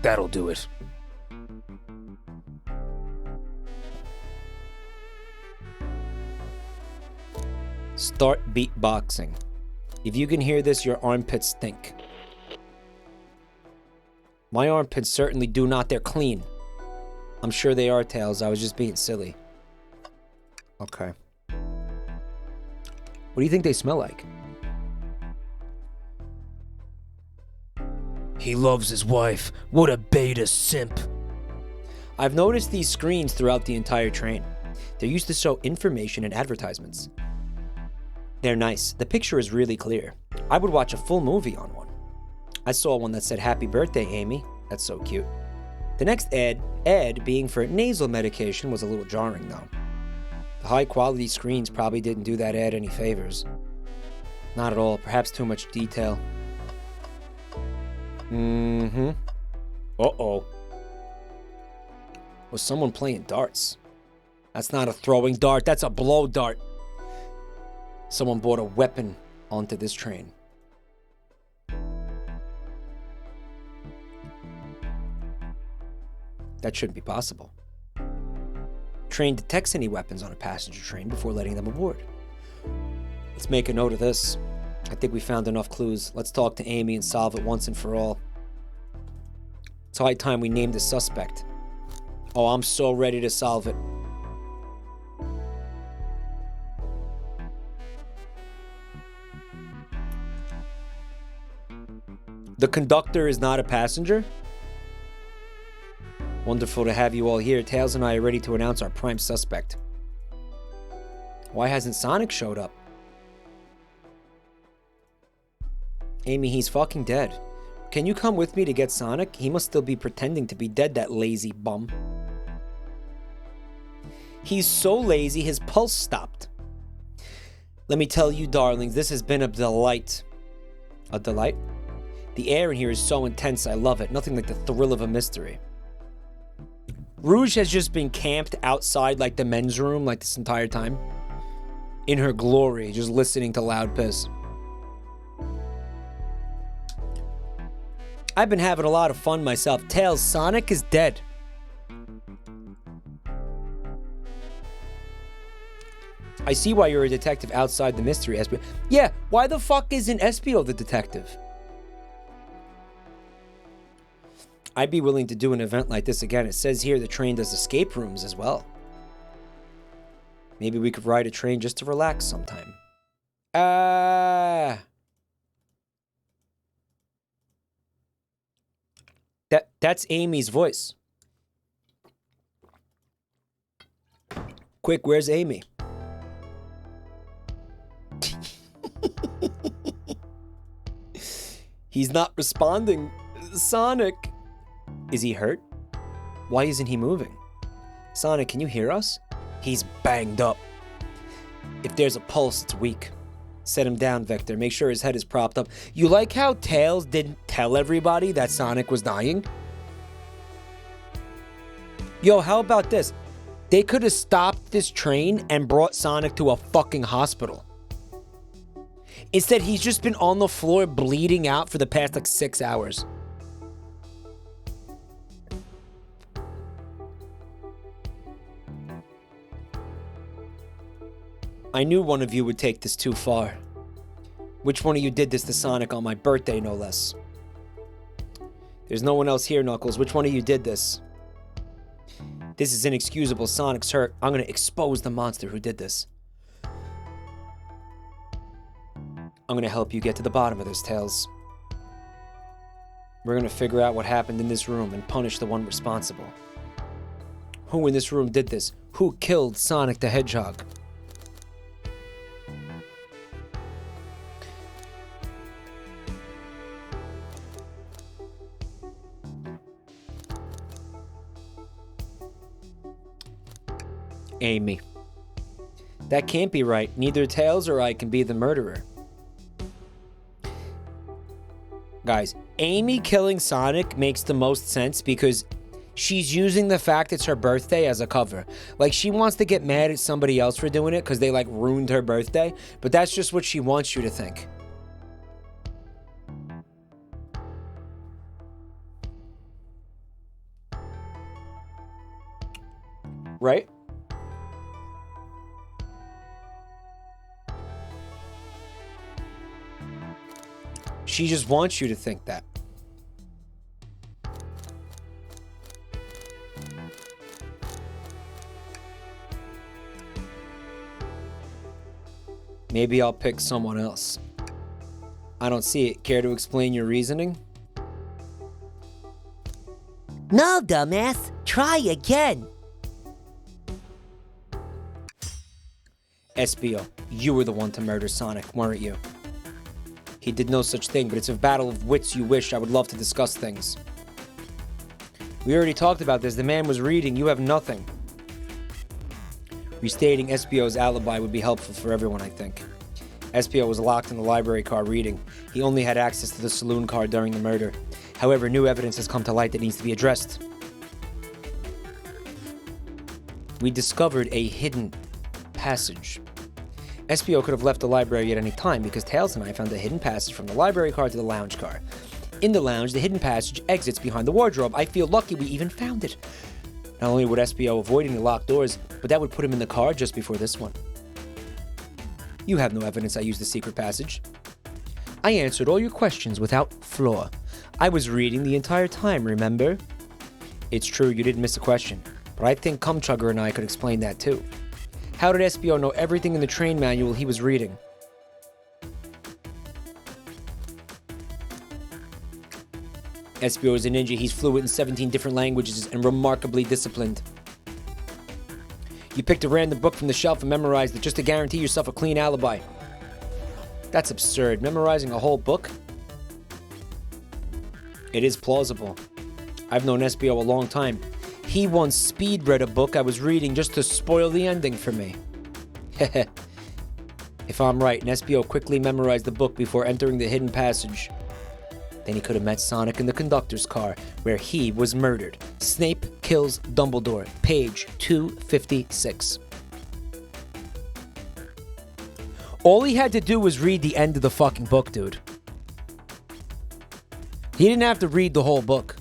That'll do it. Start beatboxing. If you can hear this, your armpits stink. My armpits certainly do not. They're clean. I'm sure they are, Tails. I was just being silly. Okay. What do you think they smell like? He loves his wife. What a beta simp. I've noticed these screens throughout the entire train. They're used to show information and advertisements. They're nice. The picture is really clear. I would watch a full movie on one. I saw one that said, "Happy birthday, Amy." That's so cute. The next ad being for nasal medication, was a little jarring though. The high quality screens probably didn't do that ad any favors. Not at all. Perhaps too much detail. Mm-hmm. Uh-oh. Was someone playing darts? That's not a throwing dart. That's a blow dart. Someone brought a weapon onto this train. That shouldn't be possible. Train detects any weapons on a passenger train before letting them aboard. Let's make a note of this. I think we found enough clues. Let's talk to Amy and solve it once and for all. It's high time we named the suspect. Oh, I'm so ready to solve it. The conductor is not a passenger? Wonderful to have you all here. Tails and I are ready to announce our prime suspect. Why hasn't Sonic showed up? Amy, he's fucking dead. Can you come with me to get Sonic? He must still be pretending to be dead, that lazy bum. He's so lazy, his pulse stopped. Let me tell you, darlings, this has been a delight. A delight? The air in here is so intense, I love it. Nothing like the thrill of a mystery. Rouge has just been camped outside like the men's room like this entire time. In her glory, just listening to loud piss. I've been having a lot of fun myself. Tails, Sonic is dead. I see why you're a detective outside the mystery, Espio. Yeah, why the fuck isn't Espio the detective? I'd be willing to do an event like this again. It says here the train does escape rooms as well. Maybe we could ride a train just to relax sometime. That's Amy's voice. Quick, where's Amy? He's not responding. Sonic. Is he hurt? Why isn't he moving? Sonic, can you hear us? He's banged up. If there's a pulse, it's weak. Set him down, Vector. Make sure his head is propped up. You like how Tails didn't tell everybody that Sonic was dying? Yo, how about this? They could have stopped this train and brought Sonic to a fucking hospital. Instead, he's just been on the floor bleeding out for the past like 6 hours. I knew one of you would take this too far. Which one of you did this to Sonic on my birthday, no less? There's no one else here, Knuckles. Which one of you did this? This is inexcusable. Sonic's hurt. I'm gonna expose the monster who did this. I'm gonna help you get to the bottom of this, Tails. We're gonna figure out what happened in this room and punish the one responsible. Who in this room did this? Who killed Sonic the Hedgehog? Amy. That can't be right. Neither Tails or I can be the murderer. Guys, Amy killing Sonic makes the most sense because she's using the fact it's her birthday as a cover. Like, she wants to get mad at somebody else for doing it because they, like, ruined her birthday. But that's just what she wants you to think. Right? She just wants you to think that. Maybe I'll pick someone else. I don't see it. Care to explain your reasoning? No, dumbass. Try again. Espio, you were the one to murder Sonic, weren't you? He did no such thing, but it's a battle of wits you wish. I would love to discuss things. We already talked about this. The man was reading. You have nothing. Restating Espio's alibi would be helpful for everyone, I think. Espio was locked in the library car reading. He only had access to the saloon car during the murder. However, new evidence has come to light that needs to be addressed. We discovered a hidden passage. Espio could have left the library at any time because Tails and I found a hidden passage from the library car to the lounge car. In the lounge, the hidden passage exits behind the wardrobe. I feel lucky we even found it. Not only would Espio avoid any locked doors, but that would put him in the car just before this one. You have no evidence I used the secret passage. I answered all your questions without flaw. I was reading the entire time, remember? It's true, you didn't miss a question, but I think Cumchugger and I could explain that too. How did Espio know everything in the train manual he was reading? Espio is a ninja. He's fluent in 17 different languages and remarkably disciplined. You picked a random book from the shelf and memorized it just to guarantee yourself a clean alibi. That's absurd. Memorizing a whole book? It is plausible. I've known Espio a long time. He once speed-read a book I was reading just to spoil the ending for me. Heh. If I'm right, Espio quickly memorized the book before entering the hidden passage. Then he could have met Sonic in the conductor's car, where he was murdered. Snape kills Dumbledore, page 256. All he had to do was read the end of the fucking book, dude. He didn't have to read the whole book.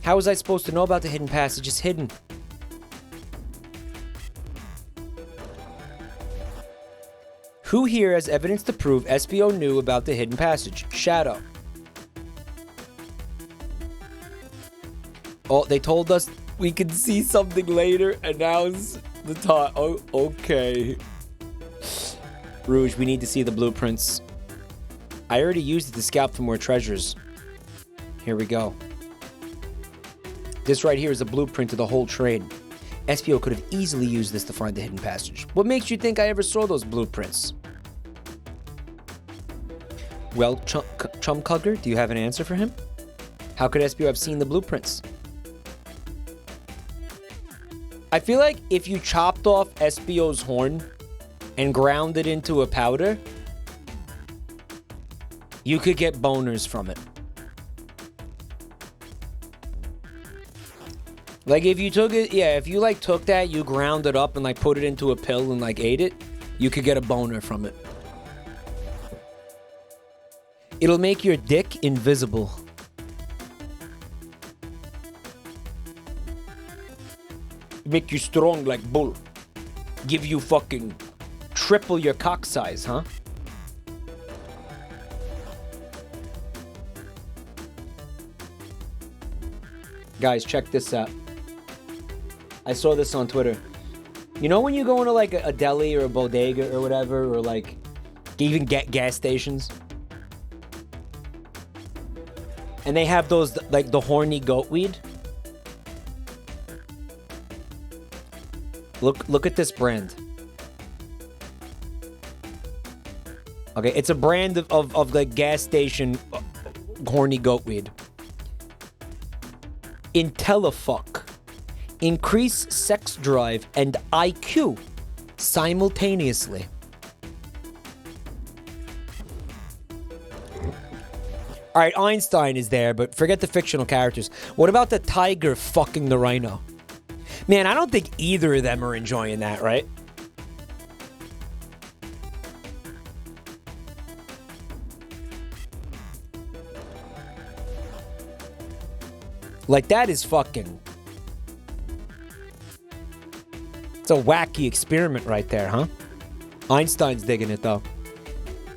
How was I supposed to know about the hidden passage? It's hidden. Who here has evidence to prove Espio knew about the hidden passage? Shadow. Oh, they told us we could see something later, and now's the time. Oh, okay. Rouge, we need to see the blueprints. I already used it to scout for more treasures. Here we go. This right here is a blueprint of the whole train. Espio could have easily used this to find the hidden passage. What makes you think I ever saw those blueprints? Well, Chumcugger, do you have an answer for him? How could Espio have seen the blueprints? I feel like if you chopped off Espio's horn and ground it into a powder, you could get boners from it. Like, if you took it, yeah, if you, like, took that, you ground it up and, like, put it into a pill and, like, ate it, you could get a boner from it. It'll make your dick invisible. Make you strong like bull. Give you fucking triple your cock size, huh? Guys, check this out. I saw this on Twitter. You know when you go into like a deli or a bodega or whatever, or like even get gas stations, and they have those like the horny goat weed? Look at this brand. Okay, it's a brand of like gas station horny goat weed. IntelliFuck. Increase sex drive and IQ simultaneously. All right, Einstein is there, but forget the fictional characters. What about the tiger fucking the rhino? Man, I don't think either of them are enjoying that, right? Like, that is fucking... It's a wacky experiment right there, huh? Einstein's digging it, though.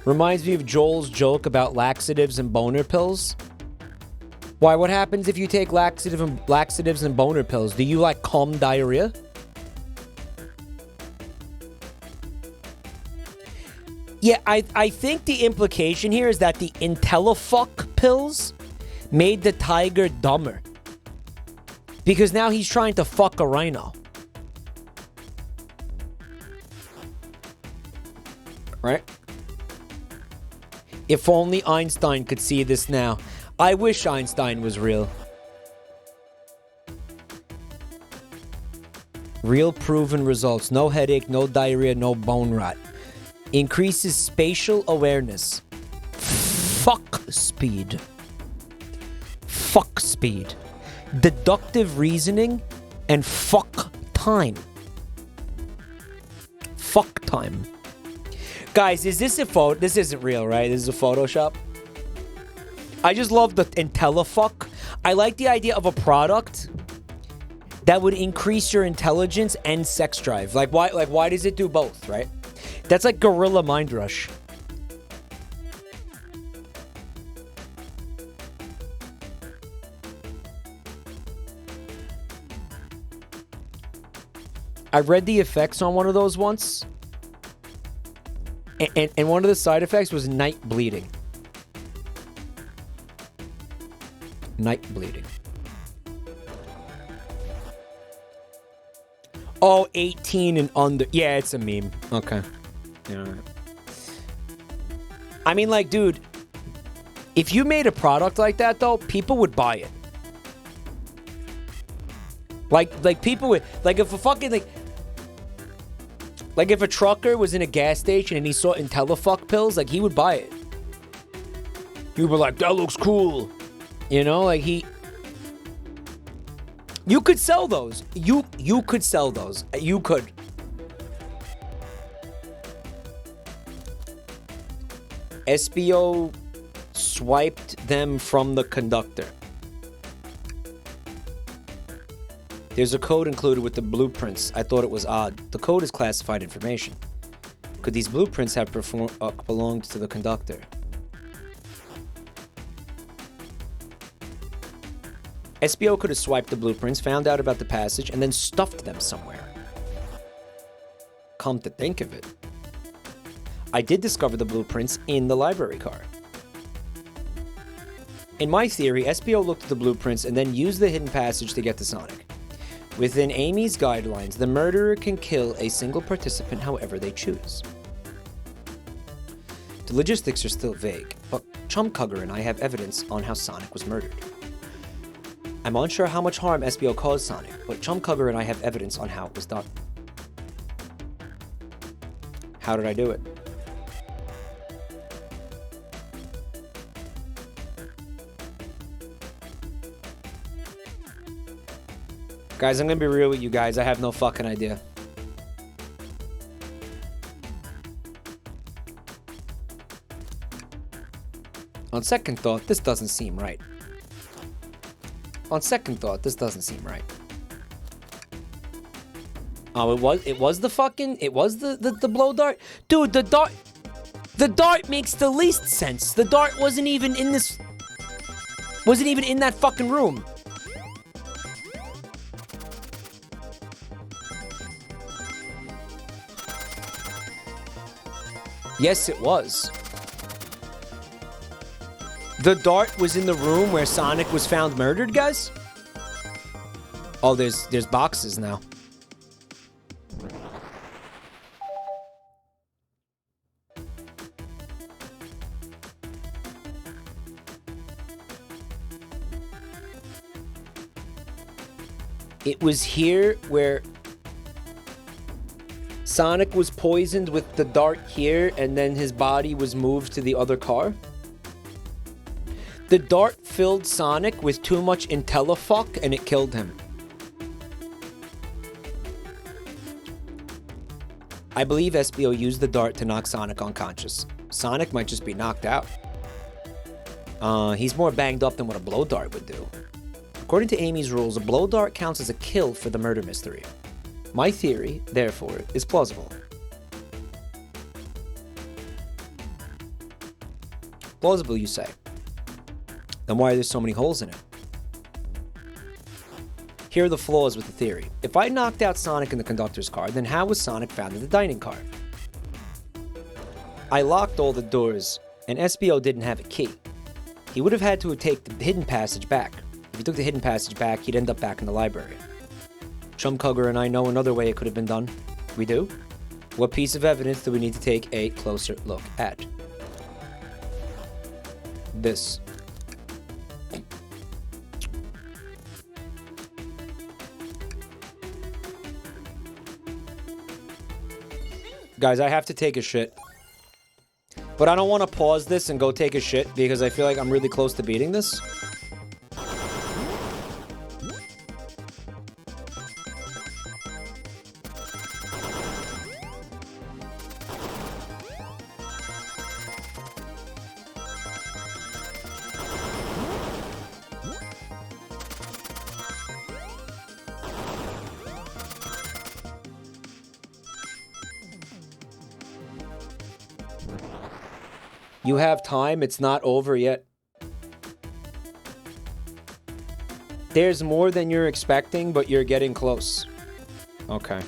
Reminds me of Joel's joke about laxatives and boner pills. Why, what happens if you take laxatives and boner pills? Do you, like, calm diarrhea? Yeah, I think the implication here is that the IntelliFuck pills made the tiger dumber. Because now he's trying to fuck a rhino. Right? If only Einstein could see this now. I wish Einstein was real. Real proven results. No headache, no diarrhea, no bone rot. Increases spatial awareness. Fuck speed. Fuck speed. Deductive reasoning and fuck time. Fuck time. Guys, is this a photo? This isn't real, right? This is a Photoshop. I just love the IntelliFuck. I like the idea of a product that would increase your intelligence and sex drive. Like why does it do both, right? That's like Gorilla Mind Rush. I read the effects on one of those once. And one of the side effects was night bleeding. Night bleeding. Oh, 18 and under. Yeah, it's a meme. Okay. Yeah. I mean, like, dude, if you made a product like that, though, people would buy it. Like people would, like, if a fucking, like if a trucker was in a gas station and he saw IntelliFuck pills, like, he would buy it. He would be like, that looks cool. You know, like you could sell those. You could sell those. You could. SBO swiped them from the conductor. There's a code included with the blueprints. I thought it was odd. The code is classified information. Could these blueprints have belonged to the conductor? SBO could have swiped the blueprints, found out about the passage, and then stuffed them somewhere. Come to think of it, I did discover the blueprints in the library car. In my theory, SBO looked at the blueprints and then used the hidden passage to get to Sonic. Within Amy's guidelines, the murderer can kill a single participant however they choose. The logistics are still vague, but Chumcugger and I have evidence on how Sonic was murdered. I'm unsure how much harm SBO caused Sonic, but Chumcugger and I have evidence on how it was done. How did I do it? Guys, I'm gonna be real with you guys. I have no fucking idea. On second thought, this doesn't seem right. On second thought, this doesn't seem right. Oh, it was the fucking, it was the blow dart? Dude, the dart makes the least sense. The dart wasn't even in this, wasn't even in that fucking room. Yes, it was. The dart was in the room where Sonic was found murdered, guys? Oh, there's boxes now. It was here where Sonic was poisoned with the dart here, and then his body was moved to the other car. The dart filled Sonic with too much IntelliFuck, and it killed him. I believe SBO used the dart to knock Sonic unconscious. Sonic might just be knocked out. He's more banged up than what a blow dart would do. According to Amy's rules, a blow dart counts as a kill for the murder mystery. My theory, therefore, is plausible. Plausible, you say? Then why are there so many holes in it? Here are the flaws with the theory. If I knocked out Sonic in the conductor's car, then how was Sonic found in the dining car? I locked all the doors, and SBO didn't have a key. He would have had to take the hidden passage back. If he took the hidden passage back, he'd end up back in the library. Chumcugger and I know another way it could have been done. We do? What piece of evidence do we need to take a closer look at? This. Guys, I have to take a shit. But I don't want to pause this and go take a shit because I feel like I'm really close to beating this. You have time, it's not over yet. There's more than you're expecting, but you're getting close. Okay.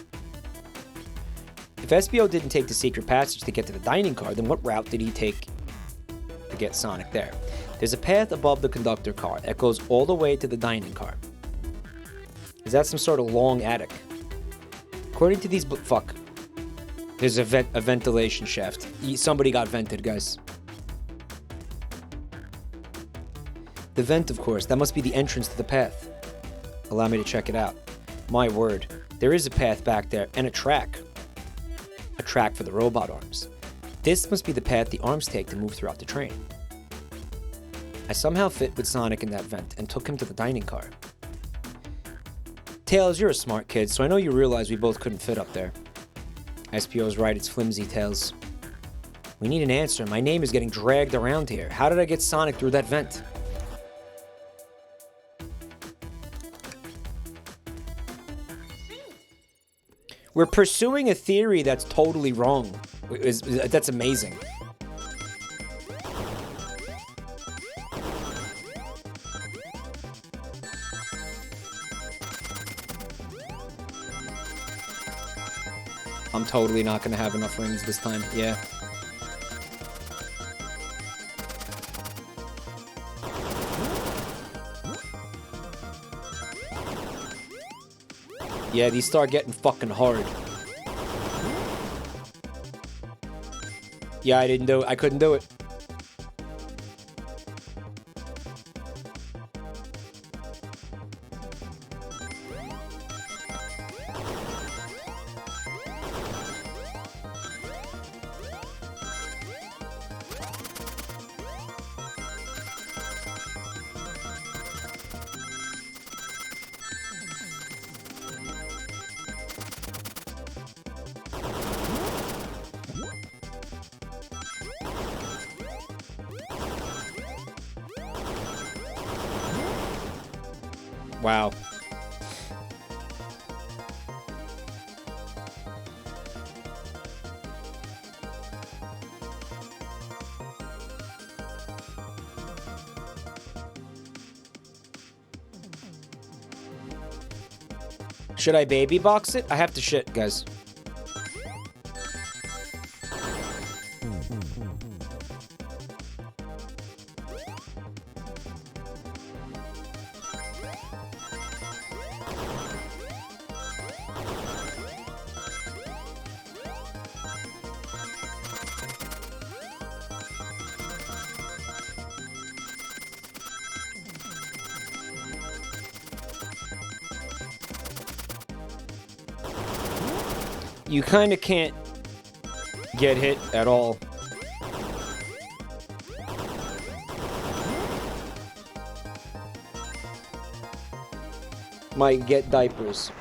If SBO didn't take the secret passage to get to the dining car, then what route did he take to get Sonic there? There's a path above the conductor car that goes all the way to the dining car. Is that some sort of long attic? According to these... Fuck. There's a ventilation shaft. Somebody got vented, guys. The vent, of course. That must be the entrance to the path. Allow me to check it out. My word. There is a path back there, and a track. A track for the robot arms. This must be the path the arms take to move throughout the train. I somehow fit with Sonic in that vent, and took him to the dining car. Tails, you're a smart kid, so I know you realize we both couldn't fit up there. SPO's right, it's flimsy, Tails. We need an answer. My name is getting dragged around here. How did I get Sonic through that vent? We're pursuing a theory that's totally wrong. That's amazing. I'm totally not going to have enough rings this time. Yeah. Yeah, these start getting fucking hard. Yeah, I didn't do it. I couldn't do it. Wow. Should I baby box it? I have to shit, guys. You kind of can't get hit at all. Mike, get diapers.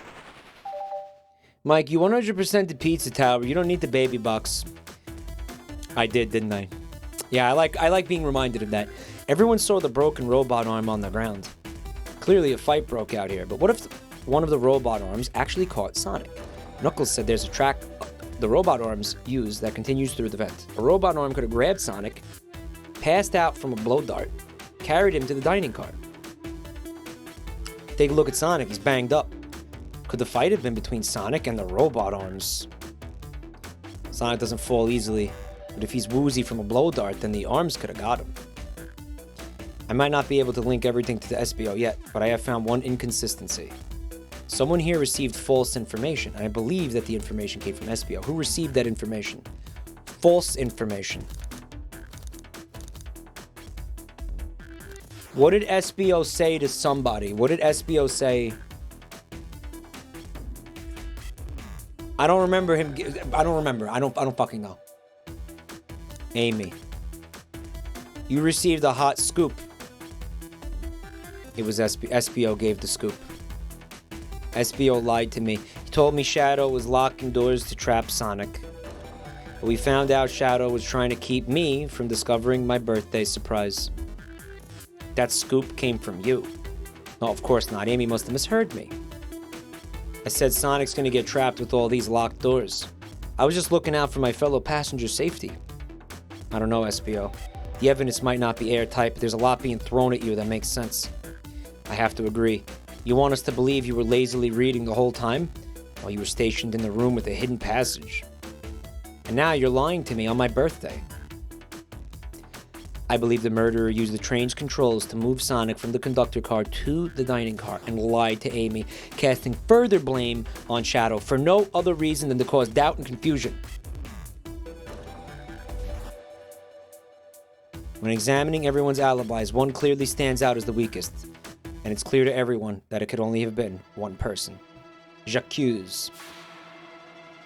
Mike, you 100% the pizza tower. You don't need the baby box. I did, didn't I? Yeah, I like being reminded of that. Everyone saw the broken robot arm on the ground. Clearly a fight broke out here, but what if one of the robot arms actually caught Sonic? Knuckles said there's a track the robot arms use that continues through the vent. A robot arm could have grabbed Sonic, passed out from a blow dart, carried him to the dining car. Take a look at Sonic, he's banged up. Could the fight have been between Sonic and the robot arms? Sonic doesn't fall easily, but if he's woozy from a blow dart, then the arms could have got him. I might not be able to link everything to the SBO yet, but I have found one inconsistency. Someone here received false information, and I believe that the information came from SBO. Who received that information? False information. What did SBO say to somebody? What did SBO say? I don't remember him. I don't remember. I don't fucking know. Amy. You received a hot scoop. It was SBO gave the scoop. SBO lied to me. He told me Shadow was locking doors to trap Sonic. But we found out Shadow was trying to keep me from discovering my birthday surprise. That scoop came from you. No, of course not. Amy must have misheard me. I said Sonic's gonna get trapped with all these locked doors. I was just looking out for my fellow passenger's safety. I don't know, SBO. The evidence might not be airtight, but there's a lot being thrown at you that makes sense. I have to agree. You want us to believe you were lazily reading the whole time while you were stationed in the room with a hidden passage. And now you're lying to me on my birthday. I believe the murderer used the train's controls to move Sonic from the conductor car to the dining car and lied to Amy, casting further blame on Shadow for no other reason than to cause doubt and confusion. When examining everyone's alibis, one clearly stands out as the weakest. And it's clear to everyone that it could only have been one person. J'accuse.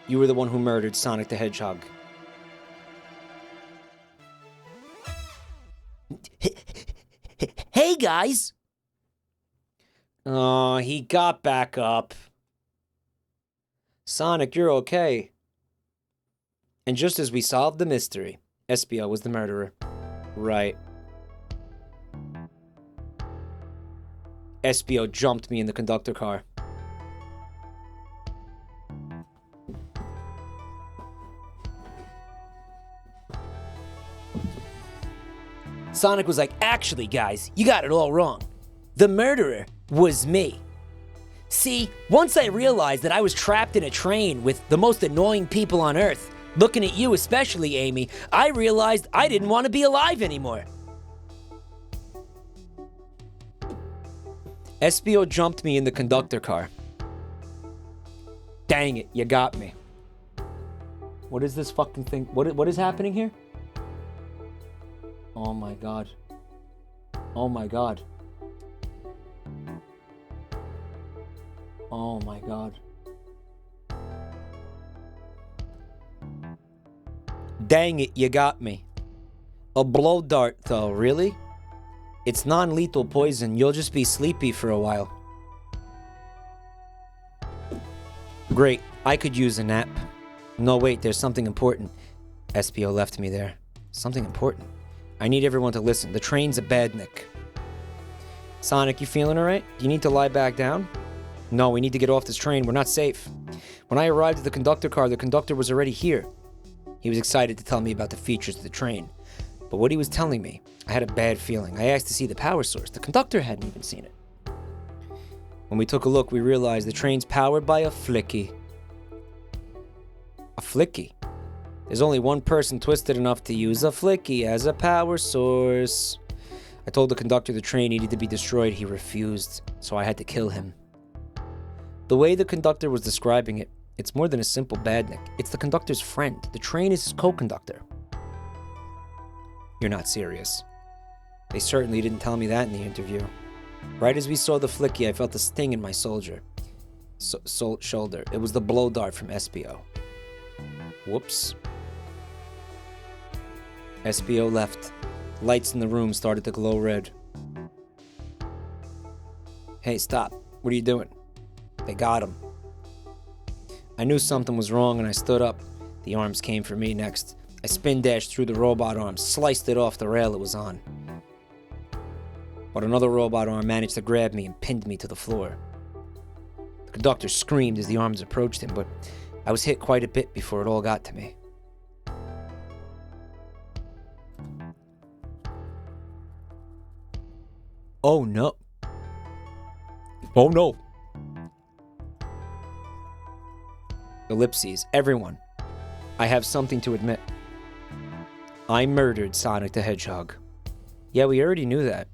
You were the one who murdered Sonic the Hedgehog. Hey, guys! Oh, he got back up. Sonic, you're okay. And just as we solved the mystery, SBO was the murderer. Right. SBO jumped me in the conductor car. Sonic was like, actually, guys, you got it all wrong. The murderer was me. See, once I realized that I was trapped in a train with the most annoying people on Earth, looking at you especially, Amy, I realized I didn't want to be alive anymore. SBO jumped me in the conductor car. Dang it, you got me. What is this fucking thing? What is happening here? Oh my god. Oh my god. Oh my god. Dang it, you got me. A blow dart, though, really? It's non-lethal poison. You'll just be sleepy for a while. Great. I could use a nap. No, wait. There's something important. SBO left me there. Something important. I need everyone to listen. The train's a badnik. Sonic, you feeling alright? Do you need to lie back down? No, we need to get off this train. We're not safe. When I arrived at the conductor car, the conductor was already here. He was excited to tell me about the features of the train. But what he was telling me, I had a bad feeling. I asked to see the power source. The conductor hadn't even seen it. When we took a look, we realized the train's powered by a flicky. A flicky? There's only one person twisted enough to use a flicky as a power source. I told the conductor the train needed to be destroyed. He refused, so I had to kill him. The way the conductor was describing it, it's more than a simple badnik. It's the conductor's friend. The train is his co-conductor. You're not serious. They certainly didn't tell me that in the interview. Right as we saw the flicky, I felt a sting in my shoulder. It was the blow dart from SPO. Whoops. SPO left. Lights in the room started to glow red. Hey, stop. What are you doing? They got him. I knew something was wrong and I stood up. The arms came for me next. I spin dashed through the robot arm, sliced it off the rail it was on. But another robot arm managed to grab me and pinned me to the floor. The conductor screamed as the arms approached him, but I was hit quite a bit before it all got to me. Oh no. Oh no. Ellipses. Everyone. I have something to admit. I murdered Sonic the Hedgehog. Yeah, we already knew that.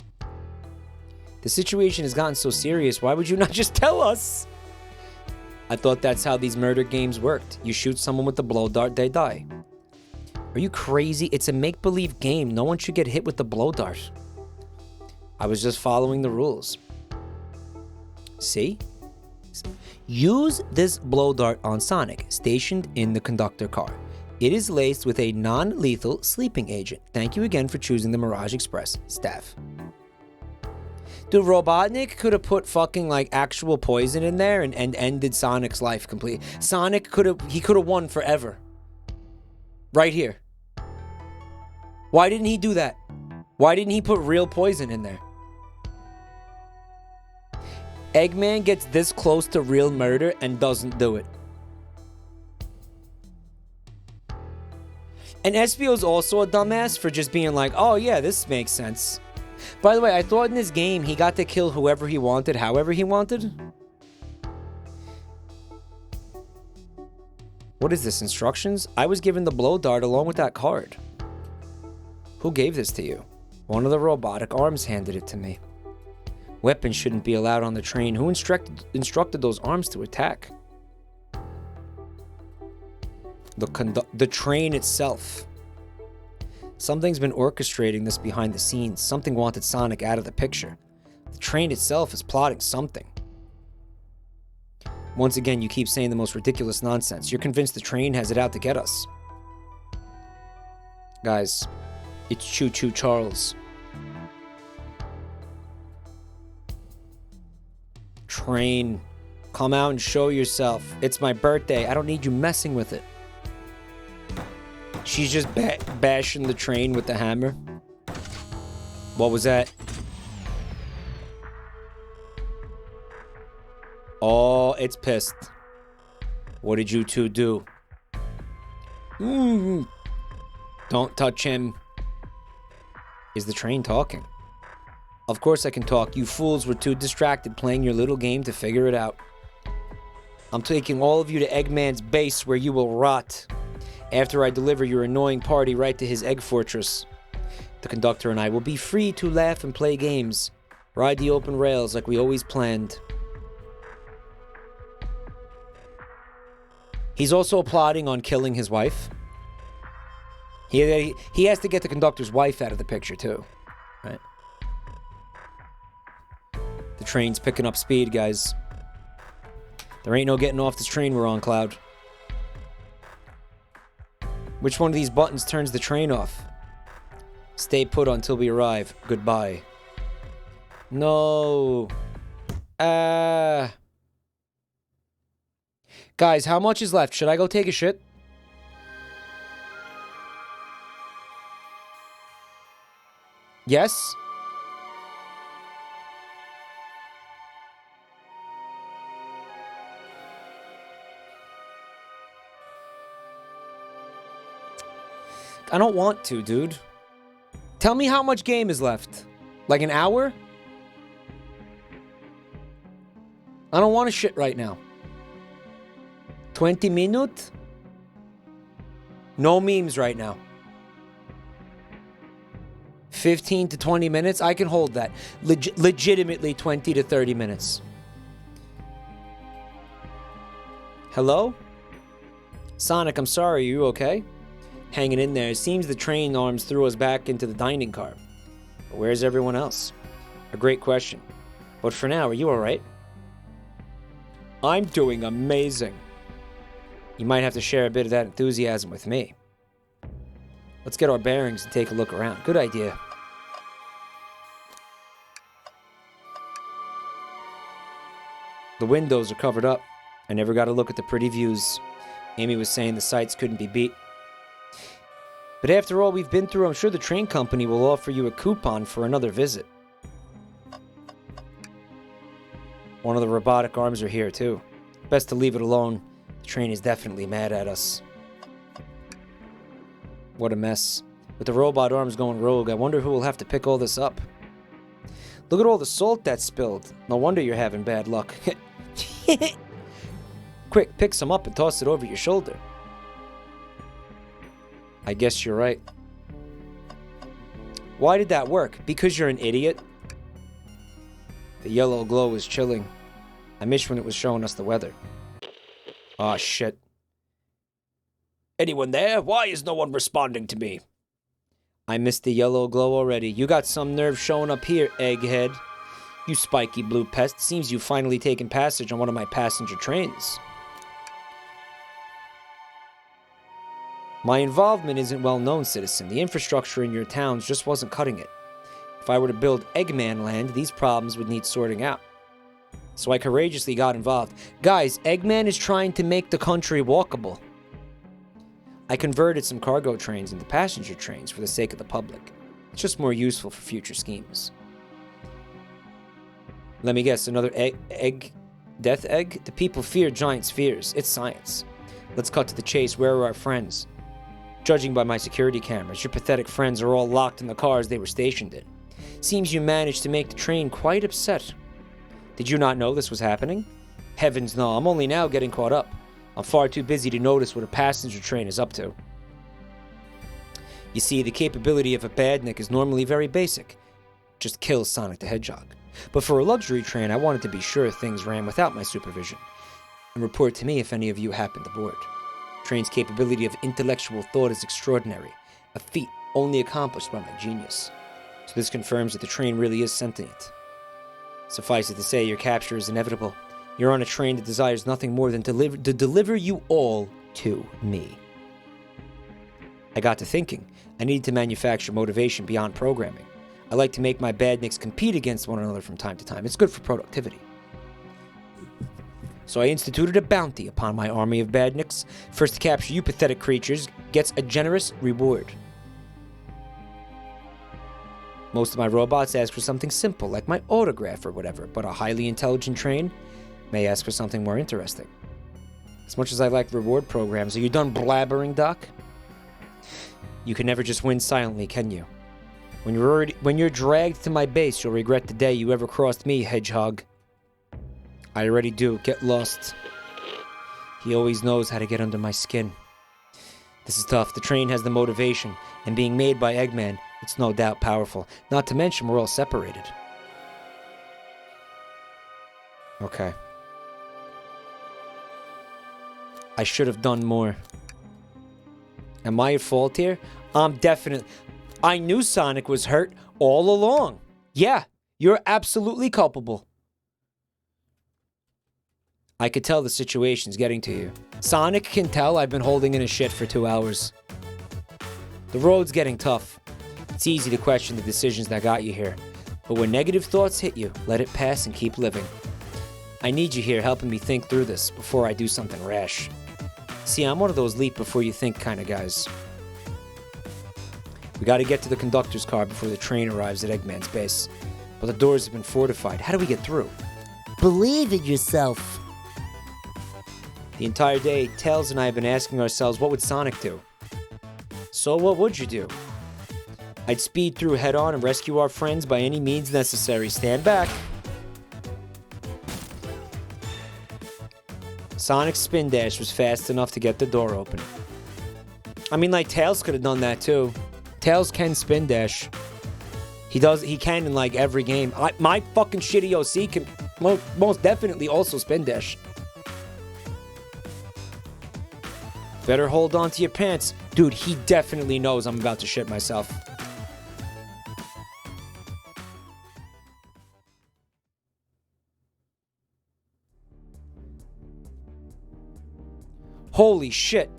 The situation has gotten so serious, why would you not just tell us? I thought that's how these murder games worked. You shoot someone with the blow dart, they die. Are you crazy? It's a make-believe game. No one should get hit with the blow dart. I was just following the rules. See? Use this blow dart on Sonic, stationed in the conductor car. It is laced with a non-lethal sleeping agent. Thank you again for choosing the Mirage Express staff. Dude, Robotnik could have put fucking like actual poison in there and ended Sonic's life completely. Sonic could have won forever. Right here. Why didn't he do that? Why didn't he put real poison in there? Eggman gets this close to real murder and doesn't do it. And Espio's also a dumbass for just being like, oh yeah, this makes sense. By the way, I thought in this game he got to kill whoever he wanted, however he wanted. What is this, instructions? I was given the blow dart along with that card. Who gave this to you? One of the robotic arms handed it to me. Weapons shouldn't be allowed on the train. Who instructed those arms to attack? The train itself. Something's been orchestrating this behind the scenes. Something wanted Sonic out of the picture. The train itself is plotting something. Once again, you keep saying the most ridiculous nonsense. You're convinced the train has it out to get us. Guys, it's Choo Choo Charles. Train, come out and show yourself. It's my birthday. I don't need you messing with it. She's just bashing the train with the hammer. What was that? Oh, it's pissed. What did you two do? Don't touch him. Is the train talking? Of course I can talk. You fools were too distracted playing your little game to figure it out. I'm taking all of you to Eggman's base where you will rot. After I deliver your annoying party right to his egg fortress. The conductor and I will be free to laugh and play games. Ride the open rails like we always planned. He's also plotting on killing his wife. He has to get the conductor's wife out of the picture too. Right? The train's picking up speed, guys. There ain't no getting off this train we're on, Cloud. Which one of these buttons turns the train off? Stay put until we arrive. Goodbye. No. Guys, how much is left? Should I go take a shit? Yes? I don't want to, dude. Tell me how much game is left. Like an hour? I don't want to shit right now. 20 minutes? No memes right now. 15 to 20 minutes? I can hold that. Legitimately 20 to 30 minutes. Hello? Sonic, I'm sorry. Are you okay? Hanging in there. It seems the train arms threw us back into the dining car. But where's everyone else? A great question. But for now, are you alright? I'm doing amazing. You might have to share a bit of that enthusiasm with me. Let's get our bearings and take a look around. Good idea. The windows are covered up. I never got a look at the pretty views. Amy was saying the sights couldn't be beat. But after all we've been through, I'm sure the train company will offer you a coupon for another visit. One of the robotic arms are here, too. Best to leave it alone. The train is definitely mad at us. What a mess. With the robot arms going rogue, I wonder who will have to pick all this up. Look at all the salt that's spilled. No wonder you're having bad luck. Quick, pick some up and toss it over your shoulder. I guess you're right. Why did that work? Because you're an idiot? The yellow glow is chilling. I missed when it was showing us the weather. Aw, shit. Anyone there? Why is no one responding to me? I missed the yellow glow already. You got some nerve showing up here, egghead. You spiky blue pest. Seems you've finally taken passage on one of my passenger trains. My involvement isn't well known, citizen. The infrastructure in your towns just wasn't cutting it. If I were to build Eggman Land, these problems would need sorting out. So I courageously got involved. Guys, Eggman is trying to make the country walkable. I converted some cargo trains into passenger trains for the sake of the public. It's just more useful for future schemes. Let me guess, another egg? Death egg? The people fear giant spheres. It's science. Let's cut to the chase. Where are our friends? Judging by my security cameras, your pathetic friends are all locked in the cars they were stationed in. Seems you managed to make the train quite upset. Did you not know this was happening? Heavens no, I'm only now getting caught up. I'm far too busy to notice what a passenger train is up to. You see, the capability of a badnik is normally very basic. Just kill Sonic the Hedgehog. But for a luxury train, I wanted to be sure things ran without my supervision. And report to me if any of you happened aboard. Train's capability of intellectual thought is extraordinary, a feat only accomplished by my genius. So this confirms that the train really is sentient. Suffice it to say, your capture is inevitable. You're on a train that desires nothing more than to deliver you all to me. I got to thinking, I needed to manufacture motivation beyond programming. I like to make my badniks compete against one another from time to time. It's good for productivity. So I instituted a bounty upon my army of badniks. First to capture you pathetic creatures gets a generous reward. Most of my robots ask for something simple, like my autograph or whatever, but a highly intelligent train may ask for something more interesting. As much as I like reward programs, are you done blabbering, Doc? You can never just win silently, can you? When you're dragged to my base, you'll regret the day you ever crossed me, Hedgehog. I already do. Get lost. He always knows how to get under my skin. This is tough. The train has the motivation, and being made by Eggman, it's no doubt powerful. Not to mention, we're all separated. Okay. I should have done more. Am I at fault here? I'm definitely... I knew Sonic was hurt all along. Yeah, you're absolutely culpable. I could tell the situation's getting to you. Sonic can tell I've been holding in a shit for 2 hours. The road's getting tough. It's easy to question the decisions that got you here. But when negative thoughts hit you, let it pass and keep living. I need you here helping me think through this before I do something rash. See, I'm one of those leap before you think kind of guys. We gotta get to the conductor's car before the train arrives at Eggman's base. But the doors have been fortified. How do we get through? Believe in yourself. The entire day, Tails and I have been asking ourselves, what would Sonic do? So what would you do? I'd speed through head on and rescue our friends by any means necessary. Stand back. Sonic's spin dash was fast enough to get the door open. I mean, like, Tails could have done that too. Tails can spin dash. He can in like every game. My fucking shitty OC can most definitely also spin dash. Better hold on to your pants. Dude, he definitely knows I'm about to shit myself. Holy shit.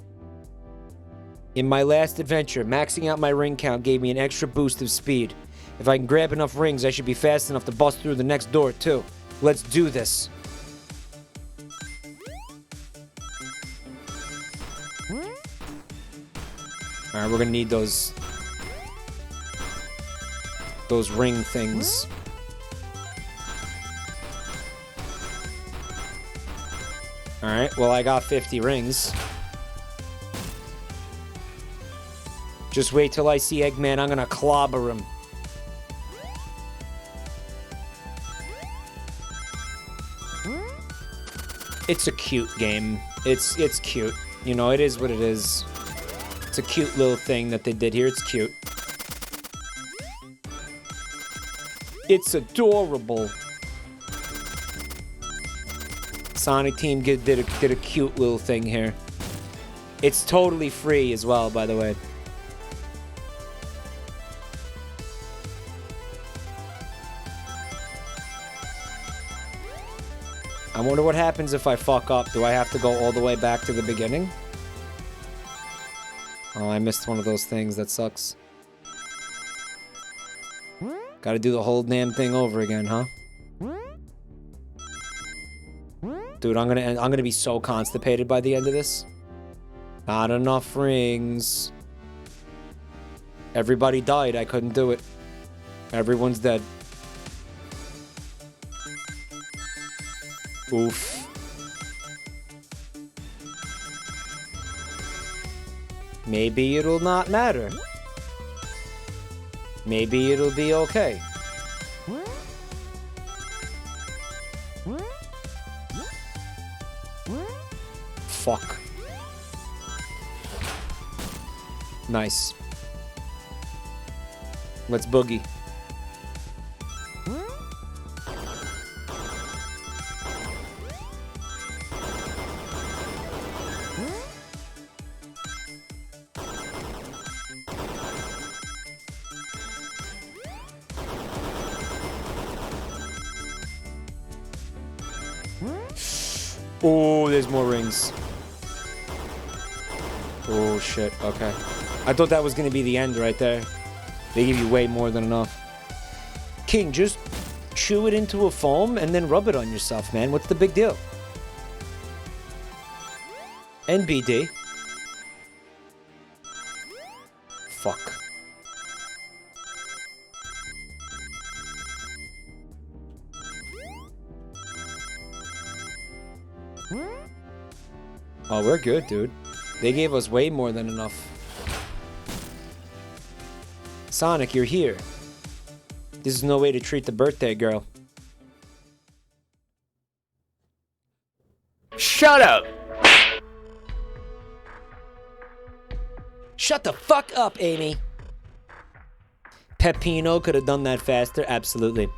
In my last adventure, maxing out my ring count gave me an extra boost of speed. If I can grab enough rings, I should be fast enough to bust through the next door, too. Let's do this. Alright, we're gonna need those ring things. Alright, well, I got 50 rings. Just wait till I see Eggman, I'm gonna clobber him. It's a cute game. It's cute. You know, it is what it is. It's a cute little thing that they did here. It's cute. It's adorable. Sonic Team did a cute little thing here. It's totally free as well, by the way. I wonder what happens if I fuck up. Do I have to go all the way back to the beginning? Oh, I missed one of those things. That sucks. Gotta do the whole damn thing over again, huh? Dude, I'm gonna be so constipated by the end of this. Not enough rings. Everybody died. I couldn't do it. Everyone's dead. Oof. Maybe it'll not matter. Maybe it'll be okay. Fuck. Nice. Let's boogie. Oh, there's more rings. Oh, shit. Okay. I thought that was going to be the end right there. They give you way more than enough. King, just chew it into a foam and then rub it on yourself, man. What's the big deal? NBD. Fuck. Oh, we're good, dude. They gave us way more than enough. Sonic, you're here. This is no way to treat the birthday girl. Shut up! Shut the fuck up, Amy. Peppino could have done that faster. Absolutely.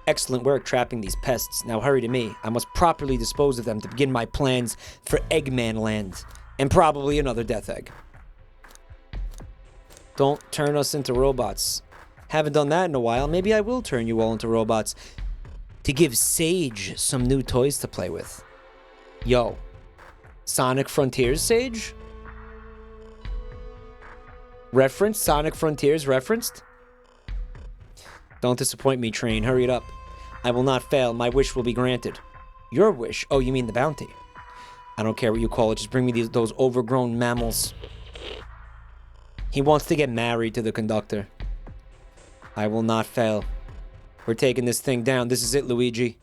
Excellent work trapping these pests. Now hurry to me. I must properly dispose of them to begin my plans for Eggman Land. And probably another Death Egg. Don't turn us into robots. Haven't done that in a while. Maybe I will turn you all into robots. To give Sage some new toys to play with. Yo. Sonic Frontiers, Sage? Referenced? Sonic Frontiers referenced? Don't disappoint me, Train. Hurry it up. I will not fail. My wish will be granted. Your wish? Oh, you mean the bounty. I don't care what you call it. Just bring me those overgrown mammals. He wants to get married to the conductor. I will not fail. We're taking this thing down. This is it, Luigi.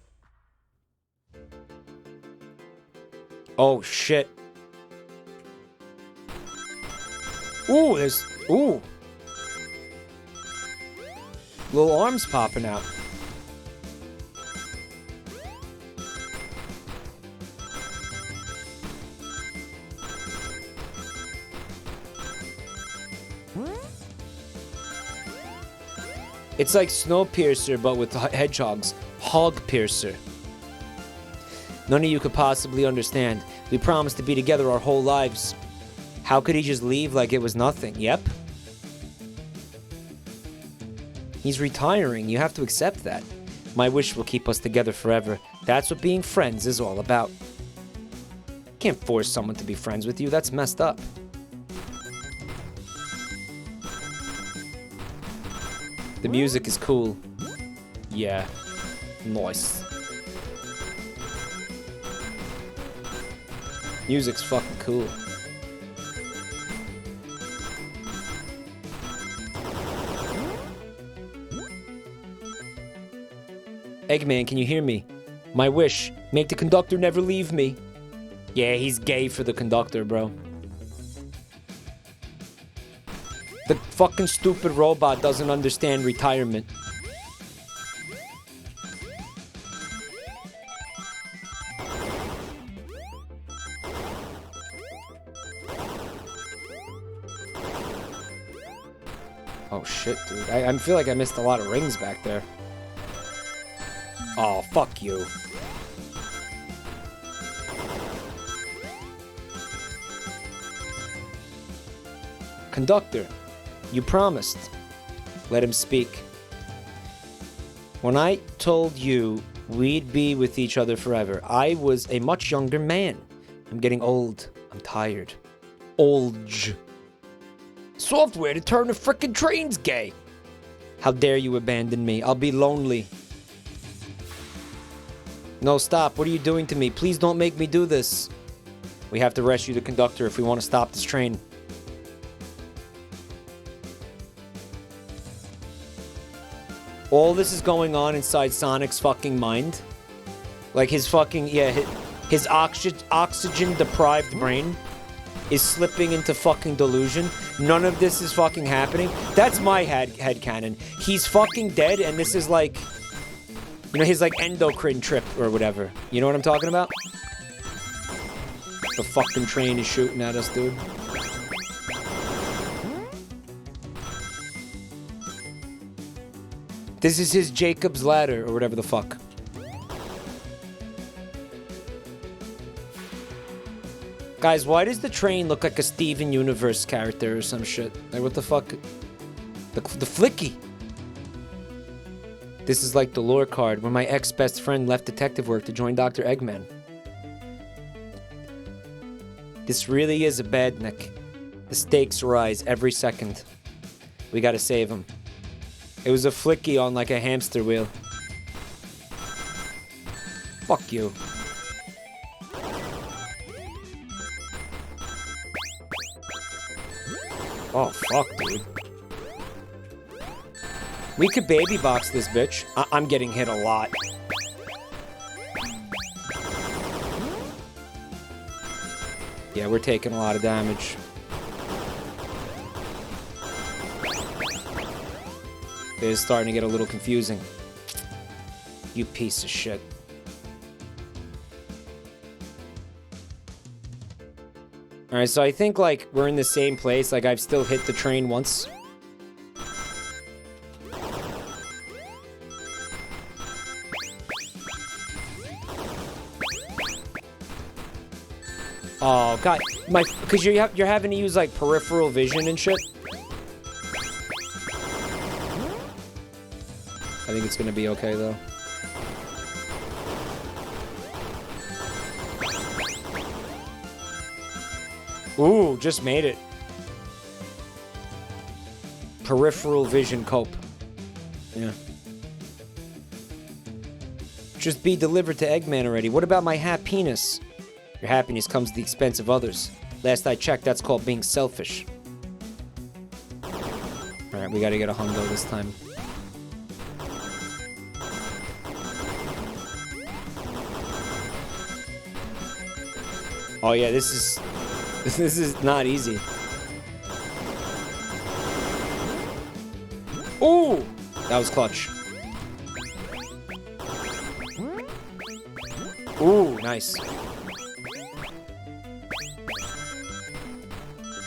Oh, shit. Ooh, there's... Ooh. Little arms popping out. It's like Snowpiercer, but with hedgehogs. Hog Piercer. None of you could possibly understand. We promised to be together our whole lives. How could he just leave like it was nothing? Yep. He's retiring. You have to accept that. My wish will keep us together forever. That's what being friends is all about. Can't force someone to be friends with you. That's messed up. The music is cool. Yeah. Nice. Music's fucking cool. Eggman, can you hear me? My wish, make the conductor never leave me. Yeah, he's gay for the conductor, bro. The fucking stupid robot doesn't understand retirement. Oh shit, dude. I feel like I missed a lot of rings back there. Oh, fuck you. Conductor, you promised. Let him speak. When I told you we'd be with each other forever, I was a much younger man. I'm getting old. I'm tired. Old. Software to turn the frickin' trains gay. How dare you abandon me? I'll be lonely. No, stop. What are you doing to me? Please don't make me do this. We have to rescue the conductor if we want to stop this train. All this is going on inside Sonic's fucking mind. Like his fucking, yeah, his oxygen-deprived brain is slipping into fucking delusion. None of this is fucking happening. That's my headcanon. He's fucking dead, and this is like, you know, his like endocrine trip or whatever. You know what I'm talking about? The fucking train is shooting at us, dude. This is his Jacob's Ladder, or whatever the fuck. Guys, why does the train look like a Steven Universe character or some shit? Like, what the fuck? The flicky. This is like the lore card, where my ex-best friend left detective work to join Dr. Eggman. This really is a badnik. The stakes rise every second. We gotta save him. It was a flicky on like a hamster wheel. Fuck you. Oh, fuck, dude. We could baby box this bitch. I'm getting hit a lot. Yeah, we're taking a lot of damage. It is starting to get a little confusing. You piece of shit. Alright, so I think, like, we're in the same place. Like, I've still hit the train once. Oh, God. Because you're having to use, like, peripheral vision and shit. I think it's gonna be okay, though. Ooh, just made it. Peripheral vision cope. Yeah. Just be delivered to Eggman already. What about my happiness? Your happiness comes at the expense of others. Last I checked, that's called being selfish. Alright, we gotta get a hundo this time. Oh yeah, this is not easy. Ooh! That was clutch. Ooh, nice.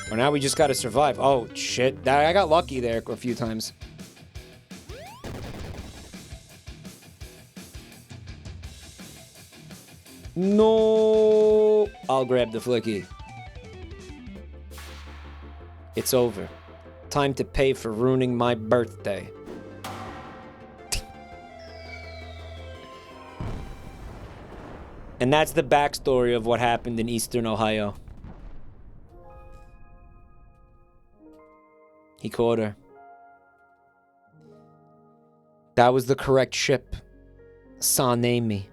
Well, now we just gotta survive. Oh, shit. I got lucky there a few times. No! I'll grab the flicky. It's over. Time to pay for ruining my birthday. And that's the backstory of what happened in Eastern Ohio. He caught her. That was the correct ship. Son Amy.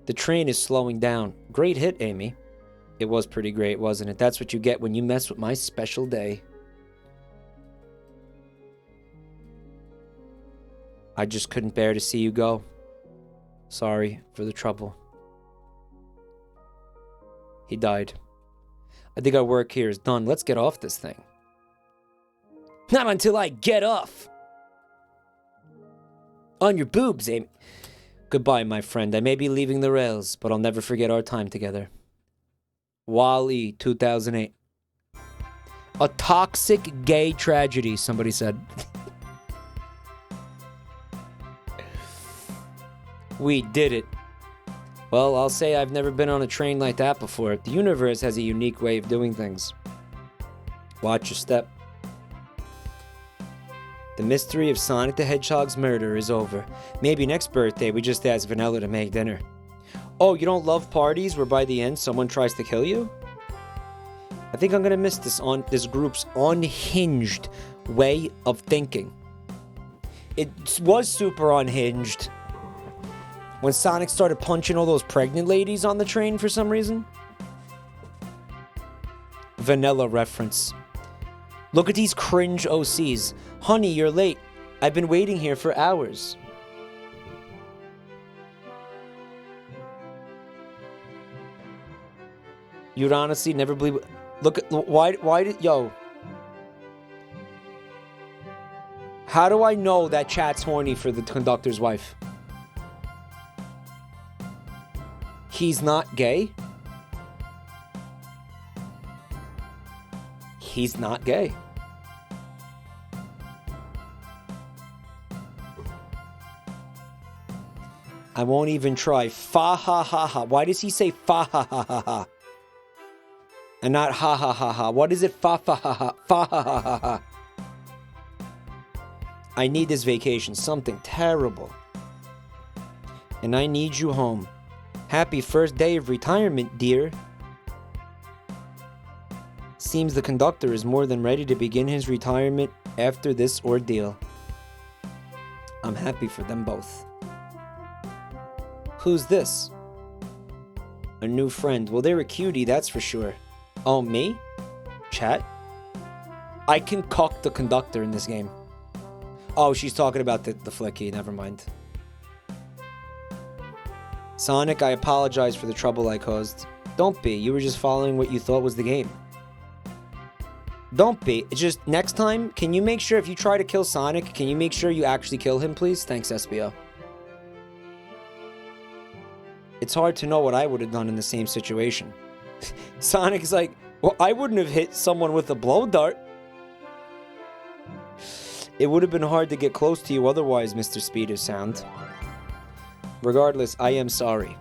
The train is slowing down. Great hit, Amy. It was pretty great, wasn't it? That's what you get when you mess with my special day. I just couldn't bear to see you go. Sorry for the trouble. He died. I think our work here is done. Let's get off this thing. Not until I get off. On your boobs, Amy. Goodbye, my friend. I may be leaving the rails, but I'll never forget our time together. Wall-E, 2008. A toxic gay tragedy, somebody said. We did it. Well, I'll say I've never been on a train like that before. The universe has a unique way of doing things. Watch your step. The mystery of Sonic the Hedgehog's murder is over. Maybe next birthday we just ask Vanilla to make dinner. Oh, you don't love parties where by the end someone tries to kill you? I think I'm gonna miss this group's unhinged way of thinking. It was super unhinged when Sonic started punching all those pregnant ladies on the train for some reason. Vanilla reference. Look at these cringe OCs. Honey, you're late. I've been waiting here for hours. You'd honestly never believe... Look at... Why did... Yo. How do I know that chat's horny for the conductor's wife? He's not gay? He's not gay. I won't even try. Fa ha ha ha. Why does he say fa ha ha ha ha? And not ha ha ha ha. What is it? Fa fa ha ha. Fa ha ha ha ha. I need this vacation. Something terrible. And I need you home. Happy first day of retirement, dear. Seems the conductor is more than ready to begin his retirement after this ordeal. I'm happy for them both. Who's this? A new friend. Well, they're a cutie, that's for sure. Oh, me? Chat? I can cock the conductor in this game. Oh, she's talking about the flicky. Never mind. Sonic, I apologize for the trouble I caused. Don't be. You were just following what you thought was the game. Don't be. It's just, next time, can you make sure if you try to kill Sonic, can you make sure you actually kill him, please? Thanks, SBO. It's hard to know what I would have done in the same situation. Sonic's like, well, I wouldn't have hit someone with a blow dart. It would have been hard to get close to you otherwise, Mr. Speed of Sound. Regardless, I am sorry.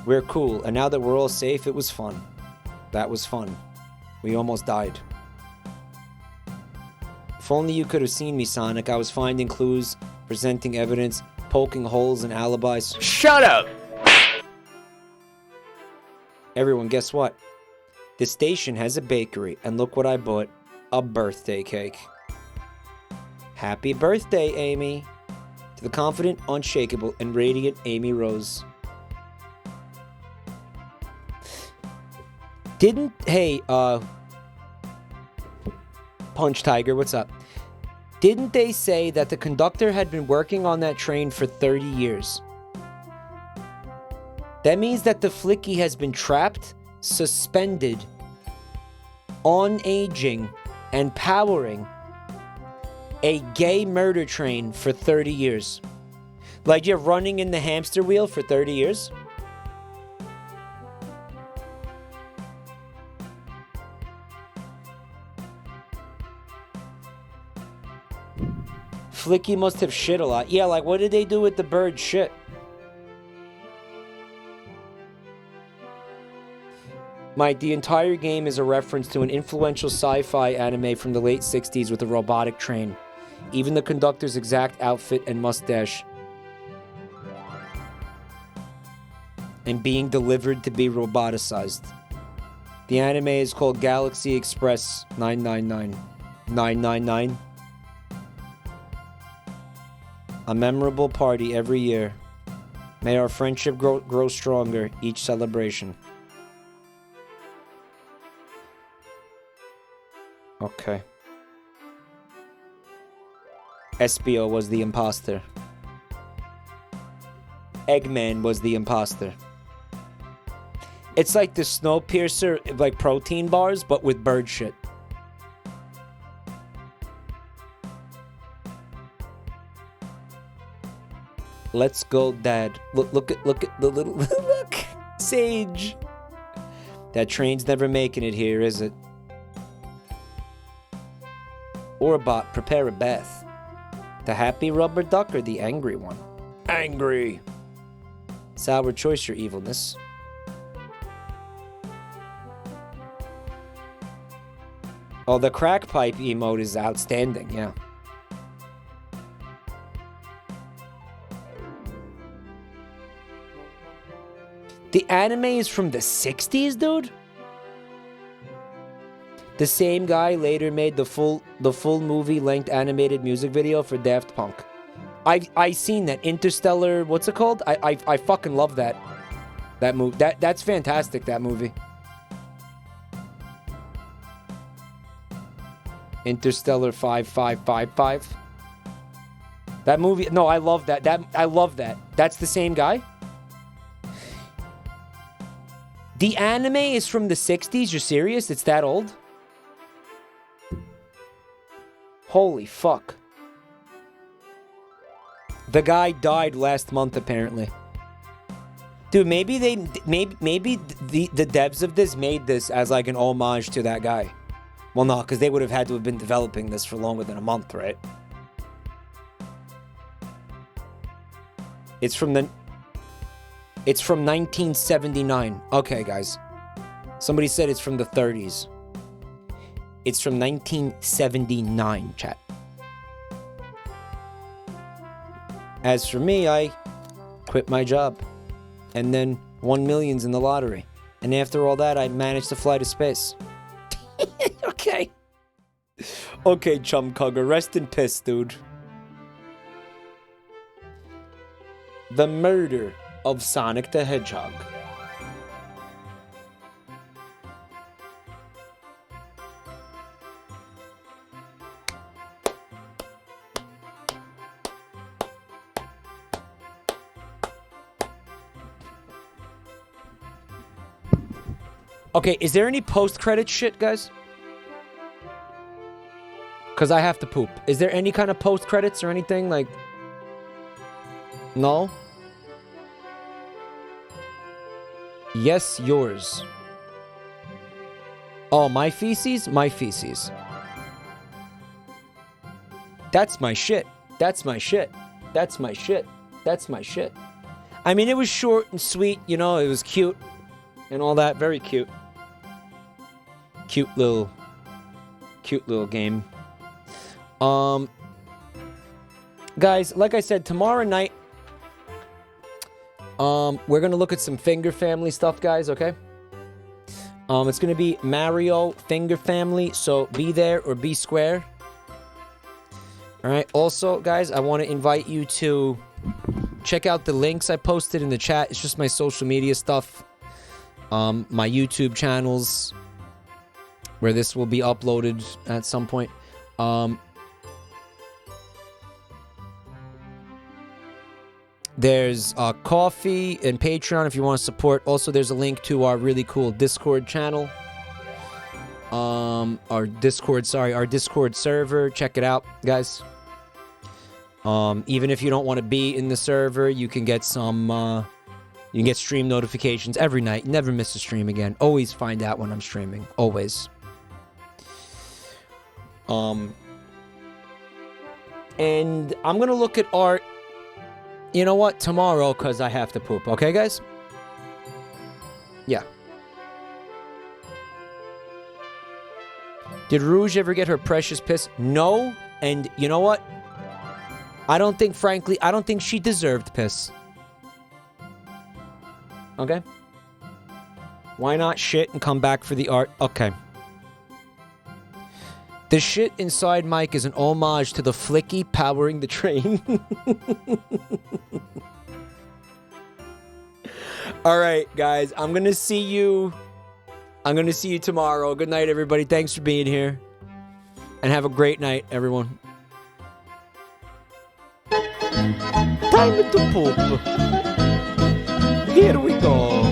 We're cool, and now that we're all safe, it was fun. That was fun. We almost died. If only you could have seen me, Sonic. I was finding clues, presenting evidence, poking holes in alibis. Shut up! Everyone, guess what? This station has a bakery, and look what I bought. A birthday cake. Happy birthday, Amy. To the confident, unshakable, and radiant Amy Rose. Hey, Punch Tiger, what's up? Didn't they say that the conductor had been working on that train for 30 years? That means that the flicky has been trapped, suspended, on aging, and powering A gay murder train for 30 years. Like you're running in the hamster wheel for 30 years? Flicky must have shit a lot. Yeah, like what did they do with the bird shit? Mike, the entire game is a reference to an influential sci-fi anime from the late 60s with a robotic train. Even the conductor's exact outfit and mustache. And being delivered to be roboticized. The anime is called Galaxy Express 999. 999. A memorable party every year. May our friendship grow stronger each celebration. Okay. Espio was the imposter. Eggman was the imposter. It's like the Snowpiercer, like protein bars, but with bird shit. Let's go, Dad. Look at the little look, Sage. That train's never making it here, is it? Orbot, prepare a bath. The happy rubber duck or the angry one? Angry. Sour choice, your evilness. Oh, the crack pipe emote is outstanding, yeah. The anime is from the 60s, dude? The same guy later made the full movie-length animated music video for Daft Punk. I seen that Interstellar, what's it called? I fucking love that movie. That's fantastic, that movie. Interstellar 5555. That movie, no, I love that. I love that. That's the same guy? The anime is from the 60s? You're serious? It's that old? Holy fuck. The guy died last month, apparently. Dude, maybe the devs of this made this as like an homage to that guy. Well, no, because they would have had to have been developing this for longer than a month, right? It's from 1979. Okay, guys. Somebody said it's from the 30s. It's from 1979, chat. As for me, I quit my job. And then won millions in the lottery. And after all that, I managed to fly to space. Okay. Okay, Chumcugger. Rest in piss, dude. The murder of Sonic the Hedgehog. Okay, is there any post-credit shit, guys? Because I have to poop. Is there any kind of post-credits or anything? Like... No? Yes, yours. Oh, my feces? My feces. That's my shit. That's my shit. That's my shit. That's my shit. I mean, it was short and sweet, you know, it was cute. And all that. Very cute. Cute little game. Guys, like I said, tomorrow night, we're gonna look at some Finger Family stuff, guys, okay? It's gonna be Mario Finger Family, so be there or be square. Alright, also, guys, I want to invite you to check out the links I posted in the chat. It's just my social media stuff. My YouTube channels, where this will be uploaded at some point. There's Coffee and Patreon if you want to support. Also, there's a link to our really cool Discord channel. our Discord server. Check it out, guys. Even if you don't want to be in the server, you can get some, you can get stream notifications every night. Never miss a stream again. Always find out when I'm streaming. Always. And I'm gonna look at art, you know what, tomorrow, because I have to poop. Okay, guys? Yeah. Did Rouge ever get her precious piss? No. And you know what? I don't think she deserved piss. Okay? Why not shit and come back for the art? Okay. The shit inside Mike is an homage to the Flicky powering the train. All right, guys. I'm going to see you tomorrow. Good night, everybody. Thanks for being here. And have a great night, everyone. Time to poop. Here we go.